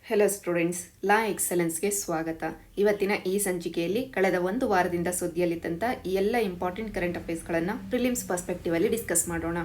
Hello students, ಲಾ ಎಕ್ಸಲೆನ್ಸ್ಗೆ ಸ್ವಾಗತ. ಇವತ್ತಿನ ಈ ಸಂಚಿಕೆಯಲ್ಲಿ ಕಳೆದ ಒಂದು ವಾರದಿಂದ ಸುದ್ದಿಯಲ್ಲಿದ್ದಂಥ ಈ ಎಲ್ಲ ಇಂಪಾರ್ಟೆಂಟ್ ಕರೆಂಟ್ ಅಫೇರ್ಸ್ಗಳನ್ನು ಪ್ರಿಲಿಮ್ಸ್ ಪರ್ಸ್ಪೆಕ್ಟಿವ್ ಅಲ್ಲಿ ಡಿಸ್ಕಸ್ ಮಾಡೋಣ.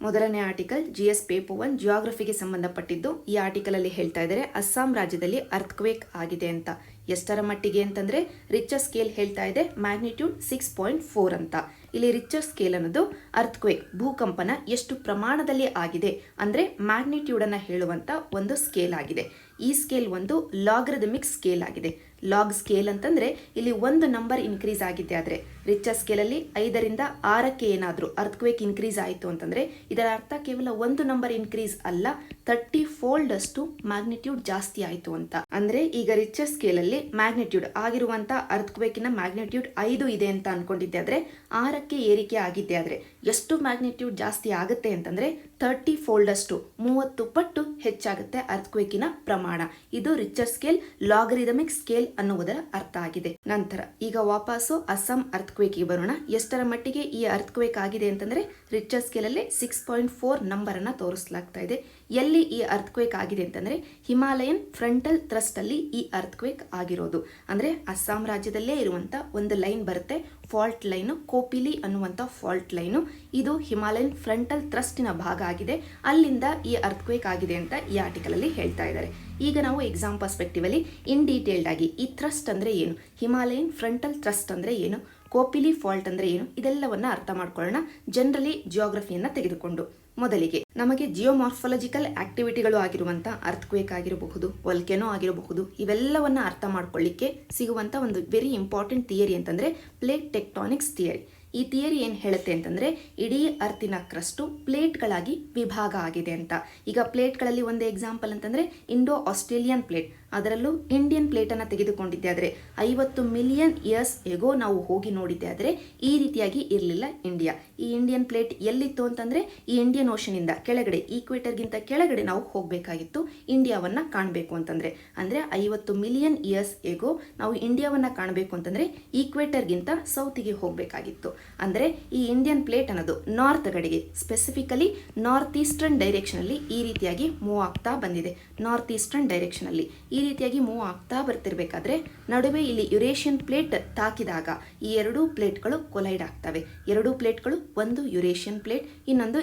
ಮೊದಲನೇ ಆರ್ಟಿಕಲ್ GS ಪೇಪರ್ 1 ಜಿಯೋಗ್ರಫಿಗೆ ಸಂಬಂಧಪಟ್ಟಿದ್ದು. ಈ ಆರ್ಟಿಕಲ್ ಅಲ್ಲಿ ಹೇಳ್ತಾ ಇದ್ದಾರೆ ಅಸ್ಸಾಂ ರಾಜ್ಯದಲ್ಲಿ ಅರ್ಥಕ್ವೇಕ್ ಆಗಿದೆ ಅಂತ. ಎಷ್ಟರ ಮಟ್ಟಿಗೆ ಅಂತಂದ್ರೆ ರಿಚರ್ ಸ್ಕೇಲ್ ಹೇಳ್ತಾ ಇದೆ ಮ್ಯಾಗ್ನಿಟ್ಯೂಡ್ 6.4 ಅಂತ. ಇಲ್ಲಿ ರಿಚರ್ ಸ್ಕೇಲ್ ಅನ್ನೋದು ಅರ್ಥಕ್ವೇಕ್ ಭೂಕಂಪನ ಎಷ್ಟು ಪ್ರಮಾಣದಲ್ಲಿ ಆಗಿದೆ ಅಂದ್ರೆ ಮ್ಯಾಗ್ನಿಟ್ಯೂಡ್ ಅನ್ನ ಹೇಳುವಂತ ಒಂದು ಸ್ಕೇಲ್ ಆಗಿದೆ. ಈ ಸ್ಕೇಲ್ ಒಂದು ಲಾಗರಿಥಮಿಕ್ ಸ್ಕೇಲ್ ಆಗಿದೆ. ಲಾಗ್ ಸ್ಕೇಲ್ ಅಂತಂದ್ರೆ ಇಲ್ಲಿ ಒಂದು ನಂಬರ್ ಇನ್ಕ್ರೀಸ್ ಆಗಿದೆ. ಆದ್ರೆ ರಿಚರ್ ಸ್ಕೇಲ್ ಅಲ್ಲಿ 5ರಿಂದ 6ಕ್ಕೆ ಏನಾದ್ರೂ ಅರ್ಥಕ್ವೇಕ್ ಇನ್ಕ್ರೀಸ್ ಆಯಿತು ಅಂತಂದ್ರೆ ಇದರ ಅರ್ಥ ಕೇವಲ ಒಂದು ನಂಬರ್ ಇನ್ಕ್ರೀಸ್ ಅಲ್ಲ, 30 ಫೋಲ್ಡ್ ಅಷ್ಟು ಮ್ಯಾಗ್ನಿಟ್ಯೂಡ್ ಜಾಸ್ತಿ ಆಯಿತು ಅಂತ. ಅಂದ್ರೆ ಈಗ ರಿಚರ್ ಸ್ಕೇಲ್ ಅಲ್ಲಿ ಮ್ಯಾಗ್ನಿಟ್ಯೂಡ್ ಆಗಿರುವಂತ ಅರ್ಥಕ್ವೇಕಿನ ಮ್ಯಾಗ್ನಿಟ್ಯೂಡ್ 5 ಇದೆ ಅಂತ ಅನ್ಕೊಂಡಿದ್ದೆ, ಆದ್ರೆ 6ಕ್ಕೆ ಏರಿಕೆ ಆಗಿದ್ದೆ. ಆದ್ರೆ ಎಷ್ಟು ಮ್ಯಾಗ್ನಿಟ್ಯೂಡ್ ಜಾಸ್ತಿ ಆಗುತ್ತೆ ಅಂತಂದ್ರೆ 30 ಫೋಲ್ಡ್ ಅಷ್ಟು 30 ಪಟ್ಟು ಹೆಚ್ಚಾಗುತ್ತೆ ಅರ್ಥಕ್ವೇಕಿನ ಪ್ರಮಾಣ. ಇದು ರಿಚರ್ ಸ್ಕೇಲ್ ಲಾಗರಿಥಮಿಕ್ ಸ್ಕೇಲ್ ಅನ್ನುವುದರ ಅರ್ಥ ಆಗಿದೆ. ನಂತರ ಈಗ ವಾಪಸ್ಸು ಅಸ್ಸಾಂ ಅರ್ಥಕ್ವೇಕ್ಗೆ ಬರೋಣ. ಎಷ್ಟರ ಮಟ್ಟಿಗೆ ಈ ಅರ್ಥಕ್ವೇಕ್ ಆಗಿದೆ ಅಂತಂದ್ರೆ ರಿಚರ್ ಸ್ಕೇಲ್ ಅಲ್ಲಿ 6.4 ನಂಬರ್ ಅನ್ನ ತೋರಿಸಲಾಗ್ತಾ ಇದೆ. ಎಲ್ಲಿ ಈ ಅರ್ಥಕ್ವೇಕ್ ಆಗಿದೆ ಅಂತಂದ್ರೆ ಹಿಮಾಲಯನ್ ಫ್ರಂಟಲ್ ಥ್ರಸ್ಟ್ ಅಲ್ಲಿ ಈ ಅರ್ಥಕ್ವೇಕ್ ಆಗಿರೋದು. ಅಂದ್ರೆ ಅಸ್ಸಾಂ ರಾಜ್ಯದಲ್ಲೇ ಇರುವಂತ ಒಂದು ಲೈನ್ ಬರುತ್ತೆ, ಫಾಲ್ಟ್ ಲೈನ್, ಕೋಪಿಲಿ ಅನ್ನುವಂತ ಫಾಲ್ಟ್ ಲೈನು. ಇದು ಹಿಮಾಲಯನ್ ಫ್ರಂಟಲ್ ಥ್ರಸ್ಟಿನ ಭಾಗ ಆಗಿದೆ. ಅಲ್ಲಿಂದ ಈ ಅರ್ಥಕ್ವೇಕ್ ಆಗಿದೆ ಅಂತ ಈ ಆರ್ಟಿಕಲ್ ಅಲ್ಲಿ ಹೇಳ್ತಾ ಇದ್ದಾರೆ. ಈಗ ನಾವು ಎಕ್ಸಾಮ್ ಪರ್ಸ್ಪೆಕ್ಟಿವ್ ಅಲ್ಲಿ ಇನ್ ಡೀಟೇಲ್ಡ್ ಆಗಿ ಈ ಥ್ರಸ್ಟ್ ಅಂದ್ರೆ ಏನು, ಹಿಮಾಲಯನ್ ಫ್ರಂಟಲ್ ಥ್ರಸ್ಟ್ ಅಂದ್ರೆ ಏನು, ಕೋಪಿಲಿ ಫಾಲ್ಟ್ ಅಂದ್ರೆ ಏನು, ಇದೆಲ್ಲವನ್ನ ಅರ್ಥ ಮಾಡ್ಕೊಳ್ಳೋಣ ಜನರಲಿ ಜಿಯೋಗ್ರಫಿಯನ್ನ ತೆಗೆದುಕೊಂಡು. ಮೊದಲಿಗೆ ನಮಗೆ ಜಿಯೋಮಾರ್ಫಾಲಜಿಕಲ್ ಆಕ್ಟಿವಿಟಿಗಳು ಆಗಿರುವಂಥ ಅರ್ಥಕ್ವೇಕ್ ಆಗಿರಬಹುದು, ವಲ್ಕೆನೋ ಆಗಿರಬಹುದು, ಇವೆಲ್ಲವನ್ನ ಅರ್ಥ ಮಾಡ್ಕೊಳ್ಳಿಕ್ಕೆ ಸಿಗುವಂಥ ಒಂದು ವೆರಿ ಇಂಪಾರ್ಟೆಂಟ್ ಥಿಯರಿ ಅಂತಂದ್ರೆ ಪ್ಲೇಟ್ ಟೆಕ್ಟಾನಿಕ್ಸ್ ಥಿಯರಿ. ಈ ಥಿಯರಿ ಏನು ಹೇಳುತ್ತೆ ಅಂತಂದ್ರೆ ಇಡೀ ಅರ್ತಿನ ಕ್ರಸ್ಟು ಪ್ಲೇಟ್ಗಳಾಗಿ ವಿಭಾಗ ಆಗಿದೆ ಅಂತ. ಈಗ ಪ್ಲೇಟ್ಗಳಲ್ಲಿ ಒಂದು ಎಕ್ಸಾಂಪಲ್ ಅಂತಂದ್ರೆ ಇಂಡೋ ಆಸ್ಟ್ರೇಲಿಯನ್ ಪ್ಲೇಟ್, ಅದರಲ್ಲೂ ಇಂಡಿಯನ್ ಪ್ಲೇಟ್ ಅನ್ನ ತೆಗೆದುಕೊಂಡಿದ್ದೆ ಆದ್ರೆ 50 ಮಿಲಿಯನ್ ಇಯರ್ಸ್ ಎಗೋ ನಾವು ಹೋಗಿ ನೋಡಿದ್ದೆ ಆದ್ರೆ ಈ ರೀತಿಯಾಗಿ ಇರಲಿಲ್ಲ ಇಂಡಿಯಾ. ಈ ಇಂಡಿಯನ್ ಪ್ಲೇಟ್ ಎಲ್ಲಿತ್ತು ಅಂತಂದ್ರೆ ಈ ಇಂಡಿಯನ್ ಓಷನ್ ಇಂದ ಕೆಳಗಡೆ, ಈಕ್ವೇಟರ್ಗಿಂತ ಕೆಳಗಡೆ ನಾವು ಹೋಗಬೇಕಾಗಿತ್ತು ಇಂಡಿಯಾವನ್ನ ಕಾಣಬೇಕು ಅಂತಂದ್ರೆ. ಅಂದ್ರೆ 50 ಮಿಲಿಯನ್ ಇಯರ್ಸ್ ಎಗೋ ನಾವು ಇಂಡಿಯಾವನ್ನ ಕಾಣಬೇಕು ಅಂತಂದ್ರೆ ಈಕ್ವೇಟರ್ಗಿಂತ ಸೌತಿಗೆ ಹೋಗಬೇಕಾಗಿತ್ತು. ಅಂದ್ರೆ ಈ ಇಂಡಿಯನ್ ಪ್ಲೇಟ್ ಅನ್ನೋದು ನಾರ್ತ್ ಕಡೆಗೆ, ಸ್ಪೆಸಿಫಿಕಲಿ ನಾರ್ತ್ ಈಸ್ಟರ್ನ್ ಡೈರೆಕ್ಷನ್ ಅಲ್ಲಿ ಈ ರೀತಿಯಾಗಿ ಮೂವ್ ಆಗ್ತಾ ಬಂದಿದೆ. ನಾರ್ತ್ ಈಸ್ಟರ್ನ್ ಡೈರೆಕ್ಷನ್ ಅಲ್ಲಿ ಈ ರೀತಿಯಾಗಿ ಮೂವ್ ಆಗ್ತಾ ಬರ್ತಿರ್ಬೇಕಾದ್ರೆ ನಡುವೆ ಇಲ್ಲಿ ಯುರೇಷಿಯನ್ ಪ್ಲೇಟ್ ತಾಕಿದಾಗ ಈ ಎರಡೂ ಪ್ಲೇಟ್ಗಳು ಕೊಲೈಡ್ ಆಗ್ತವೆ. ಎರಡೂ ಪ್ಲೇಟ್ಗಳು, ಒಂದು ಯುರೇಷಿಯನ್ ಪ್ಲೇಟ್, ಇನ್ನೊಂದು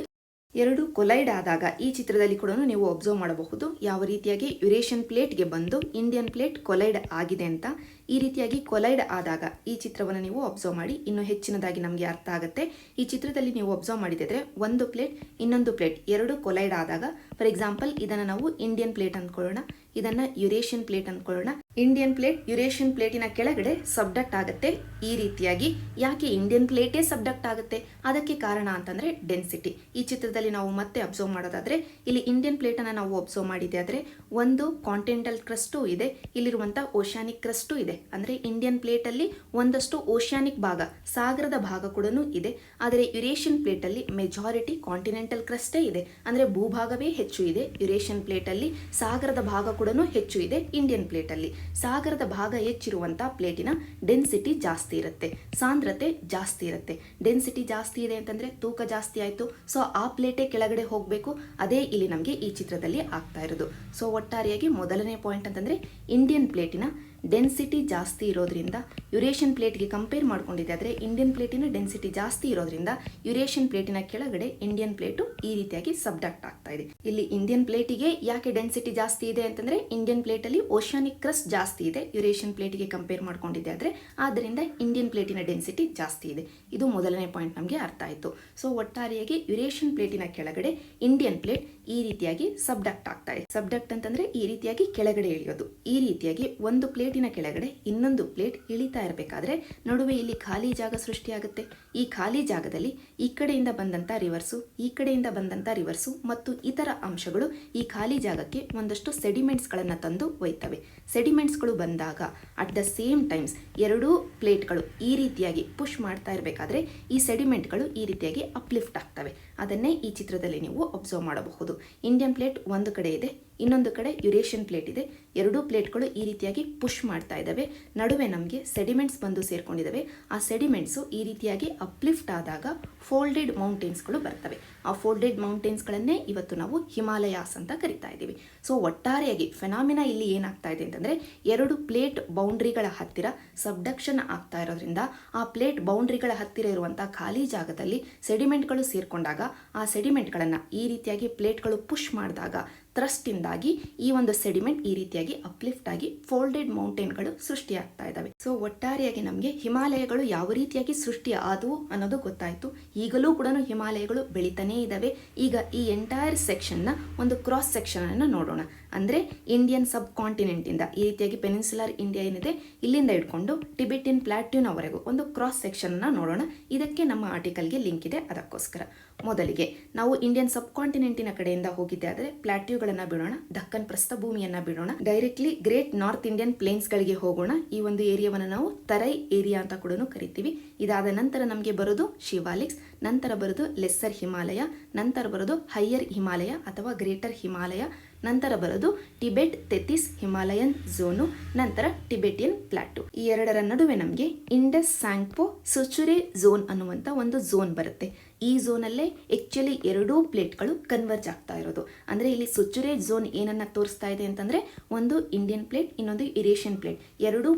ಎರಡು ಕೊಲೈಡ್ ಆದಾಗ ಈ ಚಿತ್ರದಲ್ಲಿ ಕೂಡ ನೀವು ಅಬ್ಸರ್ವ್ ಮಾಡಬಹುದು ಯಾವ ರೀತಿಯಾಗಿ ಯುರೇಷಿಯನ್ ಪ್ಲೇಟ್ಗೆ ಬಂದು ಇಂಡಿಯನ್ ಪ್ಲೇಟ್ ಕೊಲೈಡ್ ಆಗಿದೆ ಅಂತ. ಈ ರೀತಿಯಾಗಿ ಕೊಲೈಡ್ ಆದಾಗ ಈ ಚಿತ್ರವನ್ನು ನೀವು ಅಬ್ಸರ್ವ್ ಮಾಡಿ ಇನ್ನೂ ಹೆಚ್ಚಿನದಾಗಿ ನಮಗೆ ಅರ್ಥ ಆಗುತ್ತೆ. ಈ ಚಿತ್ರದಲ್ಲಿ ನೀವು ಅಬ್ಸರ್ವ್ ಮಾಡಿದ್ರೆ ಒಂದು ಪ್ಲೇಟ್ ಇನ್ನೊಂದು ಪ್ಲೇಟ್ ಎರಡು ಕೊಲೈಡ್ ಆದಾಗ, ಫಾರ್ ಎಕ್ಸಾಂಪಲ್ ಇದನ್ನು ನಾವು ಇಂಡಿಯನ್ ಪ್ಲೇಟ್ ಅಂದ್ಕೊಳ್ಳೋಣ, ಇದನ್ನ ಯುರೇಷಿಯನ್ ಪ್ಲೇಟ್ ಅಂದ್ಕೊಳ್ಳೋಣ. ಇಂಡಿಯನ್ ಪ್ಲೇಟ್ ಯುರೇಷಿಯನ್ ಪ್ಲೇಟಿನ ಕೆಳಗಡೆ ಸಬ್ಡಕ್ಟ್ ಆಗುತ್ತೆ ಈ ರೀತಿಯಾಗಿ. ಯಾಕೆ ಇಂಡಿಯನ್ ಪ್ಲೇಟೇ ಸಬ್ಡಕ್ಟ್ ಆಗುತ್ತೆ? ಅದಕ್ಕೆ ಕಾರಣ ಅಂತಂದ್ರೆ ಡೆನ್ಸಿಟಿ. ಈ ಚಿತ್ರದಲ್ಲಿ ನಾವು ಮತ್ತೆ ಅಬ್ಸರ್ವ್ ಮಾಡೋದಾದ್ರೆ ಇಲ್ಲಿ ಇಂಡಿಯನ್ ಪ್ಲೇಟ್ ಅನ್ನ ನಾವು ಅಬ್ಸರ್ವ್ ಮಾಡಿದೆ ಆದ್ರೆ ಒಂದು ಕಾಂಟಿನೆಂಟಲ್ ಕ್ರಸ್ಟು ಇದೆ, ಇಲ್ಲಿರುವಂತ ಓಷಾನಿಕ್ ಕ್ರಸ್ಟು ಇದೆ. ಅಂದ್ರೆ ಇಂಡಿಯನ್ ಪ್ಲೇಟ್ ಅಲ್ಲಿ ಒಂದಷ್ಟು ಓಷಾನಿಕ್ ಭಾಗ, ಸಾಗರದ ಭಾಗ ಕೂಡ ಇದೆ. ಆದರೆ ಯುರೇಷಿಯನ್ ಪ್ಲೇಟ್ ಅಲ್ಲಿ ಮೆಜಾರಿಟಿ ಕಾಂಟಿನೆಂಟಲ್ ಕ್ರಸ್ಟೇ ಇದೆ. ಅಂದ್ರೆ ಭೂಭಾಗವೇ ಹೆಚ್ಚು ಇದೆ ಯುರೇಷಿಯನ್ ಪ್ಲೇಟ್ ಅಲ್ಲಿ, ಸಾಗರದ ಭಾಗ ಕೂಡ ಹೆಚ್ಚು ಇದೆ ಇಂಡಿಯನ್ ಪ್ಲೇಟ್ ಅಲ್ಲಿ. ಸಾಗರದ ಭಾಗ ಹೆಚ್ಚಿರುವಂತಹ ಪ್ಲೇಟಿನ ಡೆನ್ಸಿಟಿ ಜಾಸ್ತಿ ಇರುತ್ತೆ, ಸಾಂದ್ರತೆ ಜಾಸ್ತಿ ಇರುತ್ತೆ. ಡೆನ್ಸಿಟಿ ಜಾಸ್ತಿ ಇದೆ ಅಂತಂದ್ರೆ ತೂಕ ಜಾಸ್ತಿ ಆಯ್ತು, ಸೊ ಆ ಪ್ಲೇಟೇ ಕೆಳಗಡೆ ಹೋಗಬೇಕು. ಅದೇ ಇಲ್ಲಿ ನಮಗೆ ಈ ಚಿತ್ರದಲ್ಲಿ ಆಗ್ತಾ ಇರೋದು. ಸೊ ಒಟ್ಟಾರೆಯಾಗಿ ಮೊದಲನೇ ಪಾಯಿಂಟ್ ಅಂತಂದ್ರೆ ಇಂಡಿಯನ್ ಪ್ಲೇಟಿನ ಡೆನ್ಸಿಟಿ ಜಾಸ್ತಿ ಇರೋದ್ರಿಂದ ಯುರೇಷಿಯನ್ ಪ್ಲೇಟ್ಗೆ ಕಂಪೇರ್ ಮಾಡ್ಕೊಂಡಿದೆ ಆದರೆ ಇಂಡಿಯನ್ ಪ್ಲೇಟಿನ ಡೆನ್ಸಿಟಿ ಜಾಸ್ತಿ ಇರೋದ್ರಿಂದ ಯುರೇಷಿಯನ್ ಪ್ಲೇಟಿನ ಕೆಳಗಡೆ ಇಂಡಿಯನ್ ಪ್ಲೇಟು ಈ ರೀತಿಯಾಗಿ ಸಬ್ಡಕ್ಟ್ ಆಗ್ತಾ ಇದೆ. ಇಲ್ಲಿ ಇಂಡಿಯನ್ ಪ್ಲೇಟಿಗೆ ಯಾಕೆ ಡೆನ್ಸಿಟಿ ಜಾಸ್ತಿ ಇದೆ ಅಂತಂದ್ರೆ ಇಂಡಿಯನ್ ಪ್ಲೇಟ್ ಅಲ್ಲಿ ಓಷಾನಿಕ್ ಕ್ರಸ್ಟ್ ಜಾಸ್ತಿ ಇದೆ ಯುರೇಷಿಯನ್ ಪ್ಲೇಟಿಗೆ ಕಂಪೇರ್ ಮಾಡ್ಕೊಂಡಿದೆ ಆದ್ರೆ, ಆದ್ದರಿಂದ ಇಂಡಿಯನ್ ಪ್ಲೇಟಿನ ಡೆನ್ಸಿಟಿ ಜಾಸ್ತಿ ಇದೆ. ಇದು ಮೊದಲನೇ ಪಾಯಿಂಟ್ ನಮಗೆ ಅರ್ಥ ಆಯಿತು. ಸೊ ಒಟ್ಟಾರೆಯಾಗಿ ಯುರೇಷಿಯನ್ ಪ್ಲೇಟಿನ ಕೆಳಗಡೆ ಇಂಡಿಯನ್ ಪ್ಲೇಟ್ ಈ ರೀತಿಯಾಗಿ ಸಬ್ಡಕ್ಟ್ ಆಗ್ತಾ ಇದೆ. ಸಬ್ಡಕ್ಟ್ ಅಂತಂದ್ರೆ ಈ ರೀತಿಯಾಗಿ ಕೆಳಗಡೆ ಇಳಿಯೋದು. ಈ ರೀತಿಯಾಗಿ ಒಂದು ಪ್ಲೇಟಿನ ಕೆಳಗಡೆ ಇನ್ನೊಂದು ಪ್ಲೇಟ್ ಇಳಿತಾ ಇರಬೇಕಾದ್ರೆ ನಡುವೆ ಇಲ್ಲಿ ಖಾಲಿ ಜಾಗ ಸೃಷ್ಟಿಯಾಗುತ್ತೆ. ಈ ಖಾಲಿ ಜಾಗದಲ್ಲಿ ಈ ಕಡೆಯಿಂದ ಬಂದಂತ ರಿವರ್ಸು, ಈ ಕಡೆಯಿಂದ ಬಂದಂತ ರಿವರ್ಸು ಮತ್ತು ಇತರ ಅಂಶಗಳು ಈ ಖಾಲಿ ಜಾಗಕ್ಕೆ ಒಂದಷ್ಟು ಸೆಡಿಮೆಂಟ್ಸ್ ಗಳನ್ನ ತಂದು ಒಯ್ತವೆ. ಸೆಡಿಮೆಂಟ್ಸ್ ಗಳು ಬಂದಾಗ ಅಟ್ ದ ಸೇಮ್ ಟೈಮ್ಸ್ ಎರಡೂ ಪ್ಲೇಟ್ಗಳು ಈ ರೀತಿಯಾಗಿ ಪುಷ್ ಮಾಡ್ತಾ ಇರಬೇಕಾದ್ರೆ ಈ ಸೆಡಿಮೆಂಟ್ಗಳು ಈ ರೀತಿಯಾಗಿ ಅಪ್ಲಿಫ್ಟ್ ಆಗ್ತವೆ. ಅದನ್ನೇ ಈ ಚಿತ್ರದಲ್ಲಿ ನೀವು ಅಬ್ಸರ್ವ್ ಮಾಡಬಹುದು. ಇಂಡಿಯನ್ ಪ್ಲೇಟ್ ಒಂದು ಕಡೆ ಇದೆ, ಇನ್ನೊಂದು ಕಡೆ ಯುರೇಷಿಯನ್ ಪ್ಲೇಟ್ ಇದೆ. ಎರಡೂ ಪ್ಲೇಟ್ಗಳು ಈ ರೀತಿಯಾಗಿ ಪುಷ್ ಮಾಡ್ತಾ ಇದ್ದಾವೆ. ನಡುವೆ ನಮಗೆ ಸೆಡಿಮೆಂಟ್ಸ್ ಬಂದು ಸೇರ್ಕೊಂಡಿದ್ದಾವೆ. ಆ ಸೆಡಿಮೆಂಟ್ಸು ಈ ರೀತಿಯಾಗಿ ಅಪ್ಲಿಫ್ಟ್ ಆದಾಗ ಫೋಲ್ಡೆಡ್ ಮೌಂಟೇನ್ಸ್ಗಳು ಬರ್ತವೆ. ಆ ಫೋಲ್ಡೆಡ್ ಮೌಂಟೇನ್ಸ್ಗಳನ್ನೇ ಇವತ್ತು ನಾವು ಹಿಮಾಲಯಾಸ್ ಅಂತ ಕರಿತಾ ಇದ್ದೀವಿ. ಸೊ ಒಟ್ಟಾರೆಯಾಗಿ ಫೆನಾಮಿನಾ ಇಲ್ಲಿ ಏನಾಗ್ತಾ ಇದೆ ಅಂತಂದರೆ, ಎರಡು ಪ್ಲೇಟ್ ಬೌಂಡ್ರಿಗಳ ಹತ್ತಿರ ಸಬ್ಡಕ್ಷನ್ ಆಗ್ತಾ ಇರೋದ್ರಿಂದ ಆ ಪ್ಲೇಟ್ ಬೌಂಡ್ರಿಗಳ ಹತ್ತಿರ ಇರುವಂಥ ಖಾಲಿ ಜಾಗದಲ್ಲಿ ಸೆಡಿಮೆಂಟ್ಗಳು ಸೇರ್ಕೊಂಡಾಗ ಆ ಸೆಡಿಮೆಂಟ್ಗಳನ್ನು ಈ ರೀತಿಯಾಗಿ ಪ್ಲೇಟ್ಗಳು ಪುಷ್ ಮಾಡಿದಾಗ ಥ್ರಸ್ಟಿಂದಾಗಿ ಈ ಒಂದು ಸೆಡಿಮೆಂಟ್ ಈ ರೀತಿಯಾಗಿ ಅಪ್ಲಿಫ್ಟ್ ಆಗಿ ಫೋಲ್ಡೆಡ್ ಮೌಂಟೇನ್ಗಳು ಸೃಷ್ಟಿಯಾಗ್ತಾ ಇದ್ದಾವೆ. ಸೊ ಒಟ್ಟಾರೆಯಾಗಿ ನಮಗೆ ಹಿಮಾಲಯಗಳು ಯಾವ ರೀತಿಯಾಗಿ ಸೃಷ್ಟಿ ಆದವು ಅನ್ನೋದು ಗೊತ್ತಾಯಿತು. ಈಗಲೂ ಕೂಡ ಹಿಮಾಲಯಗಳು ಬೆಳೀತಾನೇ ಇದ್ದಾವೆ. ಈಗ ಈ ಎಂಟೈರ್ ಸೆಕ್ಷನ್ನ ಒಂದು ಕ್ರಾಸ್ ಸೆಕ್ಷನ್ ಅನ್ನು ನೋಡೋಣ. ಅಂದರೆ ಇಂಡಿಯನ್ ಸಬ್ ಕಾಂಟಿನೆಂಟಿಂದ ಈ ರೀತಿಯಾಗಿ ಪೆನಿನ್ಸುಲರ್ ಇಂಡಿಯಾ ಏನಿದೆ ಇಲ್ಲಿಂದ ಇಟ್ಕೊಂಡು ಟಿಬೆಟಿನ್ ಪ್ಲಾಟ್ಯೂನವರೆಗೂ ಒಂದು ಕ್ರಾಸ್ ಸೆಕ್ಷನ್ನ ನೋಡೋಣ. ಇದಕ್ಕೆ ನಮ್ಮ ಆರ್ಟಿಕಲ್ಗೆ ಲಿಂಕ್ ಇದೆ. ಅದಕ್ಕೋಸ್ಕರ ಮೊದಲಿಗೆ ನಾವು ಇಂಡಿಯನ್ ಸಬ್ ಕಾಂಟಿನೆಂಟಿನ ಕಡೆಯಿಂದ ಹೋಗಿದ್ದೆ ಆದರೆ ಪ್ಲಾಟ್ಯೂಗಳನ್ನು ಬಿಡೋಣ, ದಕ್ಕನ್ ಪ್ರಸ್ಥಭೂಮಿಯನ್ನು ಬಿಡೋಣ, ಡೈರೆಕ್ಟ್ಲಿ ಗ್ರೇಟ್ ನಾರ್ತ್ ಇಂಡಿಯನ್ ಪ್ಲೇನ್ಸ್ಗಳಿಗೆ ಹೋಗೋಣ. ಈ ಒಂದು ಏರಿಯಾವನ್ನು ನಾವು ತರೈ ಏರಿಯಾ ಅಂತ ಕೂಡ ಕರಿತೀವಿ. ಇದಾದ ನಂತರ ನಮಗೆ ಬರೋದು ಶಿವಾಲಿಕ್ಸ್, ನಂತರ ಬರೋದು ಲೆಸ್ಸರ್ ಹಿಮಾಲಯ, ನಂತರ ಬರೋದು ಹೈಯರ್ ಹಿಮಾಲಯ ಅಥವಾ ಗ್ರೇಟರ್ ಹಿಮಾಲಯ, ನಂತರ ಬರೋದು ಟಿಬೆಟ್ ತೆತಿಸ್ ಹಿಮಾಲಯನ್ ಝೋನು, ನಂತರ ಟಿಬೆಟಿಯನ್ ಪ್ಲಾಟು. ಈ ಎರಡರ ನಡುವೆ ನಮಗೆ ಇಂಡಸ್ ಸ್ಯಾಂಗ್ಪೋ ಸುಚುರೆ ಝೋನ್ ಅನ್ನುವಂಥ ಒಂದು ಝೋನ್ ಬರುತ್ತೆ. ಈ ಝೋನಲ್ಲೇ ಆ್ಯಕ್ಚುಲಿ ಎರಡೂ ಪ್ಲೇಟ್ಗಳು ಕನ್ವರ್ಜ್ ಆಗ್ತಾ ಇರೋದು. ಅಂದರೆ ಇಲ್ಲಿ ಸುಚುರೆ ಝೋನ್ ಏನನ್ನ ತೋರಿಸ್ತಾ ಇದೆ ಅಂತಂದರೆ, ಒಂದು ಇಂಡಿಯನ್ ಪ್ಲೇಟ್, ಇನ್ನೊಂದು ಯುರೇಷಿಯನ್ ಪ್ಲೇಟ್, ಎರಡೂ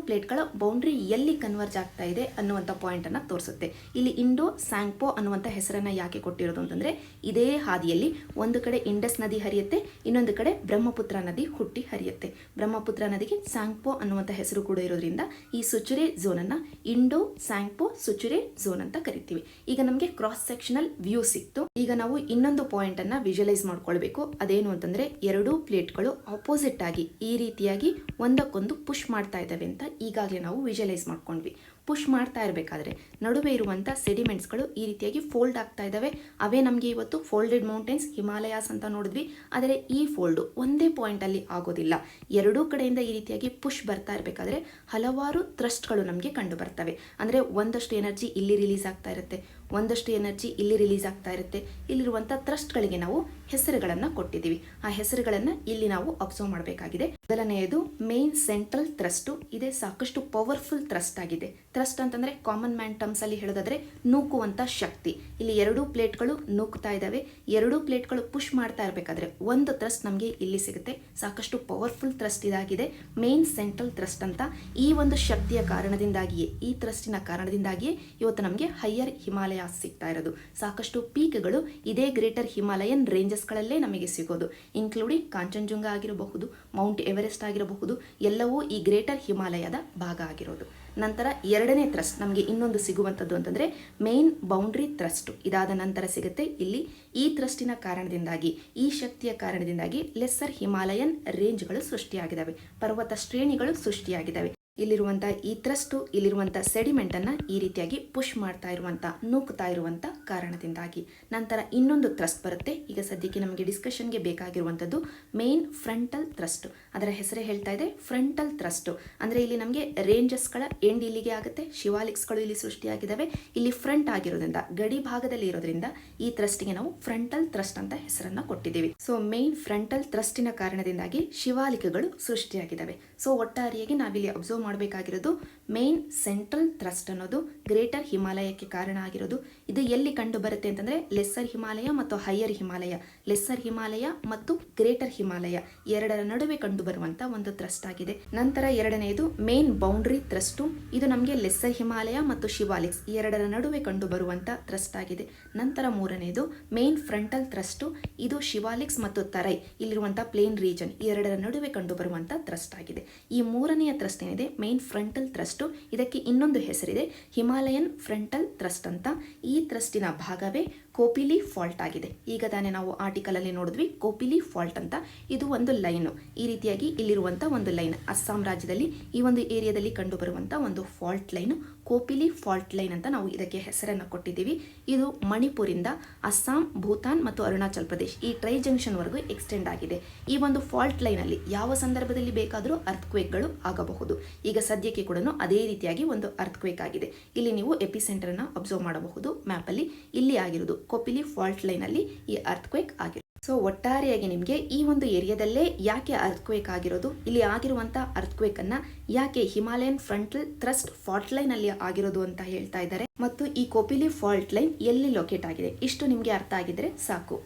ಪ್ಲೇಟ್ಗಳ ಬೌಂಡ್ರಿ ಎಲ್ಲಿ ಕನ್ವರ್ಜ್ ಆಗ್ತಾ ಇದೆ ಅನ್ನುವಂಥ ಪಾಯಿಂಟನ್ನು ತೋರಿಸುತ್ತೆ. ಇಲ್ಲಿ ಇಂಡೋ ಸ್ಯಾಂಗ್ಪೋ ಅನ್ನುವಂಥ ಹೆಸರನ್ನು ಯಾಕೆ ಕೊಟ್ಟಿರೋದು ಅಂತಂದರೆ, ಇದೇ ಹಾದಿಯಲ್ಲಿ ಒಂದು ಕಡೆ ಇಂಡಸ್ ನದಿ ಹರಿಯುತ್ತೆ, ಇನ್ನೊಂದು ಕಡೆ ಬ್ರಹ್ಮಪುತ್ರ ನದಿ ಹುಟ್ಟಿ ಹರಿಯುತ್ತೆ. ಬ್ರಹ್ಮಪುತ್ರ ನದಿಗೆ ಸ್ಯಾಂಗ್ಪೋ ಅನ್ನುವಂಥ ಹೆಸರು ಕೂಡ ಇರೋದ್ರಿಂದ ಈ ಸುಚುರೆ ಝೋನನ್ನು ಇಂಡೋ ಸ್ಯಾಂಗ್ಪೋ ಸುಚುರೆ ಝೋನ್ ಅಂತ ಕರಿತೀವಿ. ಈಗ ನಮಗೆ ಕ್ರಾಸ್ ಸೆಕ್ಷನ್ ವ್ಯೂ ಸಿಕ್ತು. ಈಗ ನಾವು ಇನ್ನೊಂದು ಪಾಯಿಂಟ್ ಅನ್ನ ವಿಜುವಲೈಸ್ ಮಾಡ್ಕೊಳ್ಬೇಕು. ಅದೇನು ಅಂತಂದ್ರೆ, ಎರಡೂ ಪ್ಲೇಟ್ಗಳು ಆಪೋಸಿಟ್ ಆಗಿ ಈ ರೀತಿಯಾಗಿ ಒಂದಕ್ಕೊಂದು ಪುಷ್ ಮಾಡ್ತಾ ಇದ್ದಾವೆ ಅಂತ ಈಗಾಗಲೇ ನಾವು ವಿಜುವಲೈಸ್ ಮಾಡ್ಕೊಂಡ್ವಿ. ಪುಷ್ ಮಾಡ್ತಾ ಇರಬೇಕಾದ್ರೆ ನಡುವೆ ಇರುವಂಥ ಸೆಡಿಮೆಂಟ್ಸ್ಗಳು ಈ ರೀತಿಯಾಗಿ ಫೋಲ್ಡ್ ಆಗ್ತಾ ಇದ್ದಾವೆ. ಅವೇ ನಮಗೆ ಇವತ್ತು ಫೋಲ್ಡೆಡ್ ಮೌಂಟೇನ್ಸ್ ಹಿಮಾಲಯಾಸ್ ಅಂತ ನೋಡಿದ್ವಿ. ಆದರೆ ಈ ಫೋಲ್ಡು ಒಂದೇ ಪಾಯಿಂಟಲ್ಲಿ ಆಗೋದಿಲ್ಲ. ಎರಡೂ ಕಡೆಯಿಂದ ಈ ರೀತಿಯಾಗಿ ಪುಷ್ ಬರ್ತಾ ಇರಬೇಕಾದ್ರೆ ಹಲವಾರು ಥ್ರಸ್ಟ್ಗಳು ನಮಗೆ ಕಂಡು ಬರ್ತವೆ. ಅಂದರೆ ಒಂದಷ್ಟು ಎನರ್ಜಿ ಇಲ್ಲಿ ರಿಲೀಸ್ ಆಗ್ತಾ ಇರುತ್ತೆ, ಒಂದಷ್ಟು ಎನರ್ಜಿ ಇಲ್ಲಿ ರಿಲೀಸ್ ಆಗ್ತಾ ಇರುತ್ತೆ. ಇಲ್ಲಿರುವಂಥ ಥ್ರಸ್ಟ್ಗಳಿಗೆ ನಾವು ಹೆಸರುಗಳನ್ನು ಕೊಟ್ಟಿದ್ದೀವಿ. ಆ ಹೆಸರುಗಳನ್ನು ಇಲ್ಲಿ ನಾವು ಅಬ್ಸರ್ವ್ ಮಾಡಬೇಕಾಗಿದೆ. ಮೊದಲನೆಯದು ಮೇನ್ ಸೆಂಟ್ರಲ್ ಥ್ರಸ್ಟು. ಇದೇ ಸಾಕಷ್ಟು ಪವರ್ಫುಲ್ ಥ್ರಸ್ಟ್ ಆಗಿದೆ. ಥ್ರಸ್ಟ್ ಅಂತಂದರೆ ಕಾಮನ್ ಮ್ಯಾನ್ ಟರ್ಮ್ಸ್ ಅಲ್ಲಿ ಹೇಳೋದಾದ್ರೆ ನೂಕುವಂಥ ಶಕ್ತಿ. ಇಲ್ಲಿ ಎರಡೂ ಪ್ಲೇಟ್ಗಳು ನೂಕ್ತಾ ಇದ್ದಾವೆ. ಎರಡೂ ಪ್ಲೇಟ್ಗಳು ಪುಷ್ ಮಾಡ್ತಾ ಇರಬೇಕಾದ್ರೆ ಒಂದು ಥ್ರಸ್ಟ್ ನಮಗೆ ಇಲ್ಲಿ ಸಿಗುತ್ತೆ. ಸಾಕಷ್ಟು ಪವರ್ಫುಲ್ ಥ್ರಸ್ಟ್ ಇದಾಗಿದೆ, ಮೇನ್ ಸೆಂಟ್ರಲ್ ಥ್ರಸ್ಟ್ ಅಂತ. ಈ ಒಂದು ಶಕ್ತಿಯ ಕಾರಣದಿಂದಾಗಿಯೇ, ಈ ಥ್ರಸ್ಟಿನ ಕಾರಣದಿಂದಾಗಿಯೇ ಇವತ್ತು ನಮಗೆ ಹೈಯರ್ ಹಿಮಾಲಯ ಸಿಗ್ತಾ ಇರೋದು. ಸಾಕಷ್ಟು ಪೀಕ್ಗಳು ಇದೇ ಗ್ರೇಟರ್ ಹಿಮಾಲಯನ್ ರೇಂಜಸ್ಗಳಲ್ಲೇ ನಮಗೆ ಸಿಗೋದು. ಇನ್ಕ್ಲೂಡಿಂಗ್ ಕಾಂಚನಜುಂಗ ಆಗಿರಬಹುದು, ಮೌಂಟ್ ಎವರೆಸ್ಟ್ ಆಗಿರಬಹುದು, ಎಲ್ಲವೂ ಈ ಗ್ರೇಟರ್ ಹಿಮಾಲಯದ ಭಾಗ ಆಗಿರೋದು. ನಂತರ ಎರಡನೇ ಥ್ರಸ್ಟ್ ನಮಗೆ ಇನ್ನೊಂದು ಸಿಗುವಂಥದ್ದು ಅಂತಂದರೆ ಮೇನ್ ಬೌಂಡ್ರಿ ಥ್ರಸ್ಟ್. ಇದಾದ ನಂತರ ಸಿಗುತ್ತೆ ಇಲ್ಲಿ ಈ ಥ್ರಸ್ಟಿನ ಕಾರಣದಿಂದಾಗಿ, ಈ ಶಕ್ತಿಯ ಕಾರಣದಿಂದಾಗಿ ಲೆಸ್ಸರ್ ಹಿಮಾಲಯನ್ ರೇಂಜ್ಗಳು ಸೃಷ್ಟಿಯಾಗಿದ್ದಾವೆ, ಪರ್ವತ ಶ್ರೇಣಿಗಳು ಸೃಷ್ಟಿಯಾಗಿದ್ದಾವೆ. ಇಲ್ಲಿರುವಂಥ ಈ ಥ್ರಸ್ಟು, ಇಲ್ಲಿರುವಂಥ ಸೆಡಿಮೆಂಟನ್ನು ಈ ರೀತಿಯಾಗಿ ಪುಷ್ ಮಾಡ್ತಾ ಇರುವಂಥ, ನೂಕ್ತಾ ಇರುವಂಥ ಕಾರಣದಿಂದಾಗಿ. ನಂತರ ಇನ್ನೊಂದು ಥ್ರಸ್ಟ್ ಬರುತ್ತೆ. ಈಗ ಸದ್ಯಕ್ಕೆ ನಮಗೆ ಡಿಸ್ಕಷನ್ಗೆ ಬೇಕಾಗಿರುವಂಥದ್ದು ಮೇನ್ ಫ್ರಂಟಲ್ ಥ್ರಸ್ಟ್. ಅದರ ಹೆಸರೇ ಹೇಳ್ತಾ ಇದೆ ಫ್ರಂಟಲ್ ಥ್ರಸ್ಟು. ಅಂದರೆ ಇಲ್ಲಿ ನಮಗೆ ರೇಂಜಸ್ಗಳ ಎಂಡ್ ಇಲ್ಲಿಗೆ ಆಗುತ್ತೆ, ಶಿವಾಲಿಕ್ಸ್ಗಳು ಇಲ್ಲಿ ಸೃಷ್ಟಿಯಾಗಿದ್ದಾವೆ. ಇಲ್ಲಿ ಫ್ರಂಟ್ ಆಗಿರೋದ್ರಿಂದ, ಗಡಿ ಭಾಗದಲ್ಲಿ ಇರೋದ್ರಿಂದ ಈ ಥ್ರಸ್ಟಿಗೆ ನಾವು ಫ್ರಂಟಲ್ ಥ್ರಸ್ಟ್ ಅಂತ ಹೆಸರನ್ನು ಕೊಟ್ಟಿದ್ದೀವಿ. ಸೊ ಮೇನ್ ಫ್ರಂಟಲ್ ಥ್ರಸ್ಟಿನ ಕಾರಣದಿಂದಾಗಿ ಶಿವಾಲಿಕಗಳು ಸೃಷ್ಟಿಯಾಗಿದ್ದಾವೆ. ಸೊ ಒಟ್ಟಾರೆಯಾಗಿ ನಾವಿಲ್ಲಿ ಅಬ್ಸರ್ವ್ ಮಾಡಬೇಕಾಗಿರೋದು ಮೇನ್ ಸೆಂಟ್ರಲ್ ಥ್ರಸ್ಟ್ ಅನ್ನೋದು ಗ್ರೇಟರ್ ಹಿಮಾಲಯಕ್ಕೆ ಕಾರಣ ಆಗಿರೋದು. ಇದು ಎಲ್ಲಿ ಕಂಡು ಬರುತ್ತೆ ಅಂತಂದ್ರೆ ಲೆಸ್ಸರ್ ಹಿಮಾಲಯ ಮತ್ತು ಹೈಯರ್ ಹಿಮಾಲಯ, ಲೆಸ್ಸರ್ ಹಿಮಾಲಯ ಮತ್ತು ಗ್ರೇಟರ್ ಹಿಮಾಲಯ ಎರಡರ ನಡುವೆ ಕಂಡು ಬರುವಂತ ಒಂದು ಥ್ರಸ್ಟ್ ಆಗಿದೆ. ನಂತರ ಎರಡನೆಯದು ಮೇನ್ ಬೌಂಡ್ರಿ ಥ್ರಸ್ಟು. ಇದು ನಮಗೆ ಲೆಸ್ಸರ್ ಹಿಮಾಲಯ ಮತ್ತು ಶಿವಾಲಿಕ್ಸ್ ಎರಡರ ನಡುವೆ ಕಂಡು ಬರುವಂತ ಥ್ರಸ್ಟ್ ಆಗಿದೆ. ನಂತರ ಮೂರನೆಯದು ಮೇನ್ ಫ್ರಂಟಲ್ ಥ್ರಸ್ಟು. ಇದು ಶಿವಾಲಿಕ್ಸ್ ಮತ್ತು ತರೈ ಇಲ್ಲಿರುವಂತಹ ಪ್ಲೇನ್ ರೀಜನ್ ಎರಡರ ನಡುವೆ ಕಂಡು ಬರುವಂತ ಥ್ರಸ್ಟ್ ಆಗಿದೆ. ಈ ಮೂರನೆಯ ಥ್ರಸ್ಟ್ ಏನಿದೆ ಮೇನ್ ಫ್ರಂಟಲ್ ಥ್ರಸ್ಟು, ಇದಕ್ಕೆ ಇನ್ನೊಂದು ಹೆಸರಿದೆ ಹಿಮಾಲಯನ್ ಫ್ರಂಟಲ್ ಥ್ರಸ್ಟ್ ಅಂತ. ಈ ಥ್ರಸ್ಟಿನ ಭಾಗವೇ ಕೋಪಿಲಿ ಫಾಲ್ಟ್ ಆಗಿದೆ. ಈಗ ತಾನೇ ನಾವು ಆರ್ಟಿಕಲ್ ಅಲ್ಲಿ ನೋಡಿದ್ವಿ ಕೋಪಿಲಿ ಫಾಲ್ಟ್ ಅಂತ. ಇದು ಒಂದು ಲೈನು, ಈ ರೀತಿಯಾಗಿ ಇಲ್ಲಿರುವಂಥ ಒಂದು ಲೈನ್, ಅಸ್ಸಾಂ ರಾಜ್ಯದಲ್ಲಿ ಈ ಒಂದು ಏರಿಯಾದಲ್ಲಿ ಕಂಡು ಬರುವಂಥ ಒಂದು ಫಾಲ್ಟ್ ಲೈನು ಕೋಪಿಲಿ ಫಾಲ್ಟ್ ಲೈನ್ ಅಂತ ನಾವು ಇದಕ್ಕೆ ಹೆಸರನ್ನು ಕೊಟ್ಟಿದ್ದೀವಿ. ಇದು ಮಣಿಪುರಿಂದ ಅಸ್ಸಾಂ, ಭೂತಾನ್ ಮತ್ತು ಅರುಣಾಚಲ್ ಪ್ರದೇಶ್ ಈ ಟ್ರೈ ಜಂಕ್ಷನ್ವರೆಗೂ ಎಕ್ಸ್ಟೆಂಡ್ ಆಗಿದೆ. ಈ ಒಂದು ಫಾಲ್ಟ್ ಲೈನಲ್ಲಿ ಯಾವ ಸಂದರ್ಭದಲ್ಲಿ ಬೇಕಾದರೂ ಅರ್ಥಕ್ವೇಕ್ಗಳು ಆಗಬಹುದು. ಈಗ ಸದ್ಯಕ್ಕೆ ಕೂಡ ಅದೇ ರೀತಿಯಾಗಿ ಒಂದು ಅರ್ಥಕ್ವೇಕ್ ಆಗಿದೆ. ಇಲ್ಲಿ ನೀವು ಎಪಿಸೆಂಟರ್ ಅನ್ನ ಅಬ್ಸರ್ವ್ ಮಾಡಬಹುದು ಮ್ಯಾಪಲ್ಲಿ. ಇಲ್ಲಿ ಆಗಿರೋದು ಕೊಪಿಲಿ ಫಾಲ್ಟ್ ಲೈನ್ ಅಲ್ಲಿ ಈ ಅರ್ಥಕ್ವೇಕ್ ಆಗಿದೆ. ಸೊ ಒಟ್ಟಾರೆಯಾಗಿ ನಿಮಗೆ ಈ ಒಂದು ಏರಿಯಾದಲ್ಲೇ ಯಾಕೆ ಅರ್ಥಕ್ವೇಕ್ ಆಗಿರೋದು, ಇಲ್ಲಿ ಆಗಿರುವಂಥ ಅರ್ಥಕ್ವೇಕ್ ಅನ್ನ ಯಾಕೆ Himalayan frontal thrust fault line ಅಲ್ಲಿ ಆಗಿರೋದು ಅಂತ ಹೇಳ್ತಾ ಇದ್ದಾರೆ, ಮತ್ತು ಈ ಕೊಪಿಲಿ ಫಾಲ್ಟ್ ಲೈನ್ ಎಲ್ಲಿ ಲೊಕೇಟ್ ಆಗಿದೆ, ಇಷ್ಟು ನಿಮಗೆ ಅರ್ಥ ಆಗಿದ್ರೆ ಸಾಕು.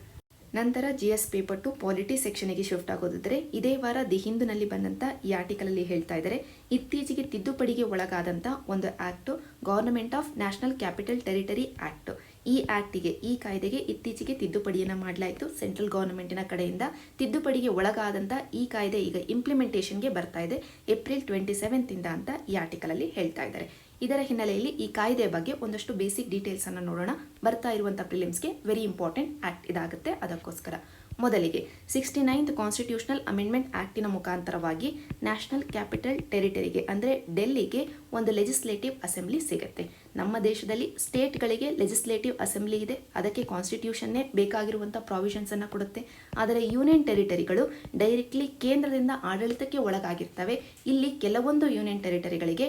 ನಂತರ GS ಪೇಪರ್ 2 ಪಾಲಿಟಿ ಸೆಕ್ಷನ್ಗೆ ಶಿಫ್ಟ್ ಆಗೋದಿದ್ರೆ ಇದೇ ವಾರ ದಿ ಹಿಂದೂನಲ್ಲಿ ಬಂದಂಥ ಈ ಆರ್ಟಿಕಲ್ ಅಲ್ಲಿ ಹೇಳ್ತಾ ಇದ್ದಾರೆ, ಇತ್ತೀಚೆಗೆ ತಿದ್ದುಪಡಿಗೆ ಒಳಗಾದಂಥ ಒಂದು act government of national capital territory act. ಈ ಆಕ್ಟಿಗೆ, ಈ ಕಾಯ್ದೆಗೆ ಇತ್ತೀಚೆಗೆ ತಿದ್ದುಪಡಿಯನ್ನು ಮಾಡಲಾಯಿತು ಸೆಂಟ್ರಲ್ ಗವರ್ನಮೆಂಟಿನ ಕಡೆಯಿಂದ. ತಿದ್ದುಪಡಿಗೆ ಒಳಗಾದಂಥ ಈ ಕಾಯ್ದೆ ಈಗ ಇಂಪ್ಲಿಮೆಂಟೇಷನ್ಗೆ ಬರ್ತಾ ಇದೆ ಏಪ್ರಿಲ್ 27 ಇಂದ ಅಂತ ಈ ಆರ್ಟಿಕಲ್ ಅಲ್ಲಿ ಹೇಳ್ತಾ ಇದ್ದಾರೆ. ಇದರ ಹಿನ್ನೆಲೆಯಲ್ಲಿ ಈ ಕಾಯ್ದೆಯ ಬಗ್ಗೆ ಒಂದಷ್ಟು ಬೇಸಿಕ್ ಡೀಟೇಲ್ಸ್ ಅನ್ನು ನೋಡೋಣ. ಬರ್ತಾ ಇರುವಂಥ ಪ್ರಿಲಿಮ್ಸ್ಗೆ ವೆರಿ ಇಂಪಾರ್ಟೆಂಟ್ ಆಕ್ಟ್ ಇದಾಗುತ್ತೆ. ಅದಕ್ಕೋಸ್ಕರ ಮೊದಲಿಗೆ 69th ಕಾನ್ಸ್ಟಿಟ್ಯೂಷನಲ್ ಅಮೆಂಡ್ಮೆಂಟ್ ಆಕ್ಟಿನ ಮುಖಾಂತರವಾಗಿ ನ್ಯಾಷನಲ್ ಕ್ಯಾಪಿಟಲ್ ಟೆರಿಟರಿಗೆ ಅಂದರೆ ಡೆಲ್ಲಿಗೆ ಒಂದು ಲೆಜಿಸ್ಲೇಟಿವ್ ಅಸೆಂಬ್ಲಿ ಸಿಗುತ್ತೆ. ನಮ್ಮ ದೇಶದಲ್ಲಿ ಸ್ಟೇಟ್ಗಳಿಗೆ ಲೆಜಿಸ್ಲೇಟಿವ್ ಅಸೆಂಬ್ಲಿ ಇದೆ, ಅದಕ್ಕೆ ಕಾನ್ಸ್ಟಿಟ್ಯೂಷನ್ನೇ ಬೇಕಾಗಿರುವಂಥ ಪ್ರಾವಿಷನ್ಸ್ ಅನ್ನು ಕೊಡುತ್ತೆ. ಆದರೆ ಯೂನಿಯನ್ ಟೆರಿಟರಿಗಳು ಡೈರೆಕ್ಟ್ಲಿ ಕೇಂದ್ರದಿಂದ ಆಡಳಿತಕ್ಕೆ ಒಳಗಾಗಿರ್ತವೆ. ಇಲ್ಲಿ ಕೆಲವೊಂದು ಯೂನಿಯನ್ ಟೆರಿಟರಿಗಳಿಗೆ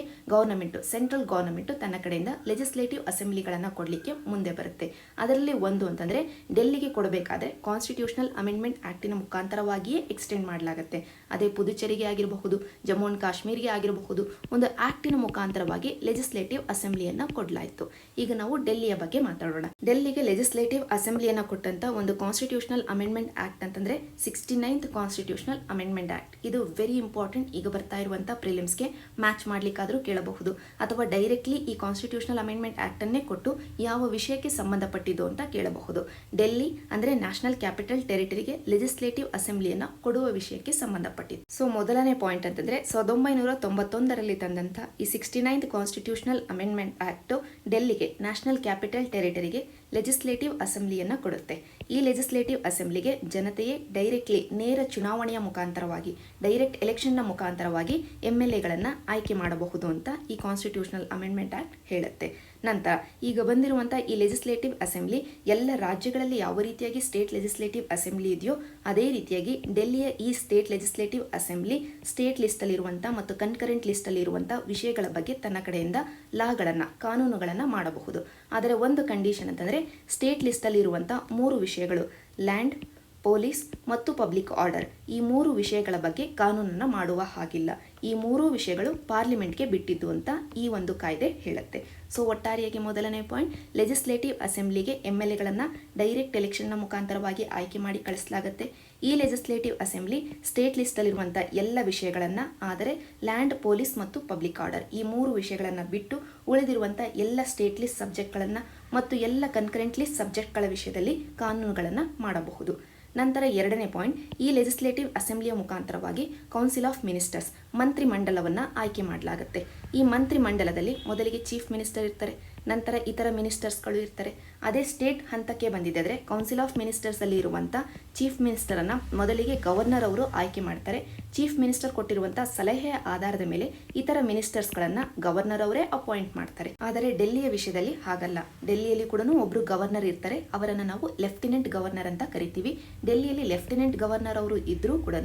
ಸೆಂಟ್ರಲ್ ಗವರ್ನಮೆಂಟ್ ತನ್ನ ಕಡೆಯಿಂದ ಲೆಜಿಸ್ಲೇಟಿವ್ ಅಸೆಂಬ್ಲಿಗಳನ್ನು ಕೊಡಲಿಕ್ಕೆ ಮುಂದೆ ಬರುತ್ತೆ. ಅದರಲ್ಲಿ ಒಂದು ಅಂತಂದರೆ ಡೆಲ್ಲಿಗೆ ಕೊಡಬೇಕಾದ್ರೆ ಕಾನ್ಸ್ಟಿಟ್ಯೂಷನಲ್ ಅಮೆಂಡ್ಮೆಂಟ್ ಆಕ್ಟಿನ ಮುಖಾಂತರವಾಗಿಯೇ ಎಕ್ಸ್ಟೆಂಡ್ ಮಾಡಲಾಗುತ್ತೆ. ಅದೇ ಪುದುಚೇರಿಗೆ ಆಗಿರಬಹುದು, ಜಮ್ಮು ಅಂಡ್ ಕಾಶ್ಮೀರ್ಗೆ ಆಗಿರಬಹುದು, ಒಂದು ಆಕ್ಟಿನ ಮುಖಾಂತರವಾಗಿ ಲೆಜಿಸ್ಲೇಟಿವ್ ಅಸೆಂಬ್ಲಿಯನ್ನು ಕೊಡಲಾಯಿತು. ಈಗ ನಾವು ಡೆಲ್ಲಿಯ ಬಗ್ಗೆ ಮಾತಾಡೋಣ. ಡೆಲ್ಲಿಗೆ ಲೆಜಿಸ್ಲೇಟಿವ್ ಅಸೆಂಬ್ಲಿಯನ್ನು ಕೊಟ್ಟಂತ ಒಂದು ಕಾನ್ಸ್ಟಿಟ್ಯೂಷನಲ್ ಅಮೆಂಡ್ಮೆಂಟ್ ಆಕ್ಟ್ ಅಂತಂದ್ರೆ 69th ಕಾನ್ಸ್ಟಿಟ್ಯೂಷನಲ್ ಅಮೆಂಡ್ಮೆಂಟ್ ಆಕ್ಟ್. ಇದು ವೆರಿ ಇಂಪಾರ್ಟೆಂಟ್. ಈಗ ಬರ್ತಾ ಇರುವಂತಹ ಪ್ರಿಲಿಮ್ಸ್ಗೆ ಮ್ಯಾಚ್ ಮಾಡ್ಲಿಕ್ಕಾದ್ರೂ ಕೇಳಬಹುದು, ಅಥವಾ ಡೈರೆಕ್ಟ್ಲಿ ಈ ಕಾನ್ಸ್ಟಿಟ್ಯೂಷನಲ್ ಅಮೆಂಡ್ಮೆಂಟ್ ಆಕ್ಟ್ ಅನ್ನೇ ಕೊಟ್ಟು ಯಾವ ವಿಷಯಕ್ಕೆ ಸಂಬಂಧಪಟ್ಟಿದ್ದು ಅಂತ ಕೇಳಬಹುದು. ಡೆಲ್ಲಿ ಅಂದ್ರೆ ನ್ಯಾಷನಲ್ ಕ್ಯಾಪಿಟಲ್ ಟೆರಿಟರಿಗೆ ಲೆಜಿಸ್ಲೇಟಿವ್ ಅಸೆಂಬ್ಲಿಯನ್ನ ಕೊಡುವ ವಿಷಯಕ್ಕೆ ಸಂಬಂಧಪಟ್ಟಿದ್ದು. ಸೊ ಮೊದಲನೇ ಪಾಯಿಂಟ್ ಅಂತಂದ್ರೆ 1991ರಲ್ಲಿ ತಂದಂತ ಈ 69th ಕಾನ್ಸ್ಟಿಟ್ಯೂಷನಲ್ ಅಮೆಂಡ್ಮೆಂಟ್ ಆಕ್ಟ್ ಡೆಲ್ಲಿಗೆ ನ್ಯಾಷನಲ್ ಕ್ಯಾಪಿಟಲ್ ಟೆರಿಟರಿಗೆ ಲೆಜಿಸ್ಲೇಟಿವ್ ಅಸೆಂಬ್ಲಿಯನ್ನ ಕೊಡುತ್ತೆ. ಈ ಲೆಜಿಸ್ಲೇಟಿವ್ ಅಸೆಂಬ್ಲಿಗೆ ಜನತೆಯೇ ಡೈರೆಕ್ಟ್ಲಿ ನೇರ ಚುನಾವಣೆಯ ಮುಖಾಂತರವಾಗಿ, ಡೈರೆಕ್ಟ್ ಎಲೆಕ್ಷನ್ನ ಮುಖಾಂತರವಾಗಿ MLAಗಳನ್ನ ಆಯ್ಕೆ ಮಾಡಬಹುದು ಅಂತ ಈ ಕಾನ್ಸ್ಟಿಟ್ಯೂಷನಲ್ ಅಮೆಂಡ್ಮೆಂಟ್ ಆಕ್ಟ್ ಹೇಳುತ್ತೆ. ನಂತರ ಈಗ ಬಂದಿರುವಂತಹ ಈ ಲೆಜಿಸ್ಲೇಟಿವ್ ಅಸೆಂಬ್ಲಿ ಎಲ್ಲ ರಾಜ್ಯಗಳಲ್ಲಿ ಯಾವ ರೀತಿಯಾಗಿ ಸ್ಟೇಟ್ ಲೆಜಿಸ್ಲೇಟಿವ್ ಅಸೆಂಬ್ಲಿ ಇದೆಯೋ ಅದೇ ರೀತಿಯಾಗಿ ಡೆಲ್ಲಿಯ ಈ state legislative assembly state list ಅಲ್ಲಿ ಇರುವಂತಹ ಮತ್ತು ಕನ್ಕರೆಂಟ್ ಲಿಸ್ಟ್ ಅಲ್ಲಿ ಇರುವಂತಹ ವಿಷಯಗಳ ಬಗ್ಗೆ ತನ್ನ ಕಡೆಯಿಂದ ಲಾಗಳನ್ನ, ಕಾನೂನುಗಳನ್ನ ಮಾಡಬಹುದು. ಆದರೆ ಒಂದು ಕಂಡೀಷನ್ ಅಂತಂದ್ರೆ ಸ್ಟೇಟ್ ಲಿಸ್ಟ್ ಅಲ್ಲಿ ಇರುವಂತಹ 3 ವಿಷಯಗಳು, ಲ್ಯಾಂಡ್, ಪೊಲೀಸ್ ಮತ್ತು ಪಬ್ಲಿಕ್ ಆರ್ಡರ್, ಈ 3 ವಿಷಯಗಳ ಬಗ್ಗೆ ಕಾನೂನನ್ನು ಮಾಡುವ ಹಾಗಿಲ್ಲ. ಈ 3 ವಿಷಯಗಳು ಪಾರ್ಲಿಮೆಂಟ್ಗೆ ಬಿಟ್ಟಿದ್ದು ಅಂತ ಈ ಒಂದು ಕಾಯ್ದೆ ಹೇಳುತ್ತೆ. ಸೊ ಒಟ್ಟಾರೆಯಾಗಿ ಮೊದಲನೇ ಪಾಯಿಂಟ್, ಲೆಜಿಸ್ಲೇಟಿವ್ ಅಸೆಂಬ್ಲಿಗೆ MLAಗಳನ್ನ ಡೈರೆಕ್ಟ್ ಎಲೆಕ್ಷನ್ನ ಮುಖಾಂತರವಾಗಿ ಆಯ್ಕೆ ಮಾಡಿ ಕಳಿಸಲಾಗುತ್ತೆ. ಈ ಲೆಜಿಸ್ಲೇಟಿವ್ ಅಸೆಂಬ್ಲಿ ಸ್ಟೇಟ್ ಲಿಸ್ಟ್ ಅಲ್ಲಿರುವಂಥ ಎಲ್ಲ ವಿಷಯಗಳನ್ನು, ಆದರೆ ಲ್ಯಾಂಡ್, ಪೊಲೀಸ್ ಮತ್ತು ಪಬ್ಲಿಕ್ ಆರ್ಡರ್ ಈ 3 ವಿಷಯಗಳನ್ನು ಬಿಟ್ಟು ಉಳಿದಿರುವಂಥ ಎಲ್ಲ ಸ್ಟೇಟ್ ಲಿಸ್ಟ್ ಸಬ್ಜೆಕ್ಟ್ಗಳನ್ನು ಮತ್ತು ಎಲ್ಲ ಕನ್ಕರೆಂಟ್ ಲಿಸ್ಟ್ ಸಬ್ಜೆಕ್ಟ್ಗಳ ವಿಷಯದಲ್ಲಿ ಕಾನೂನುಗಳನ್ನು ಮಾಡಬಹುದು. ನಂತರ ಎರಡನೇ ಪಾಯಿಂಟ್, ಈ ಲೆಜಿಸ್ಲೇಟಿವ್ ಅಸೆಂಬ್ಲಿಯ ಮುಖಾಂತರವಾಗಿ ಕೌನ್ಸಿಲ್ ಆಫ್ ಮಿನಿಸ್ಟರ್ಸ್, ಮಂತ್ರಿಮಂಡಲವನ್ನು ಆಯ್ಕೆ ಮಾಡಲಾಗುತ್ತೆ. ಈ ಮಂತ್ರಿಮಂಡಲದಲ್ಲಿ ಮೊದಲಿಗೆ ಚೀಫ್ ಮಿನಿಸ್ಟರ್ ಇರ್ತಾರೆ, ನಂತರ ಇತರ ಮಿನಿಸ್ಟರ್ಸ್ಗಳು ಇರ್ತಾರೆ. ಅದೇ ಸ್ಟೇಟ್ ಹಂತಕ್ಕೆ ಬಂದಿದ್ದರೆ ಕೌನ್ಸಿಲ್ ಆಫ್ ಮಿನಿಸ್ಟರ್ಸ್ ಅಲ್ಲಿ ಇರುವಂಥ ಚೀಫ್ ಮಿನಿಸ್ಟರನ್ನು ಮೊದಲಿಗೆ ಗವರ್ನರ್ ಅವರು ಆಯ್ಕೆ ಮಾಡ್ತಾರೆ. ಚೀಫ್ ಮಿನಿಸ್ಟರ್ ಕೊಟ್ಟಿರುವಂಥ ಸಲಹೆಯ ಆಧಾರದ ಮೇಲೆ ಇತರ ಮಿನಿಸ್ಟರ್ಸ್ಗಳನ್ನು ಗವರ್ನರ್ ಅವರೇ ಅಪಾಯಿಂಟ್ ಮಾಡ್ತಾರೆ. ಆದರೆ ಡೆಲ್ಲಿಯ ವಿಷಯದಲ್ಲಿ ಹಾಗಲ್ಲ. ಡೆಲ್ಲಿಯಲ್ಲಿ ಕೂಡ ಒಬ್ಬರು ಗವರ್ನರ್ ಇರ್ತಾರೆ, ಅವರನ್ನು ನಾವು ಲೆಫ್ಟಿನೆಂಟ್ ಗವರ್ನರ್ ಅಂತ ಕರಿತೀವಿ. ಡೆಲ್ಲಿಯಲ್ಲಿ ಲೆಫ್ಟಿನೆಂಟ್ ಗವರ್ನರ್ ಅವರು ಇದ್ರೂ ಕೂಡ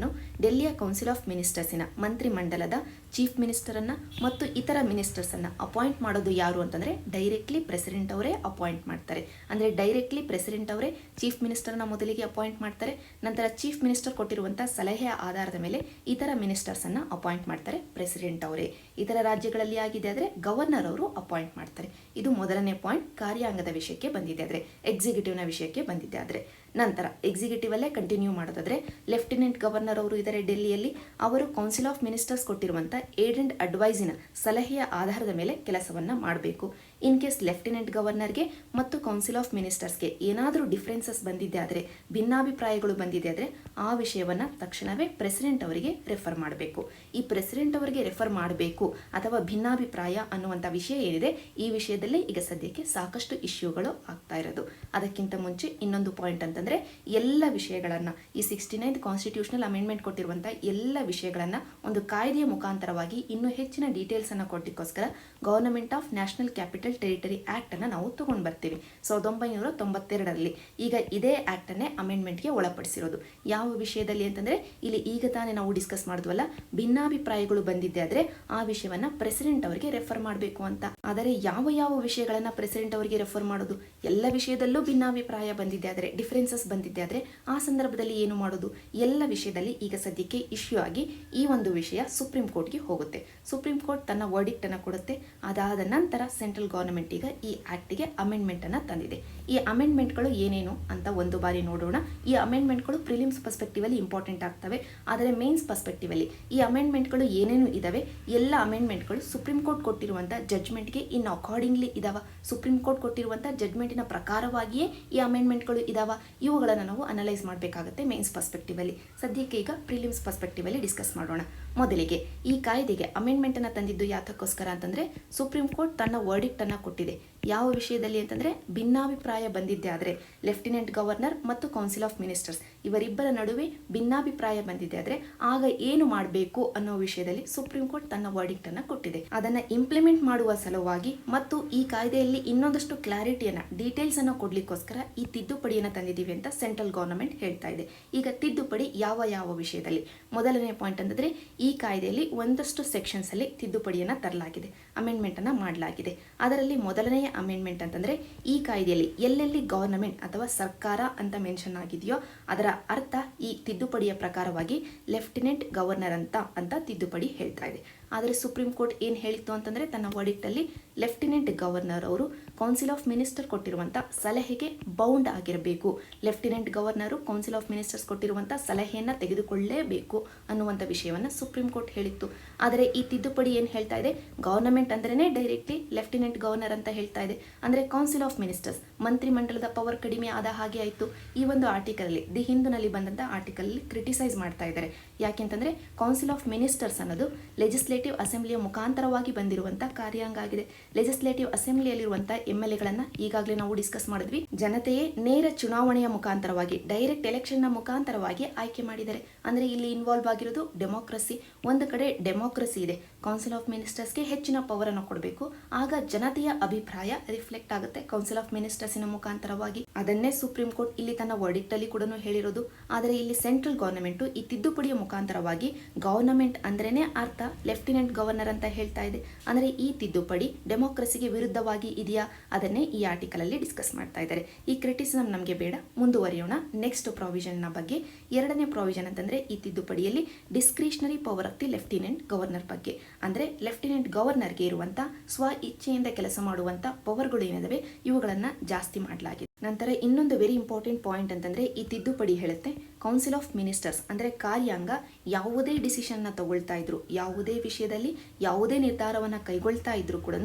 ಡೆಲ್ಲಿಯ ಕೌನ್ಸಿಲ್ ಆಫ್ ಮಿನಿಸ್ಟರ್ಸಿನ ಮಂತ್ರಿಮಂಡಲದ ಚೀಫ್ ಮಿನಿಸ್ಟರನ್ನು ಮತ್ತು ಇತರ ಮಿನಿಸ್ಟರ್ಸನ್ನು ಅಪಾಯಿಂಟ್ ಮಾಡೋದು ಯಾರು ಅಂತಂದರೆ ಡೈರೆಕ್ಟ್ಲಿ ಪ್ರೆಸಿಡೆಂಟ್ ಅವರೇ ಅಪಾಯಿಂಟ್ ಮಾಡ್ತಾರೆ. ಅಂದರೆ ಡೈರೆಕ್ಟ್ಲಿ ಪ್ರೆಸಿಡೆಂಟ್ ಅವರೇ ಚೀಫ್ ಮಿನಿಸ್ಟರ್ನ ಮೊದಲಿಗೆ ಅಪಾಯಿಂಟ್ ಮಾಡ್ತಾರೆ, ನಂತರ ಚೀಫ್ ಮಿನಿಸ್ಟರ್ ಕೊಟ್ಟಿರುವಂಥ ಸಲಹೆಯ ಆಧಾರದ ಮೇಲೆ ಇತರ ಮಿನಿಸ್ಟರ್ಸನ್ನು ಅಪಾಯಿಂಟ್ ಮಾಡ್ತಾರೆ ಪ್ರೆಸಿಡೆಂಟ್ ಅವರೇ. ಇತರ ರಾಜ್ಯಗಳಲ್ಲಿ ಆಗಿದೆ ಆದರೆ ಗವರ್ನರ್ ಅವರು ಅಪಾಯಿಂಟ್ ಮಾಡ್ತಾರೆ. ಇದು ಮೊದಲನೇ ಪಾಯಿಂಟ್, ಕಾರ್ಯಾಂಗದ ವಿಷಯಕ್ಕೆ ಬಂದಿದೆ ಆದರೆ, ಎಕ್ಸಿಕ್ಯೂಟಿವ್ನ ವಿಷಯಕ್ಕೆ ಬಂದಿದೆ ಆದರೆ. ನಂತರ ಎಕ್ಸಿಕ್ಯೂಟಿವ್ ಅಲ್ಲೇ ಕಂಟಿನ್ಯೂ ಮಾಡೋದಾದ್ರೆ ಲೆಫ್ಟಿನೆಂಟ್ ಗವರ್ನರ್ ಅವರು ಇದ್ದಾರೆ ಡೆಲ್ಲಿಯಲ್ಲಿ. ಅವರು ಕೌನ್ಸಿಲ್ ಆಫ್ ಮಿನಿಸ್ಟರ್ಸ್ ಕೊಟ್ಟಿರುವಂಥ ಏಡ್ ಅಂಡ್ ಅಡ್ವೈಸಿನ ಸಲಹೆಯ ಆಧಾರದ ಮೇಲೆ ಕೆಲಸವನ್ನ ಮಾಡಬೇಕು. ಇನ್ ಕೇಸ್ ಲೆಫ್ಟಿನೆಂಟ್ ಗವರ್ನರ್ಗೆ ಮತ್ತು ಕೌನ್ಸಿಲ್ ಆಫ್ ಮಿನಿಸ್ಟರ್ಸ್ಗೆ ಏನಾದರೂ ಡಿಫ್ರೆನ್ಸಸ್ ಬಂದಿದೆ ಆದರೆ, ಭಿನ್ನಾಭಿಪ್ರಾಯಗಳು ಬಂದಿದೆ ಆದರೆ ಆ ವಿಷಯವನ್ನು ತಕ್ಷಣವೇ ಪ್ರೆಸಿಡೆಂಟ್ ಅವರಿಗೆ ರೆಫರ್ ಮಾಡಬೇಕು. ಈ ಪ್ರೆಸಿಡೆಂಟ್ ಅವರಿಗೆ ರೆಫರ್ ಮಾಡಬೇಕು ಅಥವಾ ಭಿನ್ನಾಭಿಪ್ರಾಯ ಅನ್ನುವಂಥ ವಿಷಯ ಏನಿದೆ, ಈ ವಿಷಯದಲ್ಲಿ ಈಗ ಸದ್ಯಕ್ಕೆ ಸಾಕಷ್ಟು ಇಶ್ಯೂಗಳು ಆಗ್ತಾ ಇರೋದು. ಅದಕ್ಕಿಂತ ಮುಂಚೆ ಇನ್ನೊಂದು ಪಾಯಿಂಟ್ ಅಂತಂದರೆ, ಎಲ್ಲ ವಿಷಯಗಳನ್ನು ಈ 69th ಕಾನ್ಸ್ಟಿಟ್ಯೂಷನಲ್ ಅಮೆಂಡ್ಮೆಂಟ್ ಕೊಟ್ಟಿರುವಂಥ ಎಲ್ಲ ವಿಷಯಗಳನ್ನು ಒಂದು ಕಾಯ್ದೆಯ ಮುಖಾಂತರವಾಗಿ ಇನ್ನೂ ಹೆಚ್ಚಿನ ಡೀಟೇಲ್ಸನ್ನು ಕೊಡಲಿಕ್ಕೋಸ್ಕರ government of national capital union territory act ಅನ್ನು ನಾವು ತಗೊಂಡು ಬರ್ತೀವಿ 1992ರಲ್ಲಿ. ಈಗ ಇದೇ ಆಕ್ಟ್ ಅನ್ನೇ ಅಮೆಂಡ್ಮೆಂಟ್ಗೆ ಒಳಪಡಿಸಿರೋದು. ಯಾವ ವಿಷಯದಲ್ಲಿ ಅಂತಂದ್ರೆ ಇಲ್ಲಿ ಈಗ ತಾನೇ ನಾವು ಡಿಸ್ಕಸ್ ಮಾಡಿದ್ವಲ್ಲ, ಭಿನ್ನಾಭಿಪ್ರಾಯಗಳು ಬಂದಿದ್ದೆ ಆದ್ರೆ ಆ ವಿಷಯವನ್ನ ಪ್ರೆಸಿಡೆಂಟ್ ಅವರಿಗೆ ರೆಫರ್ ಮಾಡಬೇಕು ಅಂತ. ಆದರೆ ಯಾವ ಯಾವ ವಿಷಯಗಳನ್ನ ಪ್ರೆಸಿಡೆಂಟ್ ಅವರಿಗೆ ರೆಫರ್ ಮಾಡೋದು? ಎಲ್ಲ ವಿಷಯದಲ್ಲೂ ಭಿನ್ನಾಭಿಪ್ರಾಯ ಬಂದಿದ್ದೆ ಆದ್ರೆ, ಡಿಫರೆನ್ಸಸ್ ಬಂದಿದ್ದೆ ಆದ್ರೆ ಆ ಸಂದರ್ಭದಲ್ಲಿ ಏನು ಮಾಡೋದು? ಎಲ್ಲ ವಿಷಯದಲ್ಲಿ ಈಗ ಸದ್ಯಕ್ಕೆ ಇಶ್ಯೂ ಆಗಿ ಈ ಒಂದು ವಿಷಯ ಸುಪ್ರೀಂ ಕೋರ್ಟ್ಗೆ ಹೋಗುತ್ತೆ. ಸುಪ್ರೀಂ ಕೋರ್ಟ್ ತನ್ನ ವರ್ಡಿಕ್ಟ್ ಅನ್ನು ಕೊಡುತ್ತೆ. ಅದಾದ ನಂತರ ಸೆಂಟ್ರಲ್ ಗವರ್ನಮೆಂಟ್ ಈಗ ಈ ಆಕ್ಟ್ಗೆ ಅಮೆಂಡ್ಮೆಂಟ್ ಅನ್ನ ತಂದಿದೆ. ಈ ಅಮೆಂಡ್ಮೆಂಟ್ಗಳು ಏನೇನು ಅಂತ ಒಂದು ಬಾರಿ ನೋಡೋಣ. ಈ ಅಮೆಂಡ್ಮೆಂಟ್ಗಳು ಪ್ರಿಲಿಮ್ಸ್ ಪರ್ಸ್ಪೆಕ್ಟಿವ್ ಅಲ್ಲಿ ಇಂಪಾರ್ಟೆಂಟ್ ಆಗ್ತವೆ, ಆದರೆ ಮೇನ್ಸ್ ಪರ್ಸ್ಪೆಕ್ಟಿವ್ ಅಲ್ಲಿ ಈ ಅಮೆಂಡ್ಮೆಂಟ್ಗಳು ಏನೇನು ಇದಾವೆ, ಎಲ್ಲ ಅಮೆಂಡ್ಮೆಂಟ್ಗಳು ಸುಪ್ರೀಂ ಕೋರ್ಟ್ ಕೊಟ್ಟಿರುವಂತಹ ಜಡ್ಜ್ಮೆಂಟ್ಗೆ ಇನ್ ಅಕಾರ್ಡಿಂಗ್ಲಿ ಇದಾವ, ಸುಪ್ರೀಂ ಕೋರ್ಟ್ ಕೊಟ್ಟಿರುವಂತಹ ಜಡ್ಜ್ಮೆಂಟಿನ ಪ್ರಕಾರವಾಗಿಯೇ ಈ ಅಮೆಂಡ್ಮೆಂಟ್ಗಳು ಇದಾವ, ಇವುಗಳನ್ನು ನಾವು ಅನಲೈಸ್ ಮಾಡಬೇಕಾಗುತ್ತೆ ಮೇನ್ಸ್ ಪರ್ಸ್ಪೆಕ್ಟಿವ್ ಅಲ್ಲಿ. ಸದ್ಯಕ್ಕೆ ಈಗ ಪ್ರಿಲಿಮ್ಸ್ ಪರ್ಸ್ಪೆಕ್ಟಿವ್ ಅಲ್ಲಿ ಡಿಸ್ಕಸ್ ಮಾಡೋಣ. ಮೊದಲಿಗೆ ಈ ಕಾಯ್ದೆಗೆ ಅಮೆಂಡ್ಮೆಂಟ್ ಅನ್ನ ತಂದಿದ್ದು ಯಾತಕ್ಕೋಸ್ಕರ ಅಂತಂದ್ರೆ ಸುಪ್ರೀಂ ಕೋರ್ಟ್ ತನ್ನ ವರ್ಡಿಕ್ಟ್ ಅನ್ನ ಕೊಟ್ಟಿದೆ. ಯಾವ ವಿಷಯದಲ್ಲಿ ಅಂತಂದ್ರೆ ಭಿನ್ನಾಭಿಪ್ರಾಯ ಬಂದಿದ್ದೆ ಆದ್ರೆ ಲೆಫ್ಟಿನೆಂಟ್ ಗವರ್ನರ್ ಮತ್ತು ಕೌನ್ಸಿಲ್ ಆಫ್ ಮಿನಿಸ್ಟರ್ಸ್ ಇವರಿಬ್ಬರ ನಡುವೆ ಭಿನ್ನಾಭಿಪ್ರಾಯ ಬಂದಿದೆ ಆದ್ರೆ ಆಗ ಏನು ಮಾಡಬೇಕು ಅನ್ನೋ ವಿಷಯದಲ್ಲಿ ಸುಪ್ರೀಂ ಕೋರ್ಟ್ ತನ್ನ ವರ್ಡಿಕ್ಟ್ ಅನ್ನ ಕೊಟ್ಟಿದೆ. ಅದನ್ನ ಇಂಪ್ಲಿಮೆಂಟ್ ಮಾಡುವ ಸಲುವಾಗಿ ಮತ್ತು ಈ ಕಾಯ್ದೆಯಲ್ಲಿ ಇನ್ನೊಂದಷ್ಟು ಕ್ಲಾರಿಟಿಯನ್ನ, ಡೀಟೇಲ್ಸ್ ಅನ್ನ ಕೊಡ್ಲಿಕ್ಕೋಸ್ಕರ ಈ ತಿದ್ದುಪಡಿಯನ್ನ ತಂದಿದ್ದೀವಿ ಅಂತ ಸೆಂಟ್ರಲ್ ಗವರ್ನಮೆಂಟ್ ಹೇಳ್ತಾ ಇದೆ. ಈಗ ತಿದ್ದುಪಡಿ ಯಾವ ಯಾವ ವಿಷಯದಲ್ಲಿ? ಮೊದಲನೇ ಪಾಯಿಂಟ್ ಅಂತಂದ್ರೆ ಈ ಕಾಯ್ದೆಯಲ್ಲಿ ಒಂದಷ್ಟು ಸೆಕ್ಷನ್ಸ್ ಅಲ್ಲಿ ತಿದ್ದುಪಡಿಯನ್ನ ತರಲಾಗಿದೆ, ಅಮೆಂಡ್ಮೆಂಟ್ ಅನ್ನ ಮಾಡಲಾಗಿದೆ. ಅದರಲ್ಲಿ ಮೊದಲನೆಯ ಅಮೆಂಡ್ಮೆಂಟ್ ಅಂತಂದ್ರೆ ಈ ಕಾಯ್ದೆಯಲ್ಲಿ ಎಲ್ಲೆಲ್ಲಿ ಗವರ್ನಮೆಂಟ್ ಅಥವಾ ಸರ್ಕಾರ ಅಂತ ಮೆನ್ಷನ್ ಆಗಿದೆಯೋ ಅದರ ಅರ್ಥ ಈ ತಿದ್ದುಪಡಿಯ ಪ್ರಕಾರವಾಗಿ ಲೆಫ್ಟಿನೆಂಟ್ ಗವರ್ನರ್ ಅಂತ ತಿದ್ದುಪಡಿ ಹೇಳ್ತಾ ಇದೆ. ಆದರೆ ಸುಪ್ರೀಂ ಕೋರ್ಟ್ ಏನು ಹೇಳಿತ್ತು ಅಂತಂದ್ರೆ ತನ್ನ ವರ್ಡಿಕ್ಟ್ ಅಲ್ಲಿ ಲೆಫ್ಟಿನೆಂಟ್ ಗವರ್ನರ್ ಅವರು ಕೌನ್ಸಿಲ್ ಆಫ್ ಮಿನಿಸ್ಟರ್ ಕೊಟ್ಟಿರುವಂತಹ ಸಲಹೆಗೆ ಬೌಂಡ್ ಆಗಿರಬೇಕು, lieutenant governor council of ministers ಕೊಟ್ಟಿರುವಂತಹ ಸಲಹೆಯನ್ನ ತೆಗೆದುಕೊಳ್ಳಲೇಬೇಕು ಅನ್ನುವಂಥ ವಿಷಯವನ್ನ ಸುಪ್ರೀಂ ಕೋರ್ಟ್ ಹೇಳಿತ್ತು. ಆದರೆ ಈ ತಿದ್ದುಪಡಿ ಏನು ಹೇಳ್ತಾ ಇದೆ, ಗವರ್ನಮೆಂಟ್ ಅಂದ್ರೇನೆ ಡೈರೆಕ್ಟ್ಲಿ ಲೆಫ್ಟಿನೆಂಟ್ ಗವರ್ನರ್ ಅಂತ ಹೇಳ್ತಾ ಇದೆ. ಅಂದ್ರೆ ಕೌನ್ಸಿಲ್ ಆಫ್ ಮಿನಿಸ್ಟರ್ಸ್, ಮಂತ್ರಿಮಂಡಲದ ಪವರ್ ಕಡಿಮೆ ಆದ ಹಾಗೆ ಆಯಿತು. ಈ ಒಂದು ಆರ್ಟಿಕಲ್ ಅಲ್ಲಿ, ದಿ ಹಿಂದೂನಲ್ಲಿ ಬಂದಂತ ಆರ್ಟಿಕಲ್ ಅಲ್ಲಿ ಕ್ರಿಟಿಸೈಸ್ ಮಾಡ್ತಾ ಇದ್ದಾರೆ. ಯಾಕೆಂತಂದ್ರೆ ಕೌನ್ಸಿಲ್ ಆಫ್ ಮಿನಿಸ್ಟರ್ಸ್ ಅನ್ನೋದು ಲೆಜಿಸ್ಲೇಟಿವ್ ಅಸೆಂಬ್ಲಿಯ ಮುಖಾಂತರವಾಗಿ ಬಂದಿರುವಂತಹ ಕಾರ್ಯಾಂಗ ಆಗಿದೆ. ಲೆಜಿಸ್ಲೇಟಿವ್ ಅಸೆಂಬ್ಲಿಯಲ್ಲಿರುವಂತಹ MLAಗಳನ್ನ ಈಗಾಗಲೇ ನಾವು ಡಿಸ್ಕಸ್ ಮಾಡಿದ್ವಿ. ಜನತೆಯೇ ನೇರ ಚುನಾವಣೆಯ ಮುಖಾಂತರವಾಗಿ, ಡೈರೆಕ್ಟ್ ಎಲೆಕ್ಷನ್ ನ ಮುಖಾಂತರವಾಗಿ ಆಯ್ಕೆ ಮಾಡಿದ್ದಾರೆ. ಅಂದ್ರೆ ಇಲ್ಲಿ ಇನ್ವಾಲ್ವ್ ಆಗಿರೋದು ಡೆಮೋಕ್ರಸಿ. ಒಂದು ಕಡೆ ಡೆಮೋಕ್ರಸಿ ಇದೆ, ಕೌನ್ಸಿಲ್ ಆಫ್ ಮಿನಿಸ್ಟರ್ಸ್ಗೆ ಹೆಚ್ಚಿನ ಪವರ್ ಅನ್ನು ಕೊಡಬೇಕು, ಆಗ ಜನತೆಯ ಅಭಿಪ್ರಾಯ ರಿಫ್ಲೆಕ್ಟ್ ಆಗುತ್ತೆ ಕೌನ್ಸಿಲ್ ಆಫ್ ಮಿನಿಸ್ಟರ್ಸಿನ ಮುಖಾಂತರವಾಗಿ. ಅದನ್ನೇ ಸುಪ್ರೀಂ ಕೋರ್ಟ್ ಇಲ್ಲಿ ತನ್ನ ವರ್ಡಿಕ್ಟ್ ಅಲ್ಲಿ ಕೂಡ ಹೇಳಿರೋದು. ಆದರೆ ಇಲ್ಲಿ ಸೆಂಟ್ರಲ್ ಗವರ್ನಮೆಂಟ್ ಈ ತಿದ್ದುಪಡಿಯ ಮುಖಾಂತರವಾಗಿ ಗವರ್ನಮೆಂಟ್ ಅಂದ್ರೇನೆ ಅರ್ಥ ಲೆಫ್ಟಿನೆಂಟ್ ಗವರ್ನರ್ ಅಂತ ಹೇಳ್ತಾ ಇದೆ. ಅಂದ್ರೆ ಈ ತಿದ್ದುಪಡಿ ಡೆಮೋಕ್ರಸಿಗೆ ವಿರುದ್ಧವಾಗಿ ಇದೆಯಾ, ಅದನ್ನೇ ಈ ಆರ್ಟಿಕಲ್ ಅಲ್ಲಿ ಡಿಸ್ಕಸ್ ಮಾಡ್ತಾ ಇದ್ದಾರೆ. ಈ ಕ್ರಿಟಿಸಿಸಮ್ ನಮಗೆ ಬೇಡ, ಮುಂದುವರಿಯೋಣ ನೆಕ್ಸ್ಟ್ ಪ್ರಾವಿಷನ್ ನ ಬಗ್ಗೆ. ಎರಡನೇ ಪ್ರಾವಿಷನ್ ಅಂತಂದ್ರೆ ಈ ತಿದ್ದುಪಡಿಯಲ್ಲಿ discretionary power of the lieutenant governor ಬಗ್ಗೆ. ಅಂದ್ರೆ ಲೆಫ್ಟಿನೆಂಟ್ ಗವರ್ನರ್ಗೆ ಇರುವಂತ ಸ್ವ ಇಚ್ಛೆಯಿಂದ ಕೆಲಸ ಮಾಡುವಂತ ಪವರ್ಗಳು ಏನಿದಾವೆ ಇವುಗಳನ್ನ ಜಾಸ್ತಿ ಮಾಡಲಾಗಿದೆ. ನಂತರ ಇನ್ನೊಂದು ವೆರಿ ಇಂಪಾರ್ಟೆಂಟ್ ಪಾಯಿಂಟ್ ಅಂತಂದ್ರೆ ಈ ತಿದ್ದುಪಡಿ ಹೇಳುತ್ತೆ ಕೌನ್ಸಿಲ್ ಆಫ್ ಮಿನಿಸ್ಟರ್ಸ್ ಅಂದ್ರೆ ಕಾರ್ಯಾಂಗ ಯಾವುದೇ ಡಿಸಿಷನ್ ನ ತಗೊಳ್ತಾ ಇದ್ರು, ಯಾವುದೇ ವಿಷಯದಲ್ಲಿ ಯಾವುದೇ ನಿರ್ಧಾರವನ್ನ ಕೈಗೊಳ್ತಾ ಇದ್ರು ಕೂಡ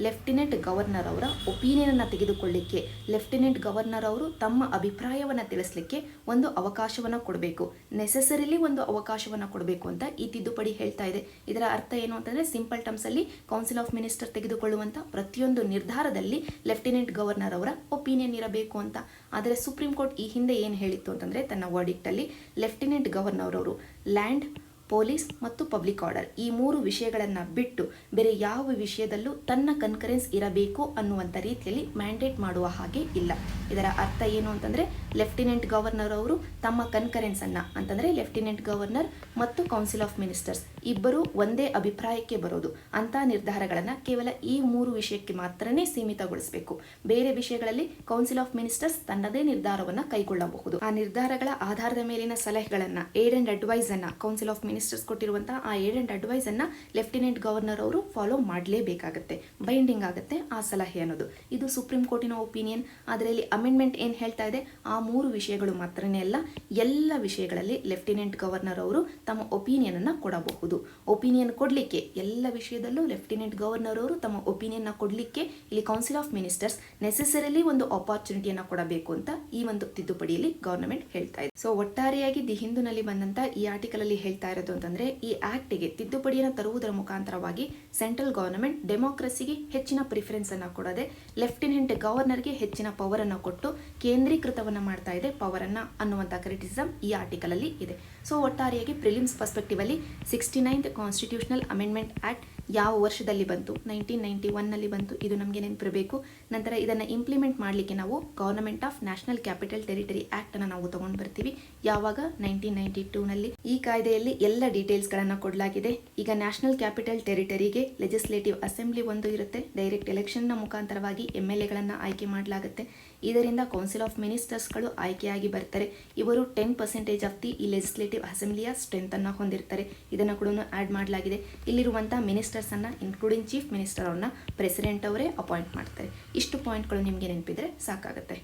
ಲೆಫ್ಟಿನೆಂಟ್ ಗವರ್ನರ್ ಅವರ ಒಪಿನಿಯನ್ ಅನ್ನ ತೆಗೆದುಕೊಳ್ಳಿಕ್ಕೆ, ಲೆಫ್ಟಿನೆಂಟ್ ಗವರ್ನರ್ ಅವರು ತಮ್ಮ ಅಭಿಪ್ರಾಯವನ್ನ ತಿಳಿಸಲಿಕ್ಕೆ ಒಂದು ಅವಕಾಶವನ್ನ ಕೊಡಬೇಕು, ನೆಸೆಸರಿಲಿ ಒಂದು ಅವಕಾಶವನ್ನ ಕೊಡಬೇಕು ಅಂತ ಈ ತಿದ್ದುಪಡಿ ಹೇಳ್ತಾ ಇದೆ. ಇದರ ಅರ್ಥ ಏನು ಅಂತಂದ್ರೆ ಸಿಂಪಲ್ ಟರ್ಮ್ಸ್ ಅಲ್ಲಿ ಕೌನ್ಸಿಲ್ ಆಫ್ ಮಿನಿಸ್ಟರ್ ತೆಗೆದುಕೊಳ್ಳುವಂತ ಪ್ರತಿಯೊಂದು ನಿರ್ಧಾರದಲ್ಲಿ ಲೆಫ್ಟಿನೆಂಟ್ ಗವರ್ನರ್ ಅವರ ಒಪಿನಿಯನ್ ಇರಬೇಕು ಅಂತ. ಆದರೆ ಸುಪ್ರೀಂ ಕೋರ್ಟ್ ಈ ಹಿಂದೆ ಏನು ಹೇಳಿತ್ತು ಅಂತಂದ್ರೆ ತನ್ನ ವರ್ಡಿಕ್ಟ್ ಅಲ್ಲಿ ಲೆಫ್ಟಿನೆಂಟ್ ಗವರ್ನರ್ ಅವರು ಲ್ಯಾಂಡ್, ಪೊಲೀಸ್ ಮತ್ತು ಪಬ್ಲಿಕ್ ಆರ್ಡರ್ ಈ ಮೂರು ವಿಷಯಗಳನ್ನ ಬಿಟ್ಟು ಬೇರೆ ಯಾವ ವಿಷಯದಲ್ಲೂ ತನ್ನ ಕನ್ಕರೆನ್ಸ್ ಇರಬೇಕು ಅನ್ನುವಂಥ ರೀತಿಯಲ್ಲಿ ಮ್ಯಾಂಡೇಟ್ ಮಾಡುವ ಹಾಗೆ ಇಲ್ಲ. ಇದರ ಅರ್ಥ ಏನು ಅಂತಂದ್ರೆ ಲೆಫ್ಟಿನೆಂಟ್ ಗವರ್ನರ್ ಅವರು ತಮ್ಮ ಕನ್ಕರೆನ್ಸ್ ಅನ್ನ ಅಂತಂದ್ರೆ ಲೆಫ್ಟಿನೆಂಟ್ ಗವರ್ನರ್ ಮತ್ತು ಕೌನ್ಸಿಲ್ ಆಫ್ ಮಿನಿಸ್ಟರ್ಸ್ ಇಬ್ಬರು ಒಂದೇ ಅಭಿಪ್ರಾಯಕ್ಕೆ ಬರೋದು ಅಂತ ನಿರ್ಧಾರಗಳನ್ನ ಕೇವಲ ಈ ಮೂರು ವಿಷಯಕ್ಕೆ ಮಾತ್ರನೇ ಸೀಮಿತಗೊಳಿಸಬೇಕು. ಬೇರೆ ವಿಷಯಗಳಲ್ಲಿ ಕೌನ್ಸಿಲ್ ಆಫ್ ಮಿನಿಸ್ಟರ್ಸ್ ತನ್ನದೇ ನಿರ್ಧಾರವನ್ನ ಕೈಗೊಳ್ಳಬಹುದು. ಆ ನಿರ್ಧಾರಗಳ ಆಧಾರದ ಮೇಲಿನ ಸಲಹೆಗಳನ್ನ, ಏಡ್ ಅಂಡ್ ಅಡ್ವೈಸ್ ಅನ್ನ ಕೌನ್ಸಿಲ್ ಆಫ್ ಮಿನಿಸ್ಟರ್ಸ್ ಕೊಟ್ಟಿರುವಂತಹ ಆ ಏಡ್ ಅಂಡ್ ಅಡ್ವೈಸ್ ಅನ್ನ ಲೆಫ್ಟಿನೆಂಟ್ ಗವರ್ನರ್ ಅವರು ಫಾಲೋ ಮಾಡಲೇಬೇಕಾಗುತ್ತೆ, ಬೈಂಡಿಂಗ್ ಆಗುತ್ತೆ ಆ ಸಲಹೆ ಅನ್ನೋದು. ಇದು ಸುಪ್ರೀಂ ಕೋರ್ಟಿನ ಒಪಿನಿಯನ್. ಆದರೆ ಇಲ್ಲಿ ಅಮೆಂಡ್ಮೆಂಟ್ ಏನ್ ಹೇಳ್ತಾ ಇದೆ, ಆ ಮೂರು ವಿಷಯಗಳು ಮಾತ್ರನೇ ಅಲ್ಲ, ಎಲ್ಲ ವಿಷಯಗಳಲ್ಲಿ ಲೆಫ್ಟಿನೆಂಟ್ ಗವರ್ನರ್ ಅವರು ತಮ್ಮ ಒಪಿನಿಯನ್ ಅನ್ನ ಕೊಡಬಹುದು. ಒಪಿನಿಯನ್ ಕೊಡ್ಲಿಕ್ಕೆ ಎಲ್ಲ ವಿಷಯದಲ್ಲೂ ಲೆಫ್ಟಿನೆಂಟ್ ಗವರ್ನರ್ ಅವರು ತಮ್ಮ ಒಪಿನಿಯನ್ ನ ಕೊಡ್ಲಿಕ್ಕೆ ಇಲ್ಲಿ ಕೌನ್ಸಿಲ್ ಆಫ್ ಮಿನಿಸ್ಟರ್ಸ್ ನೆಸೆಸರಿಲಿ ಒಂದು ಆಪರ್ಚುನಿಟಿಯನ್ನ ಕೊಡಬೇಕು ಅಂತ ಈ ಒಂದು ತಿದ್ದುಪಡಿಯಲ್ಲಿ ಗವರ್ನಮೆಂಟ್ ಹೇಳ್ತಾ ಇದೆ. ಸೊ ಒಟ್ಟಾರೆಯಾಗಿ ದಿ ಹಿಂದೂನಲ್ಲಿ ಬಂದಂತ ಈ ಆರ್ಟಿಕಲ್ ಅಲ್ಲಿ ಹೇಳ್ತಾ ಇರೋದು ಅಂತಂದ್ರೆ ಈ ಆಕ್ಟ್ಗೆ ತಿದ್ದುಪಡಿಯನ್ನು ತರುವುದರ ಮುಖಾಂತರವಾಗಿ ಸೆಂಟ್ರಲ್ ಗವರ್ನಮೆಂಟ್ ಡೆಮೋಕ್ರಸಿಗೆ ಹೆಚ್ಚಿನ ಪ್ರಿಫರೆನ್ಸ್ ಅನ್ನ ಕೊಡದೆ ಲೆಫ್ಟಿನೆಂಟ್ ಗವರ್ನರ್ಗೆ ಹೆಚ್ಚಿನ ಪವರ್ ಅನ್ನು ಕೊಟ್ಟು ಕೇಂದ್ರೀಕೃತವನ್ನ ಮಾಡ್ತಾ ಇದೆ ಪವರ್ ಅನ್ನ ಅನ್ನುವಂತ ಕ್ರಿಟಿಸಿಸಮ್ ಈ ಆರ್ಟಿಕಲ್ ಅಲ್ಲಿ ಇದೆ. ಸೊ ಒಟ್ಟಾರೆಯಾಗಿ prelims perspectively 69th constitutional amendment act ಯಾವ ವರ್ಷದಲ್ಲಿ ಬಂತು? 1991ನಲ್ಲಿ ಬಂತು. ಇದು ನಮಗೆ ನೆನಪಿರಬೇಕು. ನಂತರ ಇದನ್ನು ಇಂಪ್ಲಿಮೆಂಟ್ ಮಾಡಲಿಕ್ಕೆ ನಾವು government of national capital territory ಆ್ಯಕ್ಟನ್ನು ನಾವು ತೊಗೊಂಡು ಬರ್ತೀವಿ. ಯಾವಾಗ? 1992ನಲ್ಲಿ. ಈ ಕಾಯ್ದೆಯಲ್ಲಿ ಎಲ್ಲ ಡೀಟೇಲ್ಸ್ಗಳನ್ನು ಕೊಡಲಾಗಿದೆ. ಈಗ ನ್ಯಾಷನಲ್ ಕ್ಯಾಪಿಟಲ್ ಟೆರಿಟರಿಗೆ ಲೆಜಿಸ್ಲೇಟಿವ್ ಅಸೆಂಬ್ಲಿ ಒಂದು ಇರುತ್ತೆ. ಡೈರೆಕ್ಟ್ ಎಲೆಕ್ಷನ್ನ ಮುಖಾಂತರವಾಗಿ MLAಗಳನ್ನು ಆಯ್ಕೆ ಮಾಡಲಾಗುತ್ತೆ. ಇದರಿಂದ ಕೌನ್ಸಿಲ್ ಆಫ್ ಮಿನಿಸ್ಟರ್ಸ್ಗಳು ಆಯ್ಕೆಯಾಗಿ ಬರ್ತಾರೆ. ಇವರು 10% ಆಫ್ ದಿ ಈ ಲೆಜಿಸ್ಲೇಟಿವ್ ಅಸೆಂಬ್ಲಿಯ ಸ್ಟ್ರೆಂತನ್ನು ಹೊಂದಿರ್ತಾರೆ. ಇದನ್ನು ಕೂಡ ಆ್ಯಡ್ ಮಾಡಲಾಗಿದೆ. ಇಲ್ಲಿರುವಂಥ ಮಿನಿಸ್ಟರ್ಸನ್ನು ಇನ್ಕ್ಲೂಡಿಂಗ್ ಚೀಫ್ ಮಿನಿಸ್ಟರ್ ಅವ್ರನ್ನ ಪ್ರೆಸಿಡೆಂಟ್ ಅವರೇ ಅಪಾಯಿಂಟ್ ಮಾಡ್ತಾರೆ. ಇಷ್ಟು ಪಾಯಿಂಟ್ಗಳು ನಿಮಗೆ ನೆನಪಿದ್ರೆ ಸಾಕಾಗುತ್ತೆ.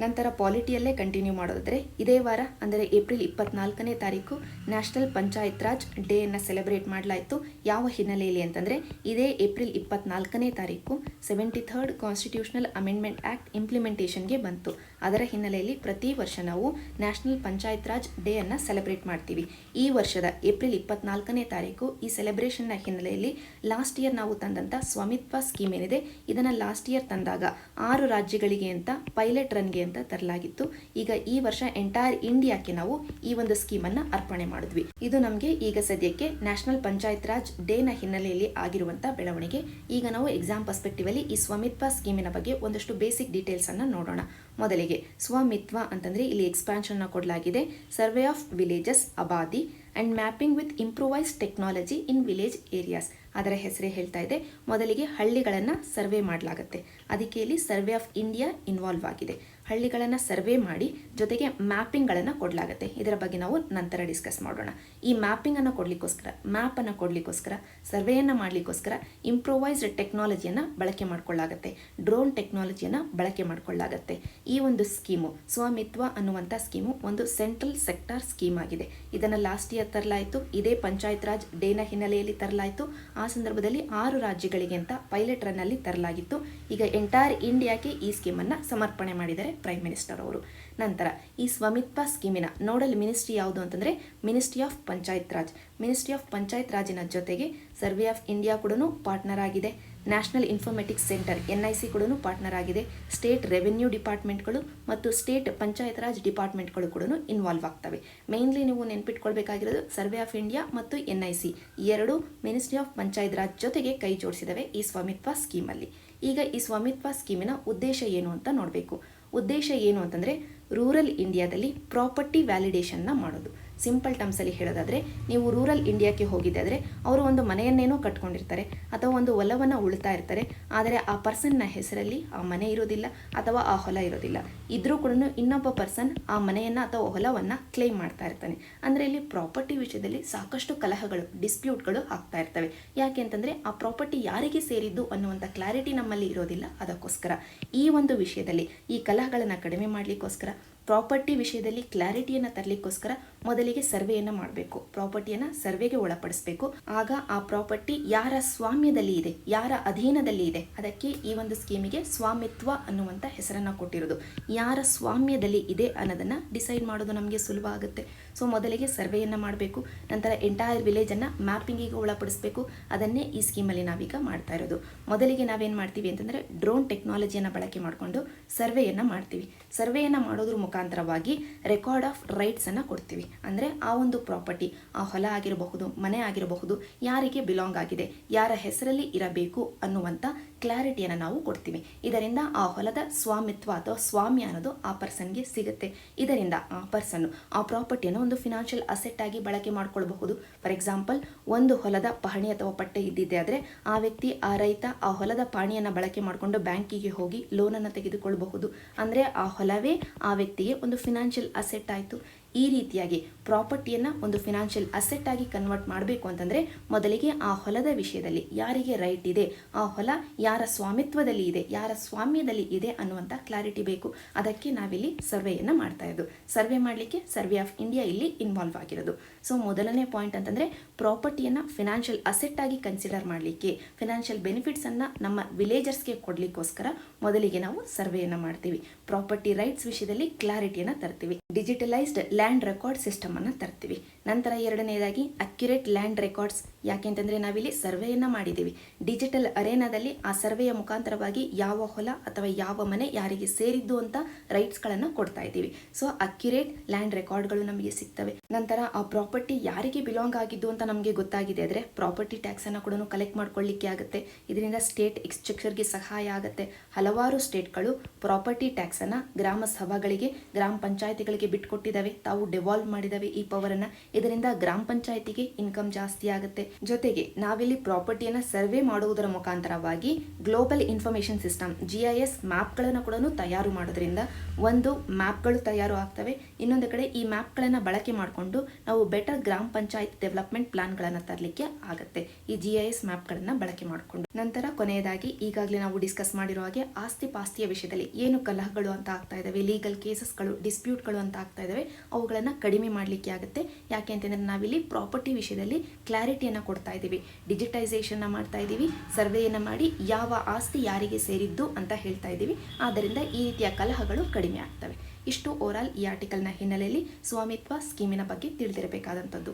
ನಂತರ ಪಾಲಿಟಿಯಲ್ಲೇ ಕಂಟಿನ್ಯೂ ಮಾಡೋದಾದರೆ ಇದೇ ವಾರ ಅಂದರೆ ಏಪ್ರಿಲ್ 24ನೇ ತಾರೀಕು ನ್ಯಾಷನಲ್ ಪಂಚಾಯತ್ ರಾಜ್ ಡೇಯನ್ನು ಸೆಲೆಬ್ರೇಟ್ ಮಾಡಲಾಯಿತು. ಯಾವ ಹಿನ್ನೆಲೆಯಲ್ಲಿ ಅಂತಂದರೆ ಇದೇ ಏಪ್ರಿಲ್ 24ನೇ ತಾರೀಕು 73rd ಕಾನ್ಸ್ಟಿಟ್ಯೂಷನಲ್ ಅಮೆಂಡ್ಮೆಂಟ್ ಆ್ಯಕ್ಟ್ ಇಂಪ್ಲಿಮೆಂಟೇಷನ್ಗೆ ಬಂತು. ಅದರ ಹಿನ್ನೆಲೆಯಲ್ಲಿ ಪ್ರತಿ ವರ್ಷ ನಾವು ನ್ಯಾಷನಲ್ ಪಂಚಾಯತ್ ರಾಜ್ ಡೇಯನ್ನು ಸೆಲೆಬ್ರೇಟ್ ಮಾಡ್ತೀವಿ. ಈ ವರ್ಷದ ಏಪ್ರಿಲ್ 24ನೇ ತಾರೀಕು ಈ ಸೆಲೆಬ್ರೇಷನ್ನ ಹಿನ್ನೆಲೆಯಲ್ಲಿ ಲಾಸ್ಟ್ ಇಯರ್ ನಾವು ತಂದಂಥ ಸ್ವಾಮಿತ್ವ ಸ್ಕೀಮ್ ಏನಿದೆ ಇದನ್ನು ಲಾಸ್ಟ್ ಇಯರ್ ತಂದಾಗ 6 ರಾಜ್ಯಗಳಿಗೆ ಅಂತ ಪೈಲಟ್ ರನ್ಗೆ ಅಂತ ತರಲಾಗಿತ್ತು. ಈಗ ಈ ವರ್ಷ ಎಂಟೈರ್ ಇಂಡಿಯಾಕ್ಕೆ ನಾವು ಈ ಒಂದು ಸ್ಕೀಮನ್ನು ಅರ್ಪಣೆ ಮಾಡಿದ್ವಿ. ಇದು ನಮಗೆ ಈಗ ಸದ್ಯಕ್ಕೆ ನ್ಯಾಷನಲ್ ಪಂಚಾಯತ್ ರಾಜ್ ಡೇನ ಹಿನ್ನೆಲೆಯಲ್ಲಿ ಆಗಿರುವಂಥ ಬೆಳವಣಿಗೆ. ಈಗ ನಾವು ಎಕ್ಸಾಮ್ ಪರ್ಸ್ಪೆಕ್ಟಿವ್ ಅಲ್ಲಿ ಈ ಸ್ವಾಮಿತ್ವ ಸ್ಕೀಮಿನ ಬಗ್ಗೆ ಒಂದಷ್ಟು ಬೇಸಿಕ್ ಡೀಟೇಲ್ಸ್ ಅನ್ನು ನೋಡೋಣ. ಮೊದಲಿಗೆ ಸ್ವಾಮಿತ್ವ ಅಂತಂದ್ರೆ ಇಲ್ಲಿ ಎಕ್ಸ್ಪಾನ್ಷನ್ ಕೊಡಲಾಗಿದೆ. Survey of villages abadi and mapping with improvised technology in village areas. ಅದರ ಹೆಸರೇ ಹೇಳ್ತಾ ಇದೆ. ಮೊದಲಿಗೆ ಹಳ್ಳಿಗಳನ್ನು ಸರ್ವೆ ಮಾಡಲಾಗುತ್ತೆ. ಅದಕ್ಕೆ ಇಲ್ಲಿ ಸರ್ವೆ ಆಫ್ ಇಂಡಿಯಾ ಇನ್ವಾಲ್ವ್ ಆಗಿದೆ. ಹಳ್ಳಿಗಳನ್ನು ಸರ್ವೆ ಮಾಡಿ ಜೊತೆಗೆ ಮ್ಯಾಪಿಂಗ್ಗಳನ್ನು ಕೊಡಲಾಗುತ್ತೆ. ಇದರ ಬಗ್ಗೆ ನಾವು ನಂತರ ಡಿಸ್ಕಸ್ ಮಾಡೋಣ. ಈ ಮ್ಯಾಪಿಂಗನ್ನು ಕೊಡಲಿಕ್ಕೋಸ್ಕರ ಸರ್ವೆಯನ್ನು ಮಾಡಲಿಕ್ಕೋಸ್ಕರ ಇಂಪ್ರೂವೈಸ್ಡ್ ಟೆಕ್ನಾಲಜಿಯನ್ನು ಬಳಕೆ ಮಾಡಿಕೊಳ್ಳಾಗುತ್ತೆ. ಡ್ರೋನ್ ಟೆಕ್ನಾಲಜಿಯನ್ನು ಬಳಕೆ ಮಾಡಿಕೊಳ್ಳಾಗುತ್ತೆ. ಈ ಒಂದು ಸ್ಕೀಮು ಸ್ವಾಮಿತ್ವ ಅನ್ನುವಂಥ ಸ್ಕೀಮು ಒಂದು ಸೆಂಟ್ರಲ್ ಸೆಕ್ಟಾರ್ ಸ್ಕೀಮ್ ಆಗಿದೆ. ಇದನ್ನು ಲಾಸ್ಟ್ ಇಯರ್ ತರಲಾಯಿತು. ಇದೇ ಪಂಚಾಯತ್ ರಾಜ್ ಡೇನ ಹಿನ್ನೆಲೆಯಲ್ಲಿ ತರಲಾಯಿತು. ಆ ಸಂದರ್ಭದಲ್ಲಿ 6 ರಾಜ್ಯಗಳಿಗೆ ಅಂತ ಪೈಲಟ್ ರನ್ ಅಲ್ಲಿ ತರಲಾಗಿತ್ತು. ಈಗ ಎಂಟೈರ್ ಇಂಡಿಯಾಕ್ಕೆ ಈ ಸ್ಕೀಮನ್ನು ಸಮರ್ಪಣೆ ಮಾಡಿದ್ದಾರೆ ಪ್ರೈಮ್ ಮಿನಿಸ್ಟರ್ ಅವರು. ನಂತರ ಈ ಸ್ವಾಮಿತ್ವ ಸ್ಕೀಮಿನ ನೋಡಲ್ ಮಿನಿಸ್ಟ್ರಿ ಯಾವುದು ಅಂತಂದರೆ ministry of Panchayat Raj. Ministry of Panchayat ರಾಜಿನ ಜೊತೆಗೆ ಸರ್ವೆ ಆಫ್ ಇಂಡಿಯಾ ಕೂಡ ಪಾರ್ಟ್ನರ್ ಆಗಿದೆ. ನ್ಯಾಷನಲ್ ಇನ್ಫಾರ್ಮೆಟಿಕ್ಸ್ ಸೆಂಟರ್ NIC ಕೂಡ ಪಾರ್ಟ್ನರ್ ಆಗಿದೆ. ಸ್ಟೇಟ್ ರೆವೆನ್ಯೂ ಡಿಪಾರ್ಟ್ಮೆಂಟ್ಗಳು ಮತ್ತು ಸ್ಟೇಟ್ ಪಂಚಾಯತ್ ರಾಜ್ ಡಿಪಾರ್ಟ್ಮೆಂಟ್ಗಳು ಕೂಡ ಇನ್ವಾಲ್ವ್ ಆಗ್ತವೆ. ಮೇನ್ಲಿ ನೀವು ನೆನ್ಪಿಟ್ಕೊಳ್ಬೇಕಾಗಿರೋದು ಸರ್ವೆ ಆಫ್ ಇಂಡಿಯಾ ಮತ್ತು NIC ಈ ಎರಡು ಮಿನಿಸ್ಟ್ರಿ ಆಫ್ ಪಂಚಾಯತ್ ರಾಜ್ ಜೊತೆಗೆ ಕೈ ಜೋಡಿಸಿದವೆ ಈ ಸ್ವಾಮಿತ್ವ ಸ್ಕೀಮಲ್ಲಿ. ಈಗ ಈ ಸ್ವಾಮಿತ್ವ ಸ್ಕೀಮಿನ ಉದ್ದೇಶ ಏನು ಅಂತ ನೋಡಬೇಕು. ಉದ್ದೇಶ ಏನು ಅಂತಂದರೆ ರೂರಲ್ ಇಂಡಿಯಾದಲ್ಲಿ ಪ್ರಾಪರ್ಟಿ ವ್ಯಾಲಿಡೇಷನ್ನ ಮಾಡೋದು. ಸಿಂಪಲ್ ಟರ್ಮ್ಸಲ್ಲಿ ಹೇಳೋದಾದರೆ ನೀವು ರೂರಲ್ ಇಂಡಿಯಾಕ್ಕೆ ಹೋಗಿದ್ದಾದರೆ ಅವರು ಒಂದು ಮನೆಯನ್ನೇನೋ ಕಟ್ಕೊಂಡಿರ್ತಾರೆ ಅಥವಾ ಒಂದು ಹೊಲವನ್ನು ಉಳ್ತಾ ಇರ್ತಾರೆ. ಆದರೆ ಆ ಪರ್ಸನ್ನ ಹೆಸರಲ್ಲಿ ಆ ಮನೆ ಇರೋದಿಲ್ಲ ಅಥವಾ ಆ ಹೊಲ ಇರೋದಿಲ್ಲ. ಇದ್ರೂ ಕೂಡ ಇನ್ನೊಬ್ಬ ಪರ್ಸನ್ ಆ ಮನೆಯನ್ನು ಅಥವಾ ಹೊಲವನ್ನು ಕ್ಲೇಮ್ ಮಾಡ್ತಾ ಇರ್ತಾನೆ. ಅಂದರೆ ಇಲ್ಲಿ ಪ್ರಾಪರ್ಟಿ ವಿಷಯದಲ್ಲಿ ಸಾಕಷ್ಟು ಕಲಹಗಳು, ಡಿಸ್ಪ್ಯೂಟ್ಗಳು ಆಗ್ತಾ ಇರ್ತವೆ. ಯಾಕೆ ಅಂತಂದರೆ ಆ ಪ್ರಾಪರ್ಟಿ ಯಾರಿಗೆ ಸೇರಿದ್ದು ಅನ್ನುವಂಥ ಕ್ಲಾರಿಟಿ ನಮ್ಮಲ್ಲಿ ಇರೋದಿಲ್ಲ. ಅದಕ್ಕೋಸ್ಕರ ಈ ಒಂದು ವಿಷಯದಲ್ಲಿ ಈ ಕಲಹಗಳನ್ನು ಕಡಿಮೆ ಮಾಡಲಿಕ್ಕೋಸ್ಕರ ಪ್ರಾಪರ್ಟಿ ವಿಷಯದಲ್ಲಿ ಕ್ಲಾರಿಟಿಯನ್ನು ತರಲಿಕ್ಕೋಸ್ಕರ ಮೊದಲಿಗೆ ಸರ್ವೆಯನ್ನು ಮಾಡಬೇಕು. ಪ್ರಾಪರ್ಟಿಯನ್ನು ಸರ್ವೆಗೆ ಒಳಪಡಿಸಬೇಕು. ಆಗ ಆ ಪ್ರಾಪರ್ಟಿ ಯಾರ ಸ್ವಾಮ್ಯದಲ್ಲಿ ಇದೆ, ಯಾರ ಅಧೀನದಲ್ಲಿ ಇದೆ, ಅದಕ್ಕೆ ಈ ಒಂದು ಸ್ಕೀಮಿಗೆ ಸ್ವಾಮಿತ್ವ ಅನ್ನುವಂಥ ಹೆಸರನ್ನು ಕೊಟ್ಟಿರೋದು. ಯಾರ ಸ್ವಾಮ್ಯದಲ್ಲಿ ಇದೆ ಅನ್ನೋದನ್ನು ಡಿಸೈಡ್ ಮಾಡೋದು ನಮಗೆ ಸುಲಭ ಆಗುತ್ತೆ. ಸೊ ಮೊದಲಿಗೆ ಸರ್ವೆಯನ್ನು ಮಾಡಬೇಕು. ನಂತರ ಎಂಟೈರ್ ವಿಲೇಜನ್ನು ಮ್ಯಾಪಿಂಗಿಗೆ ಒಳಪಡಿಸಬೇಕು. ಅದನ್ನೇ ಈ ಸ್ಕೀಮಲ್ಲಿ ನಾವೀಗ ಮಾಡ್ತಾ ಇರೋದು. ಮೊದಲಿಗೆ ನಾವೇನು ಮಾಡ್ತೀವಿ ಅಂತಂದರೆ ಡ್ರೋನ್ ಟೆಕ್ನಾಲಜಿಯನ್ನು ಬಳಕೆ ಮಾಡಿಕೊಂಡು ಸರ್ವೆಯನ್ನು ಮಾಡ್ತೀವಿ. ಸರ್ವೆಯನ್ನು ಮಾಡೋದ್ರ ಮುಖಾಂತರವಾಗಿ ರೆಕಾರ್ಡ್ ಆಫ್ ರೈಟ್ಸ್ ಅನ್ನು ಕೊಡ್ತೀವಿ. ಅಂದರೆ ಆ ಒಂದು ಪ್ರಾಪರ್ಟಿ, ಆ ಹೊಲ ಆಗಿರಬಹುದು, ಮನೆ ಆಗಿರಬಹುದು, ಯಾರಿಗೆ ಬಿಲಾಂಗ್ ಆಗಿದೆ, ಯಾರ ಹೆಸರಲ್ಲಿ ಇರಬೇಕು ಅನ್ನುವಂಥ ಕ್ಲಾರಿಟಿಯನ್ನು ನಾವು ಕೊಡ್ತೀವಿ. ಇದರಿಂದ ಆ ಹೊಲದ ಸ್ವಾಮಿತ್ವ ಅಥವಾ ಸ್ವಾಮ್ಯ ಅನ್ನೋದು ಆ ಪರ್ಸನ್ಗೆ ಸಿಗುತ್ತೆ. ಇದರಿಂದ ಆ ಪರ್ಸನ್ ಆ ಪ್ರಾಪರ್ಟಿಯನ್ನು ಒಂದು ಫಿನಾನ್ಷಿಯಲ್ ಅಸೆಟ್ ಆಗಿ ಬಳಕೆ ಮಾಡ್ಕೊಳ್ಬಹುದು. ಫಾರ್ ಎಕ್ಸಾಂಪಲ್, ಒಂದು ಹೊಲದ ಪಹಣಿ ಅಥವಾ ಪಟ್ಟೆ ಇದ್ದಿದ್ದೆ ಆದರೆ ಆ ವ್ಯಕ್ತಿ, ಆ ರೈತ ಆ ಹೊಲದ ಪಾಣಿಯನ್ನು ಬಳಕೆ ಮಾಡಿಕೊಂಡು ಬ್ಯಾಂಕಿಗೆ ಹೋಗಿ ಲೋನನ್ನು ತೆಗೆದುಕೊಳ್ಳಬಹುದು. ಅಂದರೆ ಆ ಹೊಲವೇ ಆ ವ್ಯಕ್ತಿಗೆ ಒಂದು ಫಿನಾನ್ಷಿಯಲ್ ಅಸೆಟ್ ಆಯಿತು. ಈ ರೀತಿಯಾಗಿ ಪ್ರಾಪರ್ಟಿಯನ್ನು ಒಂದು ಫಿನಾನ್ಷಿಯಲ್ ಅಸೆಟ್ ಆಗಿ ಕನ್ವರ್ಟ್ ಮಾಡಬೇಕು ಅಂತಂದರೆ ಮೊದಲಿಗೆ ಆ ಹೊಲದ ವಿಷಯದಲ್ಲಿ ಯಾರಿಗೆ ರೈಟ್ ಇದೆ, ಆ ಹೊಲ ಯಾರ ಸ್ವಾಮಿತ್ವದಲ್ಲಿ ಇದೆ, ಯಾರ ಸ್ವಾಮ್ಯದಲ್ಲಿ ಇದೆ ಅನ್ನುವಂಥ ಕ್ಲಾರಿಟಿ ಬೇಕು. ಅದಕ್ಕೆ ನಾವಿಲ್ಲಿ ಸರ್ವೆಯನ್ನು ಮಾಡ್ತಾ ಇರೋದು. ಸರ್ವೆ ಮಾಡಲಿಕ್ಕೆ ಸರ್ವೆ ಆಫ್ ಇಂಡಿಯಾ ಇಲ್ಲಿ ಇನ್ವಾಲ್ವ್ ಆಗಿರೋದು. ಸೊ ಮೊದಲನೇ ಪಾಯಿಂಟ್ ಅಂತಂದರೆ ಪ್ರಾಪರ್ಟಿಯನ್ನು ಫಿನಾನ್ಷಿಯಲ್ ಅಸೆಟ್ ಆಗಿ ಕನ್ಸಿಡರ್ ಮಾಡಲಿಕ್ಕೆ, ಫಿನಾನ್ಷಿಯಲ್ ಬೆನಿಫಿಟ್ಸನ್ನು ನಮ್ಮ ವಿಲೇಜರ್ಸ್ಗೆ ಕೊಡಲಿಕ್ಕೋಸ್ಕರ ಮೊದಲಿಗೆ ನಾವು ಸರ್ವೆಯನ್ನು ಮಾಡ್ತೀವಿ. ಪ್ರಾಪರ್ಟಿ ರೈಟ್ಸ್ ವಿಷಯದಲ್ಲಿ ಕ್ಲಾರಿಟಿಯನ್ನು ತರ್ತೀವಿ. ಡಿಜಿಟಲೈಸ್ಡ್ ಲ್ಯಾಂಡ್ ರೆಕಾರ್ಡ್ ಸಿಸ್ಟಮ್ ಅನ್ನು ತರ್ತೀವಿ. ನಂತರ ಎರಡನೇದಾಗಿ ಅಕ್ಯುರೇಟ್ ಲ್ಯಾಂಡ್ ರೆಕಾರ್ಡ್ಸ್ ಯಾಕೆಂತಂದರೆ ನಾವಿಲ್ಲಿ ಸರ್ವೆಯನ್ನು ಮಾಡಿದ್ದೀವಿ. ಡಿಜಿಟಲ್ ಅರೇನಾದಲ್ಲಿ ಆ ಸರ್ವೆಯ ಮುಖಾಂತರವಾಗಿ ಯಾವ ಹೊಲ ಅಥವಾ ಯಾವ ಮನೆ ಯಾರಿಗೆ ಸೇರಿದ್ದು ಅಂತ ರೈಟ್ಸ್ಗಳನ್ನು ಕೊಡ್ತಾ ಇದ್ದೀವಿ. ಸೊ ಅಕ್ಯುರೇಟ್ ಲ್ಯಾಂಡ್ ರೆಕಾರ್ಡ್ಗಳು ನಮಗೆ ಸಿಗ್ತವೆ. ನಂತರ ಆ ಪ್ರಾಪರ್ಟಿ ಯಾರಿಗೆ ಬಿಲಾಂಗ್ ಆಗಿದ್ದು ಅಂತ ನಮಗೆ ಗೊತ್ತಾಗಿದೆ ಆದರೆ ಪ್ರಾಪರ್ಟಿ ಟ್ಯಾಕ್ಸನ್ನು ಕೂಡ ಕಲೆಕ್ಟ್ ಮಾಡ್ಕೊಳ್ಳಿಕ್ಕೆ ಆಗುತ್ತೆ. ಇದರಿಂದ ಸ್ಟೇಟ್ ಎಕ್ಸ್ಚೆಕ್ಚರ್ಗೆ ಸಹಾಯ ಆಗುತ್ತೆ. ಹಲವಾರು ಸ್ಟೇಟ್ಗಳು ಪ್ರಾಪರ್ಟಿ ಟ್ಯಾಕ್ಸನ್ನು ಗ್ರಾಮ ಸಭಾಗಳಿಗೆ, ಗ್ರಾಮ ಪಂಚಾಯತಿಗಳಿಗೆ ಬಿಟ್ಕೊಟ್ಟಿದ್ದಾವೆ. ತಾವು ಡೆವಾಲ್ವ್ ಮಾಡಿದಾವೆ ಈ ಪವರನ್ನು. ಇದರಿಂದ ಗ್ರಾಮ ಪಂಚಾಯತಿಗೆ ಇನ್ಕಮ್ ಜಾಸ್ತಿ ಆಗುತ್ತೆ. ಜೊತೆಗೆ ನಾವಿಲ್ಲಿ ಪ್ರಾಪರ್ಟಿಯನ್ನು ಸರ್ವೆ ಮಾಡುವುದರ ಮುಖಾಂತರವಾಗಿ ಗ್ಲೋಬಲ್ ಇನ್ಫಾರ್ಮೇಷನ್ ಸಿಸ್ಟಮ್ GIS ಮ್ಯಾಪ್ಗಳನ್ನು ಕೂಡ ತಯಾರು ಮಾಡೋದ್ರಿಂದ ಒಂದು ಮ್ಯಾಪ್ಗಳು ತಯಾರು ಆಗ್ತವೆ. ಇನ್ನೊಂದು ಕಡೆ ಈ ಮ್ಯಾಪ್ಗಳನ್ನು ಬಳಕೆ ಮಾಡಿಕೊಂಡು ನಾವು ಬೆಟರ್ ಗ್ರಾಮ ಪಂಚಾಯತ್ ಡೆವಲಪ್ಮೆಂಟ್ ಪ್ಲಾನ್ಗಳನ್ನು ತರಲಿಕ್ಕೆ ಆಗುತ್ತೆ ಈ GIS ಮ್ಯಾಪ್ಗಳನ್ನು ಬಳಕೆ ಮಾಡಿಕೊಂಡು. ನಂತರ ಕೊನೆಯದಾಗಿ ಈಗಾಗಲೇ ನಾವು ಡಿಸ್ಕಸ್ ಮಾಡಿರೋ ಹಾಗೆ ಆಸ್ತಿ ಪಾಸ್ತಿಯ ವಿಷಯದಲ್ಲಿ ಏನು ಕಲಹಗಳು ಅಂತ ಆಗ್ತಾ ಇದ್ದಾವೆ, ಲೀಗಲ್ ಕೇಸಸ್ಗಳು, ಡಿಸ್ಪ್ಯೂಟ್ಗಳು ಅಂತ ಆಗ್ತಾ ಇದ್ದಾವೆ, ಅವುಗಳನ್ನು ಕಡಿಮೆ ಮಾಡಲಿಕ್ಕೆ ಆಗುತ್ತೆ. ಯಾಕೆ ಅಂತಂದರೆ ನಾವಿಲ್ಲಿ ಪ್ರಾಪರ್ಟಿ ವಿಷಯದಲ್ಲಿ ಕ್ಲಾರಿಟಿಯನ್ನು ಕೊಡ್ತಾ ಇದ್ದೀವಿ, ಡಿಜಿಟೈಸೇಷನ್ನ ಮಾಡ್ತಾ ಇದ್ದೀವಿ, ಸರ್ವೆಯನ್ನು ಮಾಡಿ ಯಾವ ಆಸ್ತಿ ಯಾರಿಗೆ ಸೇರಿದ್ದು ಅಂತ ಹೇಳ್ತಾ ಇದ್ದೀವಿ. ಆದ್ದರಿಂದ ಈ ರೀತಿಯ ಕಲಹಗಳು ಕಡಿಮೆ ಆಗ್ತವೆ. ಇಷ್ಟು ಓವರಾಲ್ ಈ ಆರ್ಟಿಕಲ್ನ ಹಿನ್ನೆಲೆಯಲ್ಲಿ ಸ್ವಾಮಿತ್ವ ಸ್ಕೀಮಿನ ಬಗ್ಗೆ ತಿಳಿದಿರಬೇಕಾದಂಥದ್ದು.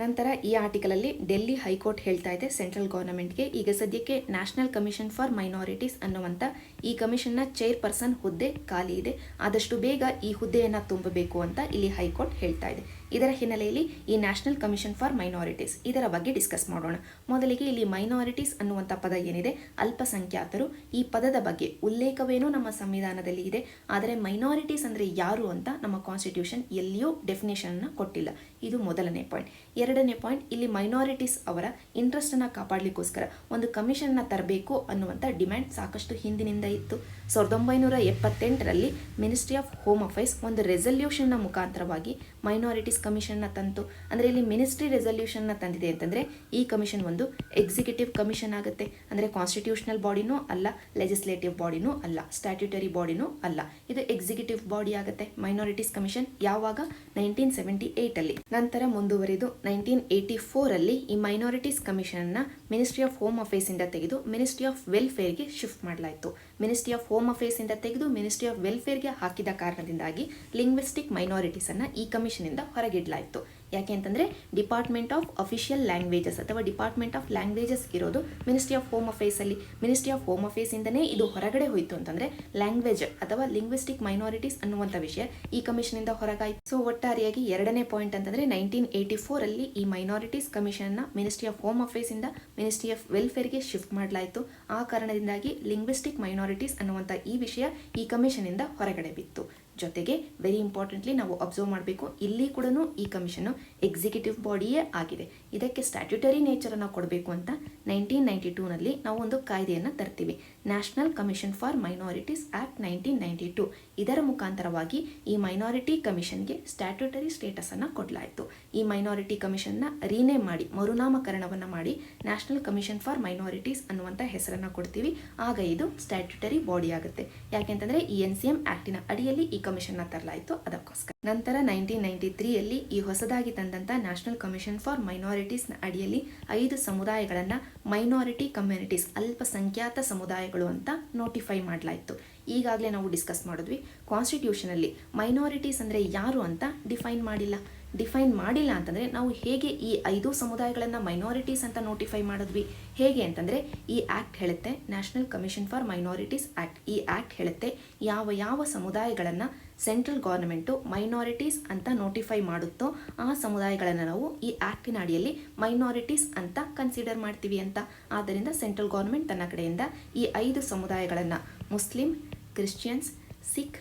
ನಂತರ ಈ ಆರ್ಟಿಕಲಲ್ಲಿ ಡೆಲ್ಲಿ ಹೈಕೋರ್ಟ್ ಹೇಳ್ತಾ ಇದೆ ಸೆಂಟ್ರಲ್ ಗೌರ್ಮೆಂಟ್ಗೆ ಈಗ ಸದ್ಯಕ್ಕೆ ನ್ಯಾಷನಲ್ ಕಮಿಷನ್ ಫಾರ್ ಮೈನಾರಿಟೀಸ್ ಅನ್ನುವಂಥ ಈ ಕಮಿಷನ್ನ ಚೇರ್ಪರ್ಸನ್ ಹುದ್ದೆ ಖಾಲಿ ಇದೆ. ಆದಷ್ಟು ಬೇಗ ಈ ಹುದ್ದೆಯನ್ನು ತುಂಬಬೇಕು ಅಂತ ಇಲ್ಲಿ ಹೈಕೋರ್ಟ್ ಹೇಳ್ತಾ ಇದೆ. ಇದರ ಹಿನ್ನೆಲೆಯಲ್ಲಿ ಈ ನ್ಯಾಷನಲ್ ಕಮಿಷನ್ ಫಾರ್ ಮೈನಾರಿಟೀಸ್ ಇದರ ಬಗ್ಗೆ ಡಿಸ್ಕಸ್ ಮಾಡೋಣ. ಮೊದಲಿಗೆ ಇಲ್ಲಿ ಮೈನಾರಿಟೀಸ್ ಅನ್ನುವಂಥ ಪದ ಏನಿದೆ, ಅಲ್ಪಸಂಖ್ಯಾತರು, ಈ ಪದದ ಬಗ್ಗೆ ಉಲ್ಲೇಖವೇನೋ ನಮ್ಮ ಸಂವಿಧಾನದಲ್ಲಿ ಇದೆ. ಆದರೆ ಮೈನಾರಿಟೀಸ್ ಅಂದರೆ ಯಾರು ಅಂತ ನಮ್ಮ ಕಾನ್ಸ್ಟಿಟ್ಯೂಷನ್ ಎಲ್ಲಿಯೂ ಡೆಫಿನೇಷನ್ನ ಕೊಟ್ಟಿಲ್ಲ. ಇದು ಮೊದಲನೇ ಪಾಯಿಂಟ್. ಎರಡನೇ ಪಾಯಿಂಟ್, ಇಲ್ಲಿ ಮೈನಾರಿಟೀಸ್ ಅವರ ಇಂಟ್ರೆಸ್ಟನ್ನು ಕಾಪಾಡಲಿಕ್ಕೋಸ್ಕರ ಒಂದು ಕಮಿಷನ್ನ ತರಬೇಕು ಅನ್ನುವಂಥ ಡಿಮ್ಯಾಂಡ್ ಸಾಕಷ್ಟು ಹಿಂದಿನಿಂದ ಇತ್ತು. 1978ರಲ್ಲಿ ಮಿನಿಸ್ಟ್ರಿ ಆಫ್ ಹೋಮ್ ಅಫೇರ್ಸ್ ಒಂದು ರೆಸಲ್ಯೂಷನ್ನ ಮುಖಾಂತರವಾಗಿ ಮೈನಾರಿಟೀಸ್ ಕಮಿಷನ್ನ ತಂತು. ಅಂದರೆ ಇಲ್ಲಿ ಮಿನಿಸ್ಟ್ರಿ ರೆಸಲ್ಯೂಷನ್ನ ತಂದಿದೆ ಅಂತಂದರೆ ಈ ಕಮಿಷನ್ ಒಂದು ಎಕ್ಸಿಕ್ಯೂಟಿವ್ ಕಮಿಷನ್ ಆಗುತ್ತೆ. ಅಂದರೆ ಕಾನ್ಸ್ಟಿಟ್ಯೂಷನಲ್ ಬಾಡಿನೂ ಅಲ್ಲ, ಲೆಜಿಸ್ಲೇಟಿವ್ ಬಾಡಿನೂ ಅಲ್ಲ, ಸ್ಟ್ಯಾಟ್ಯೂಟರಿ ಬಾಡಿನೂ ಅಲ್ಲ, ಇದು ಎಕ್ಸಿಕ್ಯೂಟಿವ್ ಬಾಡಿ ಆಗುತ್ತೆ. ಮೈನಾರಿಟೀಸ್ ಕಮಿಷನ್ ಯಾವಾಗ 1978ಅಲ್ಲಿ. ನಂತರ ಮುಂದುವರಿದು 1984ರಲ್ಲಿ ಈ ಮೈನಾರಿಟೀಸ್ ಕಮಿಷನ್ನ ಮಿನಿಸ್ಟ್ರಿ ಆಫ್ ಹೋಮ್ ಅಫೇರ್ಸ್ ಇಂದ ತೆಗೆದು ಮಿನಿಸ್ಟ್ರಿ ಆಫ್ ವೆಲ್ಫೇರ್ಗೆ ಶಿಫ್ಟ್ ಮಾಡಲಾಯಿತು. ಮಿನಿಸ್ಟ್ರಿ ಆಫ್ ಹೋಮ್ ಅಫೇರ್ಸ್ ಇಂದ ತೆಗೆದು ಮಿನಿಸ್ಟ್ರಿ ಆಫ್ ವೆಲ್ಫೇರ್ಗೆ ಹಾಕಿದ ಕಾರಣದಿಂದಾಗಿ ಲಿಂಗ್ವಿಸ್ಟಿಕ್ ಮೈನಾರಿಟೀಸ್ ಅನ್ನ ಈ ಕಮಿಷನ್ ಇಂದ ಹೊರಗಿಡಲಾಯಿತು. ಯಾಕೆ ಅಂತಂದರೆ ಡಿಪಾರ್ಟ್ಮೆಂಟ್ ಆಫ್ ಅಫಿಷಿಯಲ್ ಲ್ಯಾಂಗ್ವೇಜಸ್ ಅಥವಾ ಡಿಪಾರ್ಟ್ಮೆಂಟ್ ಆಫ್ ಲ್ಯಾಂಗ್ವೇಜಸ್ ಇರೋದು ಮಿನಿಸ್ಟ್ರಿ ಆಫ್ ಹೋಮ್ ಅಫೇರ್ಸಲ್ಲಿ. ಮಿನಿಸ್ಟ್ರಿ ಆಫ್ ಹೋಮ್ ಅಫೇರ್ಸಿಂದನೇ ಇದು ಹೊರಗಡೆ ಹೋಯಿತು ಅಂತಂದರೆ ಲ್ಯಾಂಗ್ವೇಜ್ ಅಥವಾ ಲಿಂಗ್ವಿಸ್ಟಿಕ್ ಮೈನಾರಿಟೀಸ್ ಅನ್ನುವಂಥ ವಿಷಯ ಈ ಕಮಿಷನಿಂದ ಹೊರಗಾಯಿತು. ಸೊ ಒಟ್ಟಾರೆಯಾಗಿ ಎರಡನೇ ಪಾಯಿಂಟ್ ಅಂತಂದರೆ 1984ರಲ್ಲಿ ಈ ಮೈನಾರಿಟೀಸ್ ಕಮಿಷನ್ನ ಮಿನಿಸ್ಟ್ರಿ ಆಫ್ ಹೋಮ್ ಅಫೇರ್ಸಿಂದ ಮಿನಿಸ್ಟ್ರಿ ಆಫ್ ವೆಲ್ಫೇರ್ಗೆ ಶಿಫ್ಟ್ ಮಾಡಲಾಯಿತು. ಆ ಕಾರಣದಿಂದಾಗಿ ಲಿಂಗ್ವಿಸ್ಟಿಕ್ ಮೈನಾರಿಟೀಸ್ ಅನ್ನುವಂಥ ಈ ವಿಷಯ ಈ ಕಮಿಷನಿಂದ ಹೊರಗಡೆ ಬಿತ್ತು. ಜೊತೆಗೆ ವೆರಿ ಇಂಪಾರ್ಟೆಂಟ್ಲಿ ನಾವು ಅಬ್ಸರ್ವ್ ಮಾಡಬೇಕು, ಇಲ್ಲಿ ಕೂಡ ಈ ಕಮಿಷನ್ ಎಕ್ಸಿಕ್ಯೂಟಿವ್ ಬಾಡಿಯೇ ಆಗಿದೆ. ಇದಕ್ಕೆ ಸ್ಟ್ಯಾಟ್ಯೂಟರಿ ನೇಚರನ್ನು ಕೊಡಬೇಕು ಅಂತ 1992ನಲ್ಲಿ ನಾವು ಒಂದು ಕಾಯ್ದೆಯನ್ನು ತರ್ತೀವಿ, national Commission for minorities act 1992. ಇದರ ಮುಖಾಂತರವಾಗಿ ಈ ಮೈನಾರಿಟಿ ಕಮಿಷನ್ಗೆ ಸ್ಟ್ಯಾಟ್ಯೂಟರಿ ಸ್ಟೇಟಸನ್ನು ಕೊಡಲಾಯಿತು. ಈ ಮೈನಾರಿಟಿ ಕಮಿಷನ್ನ ರೀನೇಮ್ ಮಾಡಿ, ಮರುನಾಮಕರಣವನ್ನು ಮಾಡಿ ನ್ಯಾಷನಲ್ ಕಮಿಷನ್ ಫಾರ್ ಮೈನಾರಿಟೀಸ್ ಅನ್ನುವಂಥ ಹೆಸರನ್ನು ಕೊಡ್ತೀವಿ. ಆಗ ಇದು ಸ್ಟ್ಯಾಟ್ಯೂಟರಿ ಬಾಡಿ ಆಗುತ್ತೆ. ಯಾಕೆಂತಂದರೆ ಈ NCM ಆಕ್ಟಿನ ಅಡಿಯಲ್ಲಿ ಈ ಕಮಿಷನ್ನ ತರಲಾಯಿತು, ಅದಕ್ಕೋಸ್ಕರ. ನಂತರ 1993ಯಲ್ಲಿ ಈ ಹೊಸದಾಗಿ ತಂದಂಥ ನ್ಯಾಷನಲ್ ಕಮಿಷನ್ ಫಾರ್ ಮೈನಾರಿಟೀಸ್ನ ಅಡಿಯಲ್ಲಿ 5 ಸಮುದಾಯಗಳನ್ನು ಮೈನಾರಿಟಿ ಕಮ್ಯುನಿಟೀಸ್, ಅಲ್ಪಸಂಖ್ಯಾತ ಸಮುದಾಯಗಳು ಅಂತ ನೋಟಿಫೈ ಮಾಡಲಾಯಿತು. ಈಗಾಗಲೇ ನಾವು ಡಿಸ್ಕಸ್ ಮಾಡಿದ್ವಿ, ಕಾನ್ಸ್ಟಿಟ್ಯೂಷನಲ್ಲಿ ಮೈನಾರಿಟೀಸ್ ಅಂದರೆ ಯಾರು ಅಂತ ಡಿಫೈನ್ ಮಾಡಿಲ್ಲ ಅಂತಂದರೆ ನಾವು ಹೇಗೆ ಈ 5 ಸಮುದಾಯಗಳನ್ನು ಮೈನಾರಿಟೀಸ್ ಅಂತ ನೋಟಿಫೈ ಮಾಡಿದ್ವಿ? ಹೇಗೆ ಅಂತಂದರೆ ಈ ಆ್ಯಕ್ಟ್ ಹೇಳುತ್ತೆ, national Commission for Minorities act, ಈ ಆ್ಯಕ್ಟ್ ಹೇಳುತ್ತೆ ಯಾವ ಸಮುದಾಯಗಳನ್ನು ಸೆಂಟ್ರಲ್ ಗೌರ್ಮೆಂಟು ಮೈನಾರಿಟೀಸ್ ಅಂತ ನೋಟಿಫೈ ಮಾಡುತ್ತೋ ಆ ಸಮುದಾಯಗಳನ್ನು ನಾವು ಈ ಆ್ಯಕ್ಟಿನ ಅಡಿಯಲ್ಲಿ ಮೈನಾರಿಟೀಸ್ ಅಂತ ಕನ್ಸಿಡರ್ ಮಾಡ್ತೀವಿ ಅಂತ. ಆದ್ದರಿಂದ ಸೆಂಟ್ರಲ್ ಗೌರ್ಮೆಂಟ್ ತನ್ನ ಕಡೆಯಿಂದ ಈ 5 ಸಮುದಾಯಗಳನ್ನು ಮುಸ್ಲಿಂ, ಕ್ರಿಶ್ಚಿಯನ್ಸ್, ಸಿಖ್,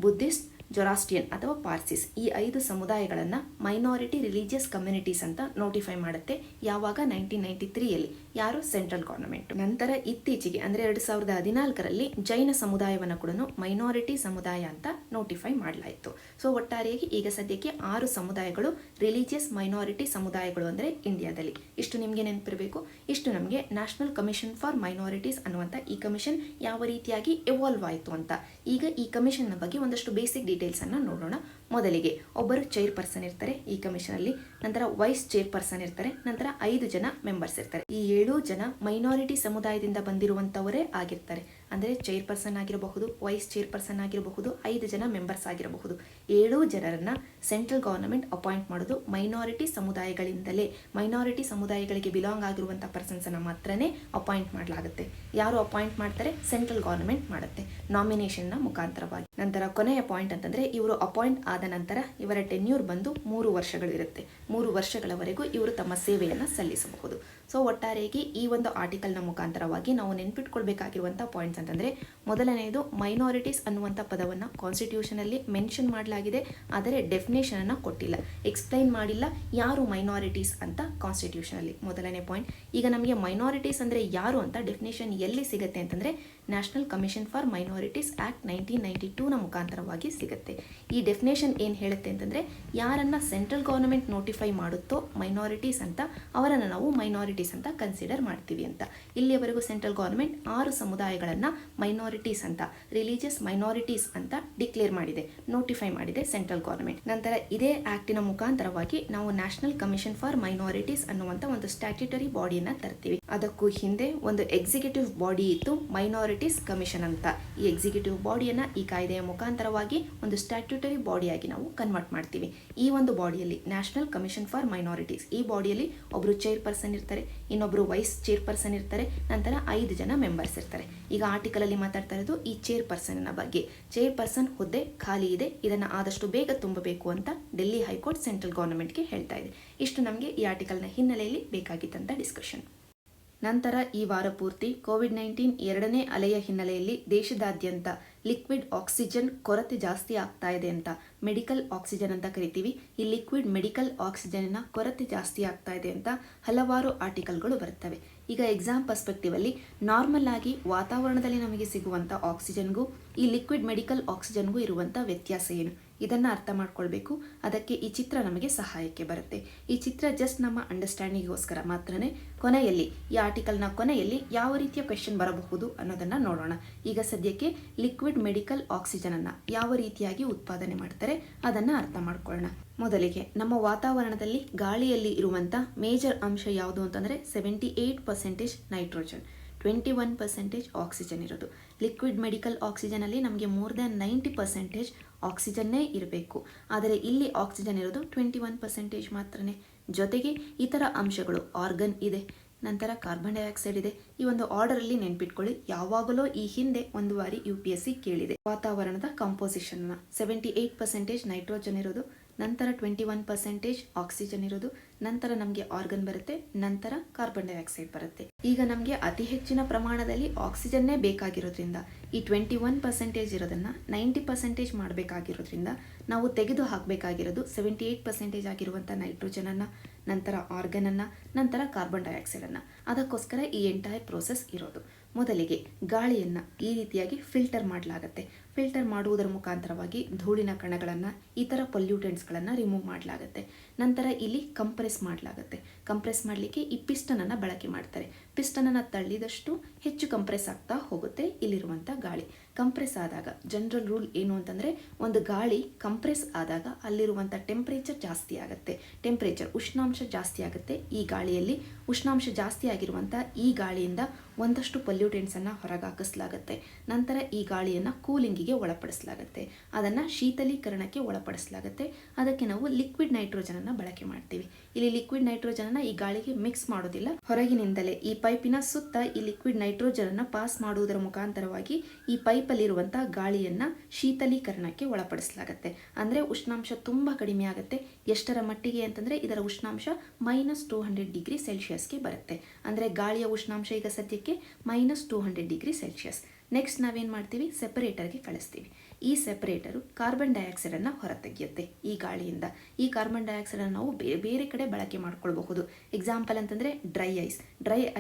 ಬುದ್ಧಿಸ್ಟ್, ಜೊರಾಸ್ಟ್ರಿಯನ್ ಅಥವಾ ಪಾರ್ಸಿಸ್, ಈ 5 ಸಮುದಾಯಗಳನ್ನು ಮೈನಾರಿಟಿ ರಿಲಿಜಿಯಸ್ ಕಮ್ಯುನಿಟೀಸ್ ಅಂತ ನೋಟಿಫೈ ಮಾಡುತ್ತೆ. ಯಾವಾಗ? 1993ಯಲ್ಲಿ. ಯಾರು? Central government. ನಂತರ ಇತ್ತೀಚೆಗೆ ಅಂದರೆ 2014ರಲ್ಲಿ ಜೈನ ಸಮುದಾಯವನ್ನು ಕೂಡ ಮೈನಾರಿಟಿ ಸಮುದಾಯ ಅಂತ ನೋಟಿಫೈ ಮಾಡಲಾಯಿತು. ಸೊ ಒಟ್ಟಾರೆಯಾಗಿ ಈಗ ಸದ್ಯಕ್ಕೆ 6 ಸಮುದಾಯಗಳು ರಿಲಿಜಿಯಸ್ ಮೈನಾರಿಟಿ ಸಮುದಾಯಗಳು ಅಂದರೆ ಇಂಡಿಯಾದಲ್ಲಿ. ಇಷ್ಟು ನಿಮಗೆ ನೆನಪಿರಬೇಕು. ಇಷ್ಟು ನಮಗೆ ನ್ಯಾಷನಲ್ ಕಮಿಷನ್ ಫಾರ್ ಮೈನಾರಿಟೀಸ್ ಅನ್ನುವಂಥ ಈ ಕಮಿಷನ್ ಯಾವ ರೀತಿಯಾಗಿ ಎವಾಲ್ವ್ ಆಯಿತು ಅಂತ. ಈಗ ಈ ಕಮಿಷನ್ನ ಬಗ್ಗೆ ಒಂದಷ್ಟು ಬೇಸಿಕ್ ಡೀಟೇಲ್ಸ್ ಅನ್ನು ನೋಡೋಣ. ಮೊದಲಿಗೆ ಒಬ್ಬರು ಚೇರ್ಪರ್ಸನ್ ಇರ್ತಾರೆ ಈ ಕಮಿಷನಲ್ಲಿ, ನಂತರ ವೈಸ್ ಚೇರ್ಪರ್ಸನ್ ಇರ್ತಾರೆ, ನಂತರ 5 ಜನ ಮೆಂಬರ್ಸ್ ಇರ್ತಾರೆ. ಈ 7 ಜನ ಮೈನಾರಿಟಿ ಸಮುದಾಯದಿಂದ ಬಂದಿರುವಂತವರೇ ಆಗಿರ್ತಾರೆ. ಅಂದರೆ ಚೇರ್ಪರ್ಸನ್ ಆಗಿರಬಹುದು, ವೈಸ್ ಚೇರ್ಪರ್ಸನ್ ಆಗಿರಬಹುದು, 5 ಜನ ಮೆಂಬರ್ಸ್ ಆಗಿರಬಹುದು. 7 ಜನರನ್ನ ಸೆಂಟ್ರಲ್ ಗವರ್ನಮೆಂಟ್ ಅಪಾಯಿಂಟ್ ಮಾಡೋದು ಮೈನಾರಿಟಿ ಸಮುದಾಯಗಳಿಂದಲೇ. ಮೈನಾರಿಟಿ ಸಮುದಾಯಗಳಿಗೆ ಬಿಲಾಂಗ್ ಆಗಿರುವಂಥ ಪರ್ಸನ್ಸ್ ಅನ್ನ ಮಾತ್ರನೇ ಅಪಾಯಿಂಟ್ ಮಾಡಲಾಗುತ್ತೆ. ಯಾರು ಅಪಾಯಿಂಟ್ ಮಾಡ್ತಾರೆ? ಸೆಂಟ್ರಲ್ ಗವರ್ನಮೆಂಟ್ ಮಾಡುತ್ತೆ ನಾಮಿನೇಷನ್ನ ಮುಖಾಂತರವಾಗಿ. ನಂತರ ಕೊನೆಯ ಪಾಯಿಂಟ್ ಅಂತಂದ್ರೆ ಇವರು ಅಪಾಯಿಂಟ್ ಆದ ನಂತರ ಇವರ ಟೆನ್ಯೂರ್ ಬಂದು 3 ವರ್ಷಗಳಿರುತ್ತೆ. 3 ವರ್ಷಗಳವರೆಗೂ ಇವರು ತಮ್ಮ ಸೇವೆಯನ್ನು ಸಲ್ಲಿಸಬಹುದು. ಸೊ ಒಟ್ಟಾರೆಯಾಗಿ ಈ ಒಂದು ಆರ್ಟಿಕಲ್ನ ಮುಖಾಂತರವಾಗಿ ನಾವು ನೆನ್ಪಿಟ್ಕೊಳ್ಬೇಕಾಗಿರುವಂಥ ಪಾಯಿಂಟ್ಸ್ ಅಂತಂದರೆ, ಮೊದಲನೆಯದು ಮೈನಾರಿಟೀಸ್ ಅನ್ನುವಂಥ ಪದವನ್ನು ಕಾನ್ಸ್ಟಿಟ್ಯೂಷನಲ್ಲಿ ಮೆನ್ಷನ್ ಮಾಡಲಾಗಿದೆ, ಆದರೆ ಡೆಫಿನೇಷನ್ ಅನ್ನು ಕೊಟ್ಟಿಲ್ಲ, ಎಕ್ಸ್ಪ್ಲೈನ್ ಮಾಡಿಲ್ಲ ಯಾರು ಮೈನಾರಿಟೀಸ್ ಅಂತ ಕಾನ್ಸ್ಟಿಟ್ಯೂಷನಲ್ಲಿ. ಮೊದಲನೇ ಪಾಯಿಂಟ್. ಈಗ ನಮಗೆ ಮೈನಾರಿಟೀಸ್ ಅಂದರೆ ಯಾರು ಅಂತ ಡೆಫಿನೇಷನ್ ಎಲ್ಲಿ ಸಿಗುತ್ತೆ ಅಂತಂದರೆ National Commission for Minorities Act 1992ನ ಮುಖಾಂತರವಾಗಿ ಸಿಗುತ್ತೆ. ಈ ಡೆಫಿನೇಷನ್ ಏನು ಹೇಳುತ್ತೆ ಅಂತಂದರೆ, ಯಾರನ್ನು ಸೆಂಟ್ರಲ್ ಗವರ್ನಮೆಂಟ್ ನೋಟಿಫೈ ಮಾಡುತ್ತೋ ಮೈನಾರಿಟೀಸ್ ಅಂತ, ಅವರನ್ನು ನಾವು ಮೈನಾರಿಟೀಸ್ ಅಂತ ಕನ್ಸಿಡರ್ ಮಾಡ್ತೀವಿ ಅಂತ. ಇಲ್ಲಿಯವರೆಗೂ ಸೆಂಟ್ರಲ್ ಗವರ್ನಮೆಂಟ್ 6 ಸಮುದಾಯಗಳನ್ನು ಮೈನಾರಿಟೀಸ್ ಅಂತ, ರಿಲಿಜಿಯಸ್ ಮೈನಾರಿಟೀಸ್ ಅಂತ ಡಿಕ್ಲೇರ್ ಮಾಡಿದೆ, ನೋಟಿಫೈ ಮಾಡಿದೆ ಸೆಂಟ್ರಲ್ ಗವರ್ನಮೆಂಟ್. ನಂತರ ಇದೇ ಆಕ್ಟಿನ ಮುಖಾಂತರವಾಗಿ ನಾವು ನ್ಯಾಷನಲ್ ಕಮಿಷನ್ ಫಾರ್ ಮೈನಾರಿಟೀಸ್ ಅನ್ನುವಂಥ ಒಂದು ಸ್ಟ್ಯಾಟ್ಯೂಟರಿ ಬಾಡಿಯನ್ನು ತರ್ತೀವಿ. ಅದಕ್ಕೂ ಹಿಂದೆ ಒಂದು ಎಕ್ಸಿಕ್ಯೂಟಿವ್ ಬಾಡಿ ಇತ್ತು, ಮೈನಾರಿಟೀಸ್ ಕಮಿಷನ್ ಅಂತ. ಈ ಎಕ್ಸಿಕ್ಯೂಟಿವ್ ಬಾಡಿಯನ್ನು ಈ ಕಾಯ್ದೆಯ ಮುಖಾಂತರವಾಗಿ ಒಂದು ಸ್ಟ್ಯಾಟ್ಯೂಟರಿ ಬಾಡಿಯಾಗಿ ನಾವು ಕನ್ವರ್ಟ್ ಮಾಡ್ತೀವಿ. ಈ ಒಂದು ಬಾಡಿಯಲ್ಲಿ ನ್ಯಾಷನಲ್ ಕಮಿಷನ್ ಫಾರ್ ಮೈನಾರಿಟೀಸ್, ಈ ಬಾಡಿಯಲ್ಲಿ ಒಬ್ಬರು ಚೇರ್ಪರ್ಸನ್ ಇರ್ತಾರೆ, ಇನ್ನೊಬ್ಬರು ವೈಸ್ ಚೇರ್ಪರ್ಸನ್ ಇರ್ತಾರೆ, ನಂತರ 5 ಜನ ಮೆಂಬರ್ಸ್ ಇರ್ತಾರೆ. ಈಗ ಆರ್ಟಿಕಲ್ ಅಲ್ಲಿ ಮಾತಾಡ್ತಾ ಇರೋದು ಈ ಚೇರ್ಪರ್ಸನ್ ಬಗ್ಗೆ. ಚೇರ್ಪರ್ಸನ್ ಹುದ್ದೆ ಖಾಲಿ ಇದೆ, ಇದನ್ನು ಆದಷ್ಟು ಬೇಗ ತುಂಬಬೇಕು ಅಂತ ಡೆಲ್ಲಿ ಹೈಕೋರ್ಟ್ ಸೆಂಟ್ರಲ್ ಗವರ್ನಮೆಂಟ್ಗೆ ಹೇಳ್ತಾ ಇದೆ. ಇಷ್ಟು ನಮಗೆ ಈ ಆರ್ಟಿಕಲ್ನ ಹಿನ್ನೆಲೆಯಲ್ಲಿ ಬೇಕಾಗಿದ್ದಂಥ ಡಿಸ್ಕಷನ್. ನಂತರ ಈ ವಾರ ಪೂರ್ತಿ ಕೋವಿಡ್-19 2ನೇ ಅಲೆಯ ಹಿನ್ನೆಲೆಯಲ್ಲಿ ದೇಶದಾದ್ಯಂತ ಲಿಕ್ವಿಡ್ ಆಕ್ಸಿಜನ್ ಕೊರತೆ ಜಾಸ್ತಿ ಆಗ್ತಾ ಇದೆ ಅಂತ, ಮೆಡಿಕಲ್ ಆಕ್ಸಿಜನ್ ಅಂತ ಕರಿತೀವಿ, ಈ ಲಿಕ್ವಿಡ್ ಮೆಡಿಕಲ್ ಆಕ್ಸಿಜನ್ನ ಕೊರತೆ ಜಾಸ್ತಿ ಆಗ್ತಾ ಇದೆ ಅಂತ ಹಲವಾರು ಆರ್ಟಿಕಲ್ಗಳು ಬರ್ತವೆ. ಈಗ ಎಕ್ಸಾಮ್ ಪರ್ಸ್ಪೆಕ್ಟಿವ್ ಅಲ್ಲಿ ನಾರ್ಮಲ್ ಆಗಿ ವಾತಾವರಣದಲ್ಲಿ ನಮಗೆ ಸಿಗುವಂಥ ಆಕ್ಸಿಜನ್ಗೂ ಈ ಲಿಕ್ವಿಡ್ ಮೆಡಿಕಲ್ ಆಕ್ಸಿಜನ್ಗೂ ಇರುವಂಥ ವ್ಯತ್ಯಾಸ ಏನು, ಇದನ್ನು ಅರ್ಥ ಮಾಡ್ಕೊಳ್ಬೇಕು. ಅದಕ್ಕೆ ಈ ಚಿತ್ರ ನಮಗೆ ಸಹಾಯಕ್ಕೆ ಬರುತ್ತೆ. ಈ ಚಿತ್ರ ಜಸ್ಟ್ ನಮ್ಮ ಅಂಡರ್ಸ್ಟ್ಯಾಂಡಿಂಗ್ಗೋಸ್ಕರ ಮಾತ್ರನೇ. ಕೊನೆಯಲ್ಲಿ ಈ ಆರ್ಟಿಕಲ್ನ ಕೊನೆಯಲ್ಲಿ ಯಾವ ರೀತಿಯ ಕ್ವೆಶ್ಚನ್ ಬರಬಹುದು ಅನ್ನೋದನ್ನು ನೋಡೋಣ. ಈಗ ಸದ್ಯಕ್ಕೆ ಲಿಕ್ವಿಡ್ ಮೆಡಿಕಲ್ ಆಕ್ಸಿಜನನ್ನು ಯಾವ ರೀತಿಯಾಗಿ ಉತ್ಪಾದನೆ ಮಾಡ್ತಾರೆ ಅದನ್ನು ಅರ್ಥ ಮಾಡ್ಕೊಳ್ಳೋಣ. ಮೊದಲಿಗೆ ನಮ್ಮ ವಾತಾವರಣದಲ್ಲಿ ಗಾಳಿಯಲ್ಲಿ ಇರುವಂಥ ಮೇಜರ್ ಅಂಶ ಯಾವುದು ಅಂತಂದರೆ 78% ನೈಟ್ರೋಜನ್, 21% ಆಕ್ಸಿಜನ್ ಇರೋದು. ಲಿಕ್ವಿಡ್ ಮೆಡಿಕಲ್ ಆಕ್ಸಿಜನಲ್ಲಿ ನಮಗೆ ಮೋರ್ ದ್ಯಾನ್ 90% ಆಕ್ಸಿಜನ್ನೇ ಇರಬೇಕು, ಆದರೆ ಇಲ್ಲಿ ಆಕ್ಸಿಜನ್ ಇರೋದು 21% ಮಾತ್ರನೇ. ಜೊತೆಗೆ ಇತರ ಅಂಶಗಳು ಆರ್ಗನ್ ಇದೆ, ನಂತರ ಕಾರ್ಬನ್ ಡೈಆಕ್ಸೈಡ್ ಇದೆ. ಈ ಒಂದು ಆರ್ಡರಲ್ಲಿ ನೆನ್ಪಿಟ್ಕೊಳ್ಳಿ. ಯಾವಾಗಲೂ ಈ ಹಿಂದೆ ಒಂದು ಬಾರಿ UPSC ಕೇಳಿದೆ ವಾತಾವರಣದ ಕಂಪೋಸಿಷನ್ನ. 78% ನೈಟ್ರೋಜನ್ ಇರೋದು, ನಂತರ 21% ಆಕ್ಸಿಜನ್ ಇರೋದು, ನಂತರ ನಮಗೆ ಆರ್ಗನ್ ಬರುತ್ತೆ, ನಂತರ ಕಾರ್ಬನ್ ಡೈಆಕ್ಸೈಡ್ ಬರುತ್ತೆ. ಈಗ ನಮಗೆ ಅತಿ ಹೆಚ್ಚಿನ ಪ್ರಮಾಣದಲ್ಲಿ ಆಕ್ಸಿಜನ್ನೇ ಬೇಕಾಗಿರೋದ್ರಿಂದ ಈ 21% ಇರೋದನ್ನು 90% ಮಾಡಬೇಕಾಗಿರೋದ್ರಿಂದ ನಾವು ತೆಗೆದು ಹಾಕಬೇಕಾಗಿರೋದು 78% ಆಗಿರುವಂಥ ನೈಟ್ರೋಜನನ್ನು, ನಂತರ ಆರ್ಗನನ್ನು, ನಂತರ ಕಾರ್ಬನ್ ಡೈಆಕ್ಸೈಡನ್ನು. ಅದಕ್ಕೋಸ್ಕರ ಈ ಎಂಟೈರ್ ಪ್ರೋಸೆಸ್ ಇರೋದು. ಮೊದಲಿಗೆ ಗಾಳಿಯನ್ನು ಈ ರೀತಿಯಾಗಿ ಫಿಲ್ಟರ್ ಮಾಡಲಾಗುತ್ತೆ. ಫಿಲ್ಟರ್ ಮಾಡುವುದರ ಮುಖಾಂತರವಾಗಿ ಧೂಳಿನ ಕಣಗಳನ್ನು, ಇತರ ಪೊಲ್ಯೂಟೆಂಟ್ಸ್ಗಳನ್ನು ರಿಮೂವ್ ಮಾಡಲಾಗುತ್ತೆ. ನಂತರ ಇಲ್ಲಿ ಕಂಪ್ರೆಸ್ ಮಾಡಲಾಗುತ್ತೆ. ಕಂಪ್ರೆಸ್ ಮಾಡಲಿಕ್ಕೆ ಈ ಪಿಸ್ಟನನ್ನು ಬಳಕೆ ಮಾಡ್ತಾರೆ. ಪಿಸ್ಟನನ್ನು ತಳ್ಳಿದಷ್ಟು ಹೆಚ್ಚು ಕಂಪ್ರೆಸ್ ಆಗ್ತಾ ಹೋಗುತ್ತೆ ಇಲ್ಲಿರುವಂಥ ಗಾಳಿ. ಕಂಪ್ರೆಸ್ ಆದಾಗ ಜನರಲ್ ರೂಲ್ ಏನು ಅಂತಂದರೆ, ಒಂದು ಗಾಳಿ ಕಂಪ್ರೆಸ್ ಆದಾಗ ಅಲ್ಲಿರುವಂಥ ಟೆಂಪ್ರೇಚರ್ ಜಾಸ್ತಿ ಆಗುತ್ತೆ. ಉಷ್ಣಾಂಶ ಜಾಸ್ತಿ ಆಗುತ್ತೆ. ಈ ಗಾಳಿಯಲ್ಲಿ ಉಷ್ಣಾಂಶ ಜಾಸ್ತಿ ಆಗಿರುವಂಥ ಈ ಗಾಳಿಯಿಂದ ಒಂದಷ್ಟು ಪೊಲ್ಯೂಟೆಂಟ್ಸನ್ನು ಹೊರಗಾಕಿಸಲಾಗುತ್ತೆ. ನಂತರ ಈ ಗಾಳಿಯನ್ನು ಕೂಲಿಂಗಿಗೆ ಒಳಪಡಿಸಲಾಗುತ್ತೆ, ಅದನ್ನು ಶೀತಲೀಕರಣಕ್ಕೆ ಒಳಪಡಿಸಲಾಗುತ್ತೆ. ಅದಕ್ಕೆ ನಾವು ಲಿಕ್ವಿಡ್ ನೈಟ್ರೋಜನನ್ನು ಬಳಕೆ ಮಾಡ್ತೀವಿ. ಇಲ್ಲಿ ಲಿಕ್ವಿಡ್ ನೈಟ್ರೋಜನನ್ನು ಈ ಗಾಳಿಗೆ ಮಿಕ್ಸ್ ಮಾಡೋದಿಲ್ಲ, ಹೊರಗಿನಿಂದಲೇ ಈ ಪೈಪಿನ ಸುತ್ತ ಈ ಲಿಕ್ವಿಡ್ ನೈಟ್ರೋಜನನ್ನು ಪಾಸ್ ಮಾಡುವುದರ ಮುಖಾಂತರವಾಗಿ ಈ ಪೈಪಲ್ಲಿರುವಂಥ ಗಾಳಿಯನ್ನು ಶೀತಲೀಕರಣಕ್ಕೆ ಒಳಪಡಿಸಲಾಗುತ್ತೆ. ಅಂದರೆ ಉಷ್ಣಾಂಶ ತುಂಬ ಕಡಿಮೆ ಆಗುತ್ತೆ. ಎಷ್ಟರ ಮಟ್ಟಿಗೆ ಅಂತಂದರೆ ಇದರ ಉಷ್ಣಾಂಶ -200°C ಬರುತ್ತೆ. ಅಂದರೆ ಗಾಳಿಯ ಉಷ್ಣಾಂಶ ಈಗ ಸದ್ಯಕ್ಕೆ -200°C. ನೆಕ್ಸ್ಟ್ ನಾವೇನು ಮಾಡ್ತೀವಿ, ಸೆಪರೇಟರ್ಗೆ ಕಳಿಸ್ತೀವಿ. ಈ ಸೆಪರೇಟರು ಕಾರ್ಬನ್ ಡೈಆಕ್ಸೈಡನ್ನು ಹೊರತೆಗೆಯುತ್ತೆ ಈ ಗಾಳಿಯಿಂದ. ಈ ಕಾರ್ಬನ್ ಡೈಆಕ್ಸೈಡನ್ನು ನಾವು ಬೇರೆ ಬೇರೆ ಕಡೆ ಬಳಕೆ ಮಾಡ್ಕೊಳ್ಬಹುದು. ಎಕ್ಸಾಂಪಲ್ ಅಂತಂದರೆ ಡ್ರೈ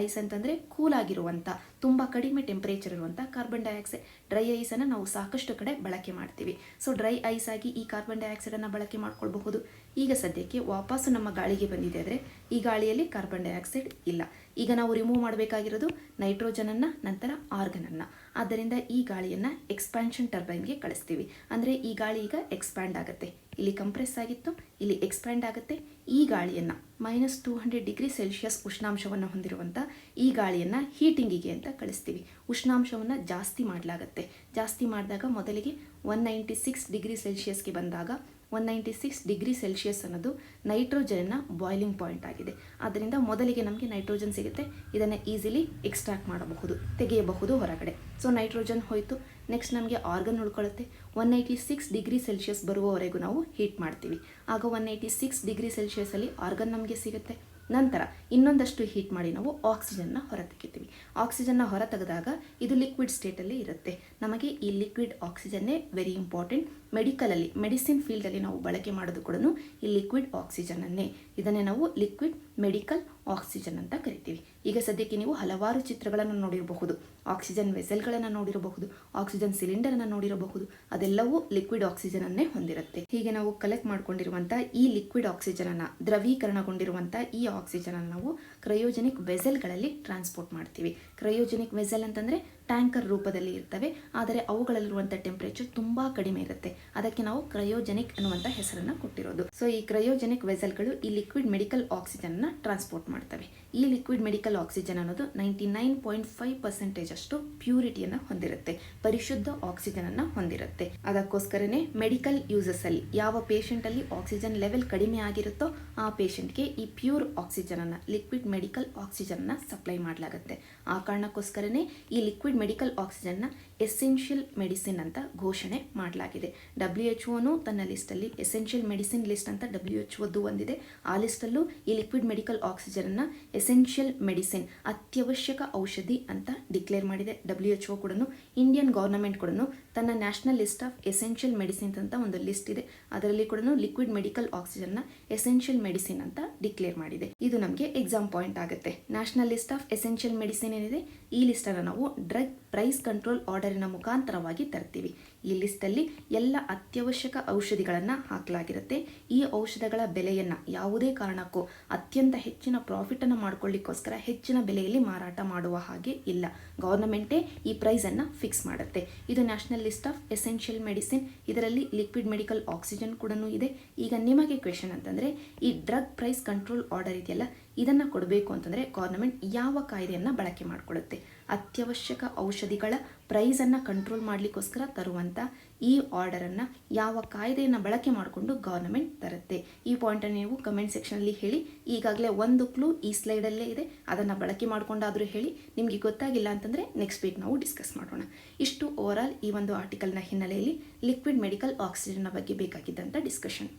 ಐಸ್ ಅಂತಂದರೆ ಕೂಲ್ ಆಗಿರುವಂಥ, ತುಂಬ ಕಡಿಮೆ ಟೆಂಪರೇಚರ್ ಇರುವಂಥ ಕಾರ್ಬನ್ ಡೈಆಕ್ಸೈಡ್. ಡ್ರೈ ಐಸನ್ನು ನಾವು ಸಾಕಷ್ಟು ಕಡೆ ಬಳಕೆ ಮಾಡ್ತೀವಿ. ಸೊ ಡ್ರೈ ಐಸ್ ಆಗಿ ಈ ಕಾರ್ಬನ್ ಡೈಆಕ್ಸೈಡನ್ನು ಬಳಕೆ ಮಾಡ್ಕೊಳ್ಬಹುದು. ಈಗ ಸದ್ಯಕ್ಕೆ ವಾಪಸ್ಸು ನಮ್ಮ ಗಾಳಿಗೆ ಬಂದಿದೆ ಅಂದರೆ ಈ ಗಾಳಿಯಲ್ಲಿ ಕಾರ್ಬನ್ ಡೈಆಕ್ಸೈಡ್ ಇಲ್ಲ. ಈಗ ನಾವು ರಿಮೂವ್ ಮಾಡಬೇಕಾಗಿರೋದು ನೈಟ್ರೋಜನನ್ನು, ನಂತರ ಆರ್ಗನನ್ನು. ಆದ್ದರಿಂದ ಈ ಗಾಳಿಯನ್ನು ಎಕ್ಸ್ಪ್ಯಾನ್ಷನ್ ಟರ್ಬೈನ್ಗೆ ಕಳಿಸ್ತೀವಿ. ಅಂದರೆ ಈ ಗಾಳಿ ಈಗ ಎಕ್ಸ್ಪ್ಯಾಂಡ್ ಆಗುತ್ತೆ. ಇಲ್ಲಿ ಕಂಪ್ರೆಸ್ ಆಗಿತ್ತು, ಇಲ್ಲಿ ಎಕ್ಸ್ಪ್ಯಾಂಡ್ ಆಗುತ್ತೆ. ಈ ಗಾಳಿಯನ್ನು -200 ಡಿಗ್ರಿ ಸೆಲ್ಸಿಯಸ್ ಉಷ್ಣಾಂಶವನ್ನು ಹೊಂದಿರುವಂಥ ಈ ಗಾಳಿಯನ್ನು ಹೀಟಿಂಗಿಗೆ ಅಂತ ಕಳಿಸ್ತೀವಿ. ಉಷ್ಣಾಂಶವನ್ನು ಜಾಸ್ತಿ ಮಾಡಲಾಗುತ್ತೆ. ಜಾಸ್ತಿ ಮಾಡಿದಾಗ ಮೊದಲಿಗೆ 196 ಡಿಗ್ರಿ ಸೆಲ್ಸಿಯಸ್ಗೆ ಬಂದಾಗ 196 ಡಿಗ್ರಿ ಸೆಲ್ಸಿಯಸ್ ಅನ್ನೋದು ನೈಟ್ರೋಜನ್ನ ಬಾಯ್ಲಿಂಗ್ ಪಾಯಿಂಟ್ ಆಗಿದೆ. ಆದ್ದರಿಂದ ಮೊದಲಿಗೆ ನಮಗೆ ನೈಟ್ರೋಜನ್ ಸಿಗುತ್ತೆ. ಇದನ್ನು ಈಸಿಲಿ ಎಕ್ಸ್ಟ್ರಾಕ್ಟ್ ಮಾಡಬಹುದು, ತೆಗೆಯಬಹುದು ಹೊರಗಡೆ. ಸೊ ನೈಟ್ರೋಜನ್ ಹೋಯಿತು. ನೆಕ್ಸ್ಟ್ ನಮಗೆ ಆರ್ಗನ್ ಉಳ್ಕೊಳ್ಳುತ್ತೆ. 186 ಡಿಗ್ರಿ ಸೆಲ್ಸಿಯಸ್ ಬರುವವರೆಗೂ ನಾವು ಹೀಟ್ ಮಾಡ್ತೀವಿ. ಆಗ 186 ಡಿಗ್ರಿ ಸೆಲ್ಸಿಯಸಲ್ಲಿ ಆರ್ಗನ್ ನಮಗೆ ಸಿಗುತ್ತೆ. ನಂತರ ಇನ್ನೊಂದಷ್ಟು ಹೀಟ್ ಮಾಡಿ ನಾವು ಆಕ್ಸಿಜನ್ನ ಹೊರತೆಗಿತೀವಿ. ಆಕ್ಸಿಜನ್ನ ಹೊರತೆಗೆದಾಗ ಇದು ಲಿಕ್ವಿಡ್ ಸ್ಟೇಟಲ್ಲಿ ಇರುತ್ತೆ. ನಮಗೆ ಈ ಲಿಕ್ವಿಡ್ ಆಕ್ಸಿಜನ್ನೇ ವೆರಿ ಇಂಪಾರ್ಟೆಂಟ್. ಮೆಡಿಕಲಲ್ಲಿ, ಮೆಡಿಸಿನ್ ಫೀಲ್ಡಲ್ಲಿ ನಾವು ಬಳಕೆ ಮಾಡೋದು ಕೂಡ ಈ ಲಿಕ್ವಿಡ್ ಆಕ್ಸಿಜನನ್ನೇ. ಇದನ್ನೇ ನಾವು ಲಿಕ್ವಿಡ್ ಮೆಡಿಕಲ್ ಆಕ್ಸಿಜನ್ ಅಂತ ಕರಿತೀವಿ. ಈಗ ಸದ್ಯಕ್ಕೆ ನೀವು ಹಲವಾರು ಚಿತ್ರಗಳನ್ನು ನೋಡಿರಬಹುದು. ಆಕ್ಸಿಜನ್ ವೆಸಲ್ಗಳನ್ನು ನೋಡಿರಬಹುದು, ಆಕ್ಸಿಜನ್ ಸಿಲಿಂಡರನ್ನು ನೋಡಿರಬಹುದು. ಅದೆಲ್ಲವೂ ಲಿಕ್ವಿಡ್ ಆಕ್ಸಿಜನನ್ನೇ ಹೊಂದಿರುತ್ತೆ. ಹೀಗೆ ನಾವು ಕಲೆಕ್ಟ್ ಮಾಡ್ಕೊಂಡಿರುವಂಥ ಈ ಲಿಕ್ವಿಡ್ ಆಕ್ಸಿಜನನ್ನು, ದ್ರವೀಕರಣಗೊಂಡಿರುವಂಥ ಈ ಆಕ್ಸಿಜನನ್ನು ನಾವು ಕ್ರಯೋಜೆನಿಕ್ ವೆಸಲ್ಗಳಲ್ಲಿ ಟ್ರಾನ್ಸ್ಪೋರ್ಟ್ ಮಾಡ್ತೀವಿ. ಕ್ರಯೋಜೆನಿಕ್ ವೆಸಲ್ ಅಂತಂದರೆ ಟ್ಯಾಂಕರ್ ರೂಪದಲ್ಲಿ ಇರ್ತವೆ, ಆದರೆ ಅವುಗಳಲ್ಲಿರುವಂಥ ಟೆಂಪ್ರೇಚರ್ ತುಂಬ ಕಡಿಮೆ ಇರುತ್ತೆ. ಅದಕ್ಕೆ ನಾವು ಕ್ರಯೋಜೆನಿಕ್ ಅನ್ನುವಂಥ ಹೆಸರನ್ನು ಕೊಟ್ಟಿರೋದು. ಸೊ ಈ ಕ್ರಯೋಜೆನಿಕ್ ವೆಸಲ್ಗಳು ಈ ಲಿಕ್ವಿಡ್ ಮೆಡಿಕಲ್ ಆಕ್ಸಿಜನ್ನ ಟ್ರಾನ್ಸ್ಪೋರ್ಟ್ ಮಾಡ್ತವೆ. ಈ ಲಿಕ್ವಿಡ್ ಮೆಡಿಕಲ್ ಆಕ್ಸಿಜನ್ ಅನ್ನೋದು 99.5% ಅಷ್ಟು ಪ್ಯೂರಿಟಿಯನ್ನು ಹೊಂದಿರುತ್ತೆ, ಪರಿಶುದ್ಧ ಆಕ್ಸಿಜನನ್ನು ಹೊಂದಿರುತ್ತೆ. ಅದಕ್ಕೋಸ್ಕರನೇ ಮೆಡಿಕಲ್ ಯೂಸಸ್ ಅಲ್ಲಿ ಯಾವ ಪೇಷಂಟಲ್ಲಿ ಆಕ್ಸಿಜನ್ ಲೆವೆಲ್ ಕಡಿಮೆ ಆಗಿರುತ್ತೋ ಆ ಪೇಷಂಟ್ಗೆ ಈ ಪ್ಯೂರ್ ಆಕ್ಸಿಜನನ್ನು, ಲಿಕ್ವಿಡ್ ಮೆಡಿಕಲ್ ಆಕ್ಸಿಜನ್ನ ಸಪ್ಲೈ ಮಾಡಲಾಗುತ್ತೆ. ಆ ಕಾರಣಕ್ಕೋಸ್ಕರನೇ ಈ ಲಿಕ್ವಿಡ್ ಮೆಡಿಕಲ್ ಆಕ್ಸಿಜನ್ನ ಎಸೆನ್ಷಿಯಲ್ ಮೆಡಿಸಿನ್ ಅಂತ ಘೋಷಣೆ ಮಾಡಲಾಗಿದೆ. WHO ತನ್ನ ಲಿಸ್ಟಲ್ಲಿ ಎಸೆನ್ಷಿಯಲ್ ಮೆಡಿಸಿನ್ ಲಿಸ್ಟ್ ಅಂತ WHO ಒಂದಿದೆ. ಆ ಲಿಸ್ಟಲ್ಲೂ ಈ ಲಿಕ್ವಿಡ್ ಮೆಡಿಕಲ್ ಆಕ್ಸಿಜನ್ನ ಎಸೆನ್ಷಿಯಲ್ ಮೆಡಿಸಿನ್, ಅತ್ಯವಶ್ಯಕ ಔಷಧಿ ಅಂತ ಡಿಕ್ಲೇರ್ ಮಾಡಿದೆ. WHO ಕೂಡ, ಇಂಡಿಯನ್ ಗವರ್ನಮೆಂಟ್ ಕೂಡ ತನ್ನ national list of essential medicines ಅಂತ ಒಂದು ಲಿಸ್ಟ್ ಇದೆ. ಅದರಲ್ಲಿ ಕೂಡ ಲಿಕ್ವಿಡ್ ಮೆಡಿಕಲ್ ಆಕ್ಸಿಜನ್ನ ಎಸೆನ್ಷಿಯಲ್ ಮೆಡಿಸಿನ್ ಅಂತ ಡಿಕ್ಲೇರ್ ಮಾಡಿದೆ. ಇದು ನಮಗೆ ಎಕ್ಸಾಮ್ ಪಾಯಿಂಟ್ ಆಗುತ್ತೆ. National list of essential medicine ಏನಿದೆ, ಈ ಲಿಸ್ಟನ್ನು ನಾವು ಡ್ರಗ್ ಪ್ರೈಸ್ ಕಂಟ್ರೋಲ್ ಆರ್ಡರಿನ ಮುಖಾಂತರವಾಗಿ ತರ್ತೀವಿ. ಈ ಲಿಸ್ಟಲ್ಲಿ ಎಲ್ಲ ಅತ್ಯವಶ್ಯಕ ಔಷಧಿಗಳನ್ನು ಹಾಕಲಾಗಿರುತ್ತೆ. ಈ ಔಷಧಗಳ ಬೆಲೆಯನ್ನು ಯಾವುದೇ ಕಾರಣಕ್ಕೂ ಅತ್ಯಂತ ಹೆಚ್ಚಿನ ಪ್ರಾಫಿಟನ್ನು ಮಾಡ್ಕೊಳ್ಳಿಕ್ಕೋಸ್ಕರ ಹೆಚ್ಚಿನ ಬೆಲೆಯಲ್ಲಿ ಮಾರಾಟ ಮಾಡುವ ಹಾಗೆ ಇಲ್ಲ. ಗವರ್ನಮೆಂಟೇ ಈ ಪ್ರೈಸನ್ನು ಫಿಕ್ಸ್ ಮಾಡುತ್ತೆ. ಇದು national list of essential medicine. ಇದರಲ್ಲಿ ಲಿಕ್ವಿಡ್ ಮೆಡಿಕಲ್ ಆಕ್ಸಿಜನ್ ಕೂಡ ಇದೆ. ಈಗ ನಿಮಗೆ ಕ್ವೆಶನ್ ಅಂತಂದರೆ, ಈ ಡ್ರಗ್ ಪ್ರೈಸ್ ಕಂಟ್ರೋಲ್ ಆರ್ಡರ್ ಇದೆಯಲ್ಲ, ಇದನ್ನು ಕೊಡಬೇಕು ಅಂತಂದರೆ ಗವರ್ನಮೆಂಟ್ ಯಾವ ಕಾಯ್ದೆಯನ್ನು ಬಳಕೆ ಮಾಡಿಕೊಳ್ಳುತ್ತೆ? ಅತ್ಯವಶ್ಯಕ ಔಷಧಿಗಳ ಪ್ರೈಸನ್ನು ಕಂಟ್ರೋಲ್ ಮಾಡಲಿಕ್ಕೋಸ್ಕರ ತರುವಂಥ ಈ ಆರ್ಡರನ್ನು ಯಾವ ಕಾಯ್ದೆಯನ್ನು ಬಳಕೆ ಮಾಡಿಕೊಂಡು ಗವರ್ನಮೆಂಟ್ ತರುತ್ತೆ? ಈ ಪಾಯಿಂಟನ್ನು ನೀವು ಕಮೆಂಟ್ ಸೆಕ್ಷನಲ್ಲಿ ಹೇಳಿ. ಈಗಾಗಲೇ ಒಂದು ಕ್ಲೂ ಈ ಸ್ಲೈಡಲ್ಲೇ ಇದೆ, ಅದನ್ನು ಬಳಕೆ ಮಾಡಿಕೊಂಡಾದರೂ ಹೇಳಿ. ನಿಮಗೆ ಗೊತ್ತಾಗಿಲ್ಲ ಅಂತಂದರೆ ನೆಕ್ಸ್ಟ್ ವೀಕ್ ನಾವು ಡಿಸ್ಕಸ್ ಮಾಡೋಣ. ಇಷ್ಟು ಓವರಾಲ್ ಈ ಒಂದು ಆರ್ಟಿಕಲ್ನ ಹಿನ್ನೆಲೆಯಲ್ಲಿ ಲಿಕ್ವಿಡ್ ಮೆಡಿಕಲ್ ಆಕ್ಸಿಜನ್ನ ಬಗ್ಗೆ ಬೇಕಾಗಿದ್ದಂಥ ಡಿಸ್ಕಷನ್.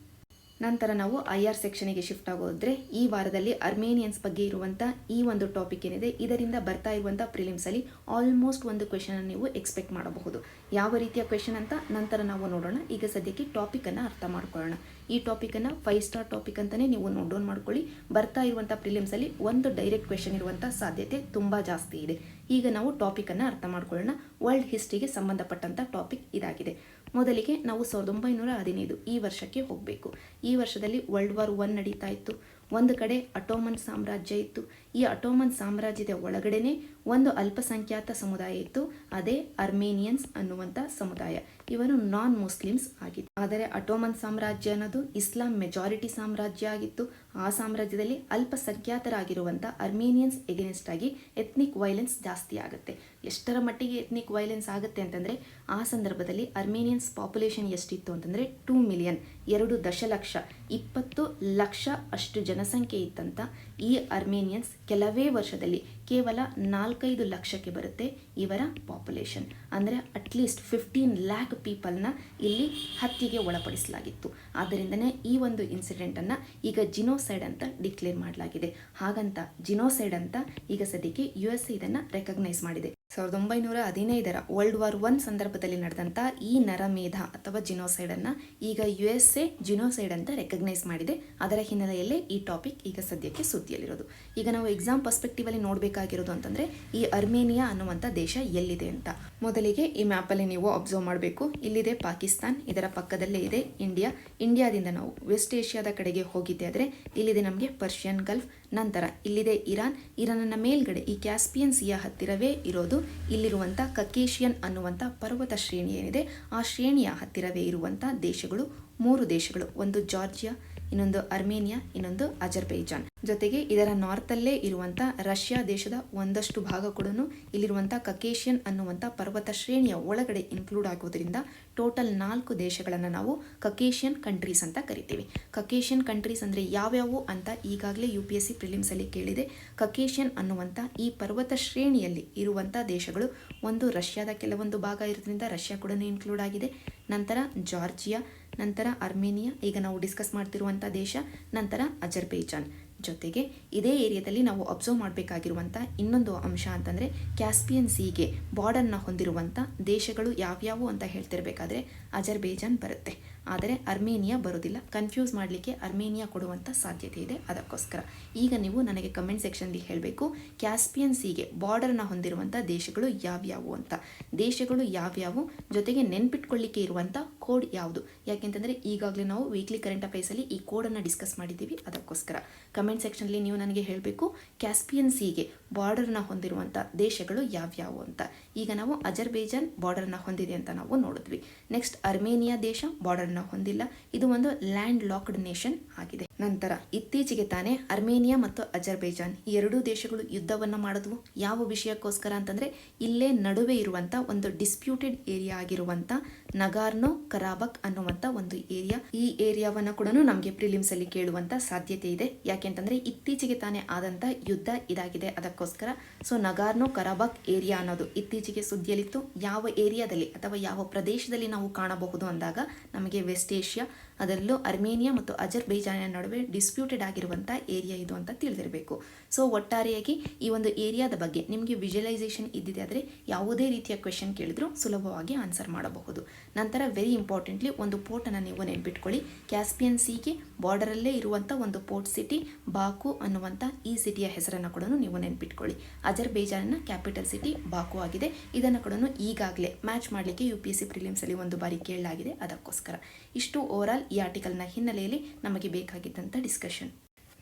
ನಂತರ ನಾವು IR ಸೆಕ್ಷನಿಗೆ ಶಿಫ್ಟ್ ಆಗೋದ್ರೆ, ಈ ವಾರದಲ್ಲಿ ಅರ್ಮೇನಿಯನ್ಸ್ ಬಗ್ಗೆ ಇರುವಂಥ ಈ ಒಂದು ಟಾಪಿಕ್ ಏನಿದೆ, ಇದರಿಂದ ಬರ್ತಾ ಇರುವಂಥ ಪ್ರಿಲಿಮ್ಸಲ್ಲಿ ಆಲ್ಮೋಸ್ಟ್ ಒಂದು ಕ್ವೆಶನ್ ನೀವು ಎಕ್ಸ್ಪೆಕ್ಟ್ ಮಾಡಬಹುದು. ಯಾವ ರೀತಿಯ ಕ್ವೆಶನ್ ಅಂತ ನಂತರ ನಾವು ನೋಡೋಣ. ಈಗ ಸದ್ಯಕ್ಕೆ ಟಾಪಿಕನ್ನು ಅರ್ಥ ಮಾಡ್ಕೊಳ್ಳೋಣ. ಈ ಟಾಪಿಕನ್ನು 5 ಸ್ಟಾರ್ ಟಾಪಿಕ್ ಅಂತಲೇ ನೀವು ನೋಟ್ ಡೌನ್ ಮಾಡ್ಕೊಳ್ಳಿ. ಬರ್ತಾ ಇರುವಂಥ ಪ್ರಿಲಿಮ್ಸಲ್ಲಿ ಒಂದು ಡೈರೆಕ್ಟ್ ಕ್ವೆಶನ್ ಇರುವಂಥ ಸಾಧ್ಯತೆ ತುಂಬ ಜಾಸ್ತಿ ಇದೆ. ಈಗ ನಾವು ಟಾಪಿಕನ್ನು ಅರ್ಥ ಮಾಡ್ಕೊಳ್ಳೋಣ. ವರ್ಲ್ಡ್ ಹಿಸ್ಟ್ರಿಗೆ ಸಂಬಂಧಪಟ್ಟಂಥ ಟಾಪಿಕ್ ಇದಾಗಿದೆ. ಮೊದಲಿಗೆ ನಾವು 1915 ಈ ವರ್ಷಕ್ಕೆ ಹೋಗಬೇಕು. ಈ ವರ್ಷದಲ್ಲಿ ವರ್ಲ್ಡ್ ವಾರ್ 1 ನಡೀತಾ ಇತ್ತು. ಒಂದು ಕಡೆ ಅಟೋಮನ್ ಸಾಮ್ರಾಜ್ಯ ಇತ್ತು. ಈ ಅಟೋಮನ್ ಸಾಮ್ರಾಜ್ಯದ ಒಳಗಡೆನೆ ಒಂದು ಅಲ್ಪಸಂಖ್ಯಾತ ಸಮುದಾಯ ಇತ್ತು, ಅದೇ ಅರ್ಮೇನಿಯನ್ಸ್ ಅನ್ನುವಂಥ ಸಮುದಾಯ. ಇವರು ನಾನ್ ಮುಸ್ಲಿಮ್ಸ್ ಆಗಿತ್ತು. ಆದರೆ ಅಟೋಮನ್ ಸಾಮ್ರಾಜ್ಯ ಅನ್ನೋದು ಇಸ್ಲಾಂ ಮೆಜಾರಿಟಿ ಸಾಮ್ರಾಜ್ಯ ಆಗಿತ್ತು. ಆ ಸಾಮ್ರಾಜ್ಯದಲ್ಲಿ ಅಲ್ಪಸಂಖ್ಯಾತರಾಗಿರುವಂಥ ಅರ್ಮೇನಿಯನ್ಸ್ ಎಗೇನೆಸ್ಟ್ ಆಗಿ ಎತ್ನಿಕ್ ವೈಲೆನ್ಸ್ ಜಾಸ್ತಿ ಆಗುತ್ತೆ. ಎಷ್ಟರ ಮಟ್ಟಿಗೆ ಎತ್ನಿಕ್ ವೈಲೆನ್ಸ್ ಆಗುತ್ತೆ ಅಂತಂದರೆ, ಆ ಸಂದರ್ಭದಲ್ಲಿ ಅರ್ಮೇನಿಯನ್ಸ್ ಪಾಪ್ಯುಲೇಷನ್ ಎಷ್ಟಿತ್ತು ಅಂತಂದರೆ 2 ಮಿಲಿಯನ್, 2 ದಶಲಕ್ಷ, 20 ಲಕ್ಷ ಅಷ್ಟು ಜನಸಂಖ್ಯೆ ಇತ್ತಂತ ಈ ಅರ್ಮೇನಿಯನ್ಸ್ ಕೆಲವೇ ವರ್ಷದಲ್ಲಿ ಕೇವಲ 4-5 ಲಕ್ಷಕ್ಕೆ ಬರುತ್ತೆ ಇವರ ಪಾಪ್ಯುಲೇಷನ್. ಅಂದರೆ ಅಟ್ಲೀಸ್ಟ್ 15 ಲ್ಯಾಕ್ ಪೀಪಲ್ನ ಇಲ್ಲಿ ಹತ್ಯೆಗೆ ಒಳಪಡಿಸಲಾಗಿತ್ತು. ಆದ್ದರಿಂದನೇ ಈ ಒಂದು ಇನ್ಸಿಡೆಂಟನ್ನು ಈಗ ಜಿನೋಸೈಡ್ ಅಂತ ಡಿಕ್ಲೇರ್ ಮಾಡಲಾಗಿದೆ. ಹಾಗಂತ ಜಿನೋಸೈಡ್ ಅಂತ ಈಗ ಸದ್ಯಕ್ಕೆ USA ಇದನ್ನು ರೆಕಗ್ನೈಸ್ ಮಾಡಿದೆ. 1915 ವರ್ಲ್ಡ್ ವಾರ್ 1 ಸಂದರ್ಭದಲ್ಲಿ ನಡೆದಂಥ ಈ ನರಮೇಧ ಅಥವಾ ಜಿನೋಸೈಡನ್ನು ಈಗ USA ಜಿನೋಸೈಡ್ ಅಂತ ರೆಕಗ್ನೈಸ್ ಮಾಡಿದೆ. ಅದರ ಹಿನ್ನೆಲೆಯಲ್ಲೇ ಈ ಟಾಪಿಕ್ ಈಗ ಸದ್ಯಕ್ಕೆ ಸುದ್ದಿಯಲ್ಲಿರೋದು. ಈಗ ನಾವು ಎಕ್ಸಾಮ್ ಪರ್ಸ್ಪೆಕ್ಟಿವಲ್ಲಿ ನೋಡಬೇಕಾಗಿರೋದು ಅಂತಂದರೆ, ಈ ಅರ್ಮೇನಿಯಾ ಅನ್ನುವಂಥ ದೇಶ ಎಲ್ಲಿದೆ ಅಂತ. ಮೊದಲಿಗೆ ಈ ಮ್ಯಾಪಲ್ಲಿ ನೀವು ಅಬ್ಸರ್ವ್ ಮಾಡಬೇಕು. ಇಲ್ಲಿದೆ ಪಾಕಿಸ್ತಾನ್, ಇದರ ಪಕ್ಕದಲ್ಲೇ ಇದೆ ಇಂಡಿಯಾ. ಇಂಡಿಯಾದಿಂದ ನಾವು ವೆಸ್ಟ್ ಏಷ್ಯಾದ ಕಡೆಗೆ ಹೋಗಿದ್ದೆ ಆದರೆ ಇಲ್ಲಿದೆ ನಮಗೆ ಪರ್ಷಿಯನ್ ಗಲ್ಫ್. ನಂತರ ಇಲ್ಲಿದೆ ಇರಾನ್ನ ಮೇಲ್ಗಡೆ ಈ ಕ್ಯಾಸ್ಪಿಯನ್ ಸಿಯ ಹತ್ತಿರವೇ ಇರೋದು ಇಲ್ಲಿರುವಂಥ ಕಕೇಶಿಯನ್ ಅನ್ನುವಂಥ ಪರ್ವತ ಶ್ರೇಣಿ ಏನಿದೆ, ಆ ಶ್ರೇಣಿಯ ಹತ್ತಿರವೇ ಇರುವಂಥ ದೇಶಗಳು 3 ದೇಶಗಳು, ಒಂದು ಜಾರ್ಜಿಯಾ, ಇನ್ನೊಂದು ಅರ್ಮೇನಿಯಾ, ಇನ್ನೊಂದು ಅಜರ್ಬೈಜಾನ್. ಜೊತೆಗೆ ಇದರ ನಾರ್ತಲ್ಲೇ ಇರುವಂಥ ರಷ್ಯಾ ದೇಶದ ಒಂದಷ್ಟು ಭಾಗ ಕೂಡ ಇಲ್ಲಿರುವಂಥ ಕಕೇಶಿಯನ್ ಅನ್ನುವಂಥ ಪರ್ವತ ಶ್ರೇಣಿಯ ಒಳಗಡೆ ಇನ್ಕ್ಲೂಡ್ ಆಗೋದ್ರಿಂದ ಟೋಟಲ್ 4 ದೇಶಗಳನ್ನು ನಾವು ಕಕೇಶಿಯನ್ ಕಂಟ್ರೀಸ್ ಅಂತ ಕರಿತೀವಿ. ಕಕೇಶಿಯನ್ ಕಂಟ್ರೀಸ್ ಅಂದರೆ ಯಾವ್ಯಾವು ಅಂತ ಈಗಾಗಲೇ UPSC ಪ್ರಿಲಿಮ್ಸಲ್ಲಿ ಕೇಳಿದೆ. ಕಕೇಶಿಯನ್ ಅನ್ನುವಂಥ ಈ ಪರ್ವತ ಶ್ರೇಣಿಯಲ್ಲಿ ಇರುವಂಥ ದೇಶಗಳು, ಒಂದು ರಷ್ಯಾದ ಕೆಲವೊಂದು ಭಾಗ ಇರೋದ್ರಿಂದ ರಷ್ಯಾ ಕೂಡ ಇನ್ಕ್ಲೂಡ್ ಆಗಿದೆ, ನಂತರ ಜಾರ್ಜಿಯಾ, ನಂತರ ಅರ್ಮೇನಿಯಾ, ಈಗ ನಾವು ಡಿಸ್ಕಸ್ ಮಾಡ್ತಿರುವಂಥ ದೇಶ, ನಂತರ ಅಜರ್ಬೈಜಾನ್. ಜೊತೆಗೆ ಇದೇ ಏರಿಯಾದಲ್ಲಿ ನಾವು ಅಬ್ಸರ್ವ್ ಮಾಡಬೇಕಾಗಿರುವಂಥ ಇನ್ನೊಂದು ಅಂಶ ಅಂತಂದರೆ ಕ್ಯಾಸ್ಪಿಯನ್ ಸೀಗೆ ಬಾರ್ಡರ್ನ ಹೊಂದಿರುವಂಥ ದೇಶಗಳು ಯಾವ್ಯಾವು ಅಂತ ಹೇಳ್ತಿರ್ಬೇಕಾದ್ರೆ ಅಜರ್ಬೈಜಾನ್ ಬರುತ್ತೆ, ಆದರೆ ಅರ್ಮೇನಿಯಾ ಬರೋದಿಲ್ಲ. ಕನ್ಫ್ಯೂಸ್ ಮಾಡಲಿಕ್ಕೆ ಅರ್ಮೇನಿಯಾ ಕೊಡುವಂಥ ಸಾಧ್ಯತೆ ಇದೆ. ಅದಕ್ಕೋಸ್ಕರ ಈಗ ನೀವು ನನಗೆ ಕಮೆಂಟ್ ಸೆಕ್ಷನ್ಲಿ ಹೇಳಬೇಕು, ಕ್ಯಾಸ್ಪಿಯನ್ ಸೀಗೆ ಬಾರ್ಡರ್ನ ಹೊಂದಿರುವಂಥ ದೇಶಗಳು ಯಾವ್ಯಾವು ಅಂತ. ದೇಶಗಳು ಯಾವ್ಯಾವು ಜೊತೆಗೆ ನೆನ್ಪಿಟ್ಕೊಳ್ಳಿಕ್ಕೆ ಇರುವಂಥ ಕೋಡ್ ಯಾವುದು, ಯಾಕೆಂತಂದರೆ ಈಗಾಗಲೇ ನಾವು ವೀಕ್ಲಿ ಕರೆಂಟ್ ಅಫೇರ್ಸಲ್ಲಿ ಈ ಕೋಡನ್ನು ಡಿಸ್ಕಸ್ ಮಾಡಿದ್ದೀವಿ. ಅದಕ್ಕೋಸ್ಕರ ಕಮೆಂಟ್ ಸೆಕ್ಷನ್ಲಿ ನೀವು ನನಗೆ ಹೇಳಬೇಕು, ಕ್ಯಾಸ್ಪಿಯನ್ ಸೀಗೆ ಬಾರ್ಡರ್ನ ಹೊಂದಿರುವಂಥ ದೇಶಗಳು ಯಾವ್ಯಾವು ಅಂತ. ಈಗ ನಾವು ಅಜರ್ಬೈಜಾನ್ ಬಾರ್ಡರ್ನ ಹೊಂದಿದೆ ಅಂತ ನಾವು ನೋಡಿದ್ವಿ. ನೆಕ್ಸ್ಟ್ ಅರ್ಮೇನಿಯಾ ದೇಶ ಬಾರ್ಡರ್ನ ಹೊಂದಿಲ್ಲ, ಇದು ಒಂದು ಲ್ಯಾಂಡ್ ಲಾಕ್ಡ್ ನೇಷನ್ ಆಗಿದೆ. ನಂತರ ಇತ್ತೀಚೆಗೆ ತಾನೇ ಅರ್ಮೇನಿಯಾ ಮತ್ತು ಅಜರ್ಬೈಜಾನ್ ಈ ಎರಡೂ ದೇಶಗಳು ಯುದ್ಧವನ್ನು ಮಾಡಿದ್ವು. ಯಾವ ವಿಷಯಕ್ಕೋಸ್ಕರ ಅಂತಂದರೆ ಇಲ್ಲೇ ನಡುವೆ ಇರುವಂಥ ಒಂದು ಡಿಸ್ಪ್ಯೂಟೆಡ್ ಏರಿಯಾ ಆಗಿರುವಂಥ ನಗಾರ್ನೋ ಕರಾಬಕ್ ಅನ್ನುವಂಥ ಒಂದು ಏರಿಯಾ. ಈ ಏರಿಯಾವನ್ನು ಕೂಡ ನಮಗೆ ಪ್ರಿಲಿಮ್ಸ್ ಅಲ್ಲಿ ಕೇಳುವಂಥ ಸಾಧ್ಯತೆ ಇದೆ. ಯಾಕೆಂತಂದ್ರೆ ಇತ್ತೀಚೆಗೆ ತಾನೇ ಆದಂಥ ಯುದ್ಧ ಇದಾಗಿದೆ. ಅದಕ್ಕೋಸ್ಕರ ಸೊ ನಗಾರ್ನೋ ಕರಾಬಕ್ ಏರಿಯಾ ಅನ್ನೋದು ಇತ್ತೀಚೆಗೆ ಸುದ್ದಿಯಲ್ಲಿತ್ತು. ಯಾವ ಏರಿಯಾದಲ್ಲಿ ಅಥವಾ ಯಾವ ಪ್ರದೇಶದಲ್ಲಿ ನಾವು ಕಾಣಬಹುದು ಅಂದಾಗ ನಮಗೆ ವೆಸ್ಟ್ ಏಷ್ಯಾ, ಅದರಲ್ಲೂ ಅರ್ಮೇನಿಯಾ ಮತ್ತು ಅಜರ್ಬೈಜಾನ್ ನಡುವೆ ಡಿಸ್ಪ್ಯೂಟೆಡ್ ಆಗಿರುವಂಥ ಏರಿಯಾ ಇದು ಅಂತ ತಿಳಿದಿರಬೇಕು. ಸೊ ಒಟ್ಟಾರೆಯಾಗಿ ಈ ಒಂದು ಏರಿಯಾದ ಬಗ್ಗೆ ನಿಮಗೆ ವಿಜುವಲೈಸೇಷನ್ ಇದ್ದಿದೆ ಆದರೆ ಯಾವುದೇ ರೀತಿಯ ಕ್ವೆಶನ್ ಕೇಳಿದ್ರು ಸುಲಭವಾಗಿ ಆನ್ಸರ್ ಮಾಡಬಹುದು. ನಂತರ ವೆರಿ ಇಂಪಾರ್ಟೆಂಟ್ಲಿ ಒಂದು ಪೋರ್ಟನ್ನು ನೀವು ನೆನ್ಪಿಟ್ಕೊಳ್ಳಿ. ಕ್ಯಾಸ್ಪಿಯನ್ ಸೀಗೆ ಬಾರ್ಡರಲ್ಲೇ ಇರುವಂಥ ಒಂದು ಪೋರ್ಟ್ ಸಿಟಿ ಬಾಕು ಅನ್ನುವಂಥ ಈ ಸಿಟಿಯ ಹೆಸರನ್ನು ಕೂಡ ನೀವು ನೆನ್ಪಿಟ್ಕೊಳ್ಳಿ. ಅಜರ್ಬೈಜಾನ್ನ ಕ್ಯಾಪಿಟಲ್ ಸಿಟಿ ಬಾಕು ಆಗಿದೆ. ಇದನ್ನು ಕೂಡ ಈಗಾಗಲೇ ಮ್ಯಾಚ್ ಮಾಡಲಿಕ್ಕೆ UPSC ಪ್ರಿಲಿಮ್ಸಲ್ಲಿ ಒಂದು ಬಾರಿ ಕೇಳಲಾಗಿದೆ. ಅದಕ್ಕೋಸ್ಕರ ಇಷ್ಟು ಓವರಾಲ್ ಈ ಆರ್ಟಿಕಲ್ನ ಹಿನ್ನೆಲೆಯಲ್ಲಿ ನಮಗೆ ಬೇಕಾಗಿದ್ದಂಥ ಡಿಸ್ಕಷನ್.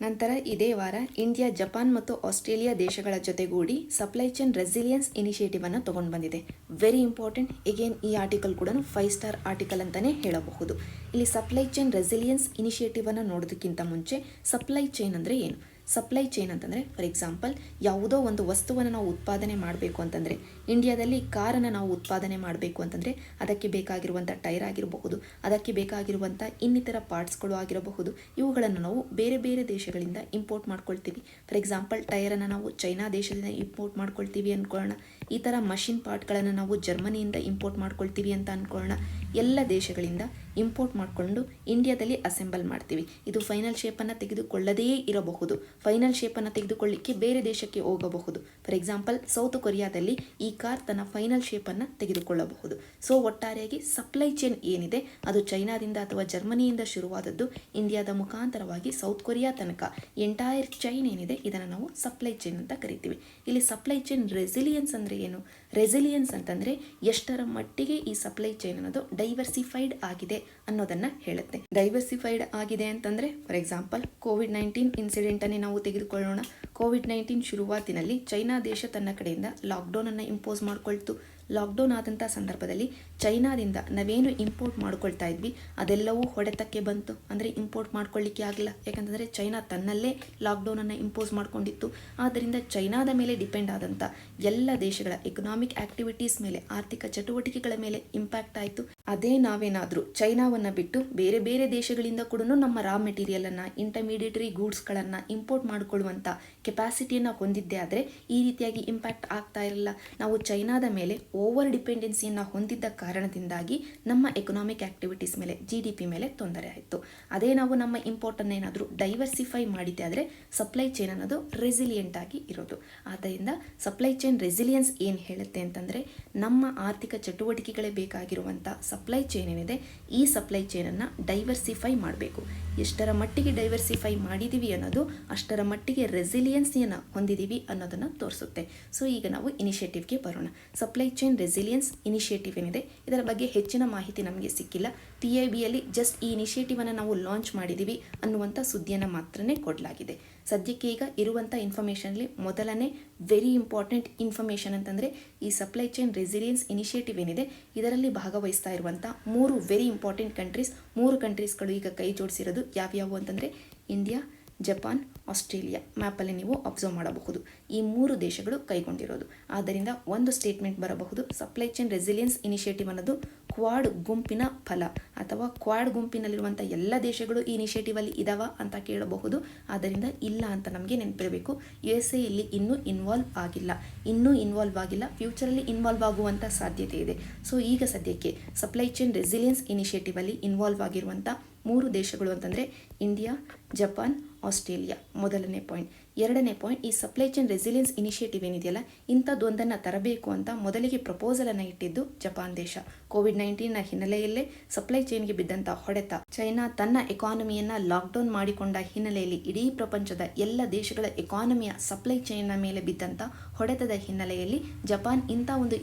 ನಂತರ ಇದೇ ವಾರ ಇಂಡಿಯಾ, ಜಪಾನ್ ಮತ್ತು ಆಸ್ಟ್ರೇಲಿಯಾ ದೇಶಗಳ ಜೊತೆಗೂಡಿ ಸಪ್ಲೈ ಚೈನ್ ರೆಸಿಲಿಯನ್ಸ್ ಇನಿಷಿಯೇಟಿವ್ ಅನ್ನು ತಗೊಂಡು ಬಂದಿದೆ. Very important. ಎಗೇನ್ ಈ ಆರ್ಟಿಕಲ್ ಕೂಡ 5 ಸ್ಟಾರ್ ಆರ್ಟಿಕಲ್ ಅಂತಲೇ ಹೇಳಬಹುದು. ಇಲ್ಲಿ ಸಪ್ಲೈ ಚೈನ್ ರೆಸಿಲಿಯನ್ಸ್ ಇನಿಷಿಯೇಟಿವ್ ಅನ್ನು ನೋಡೋದಕ್ಕಿಂತ ಮುಂಚೆ ಸಪ್ಲೈ ಚೈನ್ ಅಂದರೆ ಏನು? ಸಪ್ಲೈ ಚೈನ್ ಅಂತಂದರೆ ಫಾರ್ ಎಕ್ಸಾಂಪಲ್ ಯಾವುದೋ ಒಂದು ವಸ್ತುವನ್ನು ನಾವು ಉತ್ಪಾದನೆ ಮಾಡಬೇಕು ಅಂತಂದರೆ, ಇಂಡಿಯಾದಲ್ಲಿ ಕಾರನ್ನು ನಾವು ಉತ್ಪಾದನೆ ಮಾಡಬೇಕು ಅಂತಂದರೆ ಅದಕ್ಕೆ ಬೇಕಾಗಿರುವಂಥ ಟೈರ್ ಆಗಿರಬಹುದು, ಅದಕ್ಕೆ ಬೇಕಾಗಿರುವಂಥ ಇನ್ನಿತರ ಪಾರ್ಟ್ಸ್ಗಳು ಆಗಿರಬಹುದು. ಇವುಗಳನ್ನು ನಾವು ಬೇರೆ ಬೇರೆ ದೇಶಗಳಿಂದ ಇಂಪೋರ್ಟ್ ಮಾಡ್ಕೊಳ್ತೀವಿ. ಫಾರ್ ಎಕ್ಸಾಂಪಲ್ ಟೈರನ್ನು ನಾವು ಚೈನಾ ದೇಶದಿಂದ ಇಂಪೋರ್ಟ್ ಮಾಡ್ಕೊಳ್ತೀವಿ ಅಂದ್ಕೊಳ್ಳೋಣ. ಈ ಥರ ಮಷಿನ್ ಪಾರ್ಟ್ಗಳನ್ನು ನಾವು ಜರ್ಮನಿಯಿಂದ ಇಂಪೋರ್ಟ್ ಮಾಡ್ಕೊಳ್ತೀವಿ ಅಂತ ಅಂದ್ಕೊಳ್ಳೋಣ. ಎಲ್ಲ ದೇಶಗಳಿಂದ ಇಂಪೋರ್ಟ್ ಮಾಡಿಕೊಂಡು ಇಂಡಿಯಾದಲ್ಲಿ ಅಸೆಂಬಲ್ ಮಾಡ್ತೀವಿ. ಇದು ಫೈನಲ್ ಶೇಪನ್ನು ತೆಗೆದುಕೊಳ್ಳದೇ ಇರಬಹುದು. ಫೈನಲ್ ಶೇಪನ್ನು ತೆಗೆದುಕೊಳ್ಳಿಕ್ಕೆ ಬೇರೆ ದೇಶಕ್ಕೆ ಹೋಗಬಹುದು. ಫಾರ್ ಎಕ್ಸಾಂಪಲ್ ಸೌತ್ ಕೊರಿಯಾದಲ್ಲಿ ಈ ಕಾರ್ ತನ್ನ ಫೈನಲ್ ಶೇಪನ್ನು ತೆಗೆದುಕೊಳ್ಳಬಹುದು. ಸೊ ಒಟ್ಟಾರೆಯಾಗಿ ಸಪ್ಲೈ ಚೈನ್ ಏನಿದೆ ಅದು ಚೈನಾದಿಂದ ಅಥವಾ ಜರ್ಮನಿಯಿಂದ ಶುರುವಾದದ್ದು ಇಂಡಿಯಾದ ಮುಖಾಂತರವಾಗಿ ಸೌತ್ ಕೊರಿಯಾ ತನಕ ಎಂಟೈರ್ ಚೈನ್ ಏನಿದೆ ಇದನ್ನು ನಾವು ಸಪ್ಲೈ ಚೈನ್ ಅಂತ ಕರಿತೀವಿ. ಇಲ್ಲಿ ಸಪ್ಲೈ ಚೈನ್ ರೆಸಿಲಿಯನ್ಸ್ ಅಂದರೆ ಏನು? ರೆಸಿಲಿಯನ್ಸ್ ಅಂತಂದರೆ ಎಷ್ಟರ ಮಟ್ಟಿಗೆ ಈ ಸಪ್ಲೈ ಚೈನ್ ಅನ್ನೋದು ಡೈವರ್ಸಿಫೈಡ್ ಆಗಿದೆ ಅನ್ನೋದನ್ನು ಹೇಳುತ್ತೆ. ಡೈವರ್ಸಿಫೈಡ್ ಆಗಿದೆ ಅಂತಂದರೆ ಫಾರ್ ಎಕ್ಸಾಂಪಲ್ COVID-19 ಇನ್ಸಿಡೆಂಟನ್ನೇ ನಾವು ತೆಗೆದುಕೊಳ್ಳೋಣ. COVID-19 ಶುರುವಾತಿನಲ್ಲಿ ಚೈನಾ ದೇಶ ತನ್ನ ಕಡೆಯಿಂದ ಲಾಕ್ಡೌನನ್ನು ಇಂಪೋಸ್ ಮಾಡಿಕೊಳ್ತು. ಲಾಕ್ಡೌನ್ ಆದಂಥ ಸಂದರ್ಭದಲ್ಲಿ ಚೈನಾದಿಂದ ನಾವೇನು ಇಂಪೋರ್ಟ್ ಮಾಡ್ಕೊಳ್ತಾ ಇದ್ವಿ ಅದೆಲ್ಲವೂ ಹೊಡೆತಕ್ಕೆ ಬಂತು. ಅಂದರೆ ಇಂಪೋರ್ಟ್ ಮಾಡ್ಕೊಳ್ಳಿಕ್ಕೆ ಆಗಲ್ಲ, ಯಾಕಂತಂದರೆ ಚೈನಾ ತನ್ನಲ್ಲೇ ಲಾಕ್ಡೌನನ್ನು ಇಂಪೋಸ್ ಮಾಡ್ಕೊಂಡಿತ್ತು. ಆದ್ದರಿಂದ ಚೈನಾದ ಮೇಲೆ ಡಿಪೆಂಡ್ ಆದಂಥ ಎಲ್ಲ ದೇಶಗಳ ಎಕನಾಮಿಕ್ ಆಕ್ಟಿವಿಟೀಸ್ ಮೇಲೆ, ಆರ್ಥಿಕ ಚಟುವಟಿಕೆಗಳ ಮೇಲೆ ಇಂಪ್ಯಾಕ್ಟ್ ಆಯಿತು. ಅದೇ ನಾವೇನಾದರೂ ಚೈನಾವನ್ನು ಬಿಟ್ಟು ಬೇರೆ ಬೇರೆ ದೇಶಗಳಿಂದ ಕೂಡ ನಮ್ಮ ರಾ ಮೆಟೀರಿಯಲನ್ನು, ಇಂಟರ್ಮೀಡಿಯೇಟರಿ ಗೂಡ್ಸ್ಗಳನ್ನು ಇಂಪೋರ್ಟ್ ಮಾಡಿಕೊಳ್ಳುವಂಥ ಕೆಪಾಸಿಟಿಯನ್ನು ಹೊಂದಿದ್ದೇ ಆದರೆ ಈ ರೀತಿಯಾಗಿ ಇಂಪ್ಯಾಕ್ಟ್ ಆಗ್ತಾ ಇರಲ್ಲ. ನಾವು ಚೈನಾದ ಮೇಲೆ ಓವರ್ ಡಿಪೆಂಡೆನ್ಸಿಯನ್ನು ಹೊಂದಿದ್ದ ಕಾರಣದಿಂದಾಗಿ ನಮ್ಮ ಎಕನಾಮಿಕ್ ಆಕ್ಟಿವಿಟೀಸ್ ಮೇಲೆ, GDP ಮೇಲೆ ತೊಂದರೆ ಆಯಿತು. ಅದೇ ನಾವು ನಮ್ಮ ಇಂಪೋರ್ಟನ್ನು ಏನಾದರೂ ಡೈವರ್ಸಿಫೈ ಮಾಡಿದ್ದೆ ಆದರೆ ಸಪ್ಲೈ ಚೈನ್ ಅನ್ನೋದು ರೆಸಿಲಿಯೆಂಟ್ ಆಗಿ ಇರೋದು. ಆದ್ದರಿಂದ ಸಪ್ಲೈ ಚೈನ್ ರೆಸಿಲಿಯನ್ಸ್ ಏನು ಹೇಳುತ್ತೆ ಅಂತಂದರೆ ನಮ್ಮ ಆರ್ಥಿಕ ಚಟುವಟಿಕೆಗಳೇ ಬೇಕಾಗಿರುವಂಥ ಸಪ್ಲೈ ಚೈನ್ ಏನಿದೆ ಈ ಸಪ್ಲೈ ಚೈನನ್ನು ಡೈವರ್ಸಿಫೈ ಮಾಡಬೇಕು. ಎಷ್ಟರ ಮಟ್ಟಿಗೆ ಡೈವರ್ಸಿಫೈ ಮಾಡಿದ್ದೀವಿ ಅನ್ನೋದು ಅಷ್ಟರ ಮಟ್ಟಿಗೆ ರೆಸಿಲಿಯನ್ಸಿಯನ್ನು ಹೊಂದಿದ್ದೀವಿ ಅನ್ನೋದನ್ನು ತೋರಿಸುತ್ತೆ. ಸೊ ಈಗ ನಾವು ಇನಿಷಿಯೇಟಿವ್ಗೆ ಬರೋಣ. ಸಪ್ಲೈ ಚೈನ್ ರೆಸಿಲಿಯನ್ಸ್ ಇನಿಷಿಯೇಟಿವ್ ಏನಿದೆ ಇದರ ಬಗ್ಗೆ ಹೆಚ್ಚಿನ ಮಾಹಿತಿ ನಮಗೆ ಸಿಕ್ಕಿಲ್ಲ. PIBಯಲ್ಲಿ ಜಸ್ಟ್ ಈ ಇನಿಷಿಯೇಟಿವನ್ನು ನಾವು ಲಾಂಚ್ ಮಾಡಿದ್ದೀವಿ ಅನ್ನುವಂಥ ಸುದ್ದಿಯನ್ನು ಮಾತ್ರನೇ ಕೊಡಲಾಗಿದೆ. ಸದ್ಯಕ್ಕೆ ಈಗ ಇರುವಂಥ ಇನ್ಫಾರ್ಮೇಷನ್ಲಿ ಮೊದಲನೇ ವೆರಿ ಇಂಪಾರ್ಟೆಂಟ್ ಇನ್ಫಾರ್ಮೇಷನ್ ಅಂತಂದರೆ ಈ ಸಪ್ಲೈ ಚೈನ್ ರೆಸಿಲಿಯನ್ಸ್ ಇನಿಷಿಯೇಟಿವ್ ಏನಿದೆ ಇದರಲ್ಲಿ ಭಾಗವಹಿಸ್ತಾ ಇರುವಂಥ 3 ವೆರಿ ಇಂಪಾರ್ಟೆಂಟ್ ಕಂಟ್ರೀಸ್, 3 ಕಂಟ್ರೀಸ್ಗಳು ಈಗ ಕೈ ಜೋಡಿಸಿರೋದು ಯಾವ್ಯಾವು ಅಂತಂದರೆ ಇಂಡಿಯಾ, ಜಪಾನ್, ಆಸ್ಟ್ರೇಲಿಯಾ. ಮ್ಯಾಪಲ್ಲಿ ನೀವು ಅಬ್ಸರ್ವ್ ಮಾಡಬಹುದು. ಈ 3 ದೇಶಗಳು ಕೈಗೊಂಡಿರೋದು. ಆದ್ದರಿಂದ ಒಂದು ಸ್ಟೇಟ್ಮೆಂಟ್ ಬರಬಹುದು, ಸಪ್ಲೈ ಚೈನ್ ರೆಸಿಲಿಯನ್ಸ್ ಇನಿಷಿಯೇಟಿವ್ ಅನ್ನೋದು ಕ್ವಾಡ್ ಗುಂಪಿನ ಫಲ ಅಥವಾ ಕ್ವಾಡ್ ಗುಂಪಿನಲ್ಲಿರುವಂಥ ಎಲ್ಲ ದೇಶಗಳು ಈ ಇನಿಷಿಯೇಟಿವಲ್ಲಿ ಇದಾವ ಅಂತ ಕೇಳಬಹುದು. ಆದ್ದರಿಂದ ಇಲ್ಲ ಅಂತ ನಮಗೆ ನೆನಪಿರಬೇಕು. USA ಇಲ್ಲಿ ಇನ್ನೂ ಇನ್ವಾಲ್ವ್ ಆಗಿಲ್ಲ, ಫ್ಯೂಚರಲ್ಲಿ ಇನ್ವಾಲ್ವ್ ಆಗುವಂಥ ಸಾಧ್ಯತೆ ಇದೆ. ಸೊ ಈಗ ಸದ್ಯಕ್ಕೆ ಸಪ್ಲೈ ಚೈನ್ ರೆಸಿಲಿಯನ್ಸ್ ಇನಿಷಿಯೇಟಿವಲ್ಲಿ ಇನ್ವಾಲ್ವ್ ಆಗಿರುವಂಥ 3 ದೇಶಗಳು ಅಂತಂದರೆ ಇಂಡಿಯಾ, ಜಪಾನ್, ಆಸ್ಟ್ರೇಲಿಯಾ. ಮೊದಲನೇ ಪಾಯಿಂಟ್. ಎರಡನೇ ಪಾಯಿಂಟ್, ಈ ಸಪ್ಲೈ ಚೈನ್ ರೆಸಿಲಿಯನ್ಸ್ ಇನಿಷಿಯೇಟಿವ್ ಏನಿದೆಯಲ್ಲ ಇಂಥದ್ದೊಂದನ್ನು ತರಬೇಕು ಅಂತ ಮೊದಲಿಗೆ ಪ್ರಪೋಸಲನ್ನು ಇಟ್ಟಿದ್ದು ಜಪಾನ್ ದೇಶ. ಕೋವಿಡ್-19ನ ಹಿನ್ನೆಲೆಯಲ್ಲೇ ಸಪ್ಲೈ ಚೈನ್ಗೆ ಬಿದ್ದಂಥ ಹೊಡೆತ, ಚೈನಾ ತನ್ನ ಎಕಾನಮಿಯನ್ನು ಲಾಕ್ಡೌನ್ ಮಾಡಿಕೊಂಡ ಹಿನ್ನೆಲೆಯಲ್ಲಿ ಇಡೀ ಪ್ರಪಂಚದ ಎಲ್ಲ ದೇಶಗಳ ಎಕಾನಮಿಯ ಸಪ್ಲೈ ಚೈನ್ನ ಮೇಲೆ ಬಿದ್ದಂಥ ಹೊಡೆತದ ಹಿನ್ನೆಲೆಯಲ್ಲಿ ಜಪಾನ್ ಇಂಥ ಒಂದು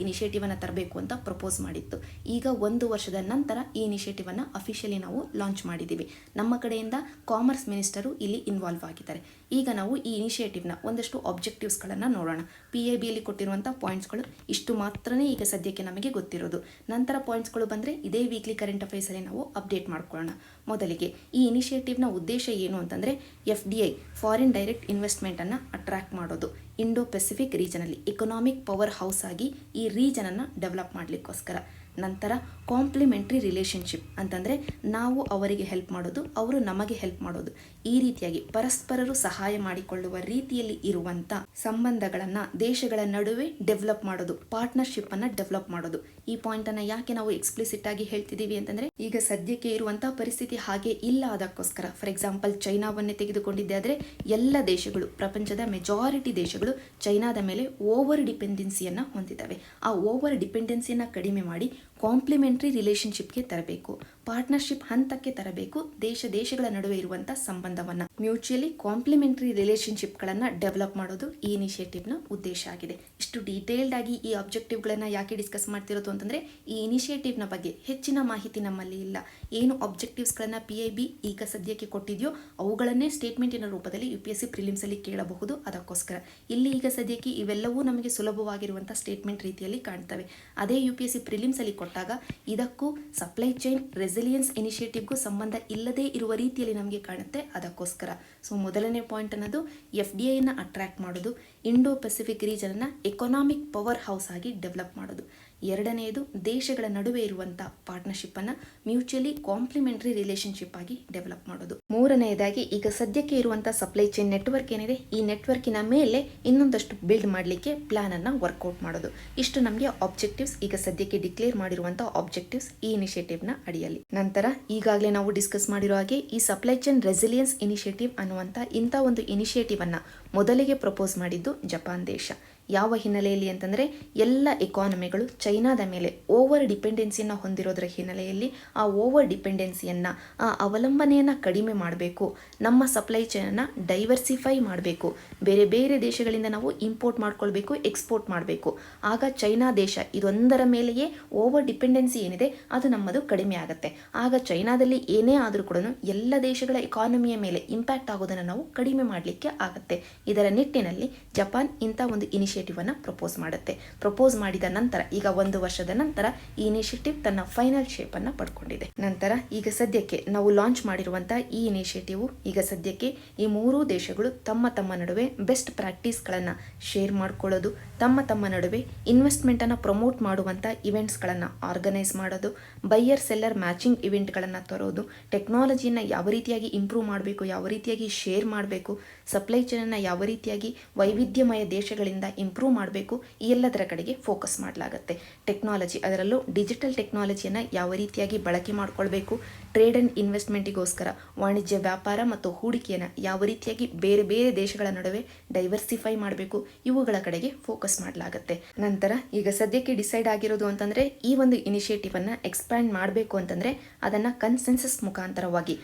ಇನಿಷಿಯೇಟಿವನ್ನು ತರಬೇಕು ಅಂತ ಪ್ರಪೋಸ್ ಮಾಡಿತ್ತು. ಈಗ 1 ವರ್ಷದ ನಂತರ ಈ ಇನಿಷಿಯೇಟಿವನ್ನು ಅಫಿಷಿಯಲಿ ನಾವು ಲಾಂಚ್ ಮಾಡಿದ್ದೀವಿ. ನಮ್ಮ ಕಡೆಯಿಂದ ಕಾಮರ್ಸ್ ಮಿನಿಸ್ಟರು ಇಲ್ಲಿ ಇನ್ವಾಲ್ವ್ ಆಗಿದ್ದಾರೆ. ಈಗ ನಾವು ಈ ಇನಿಷಿಯೇಟಿವ್ನ ಒಂದಷ್ಟು ಆಬ್ಜೆಕ್ಟಿವ್ಸ್ಗಳನ್ನು ನೋಡೋಣ. PIBಯಲ್ಲಿ ಕೊಟ್ಟಿರುವಂಥ ಪಾಯಿಂಟ್ಸ್ಗಳು ಇಷ್ಟು ಮಾತ್ರನೇ ಈಗ ಸದ್ಯಕ್ಕೆ ನಮಗೆ ಗೊತ್ತಿರೋದು. ನಂತರ ಪಾಯಿಂಟ್ಸ್ಗಳು ಬಂದರೆ ಇದೇ ವೀಕ್ಲಿ ಕರೆಂಟ್ ಅಫೇರ್ಸಲ್ಲಿ ನಾವು ಅಪ್ಡೇಟ್ ಮಾಡ್ಕೊಳ್ಳೋಣ. ಮೊದಲಿಗೆ ಈ ಇನಿಷಿಯೇಟಿವ್ನ ಉದ್ದೇಶ ಏನು ಅಂತಂದರೆ FDI ಫಾರಿನ್ ಡೈರೆಕ್ಟ್ ಇನ್ವೆಸ್ಟ್ಮೆಂಟನ್ನು ಅಟ್ರಾಕ್ಟ್ ಮಾಡೋದು. ಇಂಡೋ ಪೆಸಿಫಿಕ್ ರೀಜನಲ್ಲಿ ಎಕನಾಮಿಕ್ ಪವರ್ ಹೌಸ್ ಆಗಿ ಈ ರೀಜನನ್ನು ಡೆವಲಪ್ ಮಾಡಲಿಕ್ಕೋಸ್ಕರ. ನಂತರ ಕಾಂಪ್ಲಿಮೆಂಟ್ರಿ ರಿಲೇಷನ್ಶಿಪ್ ಅಂತಂದರೆ ನಾವು ಅವರಿಗೆ ಹೆಲ್ಪ್ ಮಾಡೋದು, ಅವರು ನಮಗೆ ಹೆಲ್ಪ್ ಮಾಡೋದು. ಈ ರೀತಿಯಾಗಿ ಪರಸ್ಪರರು ಸಹಾಯ ಮಾಡಿಕೊಳ್ಳುವ ರೀತಿಯಲ್ಲಿ ಇರುವಂಥ ಸಂಬಂಧಗಳನ್ನು ದೇಶಗಳ ನಡುವೆ ಡೆವಲಪ್ ಮಾಡೋದು, ಪಾರ್ಟ್ನರ್ಶಿಪ್ಪನ್ನು ಡೆವಲಪ್ ಮಾಡೋದು. ಈ ಪಾಯಿಂಟನ್ನು ಯಾಕೆ ನಾವು ಎಕ್ಸ್ಪ್ಲಿಸಿಟ್ ಆಗಿ ಹೇಳ್ತಿದ್ದೀವಿ ಅಂತಂದರೆ ಈಗ ಸದ್ಯಕ್ಕೆ ಇರುವಂಥ ಪರಿಸ್ಥಿತಿ ಹಾಗೆ ಇಲ್ಲ. ಅದಕ್ಕೋಸ್ಕರ ಫಾರ್ ಎಕ್ಸಾಂಪಲ್ ಚೈನಾವನ್ನೇ ತೆಗೆದುಕೊಂಡಿದ್ದೆ ಆದರೆ ಎಲ್ಲ ದೇಶಗಳು, ಪ್ರಪಂಚದ ಮೆಜಾರಿಟಿ ದೇಶಗಳು ಚೈನಾದ ಮೇಲೆ ಓವರ್ ಡಿಪೆಂಡೆನ್ಸಿಯನ್ನು ಹೊಂದಿದ್ದಾವೆ. ಆ ಓವರ್ ಡಿಪೆಂಡೆನ್ಸಿಯನ್ನು ಕಡಿಮೆ ಮಾಡಿ ಕಾಂಪ್ಲಿಮೆಂಟ್ರಿ ರಿಲೇಷನ್ಶಿಪ್ಗೆ ತರಬೇಕು, ಪಾರ್ಟ್ನರ್ಶಿಪ್ ಹಂತಕ್ಕೆ ತರಬೇಕು. ದೇಶಗಳ ನಡುವೆ ಇರುವಂಥ ಸಂಬಂಧವನ್ನು ಮ್ಯೂಚುಯಲಿ ಕಾಂಪ್ಲಿಮೆಂಟ್ರಿ ರಿಲೇಷನ್ಶಿಪ್ಗಳನ್ನು ಡೆವಲಪ್ ಮಾಡೋದು ಈ ಇನಿಷಿಯೇಟಿವ್ನ ಉದ್ದೇಶ ಆಗಿದೆ. ಇಷ್ಟು ಡೀಟೇಲ್ಡ್ ಆಗಿ ಈ ಆಬ್ಜೆಕ್ಟಿವ್ಗಳನ್ನು ಯಾಕೆ ಡಿಸ್ಕಸ್ ಮಾಡ್ತಿರೋದು ಅಂತಂದರೆ ಈ ಇನಿಷಿಯೇಟಿವ್ನ ಬಗ್ಗೆ ಹೆಚ್ಚಿನ ಮಾಹಿತಿ ನಮ್ಮಲ್ಲಿ ಇಲ್ಲ. ಏನು ಆಬ್ಜೆಕ್ಟಿವ್ಸ್ಗಳನ್ನು PIB ಈಗ ಸದ್ಯಕ್ಕೆ ಕೊಟ್ಟಿದೆಯೋ ಅವುಗಳನ್ನೇ ಸ್ಟೇಟ್ಮೆಂಟಿನ ರೂಪದಲ್ಲಿ UPSC ಪ್ರಿಲಿಮ್ಸಲ್ಲಿ ಕೇಳಬಹುದು. ಅದಕ್ಕೋಸ್ಕರ ಇಲ್ಲಿ ಈಗ ಸದ್ಯಕ್ಕೆ ಇವೆಲ್ಲವೂ ನಮಗೆ ಸುಲಭವಾಗಿರುವಂಥ ಸ್ಟೇಟ್ಮೆಂಟ್ ರೀತಿಯಲ್ಲಿ ಕಾಣ್ತವೆ. ಅದೇ UPSC ಪ್ರಿಲಿಮ್ಸಲ್ಲಿ ಕೊಟ್ಟಾಗ ಇದಕ್ಕೂ ಸಪ್ಲೈ ಚೈನ್ ರೆಸಿಲಿಯನ್ಸ್ ಇನಿಷಿಯೇಟಿವ್ಗೂ ಸಂಬಂಧ ಇಲ್ಲದೇ ಇರುವ ರೀತಿಯಲ್ಲಿ ನಮಗೆ ಕಾಣುತ್ತೆ. ಅದಕ್ಕೋಸ್ಕರ ಸೊ ಮೊದಲನೇ ಪಾಯಿಂಟ್ ಅನ್ನೋದು FDIನ ಅಟ್ರಾಕ್ಟ್ ಮಾಡೋದು, ಇಂಡೋ ಪೆಸಿಫಿಕ್ ರೀಜನನ್ನು ಎಕನಾಮಿಕ್ ಪವರ್ ಹೌಸ್ ಆಗಿ ಡೆವಲಪ್ ಮಾಡೋದು. ಎರಡನೆಯದು ದೇಶಗಳ ನಡುವೆ ಇರುವಂಥ ಪಾರ್ಟ್ನರ್ಶಿಪ್ಪನ್ನು ಮ್ಯೂಚುಯಲಿ ಕಾಂಪ್ಲಿಮೆಂಟ್ರಿ ರಿಲೇಷನ್ಶಿಪ್ ಆಗಿ ಡೆವಲಪ್ ಮಾಡೋದು. ಮೂರನೆಯದಾಗಿ ಈಗ ಸದ್ಯಕ್ಕೆ ಇರುವಂಥ ಸಪ್ಲೈ ಚೈನ್ ನೆಟ್ವರ್ಕ್ ಏನಿದೆ ಈ ನೆಟ್ವರ್ಕಿನ ಮೇಲೆ ಇನ್ನೊಂದಷ್ಟು ಬಿಲ್ಡ್ ಮಾಡಲಿಕ್ಕೆ ಪ್ಲಾನನ್ನು ವರ್ಕೌಟ್ ಮಾಡೋದು. ಇಷ್ಟು ನಮಗೆ ಆಬ್ಜೆಕ್ಟಿವ್ಸ್ ಈಗ ಸದ್ಯಕ್ಕೆ ಡಿಕ್ಲೇರ್ ಮಾಡಿರುವಂಥ ಆಬ್ಜೆಕ್ಟಿವ್ಸ್ ಈ ಇನಿಷಿಯೇಟಿವ್ನ ಅಡಿಯಲ್ಲಿ. ನಂತರ ಈಗಾಗಲೇ ನಾವು ಡಿಸ್ಕಸ್ ಮಾಡಿರೋ ಹಾಗೆ ಈ ಸಪ್ಲೈ ಚೈನ್ ರೆಸಿಲಿಯನ್ಸ್ ಇನಿಷಿಯೇಟಿವ್ ಅನ್ನುವಂಥ ಇಂಥ ಒಂದು ಇನಿಷಿಯೇಟಿವನ್ನು ಮೊದಲಿಗೆ ಪ್ರಪೋಸ್ ಮಾಡಿದ್ದು ಜಪಾನ್ ದೇಶ. ಯಾವ ಹಿನ್ನೆಲೆಯಲ್ಲಿ ಅಂತಂದರೆ ಎಲ್ಲ ಎಕಾನಮಿಗಳು ಚೈನಾದ ಮೇಲೆ ಓವರ್ ಡಿಪೆಂಡೆನ್ಸಿಯನ್ನು ಹೊಂದಿರೋದ್ರ ಹಿನ್ನೆಲೆಯಲ್ಲಿ ಆ ಓವರ್ ಡಿಪೆಂಡೆನ್ಸಿಯನ್ನು, ಆ ಅವಲಂಬನೆಯನ್ನು ಕಡಿಮೆ ಮಾಡಬೇಕು, ನಮ್ಮ ಸಪ್ಲೈ ಚೈನನ್ನು ಡೈವರ್ಸಿಫೈ ಮಾಡಬೇಕು, ಬೇರೆ ಬೇರೆ ದೇಶಗಳಿಂದ ನಾವು ಇಂಪೋರ್ಟ್ ಮಾಡ್ಕೊಳ್ಬೇಕು, ಎಕ್ಸ್ಪೋರ್ಟ್ ಮಾಡಬೇಕು. ಆಗ ಚೈನಾ ದೇಶ ಇದೊಂದರ ಮೇಲೆಯೇ ಓವರ್ ಡಿಪೆಂಡೆನ್ಸಿ ಏನಿದೆ ಅದು ನಮ್ಮದು ಕಡಿಮೆ ಆಗುತ್ತೆ. ಆಗ ಚೈನಾದಲ್ಲಿ ಏನೇ ಆದರೂ ಕೂಡ ಎಲ್ಲ ದೇಶಗಳ ಎಕಾನಮಿಯ ಮೇಲೆ ಇಂಪ್ಯಾಕ್ಟ್ ಆಗೋದನ್ನು ನಾವು ಕಡಿಮೆ ಮಾಡಲಿಕ್ಕೆ ಆಗುತ್ತೆ. ಇದರ ನಿಟ್ಟಿನಲ್ಲಿ ಜಪಾನ್ ಇಂಥ ಒಂದು ಇನಿಷಿಯೇಟಿವ್ ಅನ್ನು ಪ್ರಪೋಸ್ ಮಾಡುತ್ತೆ. ಪ್ರಪೋಸ್ ಮಾಡಿದ ನಂತರ ಈಗ 1 ವರ್ಷದ ನಂತರ ಈ ಇನಿಷಿಯೇಟಿವ್ ತನ್ನ ಫೈನಲ್ ಶೇಪ್ ಅನ್ನು ಪಡ್ಕೊಂಡಿದೆ. ನಂತರ ಈಗ ಸದ್ಯಕ್ಕೆ ನಾವು ಲಾಂಚ್ ಮಾಡಿರುವಂತಹ ಈ ಇನಿಷಿಯೇಟಿವ್ ಈಗ ಸದ್ಯಕ್ಕೆ ಈ 3 ದೇಶಗಳು ತಮ್ಮ ನಡುವೆ ಬೆಸ್ಟ್ ಪ್ರಾಕ್ಟೀಸ್ಗಳನ್ನು ಶೇರ್ ಮಾಡ್ಕೊಳ್ಳೋದು, ತಮ್ಮ ನಡುವೆ ಇನ್ವೆಸ್ಟ್ಮೆಂಟ್ ಅನ್ನು ಪ್ರಮೋಟ್ ಮಾಡುವಂಥ ಇವೆಂಟ್ಸ್ಗಳನ್ನು ಆರ್ಗನೈಸ್ ಮಾಡೋದು, ಬೈಯರ್ ಸೆಲ್ಲರ್ ಮ್ಯಾಚಿಂಗ್ ಇವೆಂಟ್ಗಳನ್ನು ತರೋದು, ಟೆಕ್ನಾಲಜಿಯನ್ನು ಯಾವ ರೀತಿಯಾಗಿ ಇಂಪ್ರೂವ್ ಮಾಡಬೇಕು, ಯಾವ ರೀತಿಯಾಗಿ ಶೇರ್ ಮಾಡಬೇಕು, ಸಪ್ಲೈ ಚೈನನ್ನು ಯಾವ ರೀತಿಯಾಗಿ ವೈವಿಧ್ಯಮಯ ದೇಶಗಳಿಂದ ಇಂಪ್ರೂವ್ ಮಾಡಬೇಕು, ಈ ಎಲ್ಲದರ ಕಡೆಗೆ ಫೋಕಸ್ ಮಾಡಲಾಗುತ್ತೆ. ಟೆಕ್ನಾಲಜಿ, ಅದರಲ್ಲೂ ಡಿಜಿಟಲ್ ಟೆಕ್ನಾಲಜಿಯನ್ನು ಯಾವ ರೀತಿಯಾಗಿ ಬಳಕೆ ಮಾಡಿಕೊಳ್ಬೇಕು, ಟ್ರೇಡ್ ಆ್ಯಂಡ್ ಇನ್ವೆಸ್ಟ್ಮೆಂಟಿಗೋಸ್ಕರ ವಾಣಿಜ್ಯ ವ್ಯಾಪಾರ ಮತ್ತು ಹೂಡಿಕೆಯನ್ನು ಯಾವ ರೀತಿಯಾಗಿ ಬೇರೆ ಬೇರೆ ದೇಶಗಳ ನಡುವೆ ಡೈವರ್ಸಿಫೈ ಮಾಡಬೇಕು, ಇವುಗಳ ಕಡೆಗೆ ಫೋಕಸ್ ಮಾಡಲಾಗುತ್ತೆ. ನಂತರ ಈಗ ಸದ್ಯಕ್ಕೆ ಡಿಸೈಡ್ ಆಗಿರೋದು ಅಂತಂದರೆ ಈ ಒಂದು ಇನಿಷಿಯೇಟಿವ್ ಅನ್ನು ಎಕ್ಸ್ಪ್ಯಾಂಡ್ ಮಾಡಬೇಕು ಅಂತಂದರೆ ಅದನ್ನು ಕನ್ಸೆನ್ಸಸ್ ಮುಖಾಂತರವಾಗಿ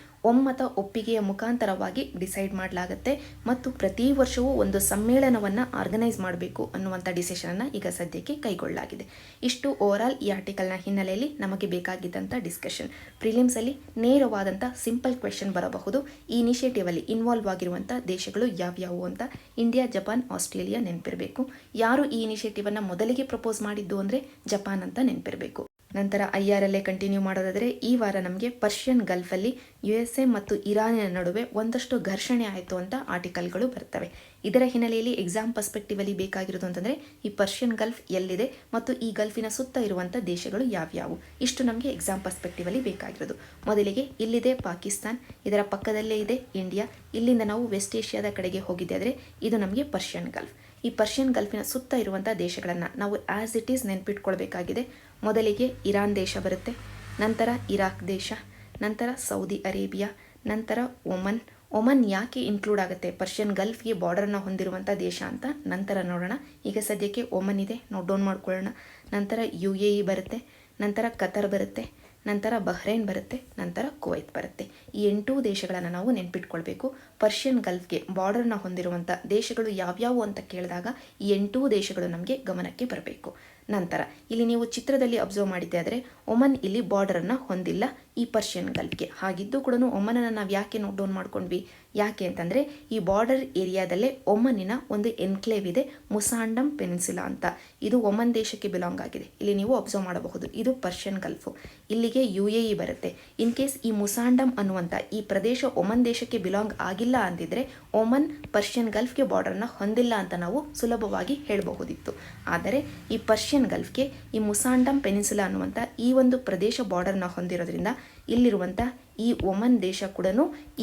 ಒಪ್ಪಿಗೆಯ ಮುಖಾಂತರವಾಗಿ ಡಿಸೈಡ್ ಮಾಡಲಾಗುತ್ತೆ ಮತ್ತು ಪ್ರತಿ ವರ್ಷವೂ ಒಂದು ಸಮ್ಮೇಳನವನ್ನು ಆರ್ಗನೈಸ್ ಮಾಡಬೇಕು ಅನ್ನುವಂಥ ಡಿಸಿಷನನ್ನು ಈಗ ಸದ್ಯಕ್ಕೆ ಕೈಗೊಳ್ಳಲಾಗಿದೆ. ಇಷ್ಟು ಓವರಾಲ್ ಈ ಆರ್ಟಿಕಲ್ನ ಹಿನ್ನೆಲೆಯಲ್ಲಿ ನಮಗೆ ಬೇಕಾಗಿದ್ದಂಥ ಡಿಸ್ಕಷನ್. ಪ್ರಿಲಿಮ್ಸಲ್ಲಿ ನೇರವಾದಂಥ ಸಿಂಪಲ್ ಕ್ವೆಶನ್ ಬರಬಹುದು. ಈ ಇನಿಷಿಯೇಟಿವ್ ಅಲ್ಲಿ ಇನ್ವಾಲ್ವ್ ಆಗಿರುವಂಥ ದೇಶಗಳು ಯಾವ್ಯಾವು ಅಂತ ಇಂಡಿಯಾ, ಜಪಾನ್, ಆಸ್ಟ್ರೇಲಿಯಾ ನೆನಪಿರಬೇಕು. ಯಾರು ಈ ಇನಿಷಿಯೇಟಿವ್ ಅನ್ನು ಮೊದಲಿಗೆ ಪ್ರಪೋಸ್ ಮಾಡಿದ್ದು ಅಂದರೆ ಜಪಾನ್ ಅಂತ ನೆನಪಿರಬೇಕು. ನಂತರ IRLA ಕಂಟಿನ್ಯೂ ಮಾಡೋದಾದರೆ ಈ ವಾರ ನಮಗೆ ಪರ್ಷಿಯನ್ ಗಲ್ಫಲ್ಲಿ USA ಮತ್ತು ಇರಾನಿನ ನಡುವೆ ಒಂದಷ್ಟು ಘರ್ಷಣೆ ಆಯಿತು ಅಂತ ಆರ್ಟಿಕಲ್ಗಳು ಬರ್ತವೆ. ಇದರ ಹಿನ್ನೆಲೆಯಲ್ಲಿ ಎಕ್ಸಾಮ್ ಪರ್ಸ್ಪೆಕ್ಟಿವ್ ಅಲ್ಲಿ ಬೇಕಾಗಿರೋದು ಅಂತಂದರೆ ಈ ಪರ್ಷಿಯನ್ ಗಲ್ಫ್ ಎಲ್ಲಿದೆ ಮತ್ತು ಈ ಗಲ್ಫಿನ ಸುತ್ತ ಇರುವಂಥ ದೇಶಗಳು ಯಾವ್ಯಾವು, ಇಷ್ಟು ನಮಗೆ ಎಕ್ಸಾಮ್ ಪರ್ಸ್ಪೆಕ್ಟಿವ್ ಅಲ್ಲಿ ಬೇಕಾಗಿರೋದು. ಮೊದಲಿಗೆ ಇಲ್ಲಿದೆ ಪಾಕಿಸ್ತಾನ್, ಇದರ ಪಕ್ಕದಲ್ಲೇ ಇದೆ ಇಂಡಿಯಾ. ಇಲ್ಲಿಂದ ನಾವು ವೆಸ್ಟ್ ಏಷ್ಯಾದ ಕಡೆಗೆ ಹೋಗಿದ್ದೆ ಆದರೆ ಇದು ನಮಗೆ ಪರ್ಷಿಯನ್ ಗಲ್ಫ್. ಈ ಪರ್ಷಿಯನ್ ಗಲ್ಫಿನ ಸುತ್ತ ಇರುವಂಥ ದೇಶಗಳನ್ನು ನಾವು ಆ್ಯಸ್ ಇಟ್ ಈಸ್ ನೆನ್ಪಿಟ್ಕೊಳ್ಬೇಕಾಗಿದೆ. ಮೊದಲಿಗೆ ಇರಾನ್ ದೇಶ ಬರುತ್ತೆ, ನಂತರ ಇರಾಕ್ ದೇಶ, ನಂತರ ಸೌದಿ ಅರೇಬಿಯಾ, ನಂತರ ಒಮನ್ ಯಾಕೆ ಇನ್ಕ್ಲೂಡ್ ಆಗುತ್ತೆ ಪರ್ಷಿಯನ್ ಗಲ್ಫ್ಗೆ ಬಾರ್ಡರ್ನ ಹೊಂದಿರುವಂಥ ದೇಶ ಅಂತ ನಂತರ ನೋಡೋಣ. ಈಗ ಸದ್ಯಕ್ಕೆ ಒಮನ್ ಇದೆ, ನೋಟ್ ಡೌನ್ ಮಾಡ್ಕೊಳ್ಳೋಣ. ನಂತರ UAE ಬರುತ್ತೆ, ನಂತರ ಕತರ್ ಬರುತ್ತೆ, ನಂತರ ಬಹ್ರೈನ್ ಬರುತ್ತೆ, ನಂತರ ಕುವೈತ್ ಬರುತ್ತೆ. ಈ 8 ದೇಶಗಳನ್ನು ನಾವು ನೆನ್ಪಿಟ್ಕೊಳ್ಬೇಕು. ಪರ್ಷಿಯನ್ ಗಲ್ಫ್ಗೆ ಬಾರ್ಡರ್ನ ಹೊಂದಿರುವಂಥ ದೇಶಗಳು ಯಾವ್ಯಾವು ಅಂತ ಕೇಳಿದಾಗ ಈ 8 ದೇಶಗಳು ನಮಗೆ ಗಮನಕ್ಕೆ ಬರಬೇಕು. ನಂತರ ಇಲ್ಲಿ ನೀವು ಚಿತ್ರದಲ್ಲಿ ಅಬ್ಸರ್ವ್ ಮಾಡಿದ್ದೆ ಆದರೆ ಒಮನ್ ಇಲ್ಲಿ ಬಾರ್ಡರನ್ನು ಹೊಂದಿಲ್ಲ ಈ ಪರ್ಷಿಯನ್ ಗಲ್ಫ್ಗೆ. ಹಾಗಿದ್ದು ಕೂಡ ಒಮನನ್ನು ನಾವು ಯಾಕೆ ನೋಟ್ ಡೌನ್ ಮಾಡ್ಕೊಂಡ್ವಿ? ಯಾಕೆ ಅಂತಂದರೆ ಈ ಬಾರ್ಡರ್ ಏರಿಯಾದಲ್ಲೇ ಒಮನ್ನಿನ ಒಂದು ಎನ್ಕ್ಲೇವ್ ಇದೆ, ಮುಸಾಂಡಮ್ ಪೆನಿನ್ಸುಲಾ ಅಂತ. ಇದು ಒಮನ್ ದೇಶಕ್ಕೆ ಬಿಲಾಂಗ್ ಆಗಿದೆ. ಇಲ್ಲಿ ನೀವು ಅಬ್ಸರ್ವ್ ಮಾಡಬಹುದು, ಇದು ಪರ್ಷಿಯನ್ ಗಲ್ಫು. ಇಲ್ಲಿಗೆ UAE ಬರುತ್ತೆ. ಇನ್ ಕೇಸ್ ಈ ಮುಸಾಂಡಮ್ ಅನ್ನುವಂಥ ಈ ಪ್ರದೇಶ ಒಮನ್ ದೇಶಕ್ಕೆ ಬಿಲಾಂಗ್ ಆಗಿಲ್ಲ ಅಂದಿದ್ರೆ ಒಮನ್ ಪರ್ಷಿಯನ್ ಗಲ್ಫ್ಗೆ ಬಾರ್ಡರ್ನ ಹೊಂದಿಲ್ಲ ಅಂತ ನಾವು ಸುಲಭವಾಗಿ ಹೇಳಬಹುದಿತ್ತು. ಆದರೆ ಈ ಪರ್ಷಿಯನ್ ಗಲ್ಫ್ಗೆ ಈ ಮುಸಾಂಡಮ್ ಪೆನಿನ್ಸುಲಾ ಅನ್ನುವಂಥ ಈ ಒಂದು ಪ್ರದೇಶ ಬಾರ್ಡರ್ನ ಹೊಂದಿರೋದ್ರಿಂದ ಇಲ್ಲಿರುವಂಥ ಈ ಒಮನ್ ದೇಶ ಕೂಡ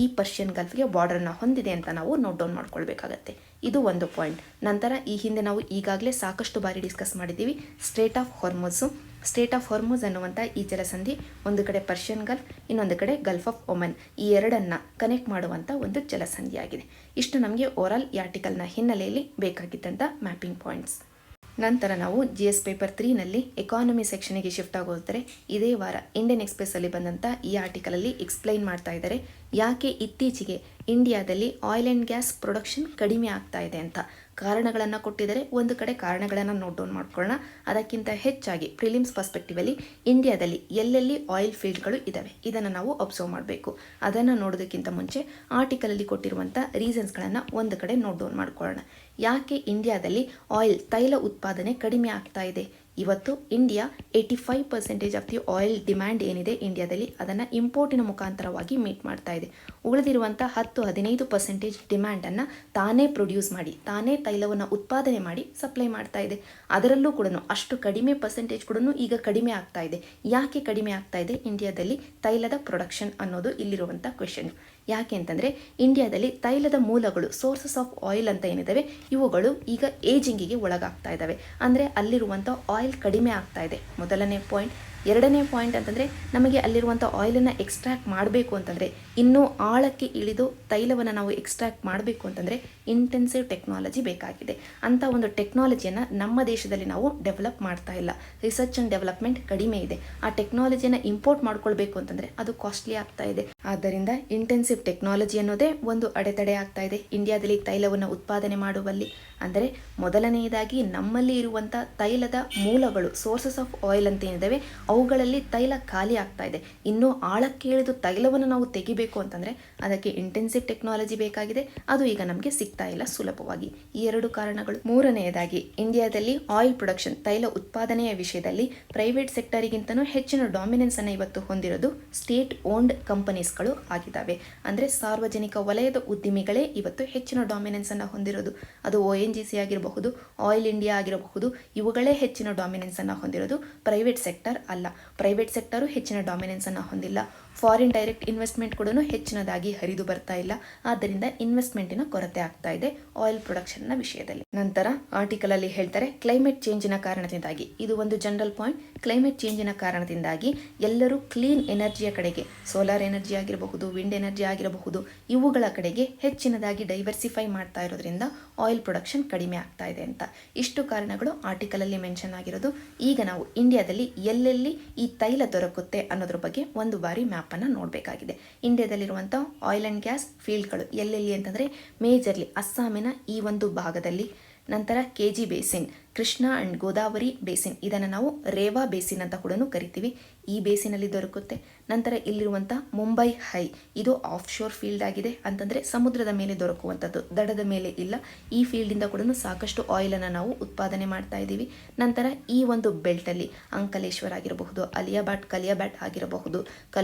ಈ ಪರ್ಷಿಯನ್ ಗಲ್ಫ್ಗೆ ಬಾರ್ಡರ್ನ ಹೊಂದಿದೆ ಅಂತ ನಾವು ನೋಟ್ ಡೌನ್ ಮಾಡ್ಕೊಳ್ಬೇಕಾಗತ್ತೆ. ಇದು ಒಂದು ಪಾಯಿಂಟ್. ನಂತರ ಈ ಹಿಂದೆ ನಾವು ಈಗಾಗಲೇ ಸಾಕಷ್ಟು ಬಾರಿ ಡಿಸ್ಕಸ್ ಮಾಡಿದ್ದೀವಿ ಸ್ಟ್ರೇಟ್ ಆಫ್ ಹಾರ್ಮುಝು. ಸ್ಟ್ರೇಟ್ ಆಫ್ ಹಾರ್ಮುಝ್ ಅನ್ನುವಂಥ ಈ ಜಲಸಂಧಿ ಒಂದು ಕಡೆ ಪರ್ಷಿಯನ್ ಗಲ್ಫ್, ಇನ್ನೊಂದು ಕಡೆ ಗಲ್ಫ್ ಆಫ್ ಒಮನ್, ಈ ಎರಡನ್ನು ಕನೆಕ್ಟ್ ಮಾಡುವಂಥ ಒಂದು ಜಲಸಂಧಿಯಾಗಿದೆ. ಇಷ್ಟು ನಮಗೆ ಓವರಾಲ್ ಈ ಆರ್ಟಿಕಲ್ನ ಹಿನ್ನೆಲೆಯಲ್ಲಿ ಬೇಕಾಗಿದ್ದಂಥ ಮ್ಯಾಪಿಂಗ್ ಪಾಯಿಂಟ್ಸ್. ನಂತರ ನಾವು GS ಪೇಪರ್ 3ನಲ್ಲಿ ಎಕಾನಮಿ ಸೆಕ್ಷನ್ಗೆ ಶಿಫ್ಟ್ ಆಗೋದರೆ ಇದೇ ವಾರ ಇಂಡಿಯನ್ ಎಕ್ಸ್ಪ್ರೆಸ್ಸಲ್ಲಿ ಬಂದಂಥ ಈ ಆರ್ಟಿಕಲಲ್ಲಿ ಎಕ್ಸ್ಪ್ಲೈನ್ ಮಾಡ್ತಾ ಇದ್ದಾರೆ ಯಾಕೆ ಇತ್ತೀಚೆಗೆ ಇಂಡಿಯಾದಲ್ಲಿ ಆಯಿಲ್ ಆ್ಯಂಡ್ ಗ್ಯಾಸ್ ಪ್ರೊಡಕ್ಷನ್ ಕಡಿಮೆ ಆಗ್ತಾ ಇದೆ ಅಂತ. ಕಾರಣಗಳನ್ನು ಕೊಟ್ಟಿದ್ದಾರೆ. ಒಂದು ಕಡೆ ಕಾರಣಗಳನ್ನು ನೋಟ್ ಡೌನ್ ಮಾಡ್ಕೊಳ್ಳೋಣ. ಅದಕ್ಕಿಂತ ಹೆಚ್ಚಾಗಿ ಪ್ರಿಲಿಮ್ಸ್ ಪರ್ಸ್ಪೆಕ್ಟಿವಲ್ಲಿ ಇಂಡಿಯಾದಲ್ಲಿ ಎಲ್ಲೆಲ್ಲಿ ಆಯಿಲ್ ಫೀಲ್ಡ್ಗಳು ಇದ್ದಾವೆ ಇದನ್ನು ನಾವು ಅಬ್ಸರ್ವ್ ಮಾಡಬೇಕು. ಅದನ್ನು ನೋಡೋದಕ್ಕಿಂತ ಮುಂಚೆ ಆರ್ಟಿಕಲಲ್ಲಿ ಕೊಟ್ಟಿರುವಂಥ ರೀಸನ್ಸ್ಗಳನ್ನು ಒಂದು ಕಡೆ ನೋಟ್ ಡೌನ್ ಮಾಡ್ಕೊಳ್ಳೋಣ. ಯಾಕೆ ಇಂಡಿಯಾದಲ್ಲಿ ತೈಲ ಉತ್ಪಾದನೆ ಕಡಿಮೆ ಆಗ್ತಾ ಇದೆ? ಇವತ್ತು India 85% of the oil demand ಏನಿದೆ ಇಂಡಿಯಾದಲ್ಲಿ ಅದನ್ನು ಇಂಪೋರ್ಟಿನ ಮುಖಾಂತರವಾಗಿ ಮೀಟ್ ಮಾಡ್ತಾ ಇದೆ. ಉಳಿದಿರುವಂಥ 10-15% ಡಿಮ್ಯಾಂಡನ್ನು ತಾನೇ ಪ್ರೊಡ್ಯೂಸ್ ಮಾಡಿ, ತಾನೇ ತೈಲವನ್ನು ಉತ್ಪಾದನೆ ಮಾಡಿ ಸಪ್ಲೈ ಮಾಡ್ತಾ ಇದೆ. ಅದರಲ್ಲೂ ಕೂಡ ಅಷ್ಟು ಕಡಿಮೆ ಪರ್ಸೆಂಟೇಜ್ ಕೂಡ ಈಗ ಕಡಿಮೆ ಆಗ್ತಾ ಇದೆ. ಯಾಕೆ ಕಡಿಮೆ ಆಗ್ತಾ ಇದೆ ಇಂಡಿಯಾದಲ್ಲಿ ತೈಲದ ಪ್ರೊಡಕ್ಷನ್ ಅನ್ನೋದು ಇಲ್ಲಿರುವಂಥ ಕ್ವೆಶನ್. ಯಾಕೆ ಅಂತಂದರೆ ಇಂಡಿಯಾದಲ್ಲಿ ತೈಲದ ಮೂಲಗಳು ಸೋರ್ಸಸ್ ಆಫ್ ಆಯಿಲ್ ಅಂತ ಏನಿದ್ದಾವೆ ಇವುಗಳು ಈಗ ಏಜಿಂಗಿಗೆ ಒಳಗಾಗ್ತಾ ಇದ್ದಾವೆ. ಅಂದರೆ ಅಲ್ಲಿರುವಂಥ ಆಯಿಲ್ ಕಡಿಮೆ ಆಗ್ತಾ ಇದೆ, ಮೊದಲನೇ ಪಾಯಿಂಟ್. ಎರಡನೇ ಪಾಯಿಂಟ್ ಅಂತಂದರೆ ನಮಗೆ ಅಲ್ಲಿರುವಂಥ ಆಯಿಲನ್ನು ಎಕ್ಸ್ಟ್ರಾಕ್ಟ್ ಮಾಡಬೇಕು ಅಂತಂದರೆ, ಇನ್ನೂ ಆಳಕ್ಕೆ ಇಳಿದು ತೈಲವನ್ನು ನಾವು ಎಕ್ಸ್ಟ್ರಾಕ್ಟ್ ಮಾಡಬೇಕು ಅಂತಂದರೆ ಇಂಟೆನ್ಸಿವ್ ಟೆಕ್ನಾಲಜಿ ಬೇಕಾಗಿದೆ. ಅಂಥ ಒಂದು ಟೆಕ್ನಾಲಜಿಯನ್ನು ನಮ್ಮ ದೇಶದಲ್ಲಿ ನಾವು ಡೆವಲಪ್ ಮಾಡ್ತಾ ಇಲ್ಲ. ರಿಸರ್ಚ್ ಆ್ಯಂಡ್ ಡೆವಲಪ್ಮೆಂಟ್ ಕಡಿಮೆ ಇದೆ. ಆ ಟೆಕ್ನಾಲಜಿಯನ್ನು ಇಂಪೋರ್ಟ್ ಮಾಡ್ಕೊಳ್ಬೇಕು ಅಂತಂದರೆ ಅದು ಕಾಸ್ಟ್ಲಿ ಆಗ್ತಾ ಇದೆ. ಆದ್ದರಿಂದ ಇಂಟೆನ್ಸಿವ್ ಟೆಕ್ನಾಲಜಿ ಅನ್ನೋದೇ ಒಂದು ಅಡೆತಡೆ ಆಗ್ತಾ ಇದೆ ಇಂಡಿಯಾದಲ್ಲಿ ತೈಲವನ್ನು ಉತ್ಪಾದನೆ ಮಾಡುವಲ್ಲಿ. ಅಂದರೆ ಮೊದಲನೆಯದಾಗಿ ನಮ್ಮಲ್ಲಿ ಇರುವಂಥ ತೈಲದ ಮೂಲಗಳು ಸೋರ್ಸಸ್ ಆಫ್ ಆಯಿಲ್ ಅಂತ ಏನಿದ್ದಾವೆ ಅವುಗಳಲ್ಲಿ ತೈಲ ಖಾಲಿ ಆಗ್ತಾ ಇದೆ. ಇನ್ನೂ ಆಳಕ್ಕೆ ಇಳಿದು ತೈಲವನ್ನು ನಾವು ತೆಗಿಬೇಕು ಅಂತಂದರೆ ಅದಕ್ಕೆ ಇಂಟೆನ್ಸಿವ್ ಟೆಕ್ನಾಲಜಿ ಬೇಕಾಗಿದೆ. ಅದು ಈಗ ನಮಗೆ ಸಿಗ್ತಾ ಇಲ್ಲ ಸುಲಭವಾಗಿ. ಈ ಎರಡು ಕಾರಣಗಳು. ಮೂರನೆಯದಾಗಿ ಇಂಡಿಯಾದಲ್ಲಿ ಆಯಿಲ್ ಪ್ರೊಡಕ್ಷನ್ ತೈಲ ಉತ್ಪಾದನೆಯ ವಿಷಯದಲ್ಲಿ ಪ್ರೈವೇಟ್ ಸೆಕ್ಟರಿಗಿಂತನೂ ಹೆಚ್ಚಿನ ಡಾಮಿನೆನ್ಸ್ ಅನ್ನು ಇವತ್ತು ಹೊಂದಿರೋದು ಸ್ಟೇಟ್ ಓನ್ಡ್ ಕಂಪನೀಸ್ಗಳು ಆಗಿದ್ದಾವೆ. ಅಂದರೆ ಸಾರ್ವಜನಿಕ ವಲಯದ ಉದ್ದಿಮೆಗಳೇ ಇವತ್ತು ಹೆಚ್ಚಿನ ಡಾಮಿನೆನ್ಸ್ ಅನ್ನು ಹೊಂದಿರೋದು. ಅದು ONGC ಆಗಿರಬಹುದು, ಆಯಿಲ್ ಇಂಡಿಯಾ ಆಗಿರಬಹುದು, ಇವುಗಳೇ ಹೆಚ್ಚಿನ ಡಾಮಿನೆನ್ಸ್ ಅನ್ನು ಹೊಂದಿರೋದು. ಪ್ರೈವೇಟ್ ಸೆಕ್ಟರ್ ಅಲ್ಲ. ಪ್ರೈವೇಟ್ ಸೆಕ್ಟರು ಹೆಚ್ಚಿನ ಡಾಮಿನೆನ್ಸ್ ಅನ್ನು ಹೊಂದಿಲ್ಲ. ಫಾರಿನ್ ಡೈರೆಕ್ಟ್ ಇನ್ವೆಸ್ಟ್ಮೆಂಟ್ ಕೂಡ ಹೆಚ್ಚಿನದಾಗಿ ಹರಿದು ಬರ್ತಾ ಇಲ್ಲ. ಆದ್ದರಿಂದ ಇನ್ವೆಸ್ಟ್ಮೆಂಟಿನ ಕೊರತೆ ಆಗ್ತಾ ಇದೆ ಆಯಿಲ್ ಪ್ರೊಡಕ್ಷನ್ನ ವಿಷಯದಲ್ಲಿ. ನಂತರ ಆರ್ಟಿಕಲ್ ಅಲ್ಲಿ ಹೇಳ್ತಾರೆ ಕ್ಲೈಮೇಟ್ ಚೇಂಜಿನ ಕಾರಣದಿಂದಾಗಿ, ಇದು ಒಂದು ಜನರಲ್ ಪಾಯಿಂಟ್, ಕ್ಲೈಮೇಟ್ ಚೇಂಜಿನ ಕಾರಣದಿಂದಾಗಿ ಎಲ್ಲರೂ ಕ್ಲೀನ್ ಎನರ್ಜಿಯ ಕಡೆಗೆ, ಸೋಲಾರ್ ಎನರ್ಜಿ ಆಗಿರಬಹುದು, ವಿಂಡ್ ಎನರ್ಜಿ ಆಗಿರಬಹುದು, ಇವುಗಳ ಕಡೆಗೆ ಹೆಚ್ಚಿನದಾಗಿ ಡೈವರ್ಸಿಫೈ ಮಾಡ್ತಾ ಇರೋದ್ರಿಂದ ಆಯಿಲ್ ಪ್ರೊಡಕ್ಷನ್ ಕಡಿಮೆ ಆಗ್ತಾ ಇದೆ ಅಂತ. ಇಷ್ಟು ಕಾರಣಗಳು ಆರ್ಟಿಕಲ್ ಅಲ್ಲಿ ಮೆನ್ಷನ್ ಆಗಿರೋದು. ಈಗ ನಾವು ಇಂಡಿಯಾದಲ್ಲಿ ಎಲ್ಲೆಲ್ಲಿ ಈ ತೈಲ ದೊರಕುತ್ತೆ ಅನ್ನೋದ್ರ ಬಗ್ಗೆ ಒಂದು ಬಾರಿ ಮ್ಯಾಪ್ ಮ್ಯಾಪನ್ನು ನೋಡಬೇಕಾಗಿದೆ. ಇಂಡಿಯಾದಲ್ಲಿರುವಂಥ ಆಯಿಲ್ ಆ್ಯಂಡ್ ಗ್ಯಾಸ್ ಫೀಲ್ಡ್ಗಳು ಎಲ್ಲೆಲ್ಲಿ ಅಂತಂದರೆ ಮೇಜರ್ಲಿ ಅಸ್ಸಾಮಿನ ಈ ಒಂದು ಭಾಗದಲ್ಲಿ, ನಂತರ KG basin, Krishna and Godavari basin, ಇದನ್ನು ನಾವು ರೇವಾ ಬೇಸಿನ್ ಅಂತ ಕೂಡ ಕರಿತೀವಿ, ಈ ಬೇಸಿನಲ್ಲಿ ದೊರಕುತ್ತೆ. ನಂತರ ಇಲ್ಲಿರುವಂಥ ಮುಂಬೈ ಹೈ, ಇದು ಆಫ್ ಶೋರ್ ಫೀಲ್ಡ್ ಆಗಿದೆ, ಅಂತಂದರೆ ಸಮುದ್ರದ ಮೇಲೆ ದೊರಕುವಂಥದ್ದು, ದಡದ ಮೇಲೆ ಇಲ್ಲ. ಈ ಫೀಲ್ಡಿಂದ ಕೂಡ ಸಾಕಷ್ಟು ಆಯಿಲನ್ನು ನಾವು ಉತ್ಪಾದನೆ ಮಾಡ್ತಾ ಇದ್ದೀವಿ. ನಂತರ ಈ ಒಂದು ಬೆಲ್ಟಲ್ಲಿ ಅಂಕಲೇಶ್ವರ್ ಆಗಿರಬಹುದು, ಕಲಿಯಾಬಾಟ್ ಆಗಿರಬಹುದು,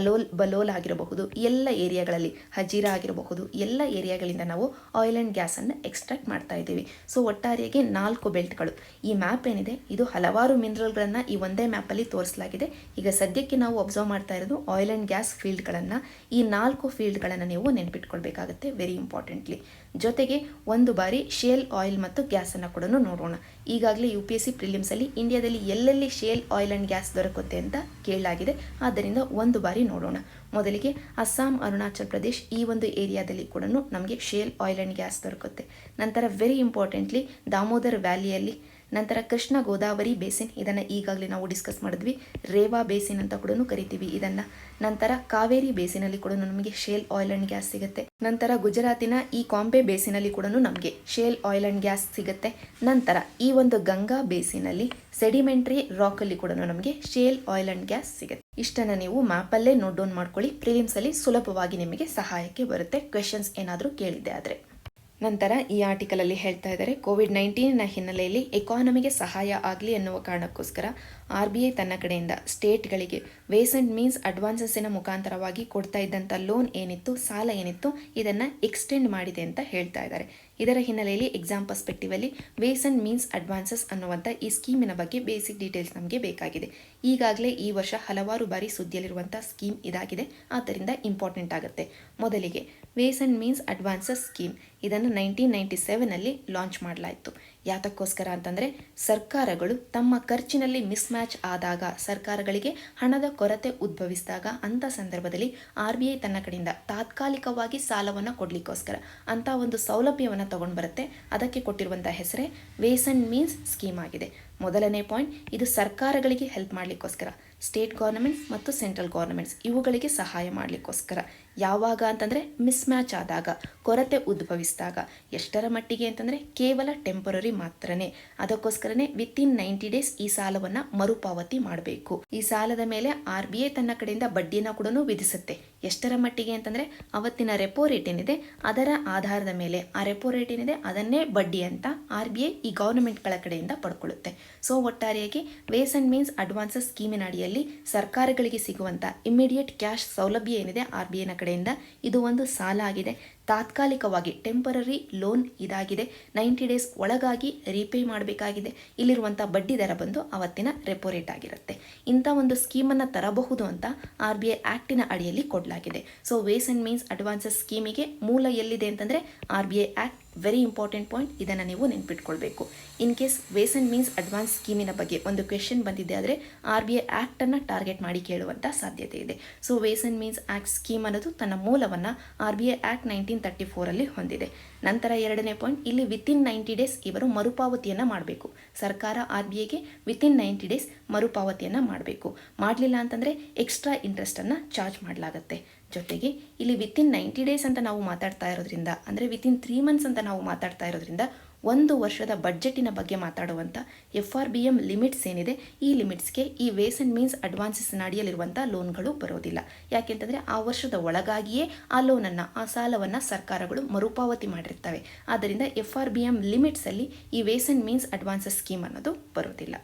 ಬಲೋಲ್ ಆಗಿರಬಹುದು, ಎಲ್ಲ ಏರಿಯಾಗಳಲ್ಲಿ ಹಜೀರಾ ಆಗಿರಬಹುದು, ಎಲ್ಲ ಏರಿಯಾಗಳಿಂದ ನಾವು ಆಯಿಲ್ ಆ್ಯಂಡ್ ಗ್ಯಾಸನ್ನು ಎಕ್ಸ್ಟ್ರಾಕ್ಟ್ ಮಾಡ್ತಾ ಇದ್ದೀವಿ. ಸೊ ಒಟ್ಟಾರೆಯಾಗಿ 4 ಬೆಲ್ಟ್ಗಳು. ಈ ಮ್ಯಾಪ್ ಏನಿದೆ ಇದು ಹಲವಾರು ಮಿನರಲ್ಗಳನ್ನು ಈ ಒಂದೇ ಮ್ಯಾಪಲ್ಲಿ ತೋರಿಸಲಾಗಿದೆ. ಈಗ ಸದ್ಯಕ್ಕೆ ನಾವು ಅಬ್ಸರ್ವ್ ಮಾಡ್ತಾ ಇರೋದು ಆಯಿಲ್ ಆ್ಯಂಡ್ ಗ್ಯಾಸ್ ಫೀಲ್ಡ್ಗಳನ್ನು. ಈ 4 ಫೀಲ್ಡ್ಗಳನ್ನು ನೀವು ನೆನ್ಪಿಟ್ಕೊಳ್ಬೇಕಾಗುತ್ತೆ ವೆರಿ ಇಂಪಾರ್ಟೆಂಟ್ಲಿ. ಜೊತೆಗೆ ಒಂದು ಬಾರಿ ಶೇಲ್ ಆಯಿಲ್ ಮತ್ತು ಗ್ಯಾಸನ್ನು ಕೂಡ ನೋಡೋಣ. ಈಗಾಗಲೇ UPSC ಪ್ರಿಲಿಮ್ಸಲ್ಲಿ ಇಂಡಿಯಾದಲ್ಲಿ ಎಲ್ಲೆಲ್ಲಿ ಶೇಲ್ ಆಯಿಲ್ ಆ್ಯಂಡ್ ಗ್ಯಾಸ್ ದೊರಕುತ್ತೆ ಅಂತ ಕೇಳಲಾಗಿದೆ. ಆದ್ದರಿಂದ ಒಂದು ಬಾರಿ ನೋಡೋಣ. ಮೊದಲಿಗೆ ಅಸ್ಸಾಂ, ಅರುಣಾಚಲ್ ಪ್ರದೇಶ್ ಈ ಒಂದು ಏರಿಯಾದಲ್ಲಿ ಕೂಡ ನಮಗೆ ಶೇಲ್ ಆಯಿಲ್ ಆ್ಯಂಡ್ ಗ್ಯಾಸ್ ದೊರಕುತ್ತೆ. ನಂತರ ವೆರಿ ಇಂಪಾರ್ಟೆಂಟ್ಲಿ ದಾಮೋದರ್ ವ್ಯಾಲಿಯಲ್ಲಿ, ನಂತರ ಕೃಷ್ಣ ಗೋದಾವರಿ ಬೇಸಿನ್, ಇದನ್ನು ಈಗಾಗಲೇ ನಾವು ಡಿಸ್ಕಸ್ ಮಾಡಿದ್ವಿ, ರೇವಾ ಬೇಸಿನ್ ಅಂತ ಕೂಡ ಕರಿತೀವಿ ಇದನ್ನು. ನಂತರ ಕಾವೇರಿ ಬೇಸಿನಲ್ಲಿ ಕೂಡ ನಮಗೆ ಶೇಲ್ ಆಯಿಲ್ ಆ್ಯಂಡ್ ಗ್ಯಾಸ್ ಸಿಗುತ್ತೆ. ನಂತರ ಗುಜರಾತಿನ ಈ ಕಾಂಬೆ ಬೇಸಿನಲ್ಲಿ ಕೂಡ ನಮಗೆ ಶೇಲ್ ಆಯಿಲ್ ಆ್ಯಂಡ್ ಗ್ಯಾಸ್ ಸಿಗುತ್ತೆ. ನಂತರ ಈ ಒಂದು ಗಂಗಾ ಬೇಸಿನಲ್ಲಿ ಸೆಡಿಮೆಂಟ್ರಿ ರಾಕಲ್ಲಿ ಕೂಡ ನಮಗೆ ಶೇಲ್ ಆಯಿಲ್ ಆ್ಯಂಡ್ ಗ್ಯಾಸ್ ಸಿಗುತ್ತೆ. ಇಷ್ಟನ್ನು ನೀವು ಮ್ಯಾಪಲ್ಲೇ ನೋಟ್ ಡೌನ್ ಮಾಡ್ಕೊಳ್ಳಿ, ಪ್ರಿಲಿಮ್ಸಲ್ಲಿ ಸುಲಭವಾಗಿ ನಿಮಗೆ ಸಹಾಯಕ್ಕೆ ಬರುತ್ತೆ ಕ್ವೆಶನ್ಸ್ ಏನಾದರೂ ಕೇಳಿದೆ ಆದರೆ. ನಂತರ ಈ ಆರ್ಟಿಕಲಲ್ಲಿ ಹೇಳ್ತಾ ಇದ್ದಾರೆ, COVID-19 ಹಿನ್ನೆಲೆಯಲ್ಲಿ ಎಕಾನಮಿಗೆ ಸಹಾಯ ಆಗಲಿ ಎನ್ನುವ ಕಾರಣಕ್ಕೋಸ್ಕರ RBI ತನ್ನ ಕಡೆಯಿಂದ ಸ್ಟೇಟ್ಗಳಿಗೆ ವೇಸ್ ಅಂಡ್ ಮೀನ್ಸ್ ಅಡ್ವಾನ್ಸಸ್ಸಿನ ಮುಖಾಂತರವಾಗಿ ಕೊಡ್ತಾ ಇದ್ದಂಥ ಲೋನ್ ಏನಿತ್ತು, ಸಾಲ ಏನಿತ್ತು, ಇದನ್ನು ಎಕ್ಸ್ಟೆಂಡ್ ಮಾಡಿದೆ ಅಂತ ಹೇಳ್ತಾ ಇದ್ದಾರೆ. ಇದರ ಹಿನ್ನೆಲೆಯಲ್ಲಿ ಎಕ್ಸಾಮ್ ಪರ್ಸ್ಪೆಕ್ಟಿವಲ್ಲಿ ವೇಸ್ ಅಂಡ್ ಮೀನ್ಸ್ ಅಡ್ವಾನ್ಸಸ್ ಅನ್ನುವಂಥ ಈ ಸ್ಕೀಮಿನ ಬಗ್ಗೆ ಬೇಸಿಕ್ ಡೀಟೇಲ್ಸ್ ನಮಗೆ ಬೇಕಾಗಿದೆ. ಈಗಾಗಲೇ ಈ ವರ್ಷ ಹಲವಾರು ಬಾರಿ ಸುದ್ದಿಯಲ್ಲಿರುವಂಥ ಸ್ಕೀಮ್ ಇದಾಗಿದೆ, ಆದ್ದರಿಂದ ಇಂಪಾರ್ಟೆಂಟ್ ಆಗುತ್ತೆ. ಮೊದಲಿಗೆ ways and means advances scheme, ಇದನ್ನು 1997ನಲ್ಲಿ ಲಾಂಚ್ ಮಾಡಲಾಯಿತು. ಯಾತಕ್ಕೋಸ್ಕರ ಅಂತಂದರೆ ಸರ್ಕಾರಗಳು ತಮ್ಮ ಖರ್ಚಿನಲ್ಲಿ ಮಿಸ್ಮ್ಯಾಚ್ ಆದಾಗ, ಸರ್ಕಾರಗಳಿಗೆ ಹಣದ ಕೊರತೆ ಉದ್ಭವಿಸಿದಾಗ ಅಂಥ ಸಂದರ್ಭದಲ್ಲಿ RBI ತನ್ನ ಕಡೆಯಿಂದ ತಾತ್ಕಾಲಿಕವಾಗಿ ಸಾಲವನ್ನು ಕೊಡಲಿಕ್ಕೋಸ್ಕರ ಅಂಥ ಒಂದು ಸೌಲಭ್ಯವನ್ನು ತಗೊಂಡು ಬರುತ್ತೆ. ಅದಕ್ಕೆ ಕೊಟ್ಟಿರುವಂಥ ಹೆಸರೇ ವೇಸ್ ಅಂಡ್ ಮೀನ್ಸ್ ಸ್ಕೀಮ್ ಆಗಿದೆ. ಮೊದಲನೇ ಪಾಯಿಂಟ್, ಇದು ಸರ್ಕಾರಗಳಿಗೆ ಹೆಲ್ಪ್ ಮಾಡಲಿಕ್ಕೋಸ್ಕರ, ಸ್ಟೇಟ್ ಗೌರ್ನಮೆಂಟ್ಸ್ ಮತ್ತು ಸೆಂಟ್ರಲ್ ಗೌರ್ನಮೆಂಟ್ಸ್ ಇವುಗಳಿಗೆ ಸಹಾಯ ಮಾಡಲಿಕ್ಕೋಸ್ಕರ. ಯಾವಾಗ ಅಂತಂದರೆ ಮಿಸ್ಮ್ಯಾಚ್ ಆದಾಗ, ಕೊರತೆ ಉದ್ಭವಿಸಿದಾಗ. ಎಷ್ಟರ ಮಟ್ಟಿಗೆ ಅಂತಂದರೆ ಕೇವಲ ಟೆಂಪರರಿ ಮಾತ್ರನೇ. ಅದಕ್ಕೋಸ್ಕರನೇ ವಿತಿನ್ 90 ಡೇಸ್ ಈ ಸಾಲವನ್ನು ಮರುಪಾವತಿ ಮಾಡಬೇಕು. ಈ ಸಾಲದ ಮೇಲೆ RBI ತನ್ನ ಕಡೆಯಿಂದ ಬಡ್ಡಿಯನ್ನು ಕೂಡ ವಿಧಿಸುತ್ತೆ. ಎಷ್ಟರ ಮಟ್ಟಿಗೆ ಅಂತಂದರೆ ಅವತ್ತಿನ ರೆಪೋ ರೇಟ್ ಏನಿದೆ ಅದರ ಆಧಾರದ ಮೇಲೆ, ಆ ರೆಪೋ ರೇಟ್ ಏನಿದೆ ಅದನ್ನೇ ಬಡ್ಡಿ ಅಂತ RBI ಈ ಗೌರ್ನಮೆಂಟ್ಗಳ ಕಡೆಯಿಂದ ಪಡ್ಕೊಳ್ಳುತ್ತೆ. ಸೊ ಒಟ್ಟಾರೆಯಾಗಿ ವೇಸ್ ಅಂಡ್ ಮೀನ್ಸ್ ಅಡ್ವಾನ್ಸಸ್ ಸ್ಕೀಮಿನ ಅಡಿಯಲ್ಲಿ ಸರ್ಕಾರಗಳಿಗೆ ಸಿಗುವಂಥ ಇಮ್ಮಿಡಿಯೇಟ್ ಕ್ಯಾಶ್ ಸೌಲಭ್ಯ ಏನಿದೆ RBIನ ಕಡೆಯಿಂದ, ಇದು ಒಂದು ಸಾಲ ಆಗಿದೆ. ತಾತ್ಕಾಲಿಕವಾಗಿ ಟೆಂಪರರಿ ಲೋನ್ ಇದಾಗಿದೆ. 90 ಡೇಸ್ ಒಳಗಾಗಿ ರೀಪೇ ಮಾಡಬೇಕಾಗಿದೆ. ಇಲ್ಲಿರುವಂಥ ಬಡ್ಡಿ ದರ ಬಂದು ಅವತ್ತಿನ ರೆಪೋ ರೇಟ್ ಆಗಿರುತ್ತೆ. ಇಂಥ ಒಂದು ಸ್ಕೀಮನ್ನು ತರಬಹುದು ಅಂತ RBI ಆ್ಯಕ್ಟಿನ ಅಡಿಯಲ್ಲಿ ಕೊಡಲಾಗಿದೆ. So ways and means advances ಸ್ಕೀಮಿಗೆ ಮೂಲ ಎಲ್ಲಿದೆ ಅಂತಂದರೆ RBI act. Very important point, ಇದನ್ನು ನೀವು ನೆನ್ಪಿಟ್ಕೊಳ್ಬೇಕು. In case ways and means advance ಸ್ಕೀಮಿನ ಬಗ್ಗೆ ಒಂದು ಕ್ವೆಶನ್ ಬಂದಿದೆ ಆದರೆ RBI ಆ್ಯಕ್ಟನ್ನು ಟಾರ್ಗೆಟ್ ಮಾಡಿ ಕೇಳುವಂಥ ಸಾಧ್ಯತೆ ಇದೆ. So ways and means act scheme ಅನ್ನೋದು ತನ್ನ ಮೂಲವನ್ನು RBI ಆ್ಯಕ್ಟ್ 1934 ಹೊಂದಿದೆ. ನಂತರ ಎರಡನೇ ಪಾಯಿಂಟ್, ಇಲ್ಲಿ ವಿತಿನ್ 90 ಡೇಸ್ ಇವರು ಮರುಪಾವತಿಯನ್ನು ಮಾಡಬೇಕು. ಸರ್ಕಾರ RBIಗೆ ವಿತಿನ್ 90 ಡೇಸ್ ಮರುಪಾವತಿಯನ್ನು ಮಾಡಬೇಕು. ಮಾಡಲಿಲ್ಲ ಅಂತಂದರೆ ಎಕ್ಸ್ಟ್ರಾ ಇಂಟ್ರೆಸ್ಟನ್ನು ಚಾರ್ಜ್ ಮಾಡಲಾಗುತ್ತೆ. ಜೊತೆಗೆ ಇಲ್ಲಿ ವಿತಿನ್ 90 ಡೇಸ್ ಅಂತ ನಾವು ಮಾತಾಡ್ತಾ ಇರೋದ್ರಿಂದ, ಅಂದರೆ ವಿತಿನ್ 3 ಮಂತ್ಸ್ ಅಂತ ನಾವು ಮಾತಾಡ್ತಾ ಇರೋದ್ರಿಂದ, 1 ವರ್ಷದ ಬಡ್ಜೆಟಿನ ಬಗ್ಗೆ ಮಾತಾಡುವಂಥ FRBM ಲಿಮಿಟ್ಸ್ ಏನಿದೆ, ಈ ಲಿಮಿಟ್ಸ್ಗೆ ಈ ವೇಸ್ ಅಂಡ್ ಮೀನ್ಸ್ ಅಡ್ವಾನ್ಸಸ್ನ ಅಡಿಯಲ್ಲಿರುವಂಥ ಲೋನ್ಗಳು ಬರೋದಿಲ್ಲ. ಯಾಕೆಂತಂದರೆ ಆ ವರ್ಷದ ಒಳಗಾಗಿಯೇ ಆ ಲೋನನ್ನು, ಆ ಸಾಲವನ್ನು ಸರ್ಕಾರಗಳು ಮರುಪಾವತಿ ಮಾಡಿರ್ತವೆ. ಆದ್ದರಿಂದ FRBM ಲಿಮಿಟ್ಸಲ್ಲಿ ಈ ways and means advances scheme ಅನ್ನೋದು ಬರೋದಿಲ್ಲ.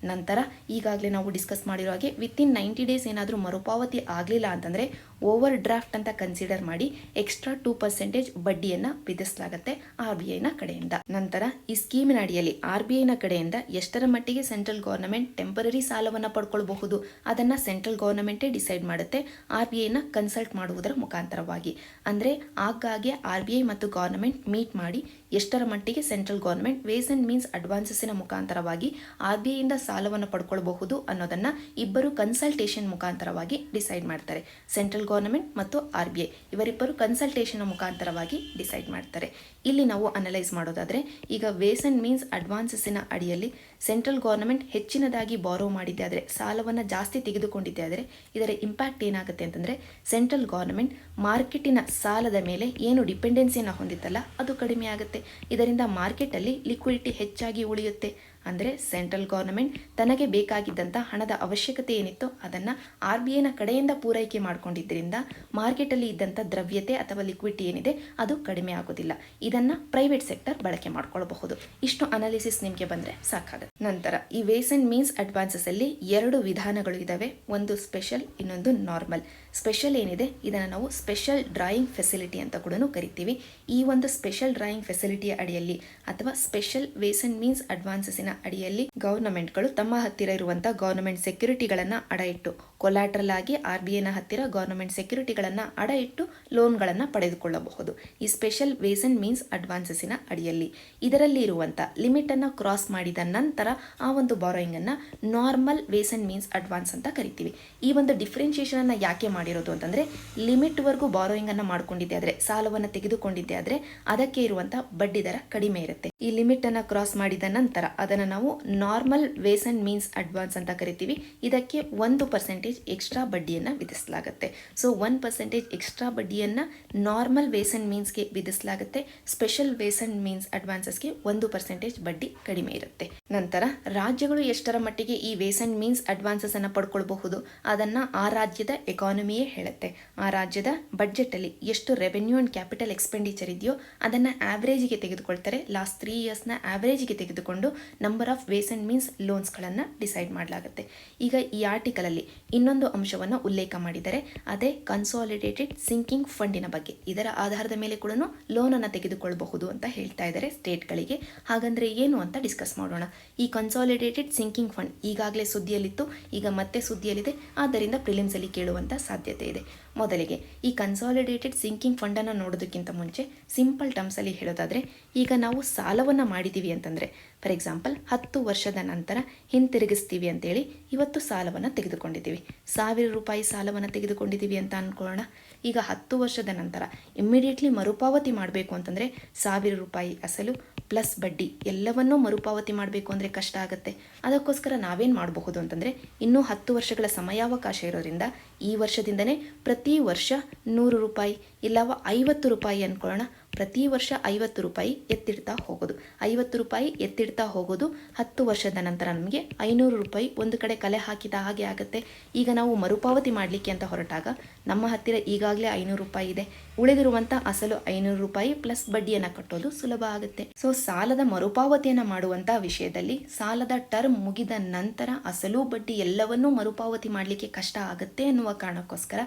ನಂತರ ಈಗಾಗಲೇ ನಾವು ಡಿಸ್ಕಸ್ ಮಾಡಿರೋ ಹಾಗೆ ವಿತಿನ್ 90 ಡೇಸ್ ಏನಾದರೂ ಮರುಪಾವತಿ ಆಗಲಿಲ್ಲ ಅಂತಂದರೆ ಓವರ್ ಡ್ರಾಫ್ಟ್ ಅಂತ ಕನ್ಸಿಡರ್ ಮಾಡಿ ಎಕ್ಸ್ಟ್ರಾ 2% ಬಡ್ಡಿಯನ್ನು ವಿಧಿಸಲಾಗುತ್ತೆ RBIನ ಕಡೆಯಿಂದ. ನಂತರ ಈ ಸ್ಕೀಮಿನ ಅಡಿಯಲ್ಲಿ RBIನ ಕಡೆಯಿಂದ ಎಷ್ಟರ ಮಟ್ಟಿಗೆ ಸೆಂಟ್ರಲ್ ಗೌರ್ನಮೆಂಟ್ ಟೆಂಪರರಿ ಸಾಲವನ್ನು ಪಡ್ಕೊಳ್ಬಹುದು ಅದನ್ನು ಸೆಂಟ್ರಲ್ ಗೌರ್ನಮೆಂಟೇ ಡಿಸೈಡ್ ಮಾಡುತ್ತೆ, RBIನ ಕನ್ಸಲ್ಟ್ ಮಾಡುವುದರ ಮುಖಾಂತರವಾಗಿ. ಅಂದರೆ ಆಗಾಗ್ಗೆ RBI ಮತ್ತು ಗೌರ್ನಮೆಂಟ್ ಮೀಟ್ ಮಾಡಿ ಎಷ್ಟರ ಮಟ್ಟಿಗೆ central government ways and means ಅಡ್ವಾನ್ಸಸ್ಸಿನ ಮುಖಾಂತರವಾಗಿ RBIಯಿಂದ ಸಾಲವನ್ನು ಪಡ್ಕೊಳ್ಬಹುದು ಅನ್ನೋದನ್ನು ಇಬ್ಬರು ಕನ್ಸಲ್ಟೇಷನ್ ಮುಖಾಂತರವಾಗಿ ಡಿಸೈಡ್ ಮಾಡ್ತಾರೆ. ಸೆಂಟ್ರಲ್ ಗೌರ್ನಮೆಂಟ್ ಮತ್ತು RBI ಇವರಿಬ್ಬರು ಕನ್ಸಲ್ಟೇಷನ್ ಮುಖಾಂತರವಾಗಿ ಡಿಸೈಡ್ ಮಾಡ್ತಾರೆ. ಇಲ್ಲಿ ನಾವು ಅನಲೈಸ್ ಮಾಡೋದಾದರೆ, ಈಗ ವೇಸ್ ಅಂಡ್ ಮೀನ್ಸ್ ಅಡ್ವಾನ್ಸಸ್ಸಿನ ಅಡಿಯಲ್ಲಿ ಸೆಂಟ್ರಲ್ ಗೌರ್ಮೆಂಟ್ ಹೆಚ್ಚಿನದಾಗಿ ಬಾರೋ ಮಾಡಿದ್ದೆ ಆದರೆ, ಸಾಲವನ್ನು ಜಾಸ್ತಿ ತೆಗೆದುಕೊಂಡಿದ್ದೆ ಆದರೆ ಇದರ ಇಂಪ್ಯಾಕ್ಟ್ ಏನಾಗುತ್ತೆ ಅಂತಂದರೆ, ಸೆಂಟ್ರಲ್ ಗೌರ್ಮೆಂಟ್ ಮಾರ್ಕೆಟಿನ ಸಾಲದ ಮೇಲೆ ಏನು ಡಿಪೆಂಡೆನ್ಸಿಯನ್ನು ಹೊಂದಿತ್ತಲ್ಲ ಅದು ಕಡಿಮೆ ಆಗುತ್ತೆ. ಇದರಿಂದ ಮಾರ್ಕೆಟಲ್ಲಿ ಲಿಕ್ವಿಡಿಟಿ ಹೆಚ್ಚಾಗಿ ಉಳಿಯುತ್ತೆ. ಅಂದರೆ ಸೆಂಟ್ರಲ್ ಗೌರ್ಮೆಂಟ್ ತನಗೆ ಬೇಕಾಗಿದ್ದಂಥ ಹಣದ ಅವಶ್ಯಕತೆ ಏನಿತ್ತು ಅದನ್ನು RBIನ ಕಡೆಯಿಂದ ಪೂರೈಕೆ ಮಾಡಿಕೊಂಡಿದ್ದರಿಂದ ಮಾರ್ಕೆಟಲ್ಲಿ ಇದ್ದಂಥ ದ್ರವ್ಯತೆ ಅಥವಾ ಲಿಕ್ವಿಡಿಟಿ ಏನಿದೆ ಅದು ಕಡಿಮೆ ಆಗೋದಿಲ್ಲ. ಇದನ್ನು ಪ್ರೈವೇಟ್ ಸೆಕ್ಟರ್ ಬಳಕೆ ಮಾಡ್ಕೊಳ್ಬಹುದು. ಇಷ್ಟು ಅನಾಲಿಸಿಸ್ ನಿಮಗೆ ಬಂದರೆ ಸಾಕಾಗುತ್ತೆ. ನಂತರ ಈ ವೇಸ್ ಆ್ಯಂಡ್ ಮೀನ್ಸ್ ಅಡ್ವಾನ್ಸಸಲ್ಲಿ 2 ವಿಧಾನಗಳು ಇದ್ದಾವೆ. ಒಂದು ಸ್ಪೆಷಲ್, ಇನ್ನೊಂದು ನಾರ್ಮಲ್. ಸ್ಪೆಷಲ್ ಏನಿದೆ ಇದನ್ನು ನಾವು ಸ್ಪೆಷಲ್ ಡ್ರಾಯಿಂಗ್ ಫೆಸಿಲಿಟಿ ಅಂತ ಕೂಡ ಕರಿತೀವಿ. ಈ ಒಂದು ಸ್ಪೆಷಲ್ ಡ್ರಾಯಿಂಗ್ ಫೆಸಿಲಿಟಿಯ ಅಡಿಯಲ್ಲಿ ಅಥವಾ ಸ್ಪೆಷಲ್ ವೇಸ್ ಆ್ಯಂಡ್ ಮೀನ್ಸ್ ಅಡ್ವಾನ್ಸಸಿನ ಅಡಿಯಲ್ಲಿ ಗವರ್ನಮೆಂಟ್ಗಳು ತಮ್ಮ ಹತ್ತಿರ ಇರುವಂತಹ ಗವರ್ನಮೆಂಟ್ ಸೆಕ್ಯೂರಿಟಿಗಳನ್ನು ಅಡ ಇಟ್ಟು, ಕೊಲಾಟ್ರಲ್ ಆಗಿ RBIನ ಹತ್ತಿರ ಗವರ್ನಮೆಂಟ್ ಸೆಕ್ಯೂರಿಟಿಗಳನ್ನು ಅಡ ಇಟ್ಟು ಲೋನ್ಗಳನ್ನು ಪಡೆದುಕೊಳ್ಳಬಹುದು. ಈ ಸ್ಪೆಷಲ್ ವೇಸ್ ಆ್ಯಂಡ್ ಮೀನ್ಸ್ ಅಡ್ವಾನ್ಸಸಿನ ಅಡಿಯಲ್ಲಿ ಇದರಲ್ಲಿ ಇರುವಂಥ ಲಿಮಿಟನ್ನು ಕ್ರಾಸ್ ಮಾಡಿದ ನಂತರ ಆ ಒಂದು ಬಾರೋಯಿಂಗನ್ನು normal ways and means advance ಅಂತ ಕರಿತೀವಿ. ಈ ಒಂದು ಡಿಫ್ರೆನ್ಷಿಯೇಷನನ್ನು ಯಾಕೆ ಮಾಡಿರೋದು ಅಂತಂದರೆ, ಲಿಮಿಟ್ವರೆಗೂ ಬಾರೋಯಿಂಗನ್ನು ಮಾಡ್ಕೊಂಡಿದ್ದೆ ಆದರೆ, ಸಾಲವನ್ನು ತೆಗೆದುಕೊಂಡಿದ್ದೆ ಆದರೆ ಅದಕ್ಕೆ ಇರುವಂಥ ಬಡ್ಡಿ ದರ ಕಡಿಮೆ ಇರುತ್ತೆ. ಈ ಲಿಮಿಟನ್ನು ಕ್ರಾಸ್ ಮಾಡಿದ ನಂತರ ಅದನ್ನು ನಾವು normal ways and means advance ಅಂತ ಕರಿತೀವಿ. ಇದಕ್ಕೆ 1% ಎಕ್ಸ್ಟ್ರಾ ಬಡ್ಡಿಯನ್ನು ವಿಧಿಸಲಾಗುತ್ತೆ. ಸೊ 1% ಎಕ್ಸ್ಟ್ರಾ ಬಡ್ಡಿಯನ್ನು ನಾರ್ಮಲ್ ವೇಸ್ ಆ್ಯಂಡ್ ಮೀನ್ಸ್ಗೆ ವಿಧಿಸಲಾಗುತ್ತೆ. ಸ್ಪೆಷಲ್ ವೇಸ್ ಆ್ಯಂಡ್ ಮೀನ್ಸ್ ಅಡ್ವಾನ್ಸಸ್ಗೆ 1% ಬಡ್ಡಿ ಕಡಿಮೆ ಇರುತ್ತೆ. ನಂತರ ರಾಜ್ಯಗಳು ಎಷ್ಟರ ಮಟ್ಟಿಗೆ ಈ ವೇಸ್ ಆ್ಯಂಡ್ ಮೀನ್ಸ್ ಅಡ್ವಾನ್ಸಸ್ ಅನ್ನು ಪಡ್ಕೊಳ್ಬಹುದು ಅದನ್ನು ಆ ರಾಜ್ಯದ ಎಕಾನಮಿಯೇ ಹೇಳುತ್ತೆ. ಆ ರಾಜ್ಯದ ಬಡ್ಜೆಟಲ್ಲಿ ಎಷ್ಟು ರೆವೆನ್ಯೂ ಆ್ಯಂಡ್ ಕ್ಯಾಪಿಟಲ್ ಎಕ್ಸ್ಪೆಂಡಿಚರ್ ಇದೆಯೋ ಅದನ್ನು ಆವ್ರೇಜಿಗೆ ತೆಗೆದುಕೊಳ್ತಾರೆ. ಲಾಸ್ಟ್ 3 ಇಯರ್ಸ್ನ ಆವ್ರೇಜಿಗೆ ತೆಗೆದುಕೊಂಡು number of ways and means ಲೋನ್ಸ್ಗಳನ್ನು ಡಿಸೈಡ್ ಮಾಡಲಾಗುತ್ತೆ. ಈಗ ಈ ಆರ್ಟಿಕಲಲ್ಲಿ ಇನ್ನೊಂದು ಅಂಶವನ್ನು ಉಲ್ಲೇಖ ಮಾಡಿದರೆ ಅದೇ ಕನ್ಸಾಲಿಡೇಟೆಡ್ ಸಿಂಕಿಂಗ್ ಫಂಡಿನ ಬಗ್ಗೆ. ಇದರ ಆಧಾರದ ಮೇಲೆ ಕೂಡ ಲೋನನ್ನು ತೆಗೆದುಕೊಳ್ಳಬಹುದು ಅಂತ ಹೇಳ್ತಾ ಇದ್ದಾರೆ ಸ್ಟೇಟ್ಗಳಿಗೆ. ಹಾಗಂದ್ರೆ ಏನು ಅಂತ ಡಿಸ್ಕಸ್ ಮಾಡೋಣ. ಈ ಕನ್ಸಾಲಿಡೇಟೆಡ್ ಸಿಂಕಿಂಗ್ ಫಂಡ್ ಈಗಾಗಲೇ ಸುದ್ದಿಯಲ್ಲಿತ್ತು, ಈಗ ಮತ್ತೆ ಸುದ್ದಿಯಲ್ಲಿದೆ. ಆದ್ದರಿಂದ ಪ್ರಿಲಿಮ್ಸಲ್ಲಿ ಕೇಳುವಂಥ ಸಾಧ್ಯತೆ ಇದೆ. ಮೊದಲಿಗೆ ಈ ಕನ್ಸಾಲಿಡೇಟೆಡ್ ಸಿಂಕಿಂಗ್ ಫಂಡನ್ನು ನೋಡೋದಕ್ಕಿಂತ ಮುಂಚೆ ಸಿಂಪಲ್ ಟರ್ಮ್ಸಲ್ಲಿ ಹೇಳೋದಾದರೆ, ಈಗ ನಾವು ಸಾಲವನ್ನು ಮಾಡಿದ್ದೀವಿ ಅಂತಂದರೆ, ಫಾರ್ ಎಕ್ಸಾಂಪಲ್ 10 ವರ್ಷದ ನಂತರ ಹಿಂತಿರುಗಿಸ್ತೀವಿ ಅಂತೇಳಿ ಇವತ್ತು ಸಾಲವನ್ನು ತೆಗೆದುಕೊಂಡಿದ್ದೀವಿ. 1000 ರೂಪಾಯಿ ಸಾಲವನ್ನು ತೆಗೆದುಕೊಂಡಿದ್ದೀವಿ ಅಂತ ಅಂದ್ಕೊಳ್ಳೋಣ. ಈಗ 10 ವರ್ಷದ ನಂತರ ಇಮ್ಮಿಡಿಯೇಟ್ಲಿ ಮರುಪಾವತಿ ಮಾಡಬೇಕು ಅಂತಂದರೆ 1000 ರೂಪಾಯಿ ಅಸಲು ಪ್ಲಸ್ ಬಡ್ಡಿ ಎಲ್ಲವನ್ನೂ ಮರುಪಾವತಿ ಮಾಡಬೇಕು ಅಂದರೆ ಕಷ್ಟ ಆಗುತ್ತೆ. ಅದಕ್ಕೋಸ್ಕರ ನಾವೇನು ಮಾಡಬಹುದು ಅಂತಂದರೆ, ಇನ್ನೂ 10 ವರ್ಷಗಳ ಸಮಯಾವಕಾಶ ಇರೋದ್ರಿಂದ ಈ ವರ್ಷದಿಂದನೇ ಪ್ರತಿ ವರ್ಷ 100 ರೂಪಾಯಿ ಇಲ್ಲವ 50 ರೂಪಾಯಿ ಅಂದ್ಕೊಳ್ಳೋಣ. ಪ್ರತಿ ವರ್ಷ 50 ರೂಪಾಯಿ ಎತ್ತಿಡ್ತಾ ಹೋಗೋದು. 50 ರೂಪಾಯಿ ಎತ್ತಿಡ್ತಾ ಹೋಗೋದು 10 ವರ್ಷದ ನಂತರ ನಮಗೆ 500 ರೂಪಾಯಿ ಒಂದು ಕಡೆ ಕಲೆ ಹಾಕಿದ ಹಾಗೆ ಆಗುತ್ತೆ. ಈಗ ನಾವು ಮರುಪಾವತಿ ಮಾಡಲಿಕ್ಕೆ ಅಂತ ಹೊರಟಾಗ ನಮ್ಮ ಹತ್ತಿರ ಈಗಾಗಲೇ 500 ರೂಪಾಯಿ ಇದೆ. ಉಳಿದಿರುವಂಥ ಅಸಲು 500 ರೂಪಾಯಿ ಪ್ಲಸ್ ಬಡ್ಡಿಯನ್ನು ಕಟ್ಟೋದು ಸುಲಭ ಆಗುತ್ತೆ. ಸೊ ಸಾಲದ ಮರುಪಾವತಿಯನ್ನು ಮಾಡುವಂಥ ವಿಷಯದಲ್ಲಿ ಸಾಲದ ಟರ್ಮ್ ಮುಗಿದ ನಂತರ ಅಸಲು ಬಡ್ಡಿ ಎಲ್ಲವನ್ನೂ ಮರುಪಾವತಿ ಮಾಡಲಿಕ್ಕೆ ಕಷ್ಟ ಆಗುತ್ತೆ ಎನ್ನುವ ಕಾರಣಕ್ಕೋಸ್ಕರ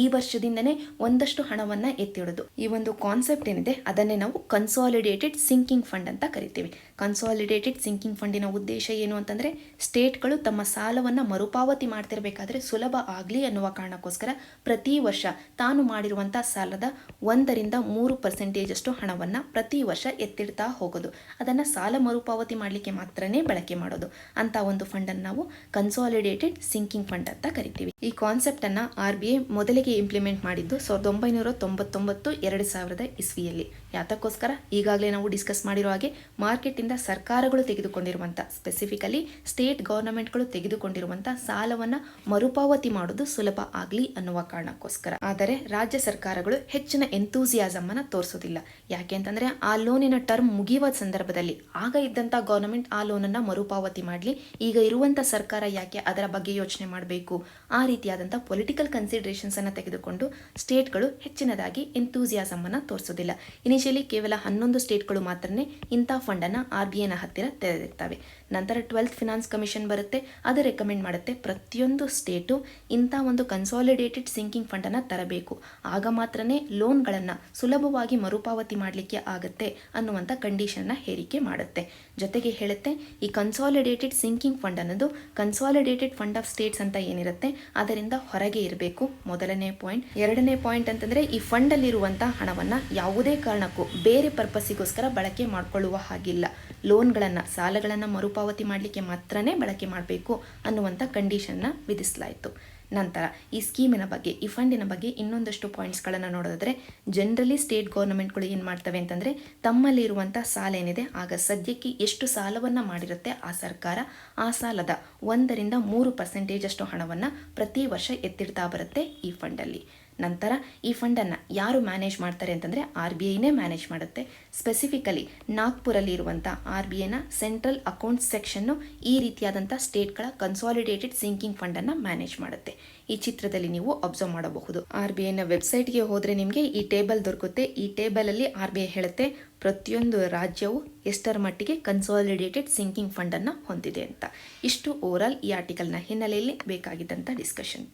ಈ ವರ್ಷದಿಂದನೇ ಒಂದಷ್ಟು ಹಣವನ್ನು ಎತ್ತಿಡೋದು. ಈ ಒಂದು ಕಾನ್ಸೆಪ್ಟ್ ಏನಿದೆ ಅದನ್ನೇ ನಾವು ಕನ್ಸಾಲಿಡೇಟೆಡ್ ಸಿಂಕಿಂಗ್ ಫಂಡ್ ಅಂತ ಕರಿತೀವಿ. ಕನ್ಸಾಲಿಡೇಟೆಡ್ ಸಿಂಕಿಂಗ್ ಫಂಡಿನ ಉದ್ದೇಶ ಏನು ಅಂತಂದರೆ, ಸ್ಟೇಟ್ಗಳು ತಮ್ಮ ಸಾಲವನ್ನು ಮರುಪಾವತಿ ಮಾಡ್ತಿರ್ಬೇಕಾದ್ರೆ ಸುಲಭ ಆಗಲಿ ಅನ್ನುವ ಕಾರಣಕ್ಕೋಸ್ಕರ ಪ್ರತಿ ವರ್ಷ ತಾನು ಮಾಡಿರುವಂಥ ಸಾಲದ 1-3% ಅಷ್ಟು ಹಣವನ್ನು ಪ್ರತಿ ವರ್ಷ ಎತ್ತಿಡ್ತಾ ಹೋಗೋದು. ಅದನ್ನು ಸಾಲ ಮರುಪಾವತಿ ಮಾಡಲಿಕ್ಕೆ ಮಾತ್ರನೇ ಬಳಕೆ ಮಾಡೋದು. ಅಂತ ಒಂದು ಫಂಡನ್ನು ನಾವು ಕನ್ಸಾಲಿಡೇಟೆಡ್ ಸಿಂಕಿಂಗ್ ಫಂಡ್ ಅಂತ ಕರಿತೀವಿ. ಈ ಕಾನ್ಸೆಪ್ಟನ್ನು RBI ಮೊದಲಿಗೆ ಇಂಪ್ಲಿಮೆಂಟ್ ಮಾಡಿದ್ದು 1999 2000 ಇಸ್ವಿಯಲ್ಲಿ. ಯಾತಕ್ಕೋಸ್ಕರ ಈಗಾಗಲೇ ನಾವು ಡಿಸ್ಕಸ್ ಮಾಡಿರೋ ಹಾಗೆ ಮಾರ್ಕೆಟಿಂದ ಸರ್ಕಾರಗಳು ತೆಗೆದುಕೊಂಡಿರುವಂಥ, ಸ್ಪೆಸಿಫಿಕಲಿ ಸ್ಟೇಟ್ ಗವರ್ನಮೆಂಟ್ಗಳು ತೆಗೆದುಕೊಂಡಿರುವಂಥ ಸಾಲವನ್ನು ಮರುಪಾವತಿ ಮಾಡೋದು ಸುಲಭ ಆಗಲಿ ಅನ್ನುವ ಕಾರಣಕ್ಕೋಸ್ಕರ. ಆದರೆ ರಾಜ್ಯ ಸರ್ಕಾರಗಳು ಹೆಚ್ಚಿನ ಎಂತೂಸಿಯಾಸಮ್ ಅನ್ನು ತೋರಿಸೋದಿಲ್ಲ. ಯಾಕೆ ಅಂತಂದರೆ ಆ ಲೋನಿನ ಟರ್ಮ್ ಮುಗಿಯುವ ಸಂದರ್ಭದಲ್ಲಿ ಆಗ ಇದ್ದಂಥ ಗವರ್ನಮೆಂಟ್ ಆ ಲೋನನ್ನು ಮರುಪಾವತಿ ಮಾಡಲಿ, ಈಗ ಇರುವಂಥ ಸರ್ಕಾರ ಯಾಕೆ ಅದರ ಬಗ್ಗೆ ಯೋಚನೆ ಮಾಡಬೇಕು, ಆ ರೀತಿಯಾದಂಥ ಪೊಲಿಟಿಕಲ್ ಕನ್ಸಿಡರೇಷನ್ಸ್ ಅನ್ನು ತೆಗೆದುಕೊಂಡು ಸ್ಟೇಟ್ಗಳು ಹೆಚ್ಚಿನದಾಗಿ ಎಂತೂಸಿಯಾಸಮ್ ಅನ್ನು ತೋರಿಸೋದಿಲ್ಲ. ಇನಿಷಿಯಲಿ ಕೇವಲ 11 ಸ್ಟೇಟ್ಗಳು ಮಾತ್ರನೇ ಇಂಥ ಫಂಡನ್ನು RBIನ ಹತ್ತಿರ ತೆರೆದಿರ್ತವೆ. ನಂತರ 12th ಫಿನಾನ್ಸ್ ಕಮಿಷನ್ ಬರುತ್ತೆ, ಅದು ರೆಕಮೆಂಡ್ ಮಾಡುತ್ತೆ ಪ್ರತಿಯೊಂದು ಸ್ಟೇಟು ಇಂಥ ಒಂದು ಕನ್ಸಾಲಿಡೇಟೆಡ್ ಸಿಂಕಿಂಗ್ ಫಂಡನ್ನು ತರಬೇಕು. ಆಗ ಮಾತ್ರನೇ ಲೋನ್ಗಳನ್ನು ಸುಲಭವಾಗಿ ಮರುಪಾವತಿ ಮಾಡಲಿಕ್ಕೆ ಆಗುತ್ತೆ ಅನ್ನುವಂಥ ಕಂಡೀಷನ್ನ ಹೇರಿಕೆ ಮಾಡುತ್ತೆ. ಜೊತೆಗೆ ಹೇಳುತ್ತೆ, ಈ ಕನ್ಸಾಲಿಡೇಟೆಡ್ ಸಿಂಕಿಂಗ್ ಫಂಡ್ ಅನ್ನೋದು ಕನ್ಸಾಲಿಡೇಟೆಡ್ ಫಂಡ್ ಆಫ್ ಸ್ಟೇಟ್ಸ್ ಅಂತ ಏನಿರುತ್ತೆ ಅದರಿಂದ ಹೊರಗೆ ಇರಬೇಕು. ಮೊದಲನೇ ಪಾಯಿಂಟ್. ಎರಡನೇ ಪಾಯಿಂಟ್ ಅಂತಂದರೆ, ಈ ಫಂಡಲ್ಲಿರುವಂಥ ಹಣವನ್ನು ಯಾವುದೇ ಕಾರಣಕ್ಕೂ ಬೇರೆ ಪರ್ಪಸ್ಸಿಗೋಸ್ಕರ ಬಳಕೆ ಮಾಡಿಕೊಳ್ಳುವ ಹಾಗಿಲ್ಲ. ಲೋನ್ಗಳನ್ನು, ಸಾಲಗಳನ್ನು ಮರುಪಾವತಿ ಮಾಡಲಿಕ್ಕೆ ಮಾತ್ರನೇ ಬಳಕೆ ಮಾಡಬೇಕು ಅನ್ನುವಂಥ ಕಂಡೀಷನ್ನ ವಿಧಿಸಲಾಯಿತು. ನಂತರ ಈ ಸ್ಕೀಮಿನ ಬಗ್ಗೆ, ಈ ಫಂಡಿನ ಬಗ್ಗೆ ಇನ್ನೊಂದಷ್ಟು ಪಾಯಿಂಟ್ಸ್ಗಳನ್ನು ನೋಡೋದಾದರೆ, ಜನರಲಿ ಸ್ಟೇಟ್ ಗೌರ್ಮೆಂಟ್ಗಳು ಏನು ಮಾಡ್ತವೆ ಅಂತಂದರೆ, ತಮ್ಮಲ್ಲಿರುವಂಥ ಸಾಲ ಏನಿದೆ, ಆಗ ಸದ್ಯಕ್ಕೆ ಎಷ್ಟು ಸಾಲವನ್ನು ಮಾಡಿರುತ್ತೆ ಆ ಸರ್ಕಾರ, ಆ ಸಾಲದ 1ರಿಂದ 3% ಅಷ್ಟು ಹಣವನ್ನು ಪ್ರತಿ ವರ್ಷ ಎತ್ತಿಡ್ತಾ ಬರುತ್ತೆ ಈ ಫಂಡಲ್ಲಿ. ನಂತರ ಈ ಫಂಡನ್ನು ಯಾರು ಮ್ಯಾನೇಜ್ ಮಾಡ್ತಾರೆ ಅಂತಂದರೆ RBIನೇ ಮ್ಯಾನೇಜ್ ಮಾಡುತ್ತೆ. ಸ್ಪೆಸಿಫಿಕಲಿ ನಾಗ್ಪುರಲ್ಲಿ ಇರುವಂಥ RBIನ ಸೆಂಟ್ರಲ್ ಅಕೌಂಟ್ ಸೆಕ್ಷನ್ನು ಈ ರೀತಿಯಾದಂಥ ಸ್ಟೇಟ್ಗಳ ಕನ್ಸಾಲಿಡೇಟೆಡ್ ಸಿಂಕಿಂಗ್ ಫಂಡನ್ನು ಮ್ಯಾನೇಜ್ ಮಾಡುತ್ತೆ. ಈ ಚಿತ್ರದಲ್ಲಿ ನೀವು ಅಬ್ಸರ್ವ್ ಮಾಡಬಹುದು. RBIನ ವೆಬ್ಸೈಟ್ಗೆ ಹೋದರೆ ನಿಮಗೆ ಈ ಟೇಬಲ್ ದೊರಕುತ್ತೆ. ಈ ಟೇಬಲಲ್ಲಿ RBI ಹೇಳುತ್ತೆ ಪ್ರತಿಯೊಂದು ರಾಜ್ಯವು ಎಷ್ಟರ ಮಟ್ಟಿಗೆ ಕನ್ಸಾಲಿಡೇಟೆಡ್ ಸಿಂಕಿಂಗ್ ಫಂಡನ್ನು ಹೊಂದಿದೆ ಅಂತ. ಇಷ್ಟು ಓವರಾಲ್ ಈ ಆರ್ಟಿಕಲ್ನ ಹಿನ್ನೆಲೆಯಲ್ಲಿ ಬೇಕಾಗಿದ್ದಂಥ ಡಿಸ್ಕಷನ್.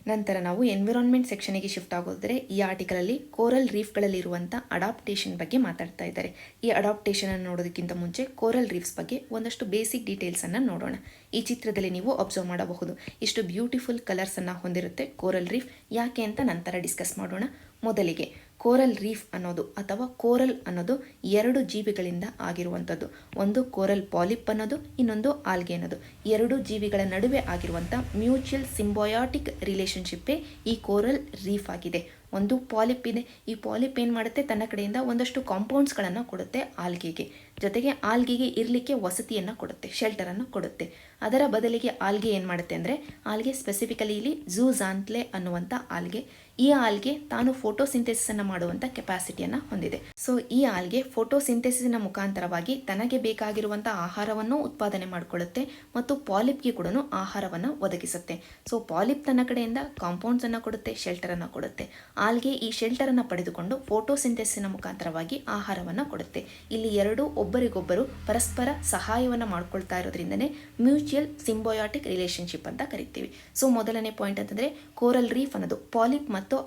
ನಂತರ ನಾವು ಎನ್ವಿರಾನ್ಮೆಂಟ್ ಸೆಕ್ಷನ್ಗೆ ಶಿಫ್ಟ್ ಆಗೋದ್ರೆ, ಈ ಆರ್ಟಿಕಲಲ್ಲಿ ಕೋರಲ್ ರೀಫ್ಗಳಲ್ಲಿರುವಂಥ ಅಡಾಪ್ಟೇಷನ್ ಬಗ್ಗೆ ಮಾತಾಡ್ತಾ ಇದ್ದಾರೆ. ಈ ಅಡಾಪ್ಟೇಷನನ್ನು ನೋಡೋದಕ್ಕಿಂತ ಮುಂಚೆ ಕೋರಲ್ ರೀಫ್ಸ್ ಬಗ್ಗೆ ಒಂದಷ್ಟು ಬೇಸಿಕ್ ಡೀಟೇಲ್ಸನ್ನು ನೋಡೋಣ. ಈ ಚಿತ್ರದಲ್ಲಿ ನೀವು ಅಬ್ಸರ್ವ್ ಮಾಡಬಹುದು, ಇಷ್ಟು ಬ್ಯೂಟಿಫುಲ್ ಕಲರ್ಸನ್ನು ಹೊಂದಿರುತ್ತೆ ಕೋರಲ್ ರೀಫ್. ಯಾಕೆ ಅಂತ ನಂತರ ಡಿಸ್ಕಸ್ ಮಾಡೋಣ. ಮೊದಲಿಗೆ ಕೋರಲ್ ರೀಫ್ ಅನ್ನೋದು ಅಥವಾ ಕೋರಲ್ ಅನ್ನೋದು 2 ಜೀವಿಗಳಿಂದ ಆಗಿರುವಂಥದ್ದು. ಒಂದು ಕೋರಲ್ ಪಾಲಿಪ್ ಅನ್ನೋದು, ಇನ್ನೊಂದು ಆಲ್ಗೆ ಅನ್ನೋದು. 2 ಜೀವಿಗಳ ನಡುವೆ ಆಗಿರುವಂಥ ಮ್ಯೂಚುವಲ್ ಸಿಂಬಯಾಟಿಕ್ ರಿಲೇಷನ್ಶಿಪ್ಪೇ ಈ ಕೋರಲ್ ರೀಫ್ ಆಗಿದೆ. ಒಂದು ಪಾಲಿಪ್ ಇದೆ. ಈ ಪಾಲಿಪ್ ಏನು ಮಾಡುತ್ತೆ, ತನ್ನ ಕಡೆಯಿಂದ ಒಂದಷ್ಟು ಕಾಂಪೌಂಡ್ಸ್ಗಳನ್ನು ಕೊಡುತ್ತೆ ಆಲ್ಗೆಗೆ. ಜೊತೆಗೆ ಆಲ್ಗೆಗೆ ಇರಲಿಕ್ಕೆ ವಸತಿಯನ್ನು ಕೊಡುತ್ತೆ, ಶೆಲ್ಟರನ್ನು ಕೊಡುತ್ತೆ. ಅದರ ಬದಲಿಗೆ ಆಲ್ಗೆ ಏನು ಮಾಡುತ್ತೆ ಅಂದರೆ, ಆಲ್ಗೆ ಸ್ಪೆಸಿಫಿಕಲಿ ಇಲ್ಲಿ ಝೂಝಾಂತ್ಲೆ ಅನ್ನುವಂಥ ಆಲ್ಗೆ, ಈ ಆಲ್ಗೆ ತಾನು ಫೋಟೋಸಿಂಥೆಸಿಸನ್ನು ಮಾಡುವಂಥ ಕೆಪಾಸಿಟಿಯನ್ನು ಹೊಂದಿದೆ. ಸೊ ಈ ಆಲ್ಗೆ ಫೋಟೋಸಿಂಥೆಸಿಸ್ನ ಮುಖಾಂತರವಾಗಿ ತನಗೆ ಬೇಕಾಗಿರುವಂಥ ಆಹಾರವನ್ನು ಉತ್ಪಾದನೆ ಮಾಡಿಕೊಳ್ಳುತ್ತೆ ಮತ್ತು ಪಾಲಿಪ್ಗೆ ಕೂಡ ಆಹಾರವನ್ನು ಒದಗಿಸುತ್ತೆ. ಸೊ ಪಾಲಿಪ್ ತನ್ನ ಕಡೆಯಿಂದ ಕಾಂಪೌಂಡ್ಸನ್ನು ಕೊಡುತ್ತೆ, ಶೆಲ್ಟರನ್ನು ಕೊಡುತ್ತೆ. ಆಲ್ಗೆ ಈ ಶೆಲ್ಟರನ್ನು ಪಡೆದುಕೊಂಡು ಫೋಟೋಸಿಂಥೆಸಿಸ್ನ ಮುಖಾಂತರವಾಗಿ ಆಹಾರವನ್ನು ಕೊಡುತ್ತೆ. ಇಲ್ಲಿ 2 ಒಬ್ಬರಿಗೊಬ್ಬರು ಪರಸ್ಪರ ಸಹಾಯವನ್ನು ಮಾಡ್ಕೊಳ್ತಾ ಇರೋದ್ರಿಂದನೇ ಮ್ಯೂಚುವಲ್ ಸಿಂಬಯಾಟಿಕ್ ರಿಲೇಷನ್ಶಿಪ್ ಅಂತ ಕರಿತೀವಿ. ಸೊ ಮೊದಲನೇ ಪಾಯಿಂಟ್ ಅಂತಂದರೆ, ಕೋರಲ್ ರೀಫ್ ಅನ್ನೋದು ಪಾಲಿಪ್ ಮತ್ತು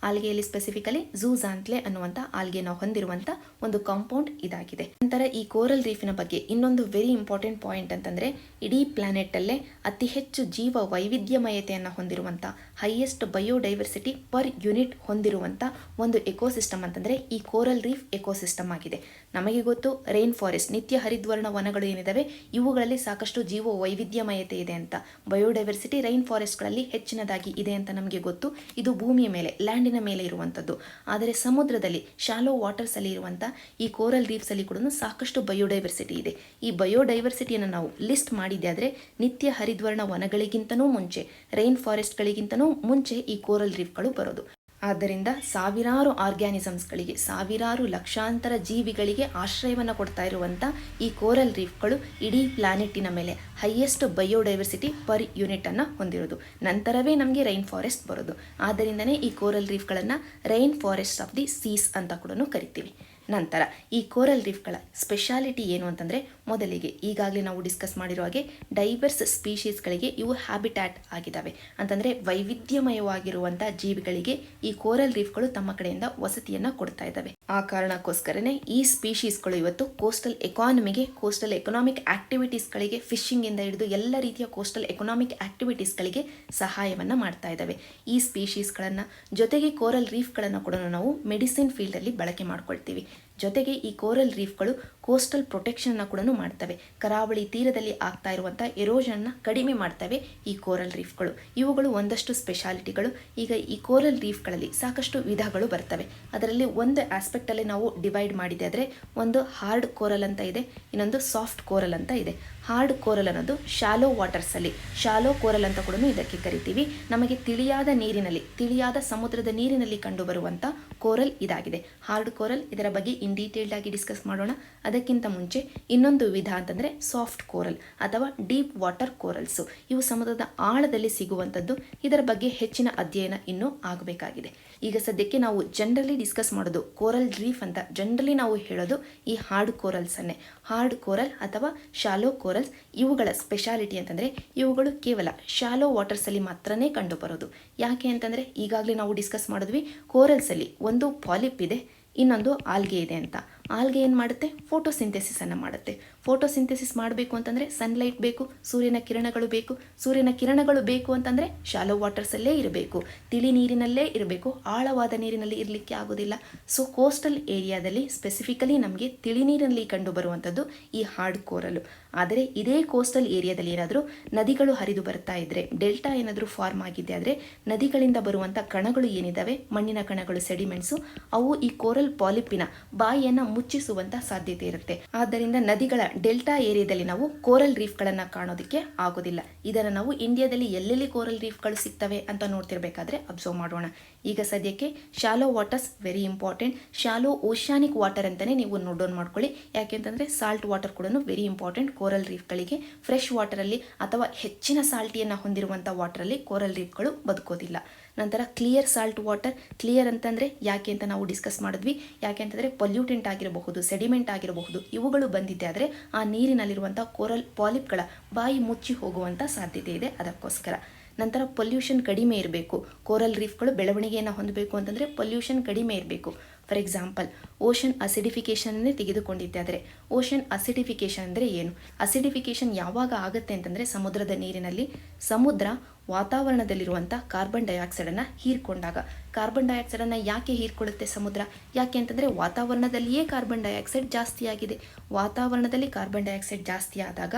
ಆಲ್ಗೆಯಲ್ಲಿ ಸ್ಪೆಸಿಫಿಕಲಿ ಝೂಝಾಂತ್ಲೆ ಅನ್ನುವಂಥ ಆಲ್ಗೆನ ಹೊಂದಿರುವಂಥ ಒಂದು ಕಾಂಪೌಂಡ್ ಇದಾಗಿದೆ. ನಂತರ ಈ ಕೋರಲ್ ರೀಫಿನ ಬಗ್ಗೆ ಇನ್ನೊಂದು ವೆರಿ ಇಂಪಾರ್ಟೆಂಟ್ ಪಾಯಿಂಟ್ ಅಂತಂದರೆ, ಇಡೀ ಪ್ಲಾನೆಟಲ್ಲೇ ಅತಿ ಹೆಚ್ಚು ಜೀವ ವೈವಿಧ್ಯಮಯತೆಯನ್ನು ಹೊಂದಿರುವಂಥ, ಹೈಯೆಸ್ಟ್ ಬಯೋಡೈವರ್ಸಿಟಿ ಪರ್ ಯೂನಿಟ್ ಹೊಂದಿರುವಂಥ ಒಂದು ಎಕೋಸಿಸ್ಟಮ್ ಅಂತಂದರೆ ಈ ಕೋರಲ್ ರೀಫ್ ಎಕೋಸಿಸ್ಟಮ್ ಆಗಿದೆ. ನಮಗೆ ಗೊತ್ತು, ರೈನ್ ಫಾರೆಸ್ಟ್, ನಿತ್ಯ ಹರಿದ್ವರ್ಣ ವನಗಳು ಏನಿದಾವೆ ಇವುಗಳಲ್ಲಿ ಸಾಕಷ್ಟು ಜೀವ ವೈವಿಧ್ಯಮಯತೆ ಇದೆ ಅಂತ. ಬಯೋಡೈವರ್ಸಿಟಿ ರೈನ್ ಫಾರೆಸ್ಟ್ಗಳಲ್ಲಿ ಹೆಚ್ಚಿನದಾಗಿ ಇದೆ ಅಂತ ನಮಗೆ ಗೊತ್ತು. ಇದು ಭೂಮಿಯ ಮೇಲೆ, ಲ್ಯಾಂಡಿನ ಮೇಲೆ ಇರುವಂಥದ್ದು. ಆದರೆ ಸಮುದ್ರದಲ್ಲಿ, ಶಾಲೋ ವಾಟರ್ಸ್ ಅಲ್ಲಿ ಇರುವಂಥ ಈ ಕೋರಲ್ ರೀಫ್ಸ್ ಅಲ್ಲಿ ಕೂಡ ಸಾಕಷ್ಟು ಬಯೋಡೈವರ್ಸಿಟಿ ಇದೆ. ಈ ಬಯೋಡೈವರ್ಸಿಟಿಯನ್ನು ನಾವು ಲಿಸ್ಟ್ ಮಾಡಿದ್ದೆ ಆದರೆ ನಿತ್ಯ ಹರಿದ್ವರ್ಣ ವನಗಳಿಗಿಂತನೂ ಮುಂಚೆ, ರೈನ್ ಫಾರೆಸ್ಟ್ಗಳಿಗಿಂತನೂ ಮುಂಚೆ ಈ ಕೋರಲ್ ರೀಫ್ಗಳು ಬರೋದು. ಆದ್ದರಿಂದ ಸಾವಿರಾರು ಆರ್ಗ್ಯಾನಿಸಮ್ಸ್ಗಳಿಗೆ, ಸಾವಿರಾರು ಲಕ್ಷಾಂತರ ಜೀವಿಗಳಿಗೆ ಆಶ್ರಯವನ್ನು ಕೊಡ್ತಾ ಇರುವಂಥ ಈ ಕೋರಲ್ ರೀಫ್ಗಳು ಇಡೀ ಪ್ಲಾನೆಟ್ಟಿನ ಮೇಲೆ ಹೈಯೆಸ್ಟ್ ಬಯೋಡೈವರ್ಸಿಟಿ ಪರ್ ಯೂನಿಟನ್ನು ಹೊಂದಿರೋದು. ನಂತರವೇ ನಮಗೆ ರೈನ್ ಫಾರೆಸ್ಟ್ ಬರೋದು. ಆದ್ದರಿಂದನೇ ಈ ಕೋರಲ್ ರೀಫ್ಗಳನ್ನು rainforest of the seas ಅಂತ ಕೂಡ ಕರಿತೀವಿ. ನಂತರ ಈ ಕೋರಲ್ ರೀಫ್ಗಳ ಸ್ಪೆಷಾಲಿಟಿ ಏನು ಅಂತಂದರೆ, ಮೊದಲಿಗೆ ಈಗಾಗಲೇ ನಾವು ಡಿಸ್ಕಸ್ ಮಾಡಿರೋ ಹಾಗೆ ಡೈವರ್ಸ್ ಸ್ಪೀಷೀಸ್ಗಳಿಗೆ ಇವು ಹ್ಯಾಬಿಟ್ಯಾಟ್ ಆಗಿದ್ದಾವೆ. ಅಂತಂದರೆ ವೈವಿಧ್ಯಮಯವಾಗಿರುವಂಥ ಜೀವಿಗಳಿಗೆ ಈ ಕೋರಲ್ ರೀಫ್ಗಳು ತಮ್ಮ ಕಡೆಯಿಂದ ವಸತಿಯನ್ನು ಕೊಡ್ತಾ ಇದ್ದಾವೆ. ಆ ಕಾರಣಕ್ಕೋಸ್ಕರನೇ ಈ ಸ್ಪೀಷೀಸ್ಗಳು ಇವತ್ತು ಕೋಸ್ಟಲ್ ಎಕಾನಮಿಗೆ, ಕೋಸ್ಟಲ್ ಎಕನಾಮಿಕ್ ಆಕ್ಟಿವಿಟೀಸ್ಗಳಿಗೆ, ಫಿಶಿಂಗಿಂದ ಹಿಡಿದು ಎಲ್ಲ ರೀತಿಯ ಕೋಸ್ಟಲ್ ಎಕನಾಮಿಕ್ ಆಕ್ಟಿವಿಟೀಸ್ಗಳಿಗೆ ಸಹಾಯವನ್ನು ಮಾಡ್ತಾ ಇದ್ದಾವೆ. ಈ ಸ್ಪೀಷೀಸ್ಗಳನ್ನು ಜೊತೆಗೆ ಕೋರಲ್ ರೀಫ್ಗಳನ್ನು ಕೂಡ ನಾವು ಮೆಡಿಸಿನ್ ಫೀಲ್ಡಲ್ಲಿ ಬಳಕೆ ಮಾಡ್ಕೊಳ್ತೀವಿ. ಜೊತೆಗೆ ಈ ಕೋರಲ್ ರೀಫ್ಗಳು ಕೋಸ್ಟಲ್ ಪ್ರೊಟೆಕ್ಷನ್ನ ಕೂಡ ಮಾಡ್ತವೆ. ಕರಾವಳಿ ತೀರದಲ್ಲಿ ಆಗ್ತಾ ಇರುವಂಥ ಎರೋಷನ್ನ ಕಡಿಮೆ ಮಾಡ್ತವೆ ಈ ಕೋರಲ್ ರೀಫ್ಗಳು. ಇವುಗಳು ಒಂದಷ್ಟು ಸ್ಪೆಷಾಲಿಟಿಗಳು. ಈಗ ಈ ಕೋರಲ್ ರೀಫ್ಗಳಲ್ಲಿ ಸಾಕಷ್ಟು ವಿಧಗಳು ಬರ್ತವೆ. ಅದರಲ್ಲಿ ಒಂದು ಆಸ್ಪೆಕ್ಟಲ್ಲಿ ನಾವು ಡಿವೈಡ್ ಮಾಡಿದೆ ಆದರೆ, ಒಂದು ಹಾರ್ಡ್ ಕೋರಲ್ ಅಂತ ಇದೆ, ಇನ್ನೊಂದು ಸಾಫ್ಟ್ ಕೋರಲ್ ಅಂತ ಇದೆ. ಹಾರ್ಡ್ ಕೋರಲ್ ಅನ್ನೋದು ಶಾಲೋ ವಾಟರ್ಸಲ್ಲಿ, ಶಾಲೋ ಕೋರಲ್ ಅಂತ ಕೂಡ ಇದಕ್ಕೆ ಕರಿತೀವಿ. ನಮಗೆ ತಿಳಿಯಾದ ನೀರಿನಲ್ಲಿ, ತಿಳಿಯಾದ ಸಮುದ್ರದ ನೀರಿನಲ್ಲಿ ಕಂಡುಬರುವಂಥ ಕೋರಲ್ ಇದಾಗಿದೆ ಹಾರ್ಡ್ ಕೋರಲ್. ಇದರ ಬಗ್ಗೆ ಇನ್ ಡೀಟೇಲ್ಡ್ ಆಗಿ ಡಿಸ್ಕಸ್ ಮಾಡೋಣ. ಅದಕ್ಕಿಂತ ಮುಂಚೆ ಇನ್ನೊಂದು ವಿಧ ಅಂತಂದರೆ ಸಾಫ್ಟ್ ಕೋರಲ್ ಅಥವಾ ಡೀಪ್ ವಾಟರ್ ಕೋರಲ್ಸು. ಇವು ಸಮುದ್ರದ ಆಳದಲ್ಲಿ ಸಿಗುವಂಥದ್ದು. ಇದರ ಬಗ್ಗೆ ಹೆಚ್ಚಿನ ಅಧ್ಯಯನ ಇನ್ನೂ ಆಗಬೇಕಾಗಿದೆ. ಈಗ ಸದ್ಯಕ್ಕೆ ನಾವು ಜನರಲಿ ಡಿಸ್ಕಸ್ ಮಾಡೋದು ಕೋರಲ್ ರೀಫ್ ಅಂತ ಜನರಲಿ ನಾವು ಹೇಳೋದು ಈ ಹಾರ್ಡ್ ಕೋರಲ್ಸನ್ನೇ. ಹಾರ್ಡ್ ಕೋರಲ್ ಅಥವಾ ಶಾಲೋ ಕೋರಲ್ಸ್, ಇವುಗಳ ಸ್ಪೆಷಾಲಿಟಿ ಅಂತಂದರೆ ಇವುಗಳು ಕೇವಲ ಶಾಲೋ ವಾಟರ್ಸಲ್ಲಿ ಮಾತ್ರನೇ ಕಂಡುಬರೋದು. ಯಾಕೆ ಅಂತಂದರೆ ಈಗಾಗಲೇ ನಾವು ಡಿಸ್ಕಸ್ ಮಾಡಿದ್ವಿ, ಕೋರಲ್ಸಲ್ಲಿ ಒಂದು ಪಾಲಿಪ್ ಇದೆ, ಇನ್ನೊಂದು ಆಲ್ಗೆ ಇದೆ ಅಂತ. ಆಲ್ಗೆ ಏನು ಮಾಡುತ್ತೆ, ಫೋಟೋಸಿಂಥೆಸಿಸನ್ನು ಮಾಡುತ್ತೆ. ಫೋಟೋಸಿಂಥೆಸಿಸ್ ಮಾಡಬೇಕು ಅಂತಂದರೆ ಸನ್ಲೈಟ್ ಬೇಕು, ಸೂರ್ಯನ ಕಿರಣಗಳು ಬೇಕು. ಸೂರ್ಯನ ಕಿರಣಗಳು ಬೇಕು ಅಂತಂದರೆ ಶಾಲೋ ವಾಟರ್ಸಲ್ಲೇ ಇರಬೇಕು, ತಿಳಿ ನೀರಿನಲ್ಲೇ ಇರಬೇಕು, ಆಳವಾದ ನೀರಿನಲ್ಲಿ ಇರಲಿಕ್ಕೆ ಆಗೋದಿಲ್ಲ. ಸೊ ಕೋಸ್ಟಲ್ ಏರಿಯಾದಲ್ಲಿ ಸ್ಪೆಸಿಫಿಕಲಿ ನಮಗೆ ತಿಳಿ ನೀರಿನಲ್ಲಿ ಕಂಡು ಬರುವಂಥದ್ದು ಈ ಹಾರ್ಡ್ ಕೋರಲ್. ಆದರೆ ಇದೇ ಕೋಸ್ಟಲ್ ಏರಿಯಾದಲ್ಲಿ ಏನಾದರೂ ನದಿಗಳು ಹರಿದು ಬರ್ತಾ ಇದ್ದರೆ, ಡೆಲ್ಟಾ ಏನಾದರೂ ಫಾರ್ಮ್ ಆಗಿದೆ ಆದರೆ ನದಿಗಳಿಂದ ಬರುವಂಥ ಕಣಗಳು ಏನಿದ್ದಾವೆ, ಮಣ್ಣಿನ ಕಣಗಳು, ಸೆಡಿಮೆಂಟ್ಸು, ಅವು ಈ ಕೋರಲ್ ಪಾಲಿಪಿನ ಬಾಯಿಯನ್ನು ಮುಚ್ಚಿಸುವಂಥ ಸಾಧ್ಯತೆ ಇರುತ್ತೆ. ಆದ್ದರಿಂದ ನದಿಗಳ ಡೆಲ್ಟಾ ಏರಿಯಾದಲ್ಲಿ ನಾವು ಕೋರಲ್ ರೀಫ್ಗಳನ್ನು ಕಾಣೋದಕ್ಕೆ ಆಗೋದಿಲ್ಲ. ಇದನ್ನು ನಾವು ಇಂಡಿಯಾದಲ್ಲಿ ಎಲ್ಲೆಲ್ಲಿ ಕೋರಲ್ ರೀಫ್ಗಳು ಸಿಗ್ತವೆ ಅಂತ ನೋಡ್ತಿರ್ಬೇಕಾದ್ರೆ ಅಬ್ಸರ್ವ್ ಮಾಡೋಣ. ಈಗ ಸದ್ಯಕ್ಕೆ shallow waters very important. Shallow oceanic water ಅಂತಲೇ ನೀವು ನೋಟ್ ಡೌನ್ ಮಾಡ್ಕೊಳ್ಳಿ. ಯಾಕೆಂತಂದರೆ ಸಾಲ್ಟ್ ವಾಟರ್ ಕೂಡ ವೆರಿ ಇಂಪಾರ್ಟೆಂಟ್ ಕೋರಲ್ ರೀಫ್ಗಳಿಗೆ. ಫ್ರೆಶ್ ವಾಟರಲ್ಲಿ ಅಥವಾ ಹೆಚ್ಚಿನ ಸಾಲ್ಟಿಯನ್ನು ಹೊಂದಿರುವಂಥ ವಾಟರಲ್ಲಿ ಕೋರಲ್ ರೀಫ್ಗಳು ಬದುಕೋದಿಲ್ಲ. ನಂತರ ಕ್ಲಿಯರ್ ಸಾಲ್ಟ್ ವಾಟರ್. ಕ್ಲಿಯರ್ ಅಂತಂದರೆ ಯಾಕೆ ಅಂತ ನಾವು ಡಿಸ್ಕಸ್ ಮಾಡಿದ್ವಿ. ಯಾಕೆ ಅಂತಂದರೆ ಪೊಲ್ಯೂಟೆಂಟ್ ಆಗಿರಬಹುದು, ಸೆಡಿಮೆಂಟ್ ಆಗಿರಬಹುದು, ಇವುಗಳು ಬಂದಿದ್ದೆ ಆದರೆ ಆ ನೀರಿನಲ್ಲಿರುವಂಥ ಕೋರಲ್ ಪಾಲಿಪ್ಗಳ ಬಾಯಿ ಮುಚ್ಚಿ ಹೋಗುವಂಥ ಸಾಧ್ಯತೆ ಇದೆ, ಅದಕ್ಕೋಸ್ಕರ. ನಂತರ ಪೊಲ್ಯೂಷನ್ ಕಡಿಮೆ ಇರಬೇಕು. ಕೋರಲ್ ರೀಫ್ಗಳು ಬೆಳವಣಿಗೆಯನ್ನು ಹೊಂದಬೇಕು ಅಂತಂದರೆ ಪೊಲ್ಯೂಷನ್ ಕಡಿಮೆ ಇರಬೇಕು. ಫಾರ್ ಎಕ್ಸಾಂಪಲ್, ಓಷನ್ ಅಸಿಡಿಫಿಕೇಷನ್ನೇ ತೆಗೆದುಕೊಂಡಿದ್ದೆ ಆದರೆ ಓಷನ್ ಅಸಿಡಿಫಿಕೇಷನ್ ಅಂದರೆ ಏನು? ಅಸಿಡಿಫಿಕೇಷನ್ ಯಾವಾಗ ಆಗುತ್ತೆ ಅಂತಂದರೆ ಸಮುದ್ರದ ನೀರಿನಲ್ಲಿ ಸಮುದ್ರ ವಾತಾವರಣದಲ್ಲಿರುವಂಥ ಕಾರ್ಬನ್ ಡೈಆಕ್ಸೈಡನ್ನು ಹೀರ್ಕೊಂಡಾಗ. ಕಾರ್ಬನ್ ಡೈಆಕ್ಸೈಡನ್ನು ಯಾಕೆ ಹೀರ್ಕೊಳ್ಳುತ್ತೆ ಸಮುದ್ರ? ಯಾಕೆ ಅಂತಂದರೆ ವಾತಾವರಣದಲ್ಲಿಯೇ ಕಾರ್ಬನ್ ಡೈಆಕ್ಸೈಡ್ ಜಾಸ್ತಿ ಆಗಿದೆ. ವಾತಾವರಣದಲ್ಲಿ ಕಾರ್ಬನ್ ಡೈಆಕ್ಸೈಡ್ ಜಾಸ್ತಿ ಆದಾಗ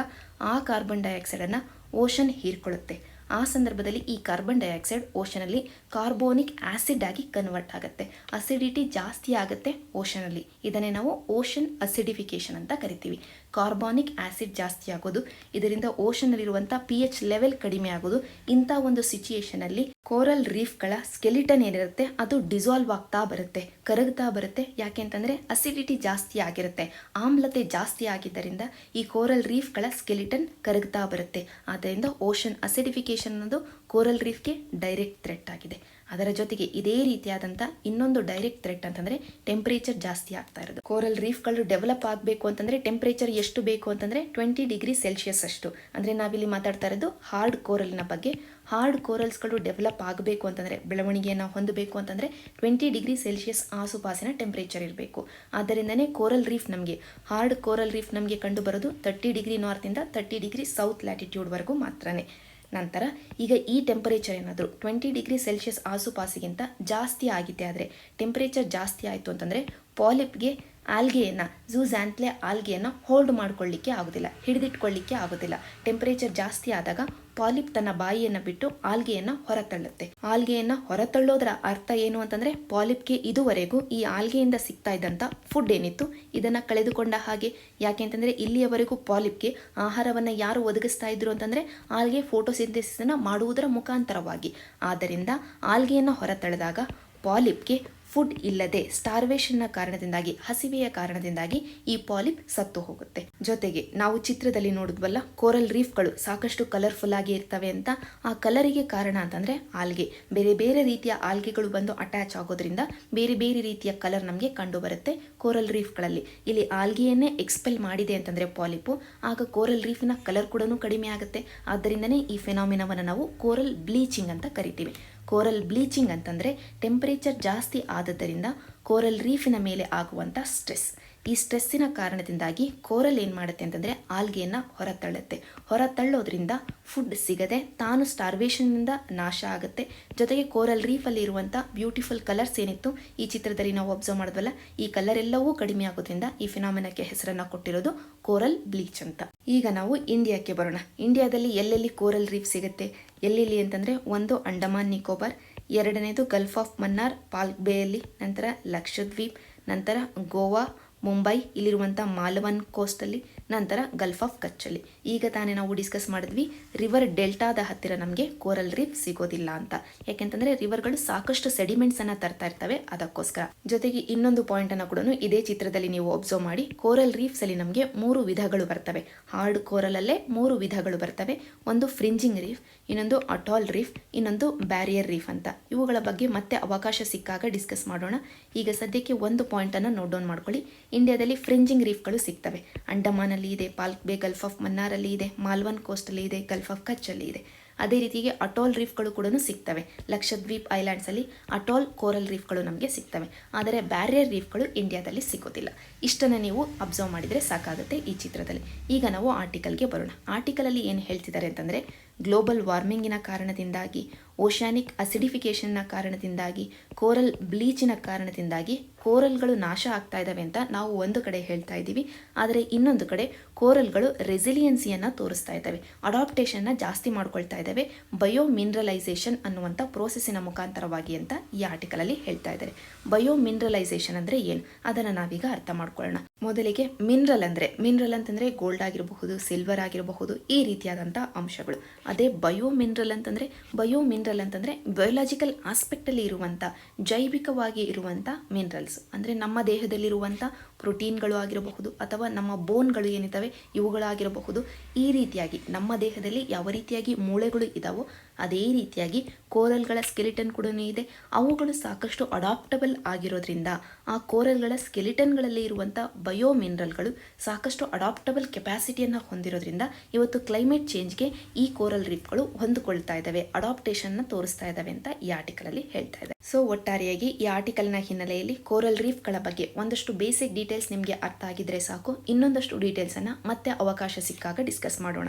ಆ ಕಾರ್ಬನ್ ಡೈಆಕ್ಸೈಡನ್ನು ಓಷನ್ ಹೀರ್ಕೊಳ್ಳುತ್ತೆ. ಆ ಸಂದರ್ಭದಲ್ಲಿ ಈ ಕಾರ್ಬನ್ ಡೈಆಕ್ಸೈಡ್ ಓಷನಲ್ಲಿ ಕಾರ್ಬೋನಿಕ್ ಆ್ಯಸಿಡ್ ಆಗಿ ಕನ್ವರ್ಟ್ ಆಗುತ್ತೆ. ಅಸಿಡಿಟಿ ಜಾಸ್ತಿ ಆಗುತ್ತೆ ಓಷನಲ್ಲಿ. ಇದನ್ನೇ ನಾವು ಓಷನ್ ಅಸಿಡಿಫಿಕೇಷನ್ ಅಂತ ಕರಿತೀವಿ. ಕಾರ್ಬೋನಿಕ್ ಆ್ಯಸಿಡ್ ಜಾಸ್ತಿ ಆಗೋದು, ಇದರಿಂದ ಓಷನ್ನಲ್ಲಿರುವಂಥ pH ಲೆವೆಲ್ ಕಡಿಮೆ ಆಗೋದು. ಇಂಥ ಒಂದು ಸಿಚುಯೇಷನಲ್ಲಿ ಕೋರಲ್ ರೀಫ್ಗಳ ಸ್ಕೆಲಿಟನ್ ಏನಿರುತ್ತೆ ಅದು ಡಿಸಾಲ್ವ್ ಆಗ್ತಾ ಬರುತ್ತೆ, ಕರಗ್ತಾ ಬರುತ್ತೆ. ಯಾಕೆ ಅಂತಂದರೆ ಅಸಿಡಿಟಿ ಜಾಸ್ತಿ ಆಗಿರುತ್ತೆ, ಆಮ್ಲತೆ ಜಾಸ್ತಿ ಆಗಿದ್ದರಿಂದ ಈ ಕೋರಲ್ ರೀಫ್ಗಳ ಸ್ಕೆಲಿಟನ್ ಕರಗ್ತಾ ಬರುತ್ತೆ. ಆದ್ದರಿಂದ ಓಷನ್ ಅಸಿಡಿಫಿಕೇಷನ್ ಅನ್ನೋದು ಕೋರಲ್ ರೀಫ್ಗೆ ಡೈರೆಕ್ಟ್ ಥ್ರೆಟ್ ಆಗಿದೆ. ಅದರ ಜೊತೆಗೆ ಇದೇ ರೀತಿಯಾದಂಥ ಇನ್ನೊಂದು ಡೈರೆಕ್ಟ್ ಥ್ರೆಟ್ ಅಂತಂದರೆ ಟೆಂಪರೇಚರ್ ಜಾಸ್ತಿ ಆಗ್ತಾ ಇರೋದು. ಕೋರಲ್ ರೀಫ್ಗಳು ಡೆವಲಪ್ ಆಗಬೇಕು ಅಂತಂದರೆ ಟೆಂಪರೇಚರ್ ಎಷ್ಟು ಬೇಕು ಅಂತಂದರೆ 20 ಡಿಗ್ರಿ ಸೆಲ್ಸಿಯಸ್ ಅಷ್ಟು. ಅಂದರೆ ನಾವಿಲ್ಲಿ ಮಾತಾಡ್ತಾ ಇರೋದು ಹಾರ್ಡ್ ಕೋರಲ್ನ ಬಗ್ಗೆ. ಹಾರ್ಡ್ ಕೋರಲ್ಸ್ಗಳು ಡೆವಲಪ್ ಆಗಬೇಕು ಅಂತಂದರೆ, ಬೆಳವಣಿಗೆಯನ್ನು ಹೊಂದಬೇಕು ಅಂತಂದರೆ 20 ಡಿಗ್ರಿ ಸೆಲ್ಸಿಯಸ್ ಆಸುಪಾಸಿನ ಟೆಂಪರೇಚರ್ ಇರಬೇಕು. ಆದ್ದರಿಂದನೇ ಕೋರಲ್ ರೀಫ್ ನಮಗೆ, ಹಾರ್ಡ್ ಕೋರಲ್ ರೀಫ್ ನಮಗೆ ಕಂಡು ಬರೋದು 30 ಡಿಗ್ರಿ ನಾರ್ತಿಂದ 30 ಡಿಗ್ರಿ ಸೌತ್ ಲ್ಯಾಟಿಟ್ಯೂಡ್ವರೆಗೂ ಮಾತ್ರನೇ. ನಂತರ ಈಗ ಈ ಟೆಂಪರೇಚರ್ ಏನಾದರೂ 20 ಡಿಗ್ರಿ ಸೆಲ್ಸಿಯಸ್ ಆಸುಪಾಸಿಗಿಂತ ಜಾಸ್ತಿ ಆಗಿದೆ ಆದರೆ, ಟೆಂಪರೇಚರ್ ಜಾಸ್ತಿ ಆಯಿತು ಅಂತಂದರೆ ಪಾಲಿಪ್ಗೆ ಆಲ್ಗೆಯನ್ನು, ಝೂಝ್ಯಾಂಥ್ಲೆ ಆಲ್ಗೆಯನ್ನು ಹೋಲ್ಡ್ ಮಾಡ್ಕೊಳ್ಳಿಕ್ಕೆ ಆಗೋದಿಲ್ಲ, ಹಿಡಿದಿಟ್ಕೊಳ್ಳಿಕ್ಕೆ ಆಗೋದಿಲ್ಲ. ಟೆಂಪರೇಚರ್ ಜಾಸ್ತಿ ಆದಾಗ ಪಾಲಿಪ್ ತನ್ನ ಬಾಯಿಯನ್ನು ಬಿಟ್ಟು ಆಲ್ಗೆಯನ್ನು ಹೊರತಳ್ಳುತ್ತೆ. ಆಲ್ಗೆಯನ್ನು ಹೊರತಳ್ಳೋದ್ರ ಅರ್ಥ ಏನು ಅಂತಂದರೆ ಪಾಲಿಪ್ಗೆ ಇದುವರೆಗೂ ಈ ಆಲ್ಗೆಯಿಂದ ಸಿಗ್ತಾ ಇದ್ದಂಥ ಫುಡ್ ಏನಿತ್ತು ಇದನ್ನು ಕಳೆದುಕೊಂಡ ಹಾಗೆ. ಯಾಕೆ ಅಂತಂದರೆ ಇಲ್ಲಿಯವರೆಗೂ ಪಾಲಿಪ್ಗೆ ಆಹಾರವನ್ನು ಯಾರು ಒದಗಿಸ್ತಾ ಇದ್ರು ಅಂತಂದರೆ ಆಲ್ಗೆ ಫೋಟೋಸಿಂಥೆಸಿಸನ್ನು ಮಾಡುವುದರ ಮುಖಾಂತರವಾಗಿ. ಆದ್ದರಿಂದ ಆಲ್ಗೆಯನ್ನು ಹೊರತಳೆದಾಗ ಪಾಲಿಪ್ಗೆ ಫುಡ್ ಇಲ್ಲದೆ ಸ್ಟಾರ್ವೇಷನ್ನ ಕಾರಣದಿಂದಾಗಿ, ಹಸಿವೆಯ ಕಾರಣದಿಂದಾಗಿ ಈ ಪಾಲಿಪ್ ಸತ್ತು ಹೋಗುತ್ತೆ. ಜೊತೆಗೆ ನಾವು ಚಿತ್ರದಲ್ಲಿ ನೋಡಿದ್ವಲ್ಲ ಕೋರಲ್ ರೀಫ್ಗಳು ಸಾಕಷ್ಟು ಕಲರ್ಫುಲ್ ಆಗಿ ಇರ್ತವೆ ಅಂತ. ಆ ಕಲರಿಗೆ ಕಾರಣ ಅಂತಂದರೆ ಆಲ್ಗೆ. ಬೇರೆ ಬೇರೆ ರೀತಿಯ ಆಲ್ಗೆಗಳು ಬಂದು ಅಟ್ಯಾಚ್ ಆಗೋದ್ರಿಂದ ಬೇರೆ ಬೇರೆ ರೀತಿಯ ಕಲರ್ ನಮಗೆ ಕಂಡು ಬರುತ್ತೆ ಕೋರಲ್ ರೀಫ್ಗಳಲ್ಲಿ. ಇಲ್ಲಿ ಆಲ್ಗೆಯನ್ನೇ ಎಕ್ಸ್ಪೆಲ್ ಮಾಡಿದೆ ಅಂತಂದರೆ ಪಾಲಿಪು, ಆಗ ಕೋರಲ್ ರೀಫಿನ ಕಲರ್ ಕೂಡ ಕಡಿಮೆ ಆಗುತ್ತೆ. ಆದ್ದರಿಂದನೇ ಈ ಫೆನಾಮಿನವನ್ನು ನಾವು ಕೋರಲ್ ಬ್ಲೀಚಿಂಗ್ ಅಂತ ಕರಿತೀವಿ. ಕೋರಲ್ ಬ್ಲೀಚಿಂಗ್ ಅಂತಂದರೆ ಟೆಂಪರೇಚರ್ ಜಾಸ್ತಿ ಆದದ್ದರಿಂದ ಕೋರಲ್ ರೀಫಿನ ಮೇಲೆ ಆಗುವಂಥ ಸ್ಟ್ರೆಸ್. ಈ ಸ್ಟ್ರೆಸ್ಸಿನ ಕಾರಣದಿಂದಾಗಿ ಕೋರಲ್ ಏನು ಮಾಡುತ್ತೆ ಅಂತಂದರೆ ಆಲ್ಗೆಯನ್ನು ಹೊರತಳ್ಳುತ್ತೆ. ಹೊರತಳ್ಳೋದ್ರಿಂದ ಫುಡ್ ಸಿಗದೆ ತಾನು ಸ್ಟಾರ್ವೇಷನ್ನಿಂದ ನಾಶ ಆಗುತ್ತೆ. ಜೊತೆಗೆ ಕೋರಲ್ ರೀಫಲ್ಲಿ ಇರುವಂಥ ಬ್ಯೂಟಿಫುಲ್ ಕಲರ್ಸ್ ಏನಿತ್ತು ಈ ಚಿತ್ರದಲ್ಲಿ ನಾವು ಅಬ್ಸರ್ವ್ ಮಾಡಿದ್ವಲ್ಲ, ಈ ಕಲರ್ ಎಲ್ಲವೂ ಕಡಿಮೆ ಆಗೋದ್ರಿಂದ ಈ ಫಿನಾಮಿನಕ್ಕೆ ಹೆಸರನ್ನು ಕೊಟ್ಟಿರೋದು ಕೋರಲ್ ಬ್ಲೀಚ್ ಅಂತ. ಈಗ ನಾವು ಇಂಡಿಯಾಕ್ಕೆ ಬರೋಣ. ಇಂಡಿಯಾದಲ್ಲಿ ಎಲ್ಲೆಲ್ಲಿ ಕೋರಲ್ ರೀಫ್ ಸಿಗುತ್ತೆ, ಎಲ್ಲೆಲ್ಲಿ ಅಂತಂದರೆ, ಒಂದು ಅಂಡಮಾನ್ ನಿಕೋಬಾರ್, ಎರಡನೇದು ಗಲ್ಫ್ ಆಫ್ ಮನ್ನಾರ್ ಪಾಲ್ಕ್ ಬೇಯಲ್ಲಿ, ನಂತರ ಲಕ್ಷದ್ವೀಪ್, ನಂತರ ಗೋವಾ, ಮುಂಬೈ ಇಲ್ಲಿರುವಂಥ ಮಾಲವನ್ ಕೋಸ್ಟಲ್ಲಿ, ನಂತರ ಗಲ್ಫ್ ಆಫ್ ಕಚ್ಚಲ್ಲಿ. ಈಗ ತಾನೇ ನಾವು ಡಿಸ್ಕಸ್ ಮಾಡಿದ್ವಿ ರಿವರ್ ಡೆಲ್ಟಾದ ಹತ್ತಿರ ನಮಗೆ ಕೋರಲ್ ರೀಫ್ ಸಿಗೋದಿಲ್ಲ ಅಂತ. ಯಾಕೆಂತಂದರೆ ರಿವರ್ಗಳು ಸಾಕಷ್ಟು ಸೆಡಿಮೆಂಟ್ಸನ್ನು ತರ್ತಾ ಇರ್ತವೆ, ಅದಕ್ಕೋಸ್ಕರ. ಜೊತೆಗೆ ಇನ್ನೊಂದು ಪಾಯಿಂಟನ್ನು ಕೂಡ ಇದೇ ಚಿತ್ರದಲ್ಲಿ ನೀವು ಒಬ್ಸರ್ವ್ ಮಾಡಿ. ಕೋರಲ್ ರೀಫ್ಸಲ್ಲಿ ನಮಗೆ 3 ವಿಧಗಳು ಬರ್ತವೆ. ಹಾರ್ಡ್ ಕೋರಲಲ್ಲೇ 3 ವಿಧಗಳು ಬರ್ತವೆ. ಒಂದು ಫ್ರಿಂಜಿಂಗ್ ರೀಫ್, ಇನ್ನೊಂದು ಅಟಾಲ್ ರೀಫ್, ಇನ್ನೊಂದು ಬ್ಯಾರಿಯರ್ ರೀಫ್ ಅಂತ. ಇವುಗಳ ಬಗ್ಗೆ ಮತ್ತೆ ಅವಕಾಶ ಸಿಕ್ಕಾಗ ಡಿಸ್ಕಸ್ ಮಾಡೋಣ. ಈಗ ಸದ್ಯಕ್ಕೆ ಒಂದು ಪಾಯಿಂಟನ್ನು ನೋಟ್ ಡೌನ್ ಮಾಡ್ಕೊಳ್ಳಿ. ಇಂಡಿಯಾದಲ್ಲಿ ಫ್ರಿಂಜಿಂಗ್ ರೀಫ್ಗಳು ಸಿಗ್ತವೆ. ಅಂಡಮಾನಲ್ಲಿ ಇದೆ, ಪಾಲ್ಕ್ ಬೇ ಗಲ್ಫ್ ಆಫ್ ಮನ್ನಾರಲ್ಲಿ ಇದೆ, ಮಾಲ್ವನ್ ಕೋಸ್ಟಲ್ಲಿ ಇದೆ, ಗಲ್ಫ್ ಆಫ್ ಕಚ್ಚಲ್ಲಿ ಇದೆ. ಅದೇ ರೀತಿಗೆ ಅಟೋಲ್ ರೀಫ್ಗಳು ಕೂಡ ಸಿಗ್ತವೆ. ಲಕ್ಷದ್ವೀಪ್ ಐಲ್ಯಾಂಡ್ಸಲ್ಲಿ ಅಟೋಲ್ ಕೋರಲ್ ರೀಫ್ಗಳು ನಮಗೆ ಸಿಗ್ತವೆ. ಆದರೆ ಬ್ಯಾರಿಯರ್ ರೀಫ್ಗಳು ಇಂಡಿಯಾದಲ್ಲಿ ಸಿಗೋದಿಲ್ಲ. ಇಷ್ಟನ್ನು ನೀವು ಅಬ್ಸರ್ವ್ ಮಾಡಿದರೆ ಸಾಕಾಗುತ್ತೆ ಈ ಚಿತ್ರದಲ್ಲಿ. ಈಗ ನಾವು ಆರ್ಟಿಕಲ್ಗೆ ಬರೋಣ. ಆರ್ಟಿಕಲಲ್ಲಿ ಏನು ಹೇಳ್ತಿದ್ದಾರೆ ಅಂತಂದರೆ, ಗ್ಲೋಬಲ್ ವಾರ್ಮಿಂಗಿನ ಕಾರಣದಿಂದಾಗಿ, ಓಷಾನಿಕ್ ಅಸಿಡಿಫಿಕೇಷನ್ನ ಕಾರಣದಿಂದಾಗಿ, ಕೋರಲ್ ಬ್ಲೀಚಿನ ಕಾರಣದಿಂದಾಗಿ ಕೋರಲ್ಗಳು ನಾಶ ಆಗ್ತಾ ಇದ್ದಾವೆ ಅಂತ ನಾವು ಒಂದು ಕಡೆ ಹೇಳ್ತಾ ಇದ್ದೀವಿ. ಆದರೆ ಇನ್ನೊಂದು ಕಡೆ ಕೋರಲ್ಗಳು ರೆಸಿಲಿಯನ್ಸಿಯನ್ನು ತೋರಿಸ್ತಾ ಇದ್ದಾವೆ, ಅಡಾಪ್ಟೇಷನ್ನ ಜಾಸ್ತಿ ಮಾಡ್ಕೊಳ್ತಾ ಇದ್ದಾವೆ ಬಯೋ ಮಿನರಲೈಸೇಷನ್ ಅನ್ನುವಂಥ ಪ್ರೋಸೆಸ್ಸಿನ ಮುಖಾಂತರವಾಗಿ ಅಂತ ಈ ಆರ್ಟಿಕಲಲ್ಲಿ ಹೇಳ್ತಾ ಇದ್ದಾರೆ. ಬಯೋ ಮಿನರಲೈಸೇಷನ್ ಅಂದರೆ ಏನು, ಅದನ್ನು ನಾವೀಗ ಅರ್ಥ ಮಾಡ್ಕೊಳ್ಳೋಣ. ಮೊದಲಿಗೆ ಮಿನರಲ್ ಅಂತಂದರೆ ಗೋಲ್ಡ್ ಆಗಿರಬಹುದು, ಸಿಲ್ವರ್ ಆಗಿರಬಹುದು, ಈ ರೀತಿಯಾದಂಥ ಅಂಶಗಳು. ಅದೇ ಬಯೋ ಮಿನರಲ್ ಅಂತಂದರೆ ಬಯೋಲಾಜಿಕಲ್ ಆಸ್ಪೆಕ್ಟಲ್ಲಿ ಇರುವಂಥ, ಜೈವಿಕವಾಗಿ ಇರುವಂಥ ಮಿನರಲ್ಸ್. ಅಂದರೆ ನಮ್ಮ ದೇಹದಲ್ಲಿರುವಂಥ ಪ್ರೋಟೀನ್ಗಳು ಆಗಿರಬಹುದು ಅಥವಾ ನಮ್ಮ ಬೋನ್ಗಳು ಏನಿದ್ದಾವೆ ಇವುಗಳಾಗಿರಬಹುದು. ಈ ರೀತಿಯಾಗಿ ನಮ್ಮ ದೇಹದಲ್ಲಿ ಯಾವ ರೀತಿಯಾಗಿ ಮೂಳೆಗಳು ಇದ್ದಾವೋ ಅದೇ ರೀತಿಯಾಗಿ ಕೋರಲ್ಗಳ ಸ್ಕೆಲಿಟನ್ ಕೂಡ ಇದೆ. ಅವುಗಳು ಸಾಕಷ್ಟು ಅಡಾಪ್ಟಬಲ್ ಆಗಿರೋದ್ರಿಂದ ಆ ಕೋರಲ್ಗಳ ಸ್ಕೆಲಿಟನ್ಗಳಲ್ಲಿ ಇರುವಂಥ ಬಯೋ ಮಿನರಲ್ಗಳು ಸಾಕಷ್ಟು ಅಡಾಪ್ಟಬಲ್ ಕೆಪಾಸಿಟಿಯನ್ನು ಹೊಂದಿರೋದ್ರಿಂದ ಇವತ್ತು ಕ್ಲೈಮೇಟ್ ಚೇಂಜ್ಗೆ ಈ ಕೋರಲ್ ರೀಫ್ಗಳು ಹೊಂದಿಕೊಳ್ತಾ ಇದ್ದಾವೆ, ಅಡಾಪ್ಟೇಷನ್ನ ತೋರಿಸ್ತಾ ಇದ್ದಾವೆ ಅಂತ ಈ ಆರ್ಟಿಕಲಲ್ಲಿ ಹೇಳ್ತಾ ಇದೆ. ಸೊ ಒಟ್ಟಾರೆಯಾಗಿ ಈ ಆರ್ಟಿಕಲ್ನ ಹಿನ್ನೆಲೆಯಲ್ಲಿ ಕೋರಲ್ ರೀಫ್ಗಳ ಬಗ್ಗೆ ಒಂದಷ್ಟು ಬೇಸಿಕ್ ಡೀಟೇಲ್ಸ್ ನಿಮಗೆ ಅರ್ಥ ಆಗಿದ್ರೆ ಸಾಕು. ಇನ್ನೊಂದಷ್ಟು ಡೀಟೇಲ್ಸನ್ನು ಮತ್ತೆ ಅವಕಾಶ ಸಿಕ್ಕಾಗ ಡಿಸ್ಕಸ್ ಮಾಡೋಣ.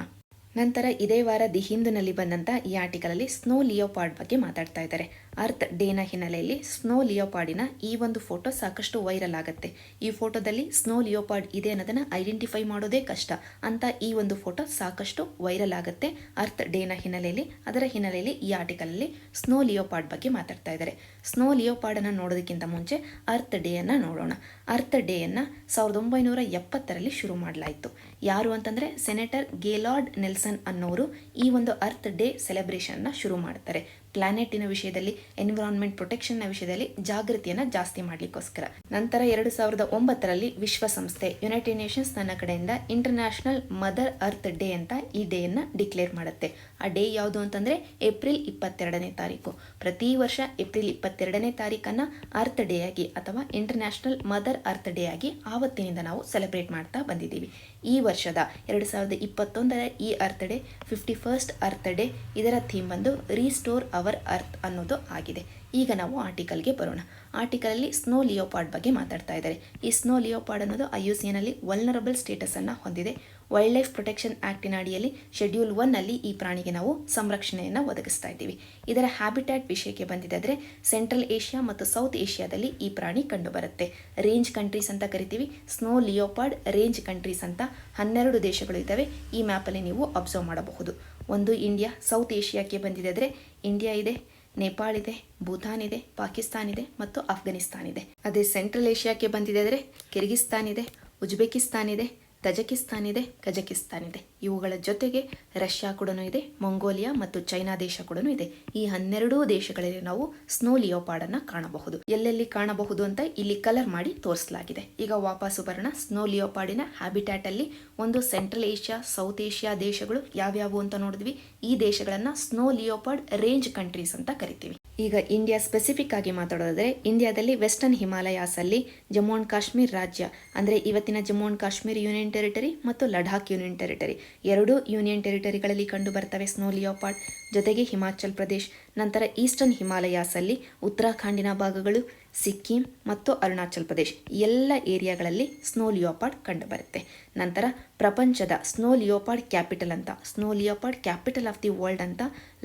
ನಂತರ ಇದೇ ವಾರ ದಿ ಹಿಂದೂನಲ್ಲಿ ಬಂದಂಥ ಈ ಆರ್ಟಿಕಲಲ್ಲಿ ಸ್ನೋ ಲಿಯೋಪಾರ್ಡ್ ಬಗ್ಗೆ ಮಾತಾಡ್ತಾ ಇದ್ದಾರೆ. ಅರ್ತ್ ಡೇನ ಹಿನ್ನೆಲೆಯಲ್ಲಿ ಸ್ನೋ ಲಿಯೋಪಾರ್ಡಿನ ಈ ಒಂದು ಫೋಟೋ ಸಾಕಷ್ಟು ವೈರಲ್ ಆಗುತ್ತೆ. ಈ ಫೋಟೋದಲ್ಲಿ ಸ್ನೋ ಲಿಯೋಪಾರ್ಡ್ ಇದೆ ಅನ್ನೋದನ್ನು ಐಡೆಂಟಿಫೈ ಮಾಡೋದೇ ಕಷ್ಟ ಅಂತ ಈ ಒಂದು ಫೋಟೋ ಸಾಕಷ್ಟು ವೈರಲ್ ಆಗುತ್ತೆ ಅರ್ತ್ ಡೇನ ಹಿನ್ನೆಲೆಯಲ್ಲಿ. ಅದರ ಹಿನ್ನೆಲೆಯಲ್ಲಿ ಈ ಆರ್ಟಿಕಲಲ್ಲಿ ಸ್ನೋ ಲಿಯೋಪಾರ್ಡ್ ಬಗ್ಗೆ ಮಾತಾಡ್ತಾ ಇದ್ದಾರೆ. ಸ್ನೋ ಲಿಯೋಪಾರ್ಡನ್ನು ನೋಡೋದಕ್ಕಿಂತ ಮುಂಚೆ ಅರ್ತ್ ಡೇಯನ್ನು ನೋಡೋಣ. ಅರ್ತ್ ಡೇಯನ್ನು 1970ರಲ್ಲಿ ಶುರು ಮಾಡಲಾಯಿತು. ಯಾರು ಅಂತಂದರೆ ಸೆನೆಟರ್ ಗೇಲಾರ್ಡ್ ನೆಲ್ಸನ್ ಅನ್ನೋರು ಈ ಒಂದು ಅರ್ತ್ ಡೇ ಸೆಲೆಬ್ರೇಷನ್ನ ಶುರು ಮಾಡ್ತಾರೆ. ಪ್ಲಾನೆಟಿನ ವಿಷಯದಲ್ಲಿ, ಎನ್ವಿರಾನ್ಮೆಂಟ್ ಪ್ರೊಟೆಕ್ಷನ್ನ ವಿಷಯದಲ್ಲಿ ಜಾಗೃತಿಯನ್ನು ಜಾಸ್ತಿ ಮಾಡಲಿಕ್ಕೋಸ್ಕರ. ನಂತರ 2009ರಲ್ಲಿ ವಿಶ್ವಸಂಸ್ಥೆ ಯುನೈಟೆಡ್ ನೇಷನ್ಸ್ ತನ್ನ ಕಡೆಯಿಂದ ಇಂಟರ್ನ್ಯಾಷನಲ್ ಮದರ್ ಅರ್ತ್ ಡೇ ಅಂತ ಈ ಡೇಯನ್ನು ಡಿಕ್ಲೇರ್ ಮಾಡುತ್ತೆ. ಆ ಡೇ ಯಾವುದು ಅಂತಂದರೆ ಏಪ್ರಿಲ್ 22ನೇ ತಾರೀಕು. ಪ್ರತಿ ವರ್ಷ ಏಪ್ರಿಲ್ 22ನೇ ತಾರೀಕನ್ನು ಅರ್ತ್ ಡೇ ಆಗಿ ಅಥವಾ ಇಂಟರ್ನ್ಯಾಷನಲ್ ಮದರ್ ಅರ್ತ್ ಡೇ ಆಗಿ ಆವತ್ತಿನಿಂದ ನಾವು ಸೆಲೆಬ್ರೇಟ್ ಮಾಡ್ತಾ ಬಂದಿದ್ದೀವಿ. ಈ ವರ್ಷದ 2021ರ ಈ earth day 51st earth day. ಇದರ ಥೀಮ್ ಬಂದು ರೀಸ್ಟೋರ್ ಅವರ್ ಅರ್ತ್ ಅನ್ನೋದು ಆಗಿದೆ. ಈಗ ನಾವು ಆರ್ಟಿಕಲ್ಗೆ ಬರೋಣ. ಆರ್ಟಿಕಲಲ್ಲಿ ಸ್ನೋ ಲಿಯೋಪಾರ್ಡ್ ಬಗ್ಗೆ ಮಾತಾಡ್ತಾ ಇದ್ದಾರೆ. ಈ ಸ್ನೋ ಲಿಯೋಪಾರ್ಡ್ ಅನ್ನೋದು IUCNನಲ್ಲಿ ವಲ್ನರಬಲ್ ಸ್ಟೇಟಸನ್ನು ಹೊಂದಿದೆ. ವೈಲ್ಡ್ ಲೈಫ್ ಪ್ರೊಟೆಕ್ಷನ್ ಆ್ಯಕ್ಟಿನ ಅಡಿಯಲ್ಲಿ ಶೆಡ್ಯೂಲ್ 1ನಲ್ಲಿ ಈ ಪ್ರಾಣಿಗೆ ನಾವು ಸಂರಕ್ಷಣೆಯನ್ನು ಒದಗಿಸ್ತಾ ಇದ್ದೀವಿ. ಇದರ ಹ್ಯಾಬಿಟ್ಯಾಟ್ ವಿಷಯಕ್ಕೆ ಬಂದಿದ್ದಾದರೆ ಸೆಂಟ್ರಲ್ ಏಷ್ಯಾ ಮತ್ತು ಸೌತ್ ಏಷ್ಯಾದಲ್ಲಿ ಈ ಪ್ರಾಣಿ ಕಂಡುಬರುತ್ತೆ. ರೇಂಜ್ ಕಂಟ್ರೀಸ್ ಅಂತ ಕರಿತೀವಿ. ಸ್ನೋ ಲಿಯೋಪಾರ್ಡ್ ರೇಂಜ್ ಕಂಟ್ರೀಸ್ ಅಂತ 12 ದೇಶಗಳು ಇದ್ದಾವೆ. ಈ ಮ್ಯಾಪಲ್ಲಿ ನೀವು ಅಬ್ಸರ್ವ್ ಮಾಡಬಹುದು. ಒಂದು ಇಂಡಿಯಾ. ಸೌತ್ ಏಷ್ಯಾಕ್ಕೆ ಬಂದಿದ್ದಾದರೆ ಇಂಡಿಯಾ ಇದೆ, ನೇಪಾಳ ಇದೆ, ಭೂತಾನ್ ಇದೆ, ಪಾಕಿಸ್ತಾನ್ ಇದೆ ಮತ್ತು ಅಫ್ಘಾನಿಸ್ತಾನ್ ಇದೆ. ಅದೇ ಸೆಂಟ್ರಲ್ ಏಷ್ಯಾಕ್ಕೆ ಬಂದಿದ್ದಾದರೆ ಕಿರ್ಗಿಸ್ತಾನ್ ಇದೆ, ಉಜ್ಬೇಕಿಸ್ತಾನ್ ಇದೆ, ತಜಕಿಸ್ತಾನ್ ಇದೆ, ಕಜಕಿಸ್ತಾನ್ ಇದೆ. ಇವುಗಳ ಜೊತೆಗೆ ರಷ್ಯಾ ಕೂಡ ಇದೆ, ಮಂಗೋಲಿಯಾ ಮತ್ತು ಚೈನಾ ದೇಶ ಕೂಡ ಇದೆ. ಈ 12 ದೇಶಗಳಲ್ಲಿ ನಾವು ಸ್ನೋ ಲಿಯೋಪಾರ್ಡನ್ನು ಕಾಣಬಹುದು. ಎಲ್ಲೆಲ್ಲಿ ಕಾಣಬಹುದು ಅಂತ ಇಲ್ಲಿ ಕಲರ್ ಮಾಡಿ ತೋರಿಸಲಾಗಿದೆ. ಈಗ ವಾಪಸ್ಸು ಬರೋಣ. ಸ್ನೋ ಲಿಯೋಪಾರ್ಡಿನ ಹ್ಯಾಬಿಟ್ಯಾಟಲ್ಲಿ ಒಂದು ಸೆಂಟ್ರಲ್ ಏಷ್ಯಾ, ಸೌತ್ ಏಷ್ಯಾ ದೇಶಗಳು ಯಾವ್ಯಾವು ಅಂತ ನೋಡಿದ್ವಿ. ಈ ದೇಶಗಳನ್ನು ಸ್ನೋ ಲಿಯೋಪಾರ್ಡ್ ರೇಂಜ್ ಕಂಟ್ರೀಸ್ ಅಂತ ಕರಿತೀವಿ. ಈಗ ಇಂಡಿಯಾ ಸ್ಪೆಸಿಫಿಕ್ ಆಗಿ ಮಾತಾಡೋದಾದರೆ ಇಂಡಿಯಾದಲ್ಲಿ ವೆಸ್ಟರ್ನ್ ಹಿಮಾಲಯಾಸಲ್ಲಿ ಜಮ್ಮು ಅಂಡ್ ಕಾಶ್ಮೀರ್ ರಾಜ್ಯ, ಅಂದರೆ ಇವತ್ತಿನ Jammu and Kashmir union territory ಮತ್ತು ಲಡಾಖ್ ಯೂನಿಯನ್ ಟೆರಿಟರಿ, 2 ಯೂನಿಯನ್ ಟೆರಿಟರಿಗಳಲ್ಲಿ ಕಂಡು ಬರ್ತವೆ ಸ್ನೋ ಲಿಯೋಪಾರ್ಡ್. ಜೊತೆಗೆ ಹಿಮಾಚಲ್ ಪ್ರದೇಶ್, ನಂತರ ಈಸ್ಟರ್ನ್ ಹಿಮಾಲಯಾಸಲ್ಲಿ ಉತ್ತರಾಖಂಡಿನ ಭಾಗಗಳು, ಸಿಕ್ಕಿಂ ಮತ್ತು ಅರುಣಾಚಲ್ ಪ್ರದೇಶ್ ಎಲ್ಲ ಏರಿಯಾಗಳಲ್ಲಿ ಸ್ನೋ ಲಿಯೋಪಾರ್ಡ್ ಕಂಡುಬರುತ್ತೆ. ನಂತರ ಪ್ರಪಂಚದ ಸ್ನೋ ಲಿಯೋಪಾರ್ಡ್ ಕ್ಯಾಪಿಟಲ್ ಅಂತ, snow leopard capital of the world ಅಂತ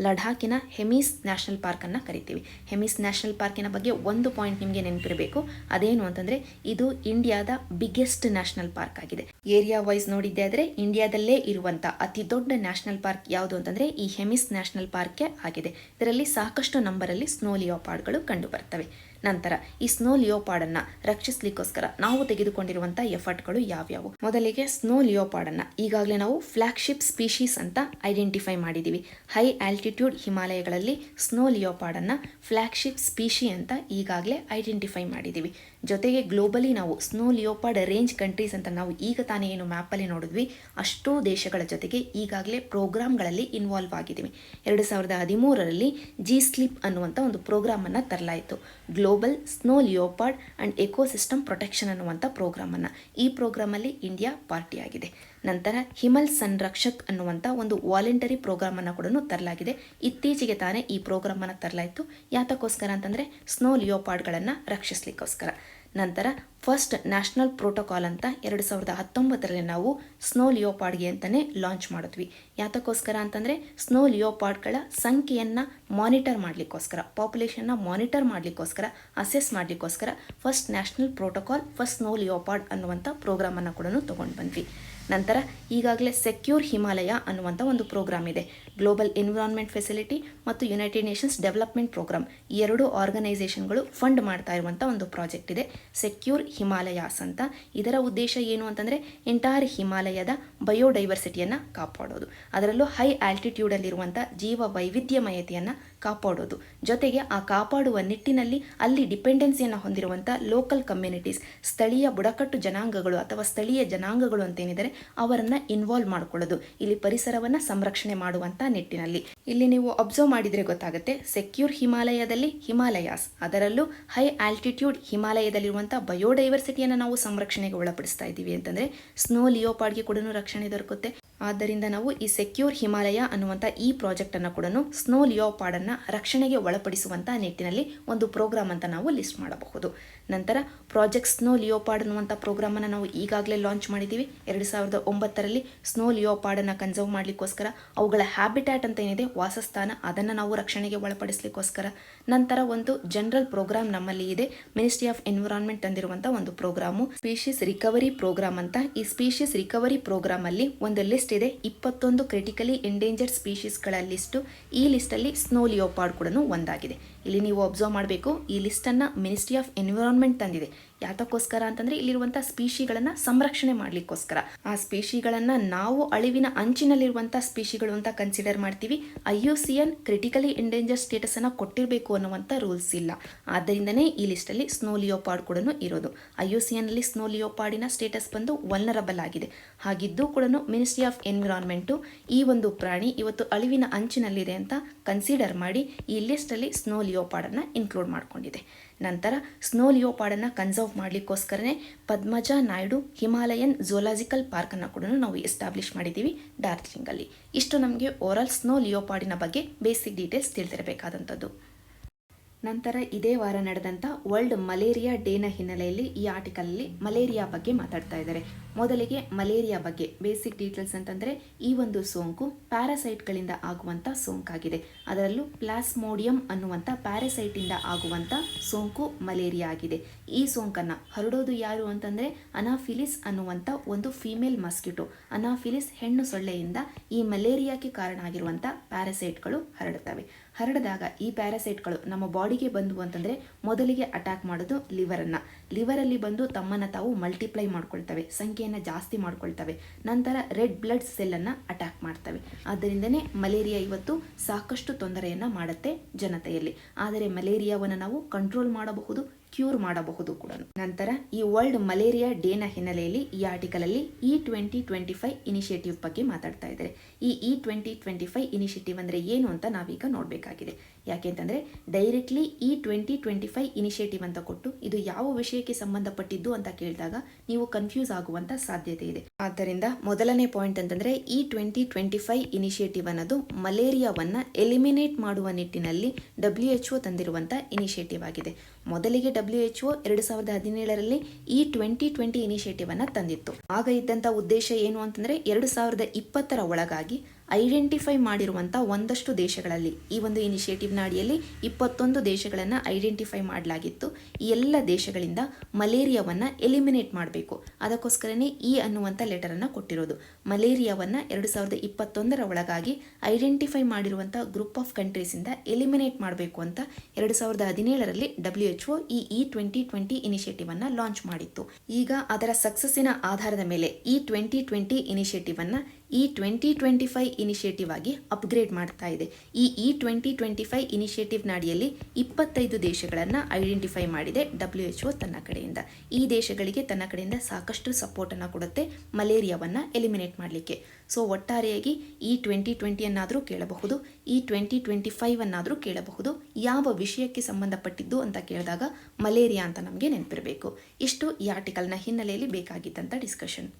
ಲಡಾಖಿನ ಹೆಮಿಸ್ ನ್ಯಾಷನಲ್ ಪಾರ್ಕನ್ನು ಕರಿತೀವಿ. ಹೆಮಿಸ್ ನ್ಯಾಷನಲ್ ಪಾರ್ಕಿನ ಬಗ್ಗೆ ಒಂದು ಪಾಯಿಂಟ್ ನಿಮಗೆ ನೆನಪಿರಬೇಕು. ಅದೇನು ಅಂತಂದರೆ ಇದು ಇಂಡಿಯಾದ ಬಿಗ್ಗೆಸ್ಟ್ ನ್ಯಾಷನಲ್ ಪಾರ್ಕ್ ಆಗಿದೆ. ಏರಿಯಾ ವೈಸ್ ನೋಡಿದ್ದೆ ಆದರೆ ಇಂಡಿಯಾದಲ್ಲೇ ಇರುವಂಥ ಅತಿ ದೊಡ್ಡ ನ್ಯಾಷನಲ್ ಪಾರ್ಕ್ ಯಾವುದು ಅಂತಂದರೆ ಈ ಹೆಮಿಸ್ ನ್ಯಾಷನಲ್ ಪಾರ್ಕೇ ಆಗಿದೆ. ಇದರಲ್ಲಿ ಸಾಕಷ್ಟು ನಂಬರಲ್ಲಿ ಸ್ನೋ ಲಿಯೋಪಾರ್ಡ್ಗಳು ಕಂಡು ಬರ್ತವೆ. ನಂತರ ಈ ಸ್ನೋ ಲಿಯೋಪಾರ್ಡನ್ನು ರಕ್ಷಿಸಲಿಕ್ಕೋಸ್ಕರ ನಾವು ತೆಗೆದುಕೊಂಡಿರುವಂಥ ಎಫರ್ಟ್ಗಳು ಯಾವ್ಯಾವು? ಮೊದಲಿಗೆ ಸ್ನೋ ಲಿಯೋಪಾರ್ಡನ್ನು ಈಗಾಗಲೇ ನಾವು ಫ್ಲಾಗ್ಶಿಪ್ ಸ್ಪೀಶೀಸ್ ಅಂತ ಐಡೆಂಟಿಫೈ ಮಾಡಿದ್ದೀವಿ. ಹೈ ಆಲ್ಟಿಟ್ಯೂಡ್ ಹಿಮಾಲಯಗಳಲ್ಲಿ ಸ್ನೋ ಲಿಯೋಪಾರ್ಡನ್ನು ಫ್ಲಾಗ್ಶಿಪ್ ಸ್ಪೀಶಿ ಅಂತ ಈಗಾಗಲೇ ಐಡೆಂಟಿಫೈ ಮಾಡಿದ್ದೀವಿ. ಜೊತೆಗೆ ಗ್ಲೋಬಲಿ ನಾವು ಸ್ನೋ ಲಿಯೋಪಾರ್ಡ್ ರೇಂಜ್ ಕಂಟ್ರೀಸ್ ಅಂತ ನಾವು ಈಗ ತಾನೇ ಏನು ಮ್ಯಾಪಲ್ಲಿ ನೋಡಿದ್ವಿ, ಅಷ್ಟೂ ದೇಶಗಳ ಜೊತೆಗೆ ಈಗಾಗಲೇ ಪ್ರೋಗ್ರಾಮ್ಗಳಲ್ಲಿ ಇನ್ವಾಲ್ವ್ ಆಗಿದ್ದೀವಿ. 2013ರಲ್ಲಿ G-SLEEP ಅನ್ನುವಂಥ ಒಂದು ಪ್ರೋಗ್ರಾಮನ್ನು ತರಲಾಯಿತು. Global snow leopard and ecosystem protection ಅನ್ನುವಂಥ ಪ್ರೋಗ್ರಾಮನ್ನು. ಈ ಪ್ರೋಗ್ರಾಮಲ್ಲಿ ಇಂಡಿಯಾ ಪಾರ್ಟಿಯಾಗಿದೆ. ನಂತರ ಹಿಮಲ್ ಸಂರಕ್ಷಕ್ ಅನ್ನುವಂಥ ಒಂದು ವಾಲಂಟರಿ ಪ್ರೋಗ್ರಾಮನ್ನು ಕೂಡ ತರಲಾಗಿದೆ. ಇತ್ತೀಚೆಗೆ ತಾನೇ ಈ ಪ್ರೋಗ್ರಾಮನ್ನು ತರಲಾಯಿತು. ಯಾತಕ್ಕೋಸ್ಕರ ಅಂತಂದರೆ ಸ್ನೋ ಲಿಯೋಪಾರ್ಡ್ಗಳನ್ನು ರಕ್ಷಿಸಲಿಕ್ಕೋಸ್ಕರ. ನಂತರ ಫಸ್ಟ್ ನ್ಯಾಷನಲ್ ಪ್ರೋಟೋಕಾಲ್ ಅಂತ 2019ರಲ್ಲಿ ನಾವು ಸ್ನೋ ಲಿಯೋಪಾರ್ಡ್ಗೆ ಅಂತಲೇ ಲಾಂಚ್ ಮಾಡಿದ್ವಿ. ಯಾತಕ್ಕೋಸ್ಕರ ಅಂತಂದರೆ ಸ್ನೋ ಲಿಯೋಪಾರ್ಡ್ಗಳ ಸಂಖ್ಯೆಯನ್ನು ಮಾನಿಟರ್ ಮಾಡಲಿಕ್ಕೋಸ್ಕರ, ಪಾಪ್ಯುಲೇಷನ್ನ ಮಾನಿಟರ್ ಮಾಡಲಿಕ್ಕೋಸ್ಕರ, ಅಸೆಸ್ ಮಾಡಲಿಕ್ಕೋಸ್ಕರ first national protocol first snow leopard ಅನ್ನುವಂಥ ಪ್ರೋಗ್ರಾಮನ್ನು ಕೂಡ ತೊಗೊಂಡು ಬಂದ್ವಿ. ನಂತರ ಈಗಾಗಲೇ ಸೆಕ್ಯೂರ್ ಹಿಮಾಲಯ ಅನ್ನುವಂಥ ಒಂದು ಪ್ರೋಗ್ರಾಮ್ ಇದೆ. ಗ್ಲೋಬಲ್ ಎನ್ವಿರಾನ್ಮೆಂಟ್ ಫೆಸಿಲಿಟಿ ಮತ್ತು ಯುನೈಟೆಡ್ ನೇಷನ್ಸ್ ಡೆವಲಪ್ಮೆಂಟ್ ಪ್ರೋಗ್ರಾಮ್, ಈ ಎರಡು ಆರ್ಗನೈಸೇಷನ್ಗಳು ಫಂಡ್ ಮಾಡ್ತಾ ಇರುವಂಥ ಒಂದು ಪ್ರಾಜೆಕ್ಟ್ ಇದೆ ಸೆಕ್ಯೂರ್ ಹಿಮಾಲಯಾಸ್ ಅಂತ. ಇದರ ಉದ್ದೇಶ ಏನು ಅಂತಂದರೆ ಎಂಟೈರ್ ಹಿಮಾಲಯದ ಬಯೋಡೈವರ್ಸಿಟಿಯನ್ನು ಕಾಪಾಡೋದು, ಅದರಲ್ಲೂ ಹೈ ಆಲ್ಟಿಟ್ಯೂಡಲ್ಲಿರುವಂಥ ಜೀವ ವೈವಿಧ್ಯಮಯತೆಯನ್ನು ಕಾಪಾಡೋದು, ಜೊತೆಗೆ ಆ ಕಾಪಾಡುವ ನಿಟ್ಟಿನಲ್ಲಿ ಅಲ್ಲಿ ಡಿಪೆಂಡೆನ್ಸಿಯನ್ನು ಹೊಂದಿರುವಂಥ ಲೋಕಲ್ ಕಮ್ಯುನಿಟೀಸ್, ಸ್ಥಳೀಯ ಬುಡಕಟ್ಟು ಜನಾಂಗಗಳು ಅಥವಾ ಸ್ಥಳೀಯ ಜನಾಂಗಗಳು ಅಂತೇನಿದ್ದಾರೆ ಅವರನ್ನು ಇನ್ವಾಲ್ವ್ ಮಾಡಿಕೊಳ್ಳೋದು, ಇಲ್ಲಿ ಪರಿಸರವನ್ನು ಸಂರಕ್ಷಣೆ ಮಾಡುವಂಥ ನಿಟ್ಟಿನಲ್ಲಿ. ಇಲ್ಲಿ ನೀವು ಅಬ್ಸರ್ವ್ ಮಾಡಿದರೆ ಗೊತ್ತಾಗುತ್ತೆ, ಸೆಕ್ಯೂರ್ ಹಿಮಾಲಯದಲ್ಲಿ ಹಿಮಾಲಯಾಸ್, ಅದರಲ್ಲೂ ಹೈ ಆಲ್ಟಿಟ್ಯೂಡ್ ಹಿಮಾಲಯದಲ್ಲಿರುವಂಥ ಬಯೋಡೈವರ್ಸಿಟಿಯನ್ನು ನಾವು ಸಂರಕ್ಷಣೆಗೆ ಒಳಪಡಿಸ್ತಾ ಇದ್ದೀವಿ ಅಂತಂದರೆ ಸ್ನೋ ಲಿಯೋಪಾರ್ಡ್ಗೆ ಕೂಡ ರಕ್ಷಣೆ ದೊರಕುತ್ತೆ. ಆದ್ದರಿಂದ ನಾವು ಈ ಸೆಕ್ಯೂರ್ ಹಿಮಾಲಯ ಅನ್ನುವಂಥ ಈ ಪ್ರಾಜೆಕ್ಟನ್ನು ಕೂಡ ಸ್ನೋ ಲಿಯೋಪಾರ್ಡನ್ನು ರಕ್ಷಣೆಗೆ ಒಳಪಡಿಸುವಂಥ ನಿಟ್ಟಿನಲ್ಲಿ ಒಂದು ಪ್ರೋಗ್ರಾಮ್ ಅಂತ ನಾವು ಲಿಸ್ಟ್ ಮಾಡಬಹುದು. ನಂತರ ಪ್ರಾಜೆಕ್ಟ್ ಸ್ನೋ ಲಿಯೋಪಾರ್ಡ್ ಅನ್ನುವಂಥ ಪ್ರೋಗ್ರಾಮನ್ನು ನಾವು ಈಗಾಗಲೇ ಲಾಂಚ್ ಮಾಡಿದ್ದೀವಿ 2009ರಲ್ಲಿ. ಸ್ನೋ ಲಿಯೋಪಾರ್ಡನ್ನು ಕನ್ಸರ್ವ್ ಮಾಡಲಿಕ್ಕೋಸ್ಕರ, ಅವುಗಳ ಹ್ಯಾಬಿಟ್ಯಾಟ್ ಅಂತ ಏನಿದೆ ವಾಸಸ್ಥಾನ, ಅದನ್ನು ನಾವು ರಕ್ಷಣೆಗೆ ಒಳಪಡಿಸಲಿಕ್ಕೋಸ್ಕರ. ನಂತರ ಒಂದು ಜನರಲ್ ಪ್ರೋಗ್ರಾಮ್ ನಮ್ಮಲ್ಲಿ ಇದೆ, ಮಿನಿಸ್ಟ್ರಿ ಆಫ್ ಎನ್ವಿರಾನ್ಮೆಂಟ್ ತಂದಿರುವಂಥ ಒಂದು ಪ್ರೋಗ್ರಾಮು ಸ್ಪೀಷೀಸ್ ರಿಕವರಿ ಪ್ರೋಗ್ರಾಮ್ ಅಂತ. ಈ ಸ್ಪೀಷೀಸ್ ರಿಕವರಿ ಪ್ರೋಗ್ರಾಮಲ್ಲಿ ಒಂದು ಲಿಸ್ಟ್ ಇದೆ, 21 ಕ್ರಿಟಿಕಲಿ ಎಂಡೇಂಜರ್ಡ್ ಸ್ಪೀಷೀಸ್ಗಳ ಲಿಸ್ಟು. ಈ ಲಿಸ್ಟಲ್ಲಿ ಸ್ನೋ ಲಿಯೋಪಾರ್ಡ್ ಕೂಡ ಒಂದಾಗಿದೆ. ಇಲ್ಲಿ ನೀವು ಅಬ್ಸರ್ವ್ ಮಾಡಬೇಕು, ಈ ಲಿಸ್ಟನ್ನು ಮಿನಿಸ್ಟ್ರಿ ಆಫ್ ಎನ್ವಿರಾನ್ಮೆಂಟ್ ತಂದಿದೆ. ಯಾತಕ್ಕೋಸ್ಕರ ಅಂತಂದರೆ ಇಲ್ಲಿರುವಂಥ ಸ್ಪೀಷಿಗಳನ್ನು ಸಂರಕ್ಷಣೆ ಮಾಡಲಿಕ್ಕೋಸ್ಕರ. ಆ ಸ್ಪೀಷಿಗಳನ್ನು ನಾವು ಅಳಿವಿನ ಅಂಚಿನಲ್ಲಿರುವಂಥ ಸ್ಪೀಷಿಗಳು ಅಂತ ಕನ್ಸಿಡರ್ ಮಾಡ್ತೀವಿ. IUCN ಕ್ರಿಟಿಕಲಿ ಎಂಡೇಂಜರ್ ಸ್ಟೇಟಸನ್ನು ಕೊಟ್ಟಿರಬೇಕು ಅನ್ನುವಂಥ ರೂಲ್ಸ್ ಇಲ್ಲ. ಆದ್ದರಿಂದನೇ ಈ ಲಿಸ್ಟಲ್ಲಿ ಸ್ನೋ ಲಿಯೋಪಾರ್ಡ್ ಕೂಡ ಇರೋದು. IUCNಲ್ಲಿ ಸ್ನೋ ಲಿಯೋಪಾರ್ಡಿನ ಸ್ಟೇಟಸ್ ಬಂದು ವಲ್ನರಬಲ್ ಆಗಿದೆ. ಹಾಗಿದ್ದು ಕೂಡ ಮಿನಿಸ್ಟ್ರಿ ಆಫ್ ಎನ್ವಿರಾನ್ಮೆಂಟು ಈ ಒಂದು ಪ್ರಾಣಿ ಇವತ್ತು ಅಳಿವಿನ ಅಂಚಿನಲ್ಲಿದೆ ಅಂತ ಕನ್ಸಿಡರ್ ಮಾಡಿ ಈ ಲಿಸ್ಟಲ್ಲಿ ಸ್ನೋ ಲಿಯೋಪಾರ್ಡನ್ನು ಇನ್ಕ್ಲೂಡ್ ಮಾಡಿಕೊಂಡಿದೆ. ನಂತರ ಸ್ನೋ ಲಿಯೋಪಾರ್ಡನ್ನು ಕನ್ಸರ್ವ್ ಮಾಡಲಿಕ್ಕೋಸ್ಕರನೇ ಪದ್ಮಜಾ ನಾಯ್ಡು ಹಿಮಾಲಯನ್ ಝೂಲಾಜಿಕಲ್ ಪಾರ್ಕನ್ನು ಕೂಡ ನಾವು ಎಸ್ಟಾಬ್ಲಿಷ್ ಮಾಡಿದ್ದೀವಿ ಡಾರ್ಜಿಲಿಂಗಲ್ಲಿ. ಇಷ್ಟು ನಮಗೆ ಓವರಾಲ್ ಸ್ನೋ ಲಿಯೋಪಾರ್ಡಿನ ಬಗ್ಗೆ ಬೇಸಿಕ್ ಡೀಟೇಲ್ಸ್ ತಿಳಿದಿರಬೇಕಾದಂಥದ್ದು. ನಂತರ ಇದೇ ವಾರ ನಡೆದಂಥ ವರ್ಲ್ಡ್ ಮಲೇರಿಯಾ ಡೇನ ಹಿನ್ನೆಲೆಯಲ್ಲಿ ಈ ಆರ್ಟಿಕಲಲ್ಲಿ ಮಲೇರಿಯಾ ಬಗ್ಗೆ ಮಾತಾಡ್ತಾ ಇದ್ದಾರೆ. ಮೊದಲಿಗೆ ಮಲೇರಿಯಾ ಬಗ್ಗೆ ಬೇಸಿಕ್ ಡೀಟೇಲ್ಸ್ ಅಂತಂದರೆ ಈ ಒಂದು ಸೋಂಕು ಪ್ಯಾರಾಸೈಟ್ಗಳಿಂದ ಆಗುವಂಥ ಸೋಂಕಾಗಿದೆ. ಅದರಲ್ಲೂ ಪ್ಲಾಸ್ಮೋಡಿಯಂ ಅನ್ನುವಂಥ ಪ್ಯಾರಾಸೈಟಿಂದ ಆಗುವಂಥ ಸೋಂಕು ಮಲೇರಿಯಾ ಆಗಿದೆ. ಈ ಸೋಂಕನ್ನು ಹರಡೋದು ಯಾರು ಅಂತಂದರೆ ಅನಾಫಿಲಿಸ್ ಅನ್ನುವಂಥ ಒಂದು ಫೀಮೇಲ್ ಮಸ್ಕಿಟೋ, ಅನಾಫಿಲಿಸ್ ಹೆಣ್ಣು ಸೊಳ್ಳೆಯಿಂದ ಈ ಮಲೇರಿಯಾಕ್ಕೆ ಕಾರಣ ಆಗಿರುವಂಥ ಪ್ಯಾರಾಸೈಟ್ಗಳು ಹರಡುತ್ತವೆ. ಹರಡಿದಾಗ ಈ ಪ್ಯಾರಾಸೈಟ್ಗಳು ನಮ್ಮ ಬಾಡಿಗೆ ಬಂದು ಅಂತಂದರೆ ಮೊದಲಿಗೆ ಅಟ್ಯಾಕ್ ಮಾಡೋದು ಲಿವರನ್ನು. ಲಿವರಲ್ಲಿ ಬಂದು ತಮ್ಮನ್ನು ತಾವು ಮಲ್ಟಿಪ್ಲೈ ಮಾಡ್ಕೊಳ್ತವೆ, ಸಂಖ್ಯೆಯನ್ನು ಜಾಸ್ತಿ ಮಾಡ್ಕೊಳ್ತವೆ. ನಂತರ ರೆಡ್ ಬ್ಲಡ್ ಸೆಲ್ಲನ್ನು ಅಟ್ಯಾಕ್ ಮಾಡ್ತವೆ. ಆದ್ದರಿಂದನೇ ಮಲೇರಿಯಾ ಇವತ್ತು ಸಾಕಷ್ಟು ತೊಂದರೆಯನ್ನು ಮಾಡುತ್ತೆ ಜನತೆಯಲ್ಲಿ. ಆದರೆ ಮಲೇರಿಯಾವನ್ನು ನಾವು ಕಂಟ್ರೋಲ್ ಮಾಡಬಹುದು, ಕ್ಯೂರ್ ಮಾಡಬಹುದು ಕೂಡ. ನಂತರ ಈ ವರ್ಲ್ಡ್ ಮಲೇರಿಯಾ ಡೇನ ಹಿನ್ನೆಲೆಯಲ್ಲಿ ಈ ಆರ್ಟಿಕಲಲ್ಲಿ E2025 ಇನಿಷಿಯೇಟಿವ್ ಬಗ್ಗೆ ಮಾತಾಡ್ತಾ ಇದ್ದಾರೆ. ಈ E2025 ಇನಿಷಿಯೇಟಿವ್ ಅಂದರೆ ಏನು ಅಂತ ನಾವೀಗ ನೋಡಬೇಕಾಗಿದೆ. ಯಾಕೆಂತಂದರೆ ಡೈರೆಕ್ಟ್ಲಿ E2025 ಇನಿಷಿಯೇಟಿವ್ ಅಂತ ಕೊಟ್ಟು ಇದು ಯಾವ ವಿಷಯಕ್ಕೆ ಸಂಬಂಧಪಟ್ಟಿದ್ದು ಅಂತ ಕೇಳಿದಾಗ ನೀವು ಕನ್ಫ್ಯೂಸ್ ಆಗುವಂಥ ಸಾಧ್ಯತೆ ಇದೆ. ಆದ್ದರಿಂದ ಮೊದಲನೇ ಪಾಯಿಂಟ್ ಅಂತಂದರೆ E2025 ಇನಿಷಿಯೇಟಿವ್ ಅನ್ನೋದು ಮಲೇರಿಯಾವನ್ನು ಎಲಿಮಿನೇಟ್ ಮಾಡುವ ನಿಟ್ಟಿನಲ್ಲಿ WHO ತಂದಿರುವಂಥ ಇನಿಷಿಯೇಟಿವ್ ಆಗಿದೆ. ಮೊದಲಿಗೆ WHO 2017ರಲ್ಲಿ E2020 ಇನಿಷಿಯೇಟಿವ್ ಅನ್ನು ತಂದಿತ್ತು. ಆಗ ಇದ್ದಂಥ ಉದ್ದೇಶ ಏನು ಅಂತಂದರೆ 2020ರ ಒಳಗಾಗಿ ಐಡೆಂಟಿಫೈ ಮಾಡಿರುವಂಥ ಒಂದಷ್ಟು ದೇಶಗಳಲ್ಲಿ ಈ ಒಂದು ಇನಿಷಿಯೇಟಿವ್ನ ಅಡಿಯಲ್ಲಿ 21 ದೇಶಗಳನ್ನು ಐಡೆಂಟಿಫೈ ಮಾಡಲಾಗಿತ್ತು. ಈ ಎಲ್ಲ ದೇಶಗಳಿಂದ ಮಲೇರಿಯಾವನ್ನು ಎಲಿಮಿನೇಟ್ ಮಾಡಬೇಕು. ಅದಕ್ಕೋಸ್ಕರನೇ ಈ ಅನ್ನುವಂಥ ಲೆಟರನ್ನು ಕೊಟ್ಟಿರೋದು. ಮಲೇರಿಯಾವನ್ನು 2021ರ ಒಳಗಾಗಿ ಐಡೆಂಟಿಫೈ ಮಾಡಿರುವಂಥ ಗ್ರೂಪ್ ಆಫ್ ಕಂಟ್ರೀಸಿಂದ ಎಲಿಮಿನೇಟ್ ಮಾಡಬೇಕು ಅಂತ 2017ರಲ್ಲಿ WHO ಈ E2020 ಇನಿಷಿಯೇಟಿವ್ ಅನ್ನು ಲಾಂಚ್ ಮಾಡಿತ್ತು. ಈಗ ಅದರ ಸಕ್ಸಸ್ಸಿನ ಆಧಾರದ ಮೇಲೆ E2020 ಇನಿಷಿಯೇಟಿವ್ ಅನ್ನು E2025 ಇನಿಷಿಯೇಟಿವ್ ಆಗಿ ಅಪ್ಗ್ರೇಡ್ ಮಾಡ್ತಾ ಇದೆ. ಈ E2025 ಇನಿಷಿಯೇಟಿವ್ನ ಅಡಿಯಲ್ಲಿ 25 ದೇಶಗಳನ್ನು ಐಡೆಂಟಿಫೈ ಮಾಡಿದೆ WHO ತನ್ನ ಕಡೆಯಿಂದ. ಈ ದೇಶಗಳಿಗೆ ತನ್ನ ಕಡೆಯಿಂದ ಸಾಕಷ್ಟು ಸಪೋರ್ಟನ್ನು ಕೊಡುತ್ತೆ ಮಲೇರಿಯಾವನ್ನು ಎಲಿಮಿನೇಟ್ ಮಾಡಲಿಕ್ಕೆ. ಸೊ ಒಟ್ಟಾರೆಯಾಗಿ E2020 ಅನ್ನಾದರೂ ಕೇಳಬಹುದು, E2025 ಅನ್ನಾದರೂ ಕೇಳಬಹುದು. ಯಾವ ವಿಷಯಕ್ಕೆ ಸಂಬಂಧಪಟ್ಟಿದ್ದು ಅಂತ ಕೇಳಿದಾಗ ಮಲೇರಿಯಾ ಅಂತ ನಮಗೆ ನೆನಪಿರಬೇಕು. ಇಷ್ಟು ಈ ಆರ್ಟಿಕಲ್ನ ಹಿನ್ನೆಲೆಯಲ್ಲಿ ಬೇಕಾಗಿದ್ದಂಥ ಡಿಸ್ಕಷನ್.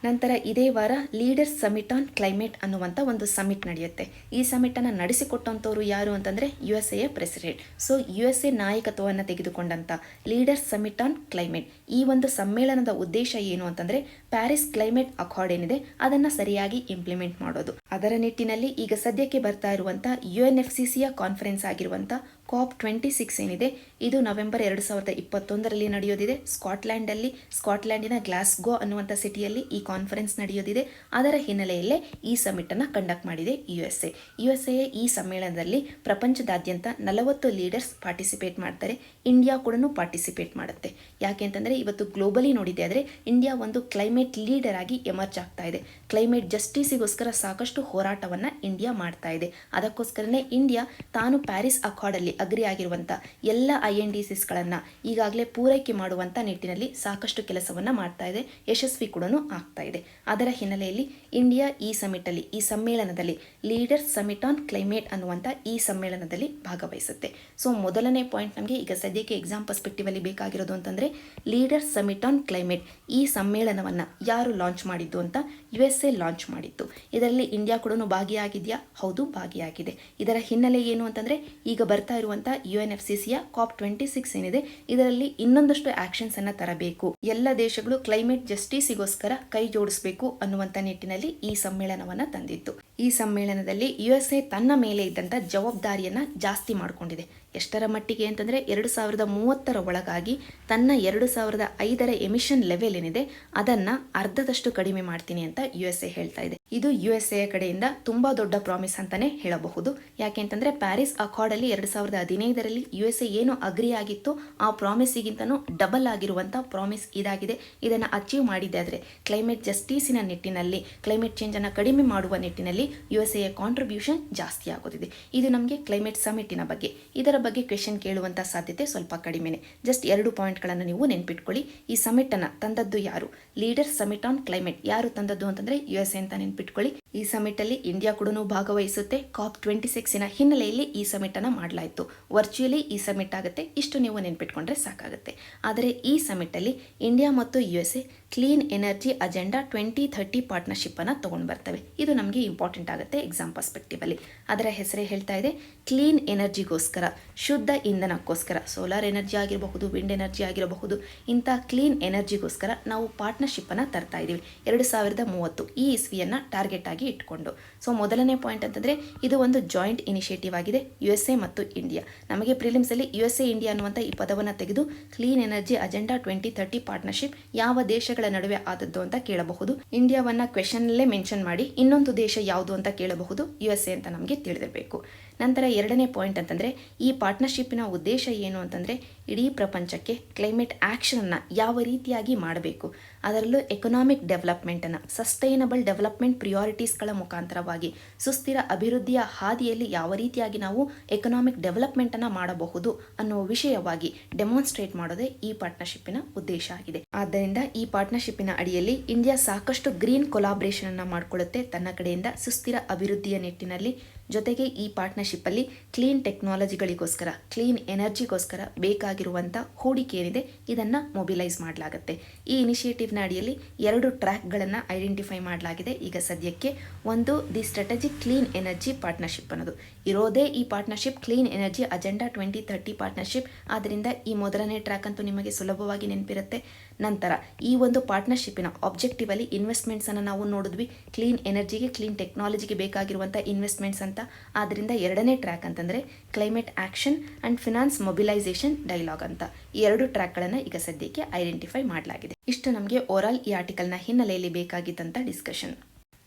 ನಂತರ ಇದೇ ವಾರ ಲೀಡರ್ಸ್ ಸಮಿಟ್ ಆನ್ ಕ್ಲೈಮೇಟ್ ಅನ್ನುವಂಥ ಒಂದು ಸಮಿಟ್ ನಡೆಯುತ್ತೆ. ಈ ಸಮಿಟನ್ನು ನಡೆಸಿಕೊಟ್ಟಂಥವ್ರು ಯಾರು ಅಂತಂದರೆ USA ಪ್ರೆಸಿಡೆಂಟ್. ಸೊ USA ನಾಯಕತ್ವವನ್ನು ತೆಗೆದುಕೊಂಡಂಥ ಲೀಡರ್ಸ್ ಸಮಿಟ್ ಆನ್ ಕ್ಲೈಮೇಟ್ ಈ ಒಂದು ಸಮ್ಮೇಳನದ ಉದ್ದೇಶ ಏನು ಅಂತಂದರೆ ಪ್ಯಾರಿಸ್ ಕ್ಲೈಮೇಟ್ ಅಕಾರ್ಡ್ ಏನಿದೆ ಅದನ್ನು ಸರಿಯಾಗಿ ಇಂಪ್ಲಿಮೆಂಟ್ ಮಾಡೋದು. ಅದರ ನಿಟ್ಟಿನಲ್ಲಿ ಈಗ ಸದ್ಯಕ್ಕೆ ಬರ್ತಾ ಇರುವಂಥ UNFCCಯ ಕಾನ್ಫರೆನ್ಸ್ ಆಗಿರುವಂಥ COP26 ಏನಿದೆ ಇದು ನವೆಂಬರ್ 2021ರಲ್ಲಿ ನಡೆಯೋದಿದೆ. ಸ್ಕಾಟ್ಲ್ಯಾಂಡಿನ ಗ್ಲಾಸ್ಗೋ ಅನ್ನುವಂಥ ಸಿಟಿಯಲ್ಲಿ ಈ ಕಾನ್ಫರೆನ್ಸ್ ನಡೆಯೋದಿದೆ. ಅದರ ಹಿನ್ನೆಲೆಯಲ್ಲೇ ಈ ಸಮಿಟನ್ನು ಕಂಡಕ್ಟ್ ಮಾಡಿದೆ USA. ಈ ಸಮ್ಮೇಳನದಲ್ಲಿ ಪ್ರಪಂಚದಾದ್ಯಂತ 40 ಲೀಡರ್ಸ್ ಪಾರ್ಟಿಸಿಪೇಟ್ ಮಾಡ್ತಾರೆ. ಇಂಡಿಯಾ ಕೂಡ ಪಾರ್ಟಿಸಿಪೇಟ್ ಮಾಡುತ್ತೆ. ಯಾಕೆ ಅಂತಂದರೆ ಇವತ್ತು ಗ್ಲೋಬಲಿ ನೋಡಿದೆ ಆದರೆ ಇಂಡಿಯಾ ಒಂದು ಕ್ಲೈಮೇಟ್ ಲೀಡರ್ ಆಗಿ ಎಮರ್ಜ್ ಆಗ್ತಾ ಇದೆ. ಕ್ಲೈಮೇಟ್ ಜಸ್ಟಿಸಿಗೋಸ್ಕರ ಸಾಕಷ್ಟು ಹೋರಾಟವನ್ನು ಇಂಡಿಯಾ ಮಾಡ್ತಾ ಇದೆ. ಅದಕ್ಕೋಸ್ಕರನೇ ಇಂಡಿಯಾ ತಾನು ಪ್ಯಾರಿಸ್ ಅಕಾರ್ಡಲ್ಲಿ ಅಗ್ರಿ ಆಗಿರುವಂಥ ಎಲ್ಲ INDCsಗಳನ್ನು ಈಗಾಗಲೇ ಪೂರೈಕೆ ಮಾಡುವಂಥ ನಿಟ್ಟಿನಲ್ಲಿ ಸಾಕಷ್ಟು ಕೆಲಸವನ್ನು ಮಾಡ್ತಾ ಇದೆ. ಯಶಸ್ವಿ ಕೂಡ ಆಗ್ತಾ ಇದೆ. ಅದರ ಹಿನ್ನೆಲೆಯಲ್ಲಿ ಇಂಡಿಯಾ ಈ ಸಮ್ಮೇಳನದಲ್ಲಿ ಲೀಡರ್ಸ್ ಸಮಿಟ್ ಆನ್ ಕ್ಲೈಮೇಟ್ ಅನ್ನುವಂಥ ಈ ಸಮ್ಮೇಳನದಲ್ಲಿ ಭಾಗವಹಿಸುತ್ತೆ. ಸೊ ಮೊದಲನೇ ಪಾಯಿಂಟ್ ನಮಗೆ ಈಗ ಸದ್ಯಕ್ಕೆ ಎಕ್ಸಾಮ್ ಪರ್ಸ್ಪೆಕ್ಟಿವ್ ಅಲ್ಲಿ ಬೇಕಾಗಿರೋದು ಅಂತಂದರೆ ಲೀಡರ್ಸ್ ಸಮಿಟ್ ಆನ್ ಕ್ಲೈಮೇಟ್ ಈ ಸಮ್ಮೇಳನವನ್ನು ಯಾರು ಲಾಂಚ್ ಮಾಡಿದ್ದು ಅಂತ USA ಲಾಂಚ್ ಮಾಡಿತ್ತು. ಇದರಲ್ಲಿ ಇಂಡಿಯಾ ಕೂಡ ಭಾಗಿಯಾಗಿದೆಯಾ? ಹೌದು, ಭಾಗಿಯಾಗಿದೆ. ಇದರ ಹಿನ್ನೆಲೆ ಏನು ಅಂತಂದರೆ ಈಗ ಬರ್ತಾ ಇರುವಂಥ UNFCCಯ COP26 ಏನಿದೆ ಇದರಲ್ಲಿ ಇನ್ನೊಂದಷ್ಟು ಆಕ್ಷನ್ಸ್ ಅನ್ನು ತರಬೇಕು. ಎಲ್ಲ ದೇಶಗಳು ಕ್ಲೈಮೇಟ್ ಜಸ್ಟಿಸಿಗೋಸ್ಕರ ಕೈ ಜೋಡಿಸಬೇಕು ಅನ್ನುವಂಥ ನಿಟ್ಟಿನಲ್ಲಿ ಈ ಸಮ್ಮೇಳನವನ್ನು ತಂದಿತ್ತು. ಈ ಸಮ್ಮೇಳನದಲ್ಲಿ USA ತನ್ನ ಮೇಲೆ ಇದ್ದಂಥ ಜವಾಬ್ದಾರಿಯನ್ನು ಜಾಸ್ತಿ ಮಾಡಿಕೊಂಡಿದೆ. ಎಷ್ಟರ ಮಟ್ಟಿಗೆ ಅಂತಂದರೆ 2030ರ ಒಳಗಾಗಿ ತನ್ನ 2005ರ ಎಮಿಷನ್ ಲೆವೆಲ್ ಏನಿದೆ ಅದನ್ನು ಅರ್ಧದಷ್ಟು ಕಡಿಮೆ ಮಾಡ್ತೀನಿ ಅಂತ USA ಹೇಳ್ತಾ ಇದೆ. ಇದು USA ಕಡೆಯಿಂದ ತುಂಬ ದೊಡ್ಡ ಪ್ರಾಮಿಸ್ ಅಂತಾನೆ ಹೇಳಬಹುದು. ಯಾಕೆ ಅಂತಂದರೆ ಪ್ಯಾರಿಸ್ ಅಕಾರ್ಡಲ್ಲಿ 2015ರಲ್ಲಿ USA ಏನು ಅಗ್ರಿ ಆಗಿತ್ತು ಆ ಪ್ರಾಮಿಸಿಗಿಂತನೂ ಡಬಲ್ ಆಗಿರುವಂಥ ಪ್ರಾಮಿಸ್ ಇದಾಗಿದೆ. ಇದನ್ನು ಅಚೀವ್ ಮಾಡಿದೆ ಆದರೆ ಕ್ಲೈಮೇಟ್ ಜಸ್ಟಿಸಿನ ನಿಟ್ಟಿನಲ್ಲಿ ಕ್ಲೈಮೇಟ್ ಚೇಂಜನ್ನು ಕಡಿಮೆ ಮಾಡುವ ನಿಟ್ಟಿನಲ್ಲಿ USA ಕಾಂಟ್ರಿಬ್ಯೂಷನ್ ಜಾಸ್ತಿ ಆಗೋದಿದೆ. ಇದು ನಮಗೆ ಕ್ಲೈಮೇಟ್ ಸಮಿಟಿನ ಬಗ್ಗೆ. ಇದರ ಬಗ್ಗೆ ಕ್ವೆಶನ್ ಕೇಳುವಂಥ ಸಾಧ್ಯತೆ ಸ್ವಲ್ಪ ಕಡಿಮೆನೆ. ಜಸ್ಟ್ 2 ಪಾಯಿಂಟ್ಗಳನ್ನು ನೀವು ನೆನ್ಪಿಟ್ಕೊಳ್ಳಿ. ಈ ಸಮಿಟನ್ನು ತಂದದ್ದು ಯಾರು? ಲೀಡರ್ಸ್ ಸಮಿಟ್ ಆನ್ ಕ್ಲೈಮೇಟ್ ಯಾರು ತಂದದ್ದು ಅಂತಂದರೆ USA ಅಂತ ನೆನ್ಪಿಟ್ಕೊಳ್ಳಿ. ಈ ಸಮಿಟಲ್ಲಿ ಇಂಡಿಯಾ ಕೂಡ ಭಾಗವಹಿಸುತ್ತೆ. COP26ನ ಹಿನ್ನೆಲೆಯಲ್ಲಿ ಈ ಸಮಿಟನ್ನು ಮಾಡಲಾಯಿತು. ವರ್ಚುಯಲಿ ಈ ಸಮಿಟ್ ಆಗುತ್ತೆ. ಇಷ್ಟು ನೀವು ನೆನ್ಪಿಟ್ಕೊಂಡ್ರೆ ಸಾಕಾಗುತ್ತೆ. ಆದರೆ ಈ ಸಮಿಟಲ್ಲಿ ಇಂಡಿಯಾ ಮತ್ತು USA clean energy agenda 2030 partnership ಅನ್ನು ತಗೊಂಡು ಬರ್ತವೆ. ಇದು ನಮಗೆ ಇಂಪಾರ್ಟೆಂಟ್ ಆಗುತ್ತೆ ಎಕ್ಸಾಮ್ ಪರ್ಸ್ಪೆಕ್ಟಿವ್ ಅಲ್ಲಿ. ಅದರ ಹೆಸರೇ ಹೇಳ್ತಾ ಇದೆ ಕ್ಲೀನ್ ಎನರ್ಜಿಗೋಸ್ಕರ, ಶುದ್ಧ ಇಂಧನಕ್ಕೋಸ್ಕರ, ಸೋಲಾರ್ ಎನರ್ಜಿ ಆಗಿರಬಹುದು, ವಿಂಡ್ ಎನರ್ಜಿ ಆಗಿರಬಹುದು, ಇಂಥ ಕ್ಲೀನ್ ಎನರ್ಜಿಗೋಸ್ಕರ ನಾವು ಪಾರ್ಟ್ನರ್ಶಿಪ್ ಅನ್ನು ತರ್ತಾ ಇದ್ದೀವಿ 2030 ಈ ಇಸ್ವಿಯನ್ನು ಟಾರ್ಗೆಟ್ ಆಗಿ ಇಟ್ಕೊಂಡು. ಸೊ ಮೊದಲನೇ ಪಾಯಿಂಟ್ ಅಂತಂದರೆ ಇದು ಒಂದು ಜಾಯಿಂಟ್ ಇನಿಷಿಯೇಟಿವ್ ಆಗಿದೆ USA ಮತ್ತು ಇಂಡಿಯಾ. ನಮಗೆ ಪ್ರಿಲಿಮ್ಸ್ ಅಲ್ಲಿ USA ಇಂಡಿಯಾ ಅನ್ನುವಂಥ ಈ ಪದವನ್ನು ತೆಗೆದು ಕ್ಲೀನ್ ಎನರ್ಜಿ ಅಜೆಂಡಾ 2030 ಪಾರ್ಟ್ನರ್ಶಿಪ್ ಯಾವ ದೇಶಗಳ ನಡುವೆ ಆದದ್ದು ಅಂತ ಕೇಳಬಹುದು. ಇಂಡಿಯಾವನ್ನ ಕ್ವೆಶನ್ ಅಲ್ಲೇ ಮೆನ್ಷನ್ ಮಾಡಿ ಇನ್ನೊಂದು ದೇಶ ಯಾವುದು ಅಂತ ಕೇಳಬಹುದು. USA ಅಂತ ನಮಗೆ ತಿಳಿದಿರಬೇಕು. ನಂತರ ಎರಡನೇ ಪಾಯಿಂಟ್ ಅಂತಂದರೆ ಈ ಪಾರ್ಟ್ನರ್ಶಿಪ್ಪಿನ ಉದ್ದೇಶ ಏನು ಅಂತಂದರೆ ಇಡೀ ಪ್ರಪಂಚಕ್ಕೆ ಕ್ಲೈಮೇಟ್ ಆ್ಯಕ್ಷನನ್ನು ಯಾವ ರೀತಿಯಾಗಿ ಮಾಡಬೇಕು, ಅದರಲ್ಲೂ ಎಕನಾಮಿಕ್ ಡೆವಲಪ್ಮೆಂಟನ್ನು, ಸಸ್ಟೈನಬಲ್ ಡೆವಲಪ್ಮೆಂಟ್ ಪ್ರಿಯಾರಿಟೀಸ್ಗಳ ಮುಖಾಂತರವಾಗಿ ಸುಸ್ಥಿರ ಅಭಿವೃದ್ಧಿಯ ಹಾದಿಯಲ್ಲಿ ಯಾವ ರೀತಿಯಾಗಿ ನಾವು ಎಕನಾಮಿಕ್ ಡೆವಲಪ್ಮೆಂಟನ್ನು ಮಾಡಬಹುದು ಅನ್ನುವ ವಿಷಯವಾಗಿ ಡೆಮಾನ್ಸ್ಟ್ರೇಟ್ ಮಾಡೋದೇ ಈ ಪಾರ್ಟ್ನರ್ಶಿಪ್ಪಿನ ಉದ್ದೇಶ ಆಗಿದೆ. ಆದ್ದರಿಂದ ಈ ಪಾರ್ಟ್ನರ್ಶಿಪ್ಪಿನ ಅಡಿಯಲ್ಲಿ ಇಂಡಿಯಾ ಸಾಕಷ್ಟು ಗ್ರೀನ್ ಕೊಲಾಬ್ರೇಷನ್ ಅನ್ನು ಮಾಡಿಕೊಳ್ಳುತ್ತೆ ತನ್ನ ಕಡೆಯಿಂದ ಸುಸ್ಥಿರ ಅಭಿವೃದ್ಧಿಯ ನಿಟ್ಟಿನಲ್ಲಿ. ಜೊತೆಗೆ ಈ ಪಾರ್ಟ್ನರ್ಶಿಪ್ಪಲ್ಲಿ ಕ್ಲೀನ್ ಟೆಕ್ನಾಲಜಿಗಳಿಗೋಸ್ಕರ, ಕ್ಲೀನ್ ಎನರ್ಜಿಗೋಸ್ಕರ ಬೇಕಾಗಿರುವಂಥ ಹೂಡಿಕೆ ಏನಿದೆ ಇದನ್ನು ಮೊಬಿಲೈಸ್ ಮಾಡಲಾಗುತ್ತೆ. ಈ ಇನಿಷಿಯೇಟಿವ್ನ ಅಡಿಯಲ್ಲಿ 2 ಟ್ರ್ಯಾಕ್ಗಳನ್ನು ಐಡೆಂಟಿಫೈ ಮಾಡಲಾಗಿದೆ ಈಗ ಸದ್ಯಕ್ಕೆ. ಒಂದು the strategic clean energy partnership ಅನ್ನೋದು ಇರೋದೇ ಈ partnership clean energy agenda 2030 partnership. ಆದ್ದರಿಂದ ಈ ಮೊದಲನೇ ಟ್ರ್ಯಾಕ್ ಅಂತೂ ನಿಮಗೆ ಸುಲಭವಾಗಿ ನೆನಪಿರುತ್ತೆ. ನಂತರ ಈ ಒಂದು ಪಾರ್ಟ್ನರ್ಶಿಪ್ಪಿನ ಆಬ್ಜೆಕ್ಟಿವ್ ಅಲ್ಲಿ ಇನ್ವೆಸ್ಟ್ಮೆಂಟ್ಸನ್ನು ನಾವು ನೋಡಿದ್ವಿ. ಕ್ಲೀನ್ ಎನರ್ಜಿಗೆ, ಕ್ಲೀನ್ ಟೆಕ್ನಾಲಜಿಗೆ ಬೇಕಾಗಿರುವಂಥ ಇನ್ವೆಸ್ಟ್ಮೆಂಟ್ಸ್ ಅಂತ. ಆದ್ದರಿಂದ ಎರಡನೇ ಟ್ರ್ಯಾಕ್ ಅಂತಂದರೆ climate action and finance mobilisation dialogue ಅಂತ ಈ 2 ಟ್ರ್ಯಾಕ್ಗಳನ್ನು ಈಗ ಸದ್ಯಕ್ಕೆ ಐಡೆಂಟಿಫೈ ಮಾಡಲಾಗಿದೆ. ಇಷ್ಟು ನಮಗೆ ಓವರಾಲ್ ಈ ಆರ್ಟಿಕಲ್ನ ಹಿನ್ನೆಲೆಯಲ್ಲಿ ಬೇಕಾಗಿದ್ದಂಥ ಡಿಸ್ಕಷನ್.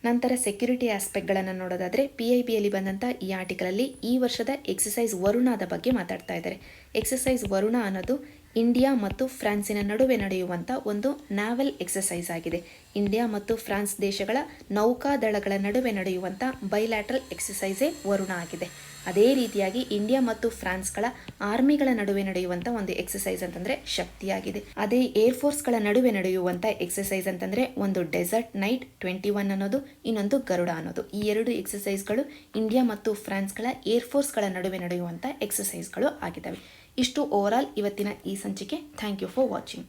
ನಂತರ ಸೆಕ್ಯೂರಿಟಿ ಆಸ್ಪೆಕ್ಟ್ಗಳನ್ನು ನೋಡೋದಾದರೆ PIBಯಲ್ಲಿ ಬಂದಂಥ ಈ ಆರ್ಟಿಕಲಲ್ಲಿ ಈ ವರ್ಷದ ಎಕ್ಸಸೈಸ್ ವರುಣಾದ ಬಗ್ಗೆ ಮಾತಾಡ್ತಾ ಇದ್ದಾರೆ. ಎಕ್ಸಸೈಸ್ ವರುಣ ಅನ್ನೋದು ಇಂಡಿಯಾ ಮತ್ತು ಫ್ರಾನ್ಸಿನ ನಡುವೆ ನಡೆಯುವಂಥ ಒಂದು ನ್ಯಾವಲ್ ಎಕ್ಸಸೈಸ್ ಆಗಿದೆ. ಇಂಡಿಯಾ ಮತ್ತು ಫ್ರಾನ್ಸ್ ದೇಶಗಳ ನೌಕಾದಳಗಳ ನಡುವೆ ನಡೆಯುವಂಥ ಬೈಲ್ಯಾಟ್ರಲ್ ಎಕ್ಸಸೈಸೇ ವರುಣ ಆಗಿದೆ. ಅದೇ ರೀತಿಯಾಗಿ ಇಂಡಿಯಾ ಮತ್ತು ಫ್ರಾನ್ಸ್ಗಳ ಆರ್ಮಿಗಳ ನಡುವೆ ನಡೆಯುವಂಥ ಒಂದು ಎಕ್ಸಸೈಸ್ ಅಂತಂದರೆ ಶಕ್ತಿಯಾಗಿದೆ. ಅದೇ ಏರ್ಫೋರ್ಸ್ಗಳ ನಡುವೆ ನಡೆಯುವಂಥ ಎಕ್ಸಸೈಸ್ ಅಂತಂದರೆ ಒಂದು ಡೆಸರ್ಟ್ ನೈಟ್ 21 ಅನ್ನೋದು, ಇನ್ನೊಂದು ಗರುಡ ಅನ್ನೋದು. ಈ 2 ಎಕ್ಸಸೈಸ್ಗಳು ಇಂಡಿಯಾ ಮತ್ತು ಫ್ರಾನ್ಸ್ಗಳ ಏರ್ಫೋರ್ಸ್ಗಳ ನಡುವೆ ನಡೆಯುವಂಥ ಎಕ್ಸಸೈಸ್ಗಳು ಆಗಿದ್ದಾವೆ. ಇಷ್ಟು ಓವರಾಲ್ ಇವತ್ತಿನ ಈ ಸಂಚಿಕೆ. Thank you for watching.